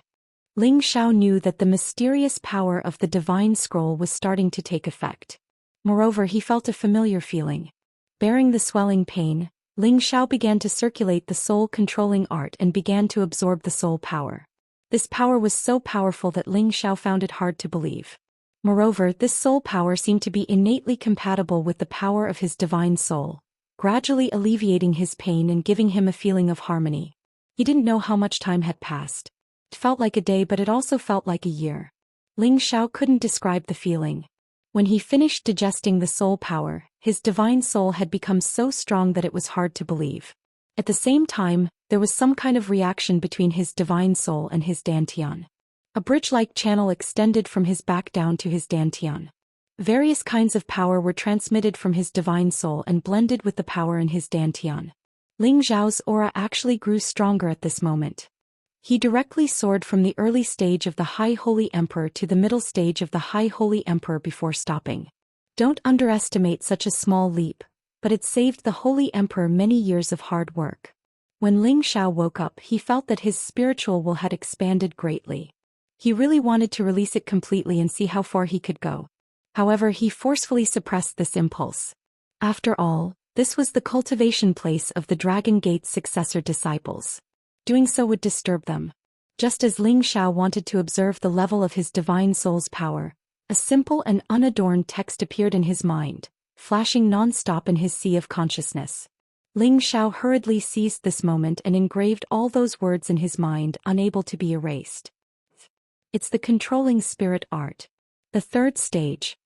Speaker 1: Ling Xiao knew that the mysterious power of the divine scroll was starting to take effect. Moreover, he felt a familiar feeling. Bearing the swelling pain, Ling Xiao began to circulate the soul-controlling art and began to absorb the soul power. This power was so powerful that Ling Xiao found it hard to believe. Moreover, this soul power seemed to be innately compatible with the power of his divine soul, gradually alleviating his pain and giving him a feeling of harmony. He didn't know how much time had passed. It felt like a day, but it also felt like a year. Ling Xiao couldn't describe the feeling. When he finished digesting the soul power, his divine soul had become so strong that it was hard to believe. At the same time, there was some kind of reaction between his divine soul and his dantian. A bridge-like channel extended from his back down to his dantian. Various kinds of power were transmitted from his divine soul and blended with the power in his dantian. Ling Xiao's aura actually grew stronger at this moment. He directly soared from the early stage of the High Holy Emperor to the middle stage of the High Holy Emperor before stopping. Don't underestimate such a small leap, but it saved the Holy Emperor many years of hard work. When Ling Xiao woke up, he felt that his spiritual will had expanded greatly. He really wanted to release it completely and see how far he could go. However, he forcefully suppressed this impulse. After all, this was the cultivation place of the Dragon Gate's successor disciples. Doing so would disturb them. Just as Ling Xiao wanted to observe the level of his divine soul's power, a simple and unadorned text appeared in his mind, flashing non-stop in his sea of consciousness. Ling Xiao hurriedly seized this moment and engraved all those words in his mind, unable to be erased. It's the controlling spirit art. The third stage.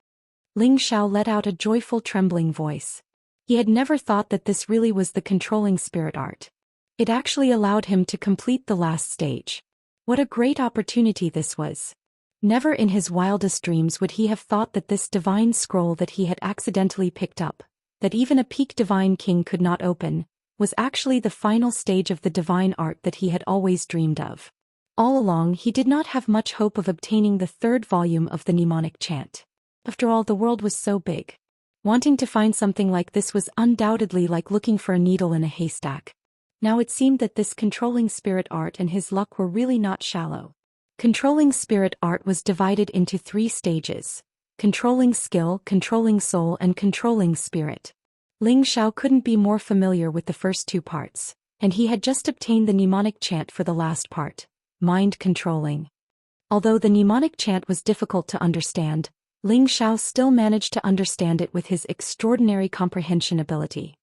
Speaker 1: Ling Xiao let out a joyful trembling voice. He had never thought that this really was the controlling spirit art. It actually allowed him to complete the last stage. What a great opportunity this was. Never in his wildest dreams would he have thought that this divine scroll that he had accidentally picked up, that even a peak divine king could not open, was actually the final stage of the divine art that he had always dreamed of. All along he did not have much hope of obtaining the third volume of the mnemonic chant. After all, the world was so big. Wanting to find something like this was undoubtedly like looking for a needle in a haystack. Now it seemed that this controlling spirit art and his luck were really not shallow. Controlling spirit art was divided into 3 stages: controlling skill, controlling soul, and controlling spirit. Ling Xiao couldn't be more familiar with the first 2 parts, and he had just obtained the mnemonic chant for the last part, mind controlling. Although the mnemonic chant was difficult to understand, Ling Xiao still managed to understand it with his extraordinary comprehension ability.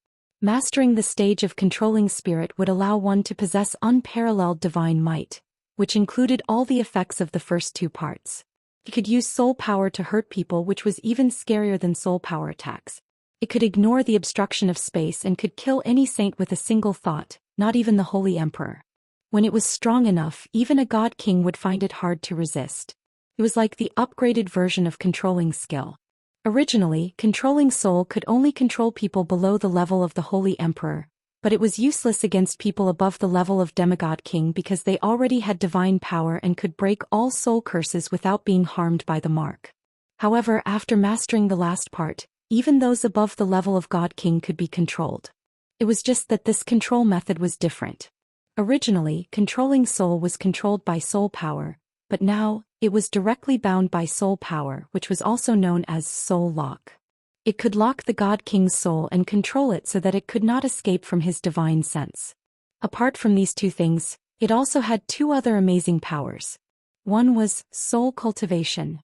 Speaker 1: Mastering the stage of controlling spirit would allow one to possess unparalleled divine might, which included all the effects of the first 2 parts. He could use soul power to hurt people, which was even scarier than soul power attacks. It could ignore the obstruction of space and could kill any saint with a single thought, not even the Holy Emperor. When it was strong enough, even a god king would find it hard to resist. It was like the upgraded version of controlling skill. Originally, controlling soul could only control people below the level of the Holy Emperor, but it was useless against people above the level of Demigod King because they already had divine power and could break all soul curses without being harmed by the mark. However, after mastering the last part, even those above the level of God King could be controlled. It was just that this control method was different. Originally, controlling soul was controlled by soul power, but now, it was directly bound by soul power, which was also known as soul lock. It could lock the God King's soul and control it so that it could not escape from his divine sense. Apart from these 2 things, it also had 2 other amazing powers. One was soul cultivation.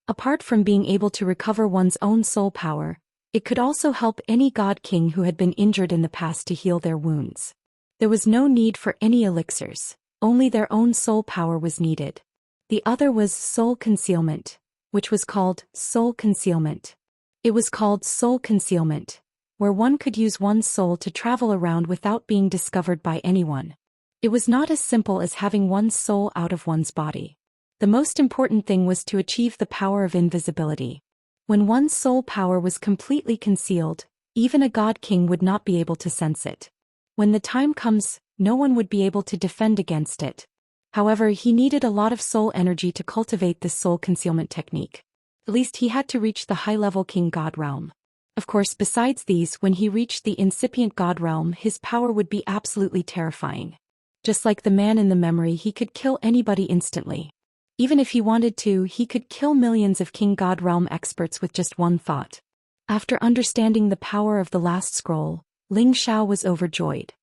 Speaker 1: Apart from being able to recover one's own soul power, it could also help any god king who had been injured in the past to heal their wounds. There was no need for any elixirs, only their own soul power was needed. The other was soul concealment, which was called soul concealment. It was called soul concealment, where one could use one's soul to travel around without being discovered by anyone. It was not as simple as having one's soul out of one's body. The most important thing was to achieve the power of invisibility. When one's soul power was completely concealed, even a god king would not be able to sense it. When the time comes, no one would be able to defend against it. However, he needed a lot of soul energy to cultivate this soul concealment technique. At least he had to reach the high-level king god realm. Of course, besides these, when he reached the incipient god realm, his power would be absolutely terrifying. Just like the man in the memory, he could kill anybody instantly. Even if he wanted to, he could kill millions of king god realm experts with just one thought. After understanding the power of the last scroll, Ling Xiao was overjoyed.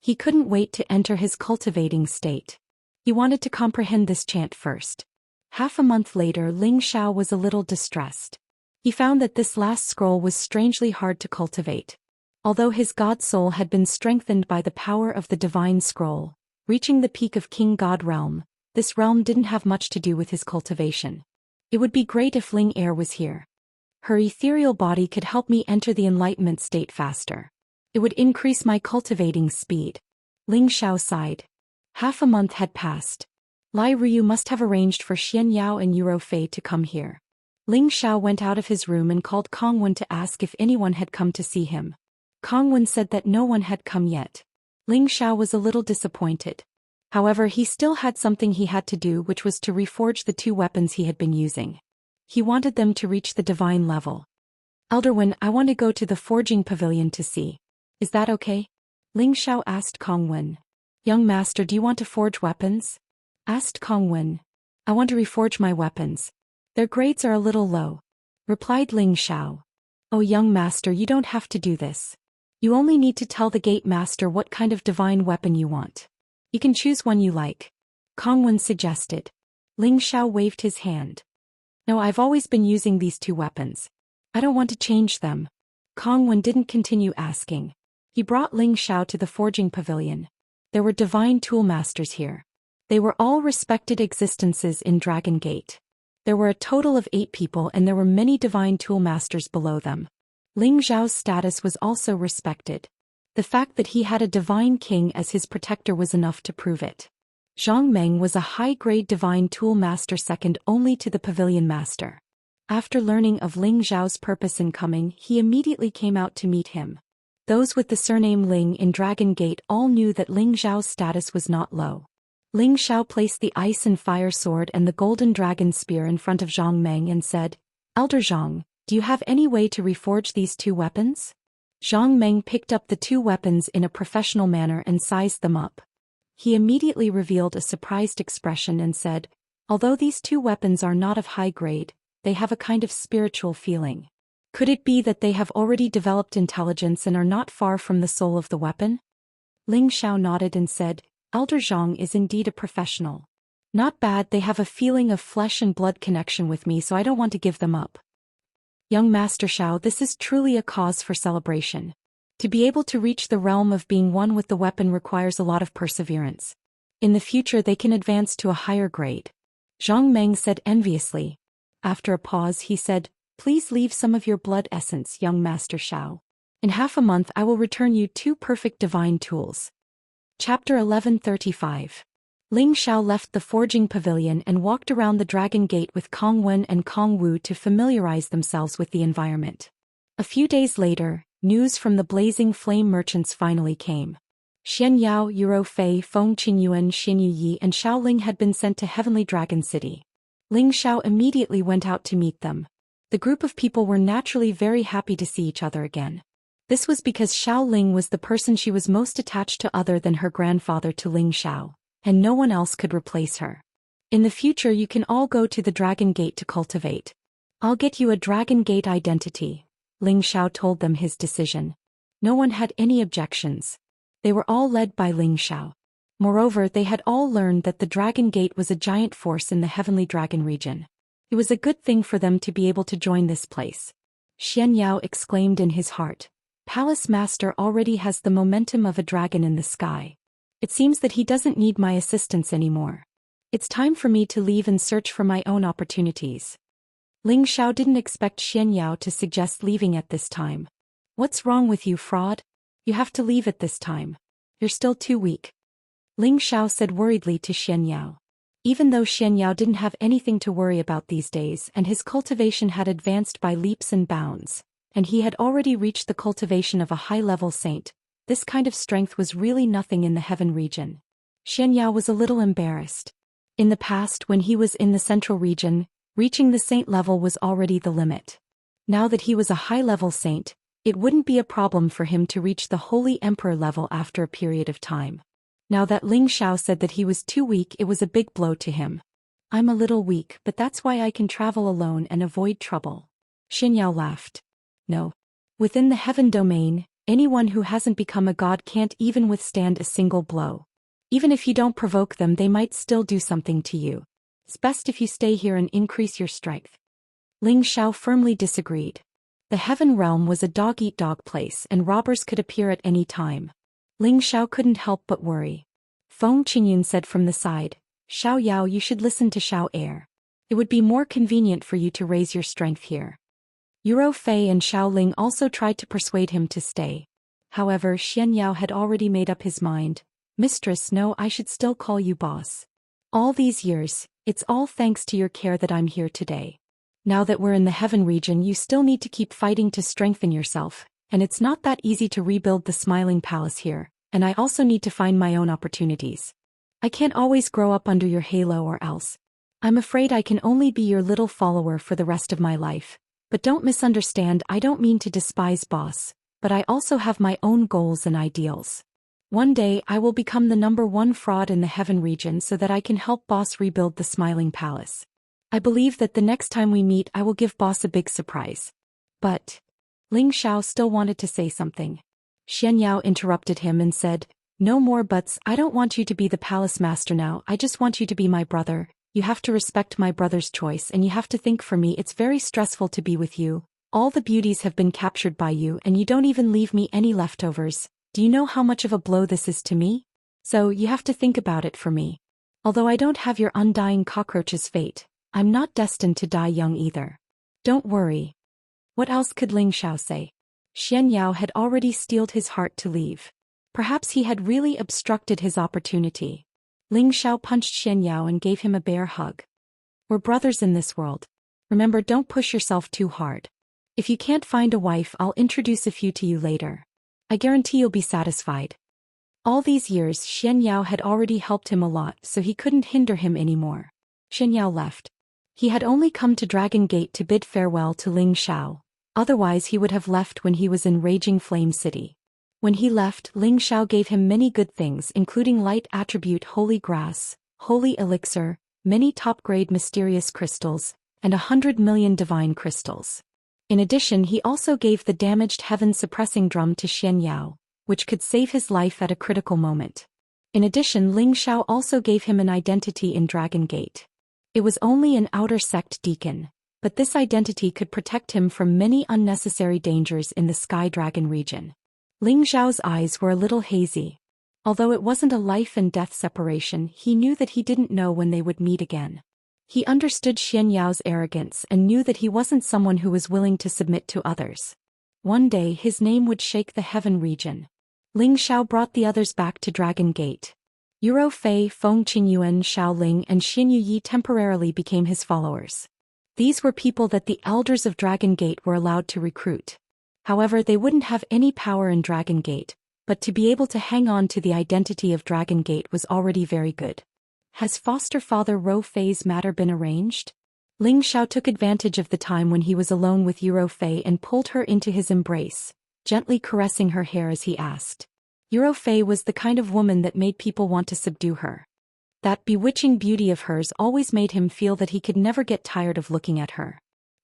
Speaker 1: He couldn't wait to enter his cultivating state. He wanted to comprehend this chant first. Half a month later, Ling Xiao was a little distressed. He found that this last scroll was strangely hard to cultivate. Although his god soul had been strengthened by the power of the divine scroll, reaching the peak of king god realm, this realm didn't have much to do with his cultivation. It would be great if Ling Er was here. Her ethereal body could help me enter the enlightenment state faster. It would increase my cultivating speed. Ling Xiao sighed. Half a month had passed. Lai Ryu must have arranged for Xianyao and Yuro Fei to come here. Ling Xiao went out of his room and called Kong Wen to ask if anyone had come to see him. Kong Wen said that no one had come yet. Ling Xiao was a little disappointed. However, he still had something he had to do, which was to reforge the two weapons he had been using. He wanted them to reach the divine level. Elder Wen, I want to go to the forging pavilion to see. Is that okay? Ling Xiao asked Kong Wen. Young master, do you want to forge weapons? Asked Kong Wen. I want to reforge my weapons. Their grades are a little low. Replied Ling Xiao. Oh young master, you don't have to do this. You only need to tell the gate master what kind of divine weapon you want. You can choose one you like. Kong Wen suggested. Ling Xiao waved his hand. No, I've always been using these two weapons. I don't want to change them. Kong Wen didn't continue asking. He brought Ling Xiao to the forging pavilion. There were divine tool masters here. They were all respected existences in Dragon Gate. There were a total of 8 people and there were many divine tool masters below them. Ling Xiao's status was also respected. The fact that he had a divine king as his protector was enough to prove it. Zhang Meng was a high-grade divine tool master second only to the pavilion master. After learning of Ling Xiao's purpose in coming, he immediately came out to meet him. Those with the surname Ling in Dragon Gate all knew that Ling Xiao's status was not low. Ling Xiao placed the ice and fire sword and the golden dragon spear in front of Zhang Meng and said, Elder Zhang, do you have any way to reforge these two weapons? Zhang Meng picked up the two weapons in a professional manner and sized them up. He immediately revealed a surprised expression and said, although these two weapons are not of high grade, they have a kind of spiritual feeling. Could it be that they have already developed intelligence and are not far from the soul of the weapon? Ling Xiao nodded and said, Elder Zhang is indeed a professional. Not bad, they have a feeling of flesh and blood connection with me, so I don't want to give them up. Young Master Xiao, this is truly a cause for celebration. To be able to reach the realm of being one with the weapon requires a lot of perseverance. In the future they can advance to a higher grade. Zhang Meng said enviously. After a pause he said, please leave some of your blood essence, young Master Xiao. In half a month I will return you 2 perfect divine tools. Chapter 1135. Ling Xiao left the forging pavilion and walked around the Dragon Gate with Kong Wen and Kong Wu to familiarize themselves with the environment. A few days later, news from the Blazing Flame merchants finally came. Xianyao, Yuro Fei, Feng Qingyuan, Xin Yi and Xiao Ling had been sent to Heavenly Dragon City. Ling Xiao immediately went out to meet them. The group of people were naturally very happy to see each other again. This was because Xiao Ling was the person she was most attached to other than her grandfather to Ling Xiao, and no one else could replace her. In the future you can all go to the Dragon Gate to cultivate. I'll get you a Dragon Gate identity. Ling Xiao told them his decision. No one had any objections. They were all led by Ling Xiao. Moreover, they had all learned that the Dragon Gate was a giant force in the Heavenly Dragon region. It was a good thing for them to be able to join this place. Xianxia exclaimed in his heart. Palace Master already has the momentum of a dragon in the sky. It seems that he doesn't need my assistance anymore. It's time for me to leave and search for my own opportunities. Ling Xiao didn't expect Xianxia to suggest leaving at this time. What's wrong with you, fraud? You have to leave at this time. You're still too weak. Ling Xiao said worriedly to Xianxia. Even though Xianxia didn't have anything to worry about these days and his cultivation had advanced by leaps and bounds, and he had already reached the cultivation of a high-level saint, this kind of strength was really nothing in the heaven region. Xianxia was a little embarrassed. In the past, when he was in the central region, reaching the saint level was already the limit. Now that he was a high-level saint, it wouldn't be a problem for him to reach the Holy Emperor level after a period of time. Now that Ling Xiao said that he was too weak, it was a big blow to him. I'm a little weak, but that's why I can travel alone and avoid trouble. Xianxia laughed. No. Within the heaven domain, anyone who hasn't become a god can't even withstand a single blow. Even if you don't provoke them, they might still do something to you. It's best if you stay here and increase your strength. Ling Xiao firmly disagreed. The heaven realm was a dog-eat-dog place and robbers could appear at any time. Ling Xiao couldn't help but worry. Feng Qingyun said from the side, Xiao Yao, you should listen to Xiao Er. It would be more convenient for you to raise your strength here. Yuro Fei and Xiao Ling also tried to persuade him to stay. However, Xianxia had already made up his mind. Mistress, no, I should still call you boss. All these years, it's all thanks to your care that I'm here today. Now that we're in the heaven region, you still need to keep fighting to strengthen yourself. And it's not that easy to rebuild the Smiling Palace here, and I also need to find my own opportunities. I can't always grow up under your halo or else. I'm afraid I can only be your little follower for the rest of my life. But don't misunderstand, I don't mean to despise boss, but I also have my own goals and ideals. One day I will become the #1 fraud in the heaven region so that I can help boss rebuild the Smiling Palace. I believe that the next time we meet I will give boss a big surprise. But... Ling Xiao still wanted to say something. Xianxia interrupted him and said, no more buts, I don't want you to be the palace master now, I just want you to be my brother. You have to respect my brother's choice and you have to think for me. It's very stressful to be with you. All the beauties have been captured by you and you don't even leave me any leftovers. Do you know how much of a blow this is to me? So you have to think about it for me. Although I don't have your undying cockroach's fate, I'm not destined to die young either. Don't worry. What else could Ling Xiao say? Xianxia had already steeled his heart to leave. Perhaps he had really obstructed his opportunity. Ling Xiao punched Xianxia and gave him a bear hug. We're brothers in this world. Remember, don't push yourself too hard. If you can't find a wife, I'll introduce a few to you later. I guarantee you'll be satisfied. All these years Xianxia had already helped him a lot, so he couldn't hinder him anymore. Xianxia left. He had only come to Dragon Gate to bid farewell to Ling Xiao. Otherwise he would have left when he was in Raging Flame City. When he left, Ling Xiao gave him many good things, including light attribute holy grass, holy elixir, many top-grade mysterious crystals, and 100 million divine crystals. In addition, he also gave the damaged heaven-suppressing drum to Xianxia, which could save his life at a critical moment. In addition, Ling Xiao also gave him an identity in Dragon Gate. It was only an outer sect deacon, but this identity could protect him from many unnecessary dangers in the Sky Dragon region. Ling Xiao's eyes were a little hazy. Although it wasn't a life and death separation, he knew that he didn't know when they would meet again. He understood Xianxia's arrogance and knew that he wasn't someone who was willing to submit to others. One day his name would shake the heaven region. Ling Xiao brought the others back to Dragon Gate. Yuro Fei, Feng Qingyuan, Xiao Ling and Xin Yuyi temporarily became his followers. These were people that the elders of Dragon Gate were allowed to recruit. However, they wouldn't have any power in Dragon Gate, but to be able to hang on to the identity of Dragon Gate was already very good. Has foster father Ro Fei's matter been arranged? Ling Xiao took advantage of the time when he was alone with Yuro Fei and pulled her into his embrace, gently caressing her hair as he asked. Yuro Fei was the kind of woman that made people want to subdue her. That bewitching beauty of hers always made him feel that he could never get tired of looking at her.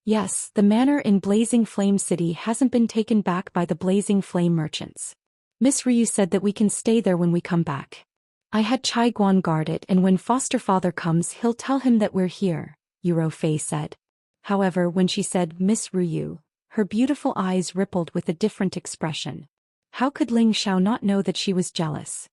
Speaker 1: Yes, the manor in Blazing Flame City hasn't been taken back by the Blazing Flame merchants. Miss Ryu said that we can stay there when we come back. I had Chai Guan guard it, and when foster father comes he'll tell him that we're here, Yuro Fei said. However, when she said Miss Ruyu, her beautiful eyes rippled with a different expression. How could Ling Xiao not know that she was jealous?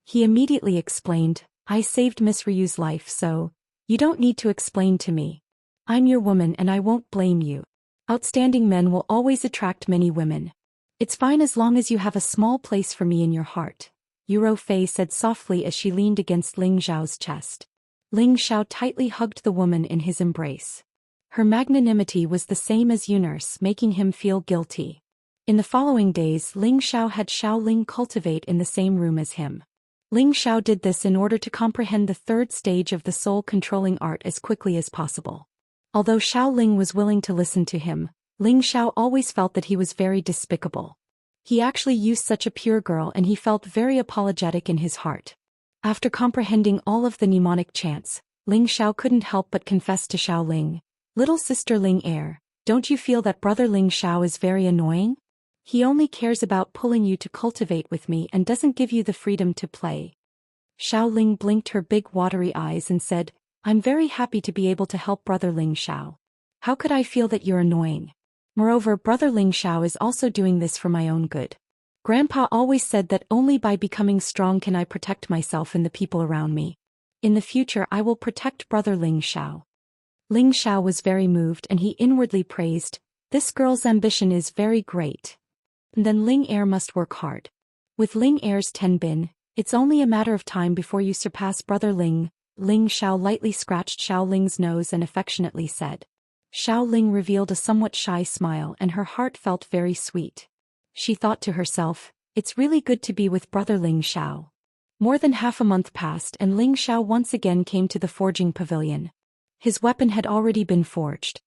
Speaker 1: He immediately explained, I saved Miss Ryu's life, so you don't need to explain to me. I'm your woman and I won't blame you. Outstanding men will always attract many women. It's fine as long as you have a small place for me in your heart, Yuro Fei said softly as she leaned against Ling Xiao's chest. Ling Xiao tightly hugged the woman in his embrace. Her magnanimity was the same as Immerse, making him feel guilty. In the following days, Ling Xiao had Xiao Ling cultivate in the same room as him. Ling Xiao did this in order to comprehend the third stage of the soul-controlling art as quickly as possible. Although Xiao Ling was willing to listen to him, Ling Xiao always felt that he was very despicable. He actually used such a pure girl and he felt very apologetic in his heart. After comprehending all of the mnemonic chants, Ling Xiao couldn't help but confess to Xiao Ling, Little sister Ling Er, don't you feel that brother Ling Xiao is very annoying? He only cares about pulling you to cultivate with me and doesn't give you the freedom to play. Xiao Ling blinked her big watery eyes and said, I'm very happy to be able to help brother Ling Xiao. How could I feel that you're annoying? Moreover, brother Ling Xiao is also doing this for my own good. Grandpa always said that only by becoming strong can I protect myself and the people around me. In the future I will protect brother Ling Xiao. Ling Xiao was very moved and he inwardly praised, this girl's ambition is very great. And then Ling Er must work hard. With Ling Er's 10 bin, it's only a matter of time before you surpass brother Ling. Ling Xiao lightly scratched Xiao Ling's nose and affectionately said. Xiao Ling revealed a somewhat shy smile and her heart felt very sweet. She thought to herself, it's really good to be with brother Ling Xiao. More than half a month passed and Ling Xiao once again came to the forging pavilion. His weapon had already been forged.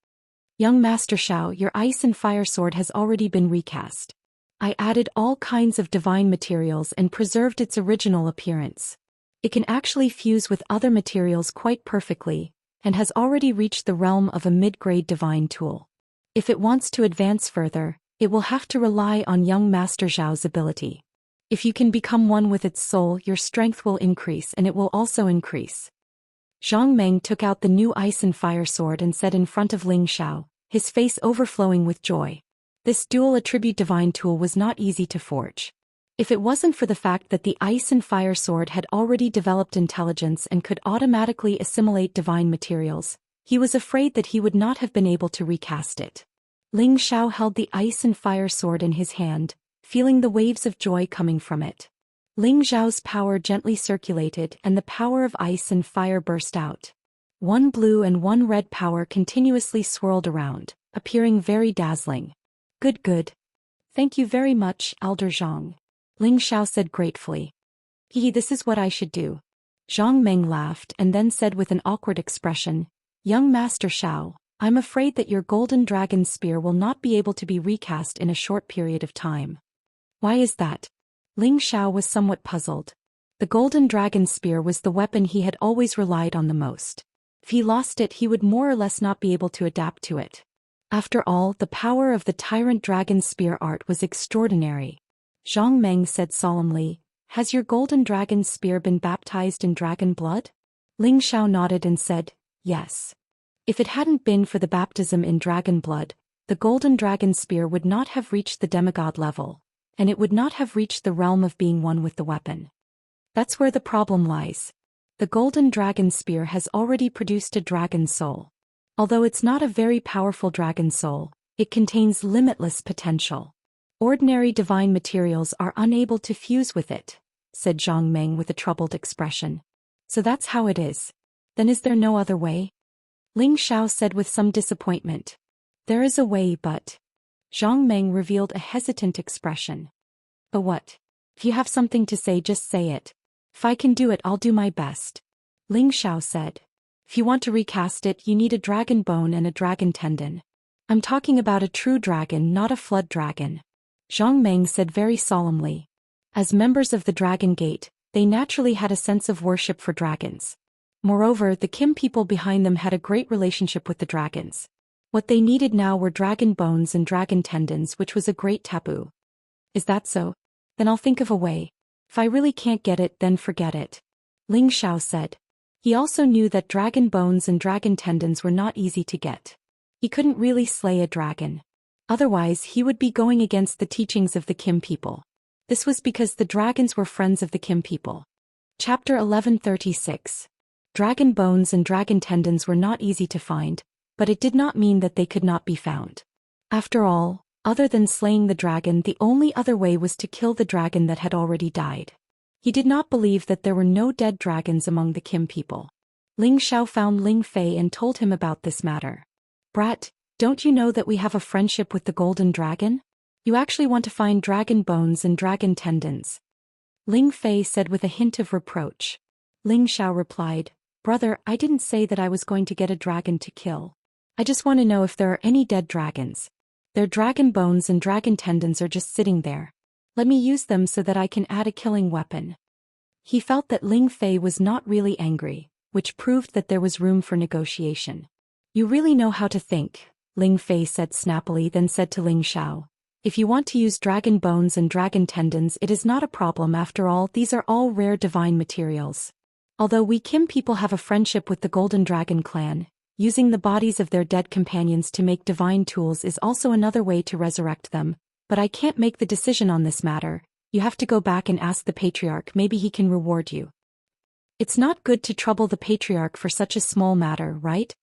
Speaker 1: Young Master Xiao, your ice and fire sword has already been recast. I added all kinds of divine materials and preserved its original appearance. It can actually fuse with other materials quite perfectly, and has already reached the realm of a mid-grade divine tool. If it wants to advance further, it will have to rely on young Master Zhao's ability. If you can become one with its soul, your strength will increase and it will also increase. Zhang Meng took out the new ice and fire sword and said in front of Ling Xiao, his face overflowing with joy. This dual attribute divine tool was not easy to forge. If it wasn't for the fact that the ice and fire sword had already developed intelligence and could automatically assimilate divine materials, he was afraid that he would not have been able to recast it. Ling Xiao held the ice and fire sword in his hand, feeling the waves of joy coming from it. Ling Xiao's power gently circulated and the power of ice and fire burst out. One blue and one red power continuously swirled around, appearing very dazzling. Good. Thank you very much, Elder Zhang. Ling Xiao said gratefully. This is what I should do. Zhang Meng laughed and then said with an awkward expression, Young Master Xiao, I'm afraid that your golden dragon spear will not be able to be recast in a short period of time. Why is that? Ling Xiao was somewhat puzzled. The golden dragon spear was the weapon he had always relied on the most. If he lost it, he would more or less not be able to adapt to it. After all, the power of the tyrant dragon spear art was extraordinary. Zhang Meng said solemnly, Has your golden dragon spear been baptized in dragon blood? Ling Xiao nodded and said, Yes. If it hadn't been for the baptism in dragon blood, the golden dragon spear would not have reached the demigod level, and it would not have reached the realm of being one with the weapon. That's where the problem lies. The golden dragon spear has already produced a dragon soul. Although it's not a very powerful dragon soul, it contains limitless potential. Ordinary divine materials are unable to fuse with it, said Zhang Meng with a troubled expression. So that's how it is. Then is there no other way? Ling Xiao said with some disappointment. There is a way, but... Zhang Meng revealed a hesitant expression. But what? If you have something to say, just say it. If I can do it, I'll do my best. Ling Xiao said. If you want to recast it, you need a dragon bone and a dragon tendon. I'm talking about a true dragon, not a flood dragon. Zhang Meng said very solemnly. As members of the Dragon Gate, they naturally had a sense of worship for dragons. Moreover, the Kim people behind them had a great relationship with the dragons. What they needed now were dragon bones and dragon tendons, which was a great taboo. Is that so? Then I'll think of a way. If I really can't get it, then forget it. Ling Xiao said. He also knew that dragon bones and dragon tendons were not easy to get. He couldn't really slay a dragon. Otherwise, he would be going against the teachings of the Kim people. This was because the dragons were friends of the Kim people. Chapter 1136. Dragon bones and dragon tendons were not easy to find, but it did not mean that they could not be found. After all, other than slaying the dragon, the only other way was to kill the dragon that had already died. He did not believe that there were no dead dragons among the Kim people. Ling Xiao found Ling Fei and told him about this matter. Brat, don't you know that we have a friendship with the golden dragon? You actually want to find dragon bones and dragon tendons. Ling Fei said with a hint of reproach. Ling Xiao replied, Brother, I didn't say that I was going to get a dragon to kill. I just want to know if there are any dead dragons. Their dragon bones and dragon tendons are just sitting there. Let me use them so that I can add a killing weapon. He felt that Ling Fei was not really angry, which proved that there was room for negotiation. You really know how to think, Ling Fei said snappily, then said to Ling Xiao. If you want to use dragon bones and dragon tendons, it is not a problem. After all, these are all rare divine materials. Although we Kim people have a friendship with the Golden Dragon clan, using the bodies of their dead companions to make divine tools is also another way to resurrect them, but I can't make the decision on this matter. You have to go back and ask the patriarch, maybe he can reward you. It's not good to trouble the patriarch for such a small matter, right?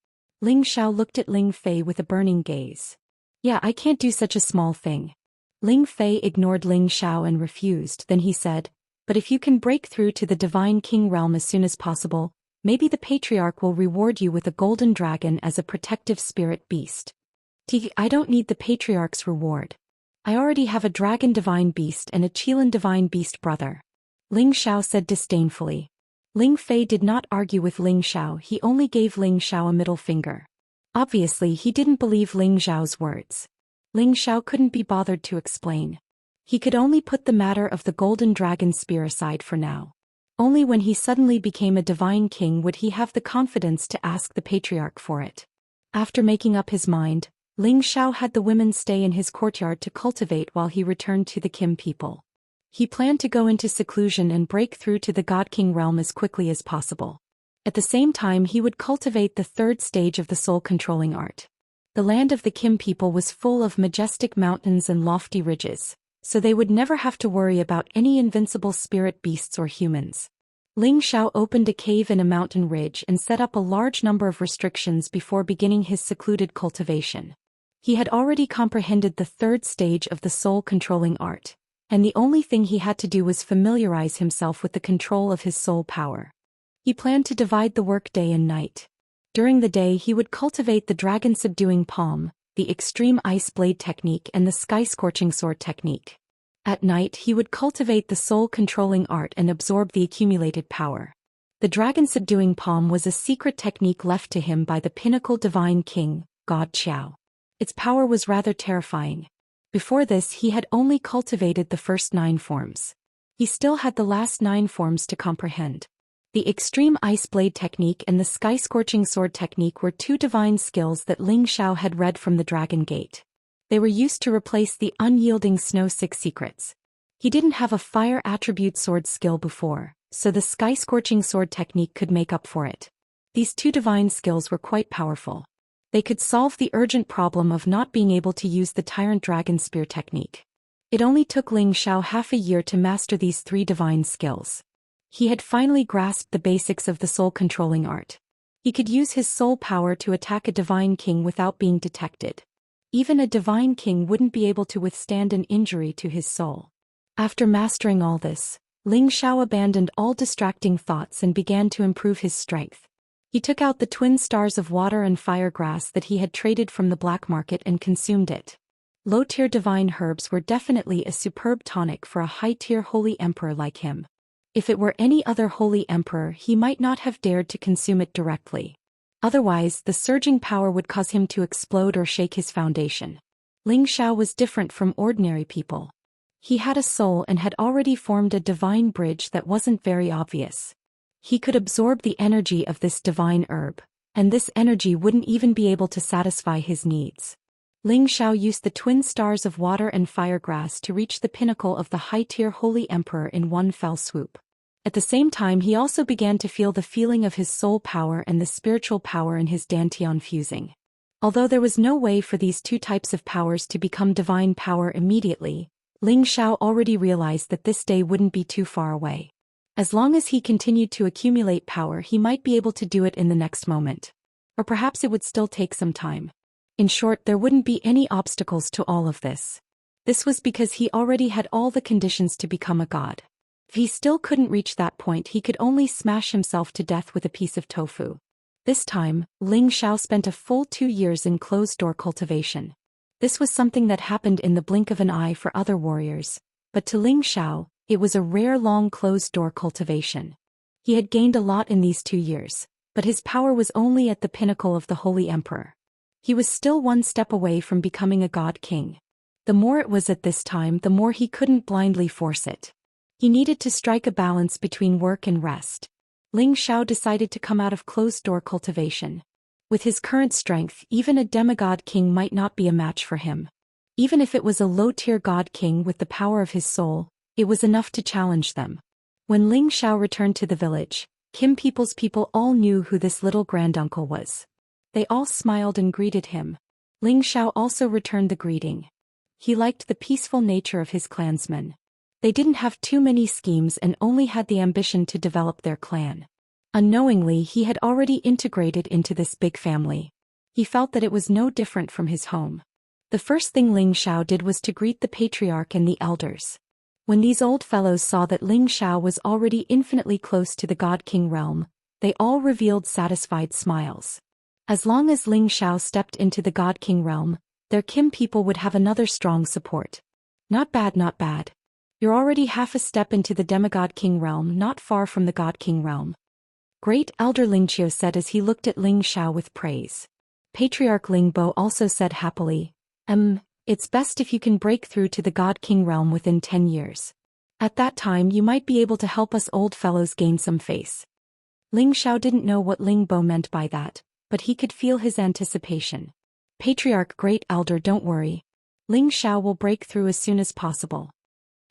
Speaker 1: Ling Xiao looked at Ling Fei with a burning gaze. Yeah, I can't do such a small thing. Ling Fei ignored Ling Xiao and refused. Then he said, but if you can break through to the Divine King realm as soon as possible, maybe the patriarch will reward you with a golden dragon as a protective spirit beast. I don't need the patriarch's reward. I already have a dragon divine beast and a Qilan divine beast brother. Ling Xiao said disdainfully. Ling Fei did not argue with Ling Xiao, he only gave Ling Xiao a middle finger. Obviously he didn't believe Ling Xiao's words. Ling Xiao couldn't be bothered to explain. He could only put the matter of the golden dragon spear aside for now. Only when he suddenly became a divine king would he have the confidence to ask the patriarch for it. After making up his mind, Ling Xiao had the women stay in his courtyard to cultivate while he returned to the Kim people. He planned to go into seclusion and break through to the God King realm as quickly as possible. At the same time, he would cultivate the third stage of the soul-controlling art. The land of the Kim people was full of majestic mountains and lofty ridges, so they would never have to worry about any invincible spirit beasts or humans. Ling Xiao opened a cave in a mountain ridge and set up a large number of restrictions before beginning his secluded cultivation. He had already comprehended the third stage of the soul-controlling art, and the only thing he had to do was familiarize himself with the control of his soul power. He planned to divide the work day and night. During the day he would cultivate the dragon-subduing palm, the extreme ice blade technique and the sky-scorching sword technique. At night he would cultivate the soul-controlling art and absorb the accumulated power. The dragon-subduing palm was a secret technique left to him by the pinnacle divine king, God Qiao. Its power was rather terrifying. Before this he had only cultivated the first 9 forms. He still had the last 9 forms to comprehend. The extreme ice blade technique and the sky-scorching sword technique were 2 divine skills that Ling Xiao had read from the Dragon Gate. They were used to replace the unyielding Snow 6 secrets. He didn't have a fire attribute sword skill before, so the sky-scorching sword technique could make up for it. These 2 divine skills were quite powerful. They could solve the urgent problem of not being able to use the Tyrant Dragon Spear technique. It only took Ling Xiao half a year to master these 3 divine skills. He had finally grasped the basics of the soul-controlling art. He could use his soul power to attack a divine king without being detected. Even a divine king wouldn't be able to withstand an injury to his soul. After mastering all this, Ling Xiao abandoned all distracting thoughts and began to improve his strength. He took out the twin stars of water and fire grass that he had traded from the black market and consumed it. Low-tier divine herbs were definitely a superb tonic for a high-tier holy emperor like him. If it were any other holy emperor, he might not have dared to consume it directly. Otherwise, the surging power would cause him to explode or shake his foundation. Ling Xiao was different from ordinary people. He had a soul and had already formed a divine bridge that wasn't very obvious. He could absorb the energy of this divine herb, and this energy wouldn't even be able to satisfy his needs. Ling Xiao used the twin stars of water and fire grass to reach the pinnacle of the high-tier holy emperor in one fell swoop. At the same time he also began to feel the feeling of his soul power and the spiritual power in his dantian fusing. Although there was no way for these two types of powers to become divine power immediately, Ling Xiao already realized that this day wouldn't be too far away. As long as he continued to accumulate power, he might be able to do it in the next moment. Or perhaps it would still take some time. In short, there wouldn't be any obstacles to all of this. This was because he already had all the conditions to become a god. If he still couldn't reach that point, he could only smash himself to death with a piece of tofu. This time, Ling Xiao spent a full 2 years in closed-door cultivation. This was something that happened in the blink of an eye for other warriors, but to Ling Xiao, it was a rare long closed-door cultivation. He had gained a lot in these 2 years, but his power was only at the pinnacle of the Holy Emperor. He was still one step away from becoming a god king. The more it was at this time, the more he couldn't blindly force it. He needed to strike a balance between work and rest. Ling Xiao decided to come out of closed-door cultivation. With his current strength, even a demigod king might not be a match for him. Even if it was a low-tier god king with the power of his soul, it was enough to challenge them. When Ling Xiao returned to the village, Kim people's people all knew who this little granduncle was. They all smiled and greeted him. Ling Xiao also returned the greeting. He liked the peaceful nature of his clansmen. They didn't have too many schemes and only had the ambition to develop their clan. Unknowingly, he had already integrated into this big family. He felt that it was no different from his home. The first thing Ling Xiao did was to greet the patriarch and the elders. When these old fellows saw that Ling Xiao was already infinitely close to the God King realm, they all revealed satisfied smiles. As long as Ling Xiao stepped into the God King realm, their Kim people would have another strong support. Not bad, not bad. You're already half a step into the demigod king realm, not far from the god king realm. Great Elder Lingqiu said as he looked at Ling Xiao with praise. Patriarch Ling Bo also said happily, it's best if you can break through to the god king realm within 10 years. At that time you might be able to help us old fellows gain some face. Ling Xiao didn't know what Ling Bo meant by that, but he could feel his anticipation. Patriarch Great Elder, don't worry. Ling Xiao will break through as soon as possible.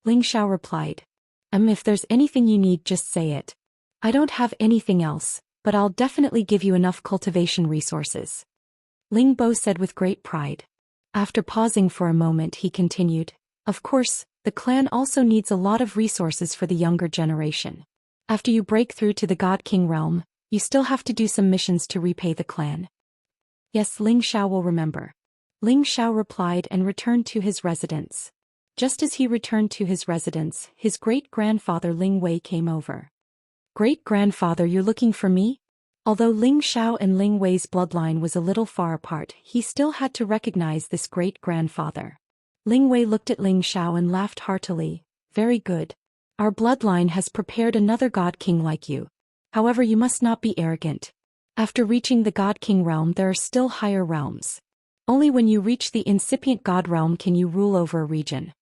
Speaker 1: Ling Xiao replied. If there's anything you need, just say it. I don't have anything else, but I'll definitely give you enough cultivation resources. Ling Bo said with great pride. After pausing for a moment, he continued. Of course, the clan also needs a lot of resources for the younger generation. After you break through to the God King realm, you still have to do some missions to repay the clan. Yes, Ling Xiao will remember. Ling Xiao replied and returned to his residence. Just as he returned to his residence, his great-grandfather Ling Wei came over. Great-grandfather, you're looking for me? Although Ling Xiao and Ling Wei's bloodline was a little far apart, he still had to recognize this great-grandfather. Ling Wei looked at Ling Xiao and laughed heartily. Very good. Our bloodline has prepared another god king like you. However, you must not be arrogant. After reaching the god king realm, there are still higher realms. Only when you reach the incipient god realm can you rule over a region.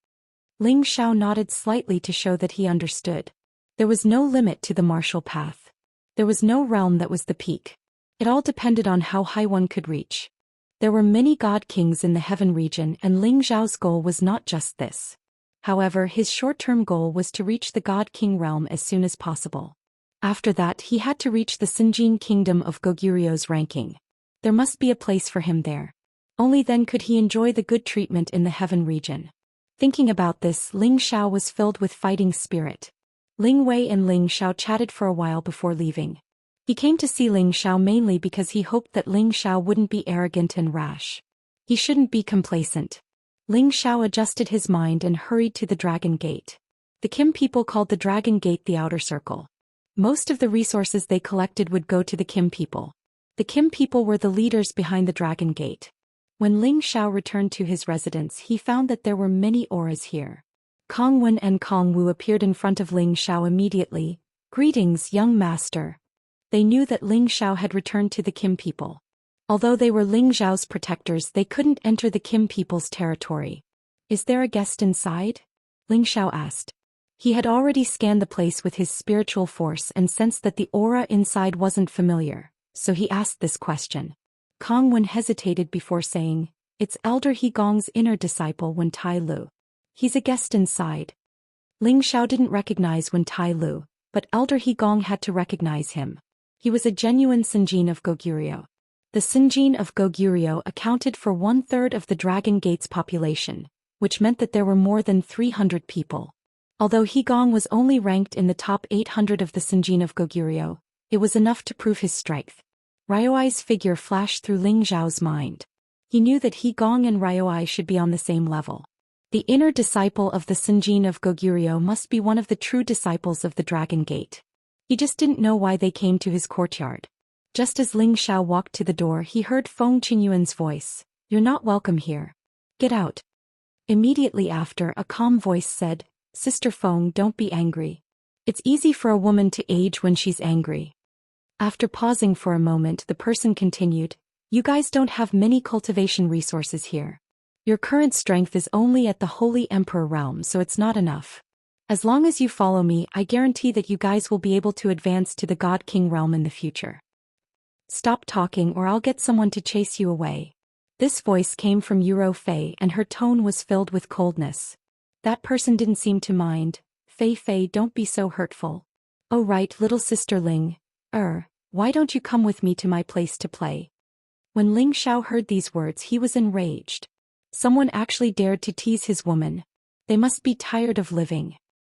Speaker 1: Ling Xiao nodded slightly to show that he understood. There was no limit to the martial path. There was no realm that was the peak. It all depended on how high one could reach. There were many god kings in the heaven region, and Ling Xiao's goal was not just this. However, his short-term goal was to reach the god king realm as soon as possible. After that, he had to reach the Sinjin kingdom of Goguryu's ranking. There must be a place for him there. Only then could he enjoy the good treatment in the heaven region. Thinking about this, Ling Xiao was filled with fighting spirit. Ling Wei and Ling Xiao chatted for a while before leaving. He came to see Ling Xiao mainly because he hoped that Ling Xiao wouldn't be arrogant and rash. He shouldn't be complacent. Ling Xiao adjusted his mind and hurried to the Dragon Gate. The Kim people called the Dragon Gate the Outer Circle. Most of the resources they collected would go to the Kim people. The Kim people were the leaders behind the Dragon Gate. When Ling Xiao returned to his residence, he found that there were many auras here. Kong Wen and Kong Wu appeared in front of Ling Xiao immediately. Greetings, young master. They knew that Ling Xiao had returned to the Kim people. Although they were Ling Xiao's protectors, they couldn't enter the Kim people's territory. Is there a guest inside? Ling Xiao asked. He had already scanned the place with his spiritual force and sensed that the aura inside wasn't familiar, so he asked this question. Kong Wen hesitated before saying, It's Elder He Gong's inner disciple Wen Tai Lu. He's a guest inside. Ling Xiao didn't recognize Wen Tai Lu, but Elder He Gong had to recognize him. He was a genuine Sinjin of Goguryeo. The Sinjin of Goguryeo accounted for 1/3 of the Dragon Gate's population, which meant that there were more than 300 people. Although He Gong was only ranked in the top 800 of the Sinjin of Goguryeo, it was enough to prove his strength. Ryuai's figure flashed through Ling Zhao's mind. He knew that He Gong and Ryuai should be on the same level. The inner disciple of the Sinjin of Goguryeo must be one of the true disciples of the Dragon Gate. He just didn't know why they came to his courtyard. Just as Ling Xiao walked to the door, he heard Feng Qingyuan's voice. "You're not welcome here. Get out." Immediately after, a calm voice said, "Sister Feng, don't be angry. It's easy for a woman to age when she's angry." After pausing for a moment, the person continued, "You guys don't have many cultivation resources here. Your current strength is only at the Holy Emperor realm, so it's not enough. As long as you follow me, I guarantee that you guys will be able to advance to the God King realm in the future. Stop talking or I'll get someone to chase you away." This voice came from Yuro Fei and her tone was filled with coldness. That person didn't seem to mind. Fei, don't be so hurtful." "Oh right, little sister Ling. Why don't you come with me to my place to play?" When Ling Xiao heard these words, he was enraged. Someone actually dared to tease his woman. They must be tired of living.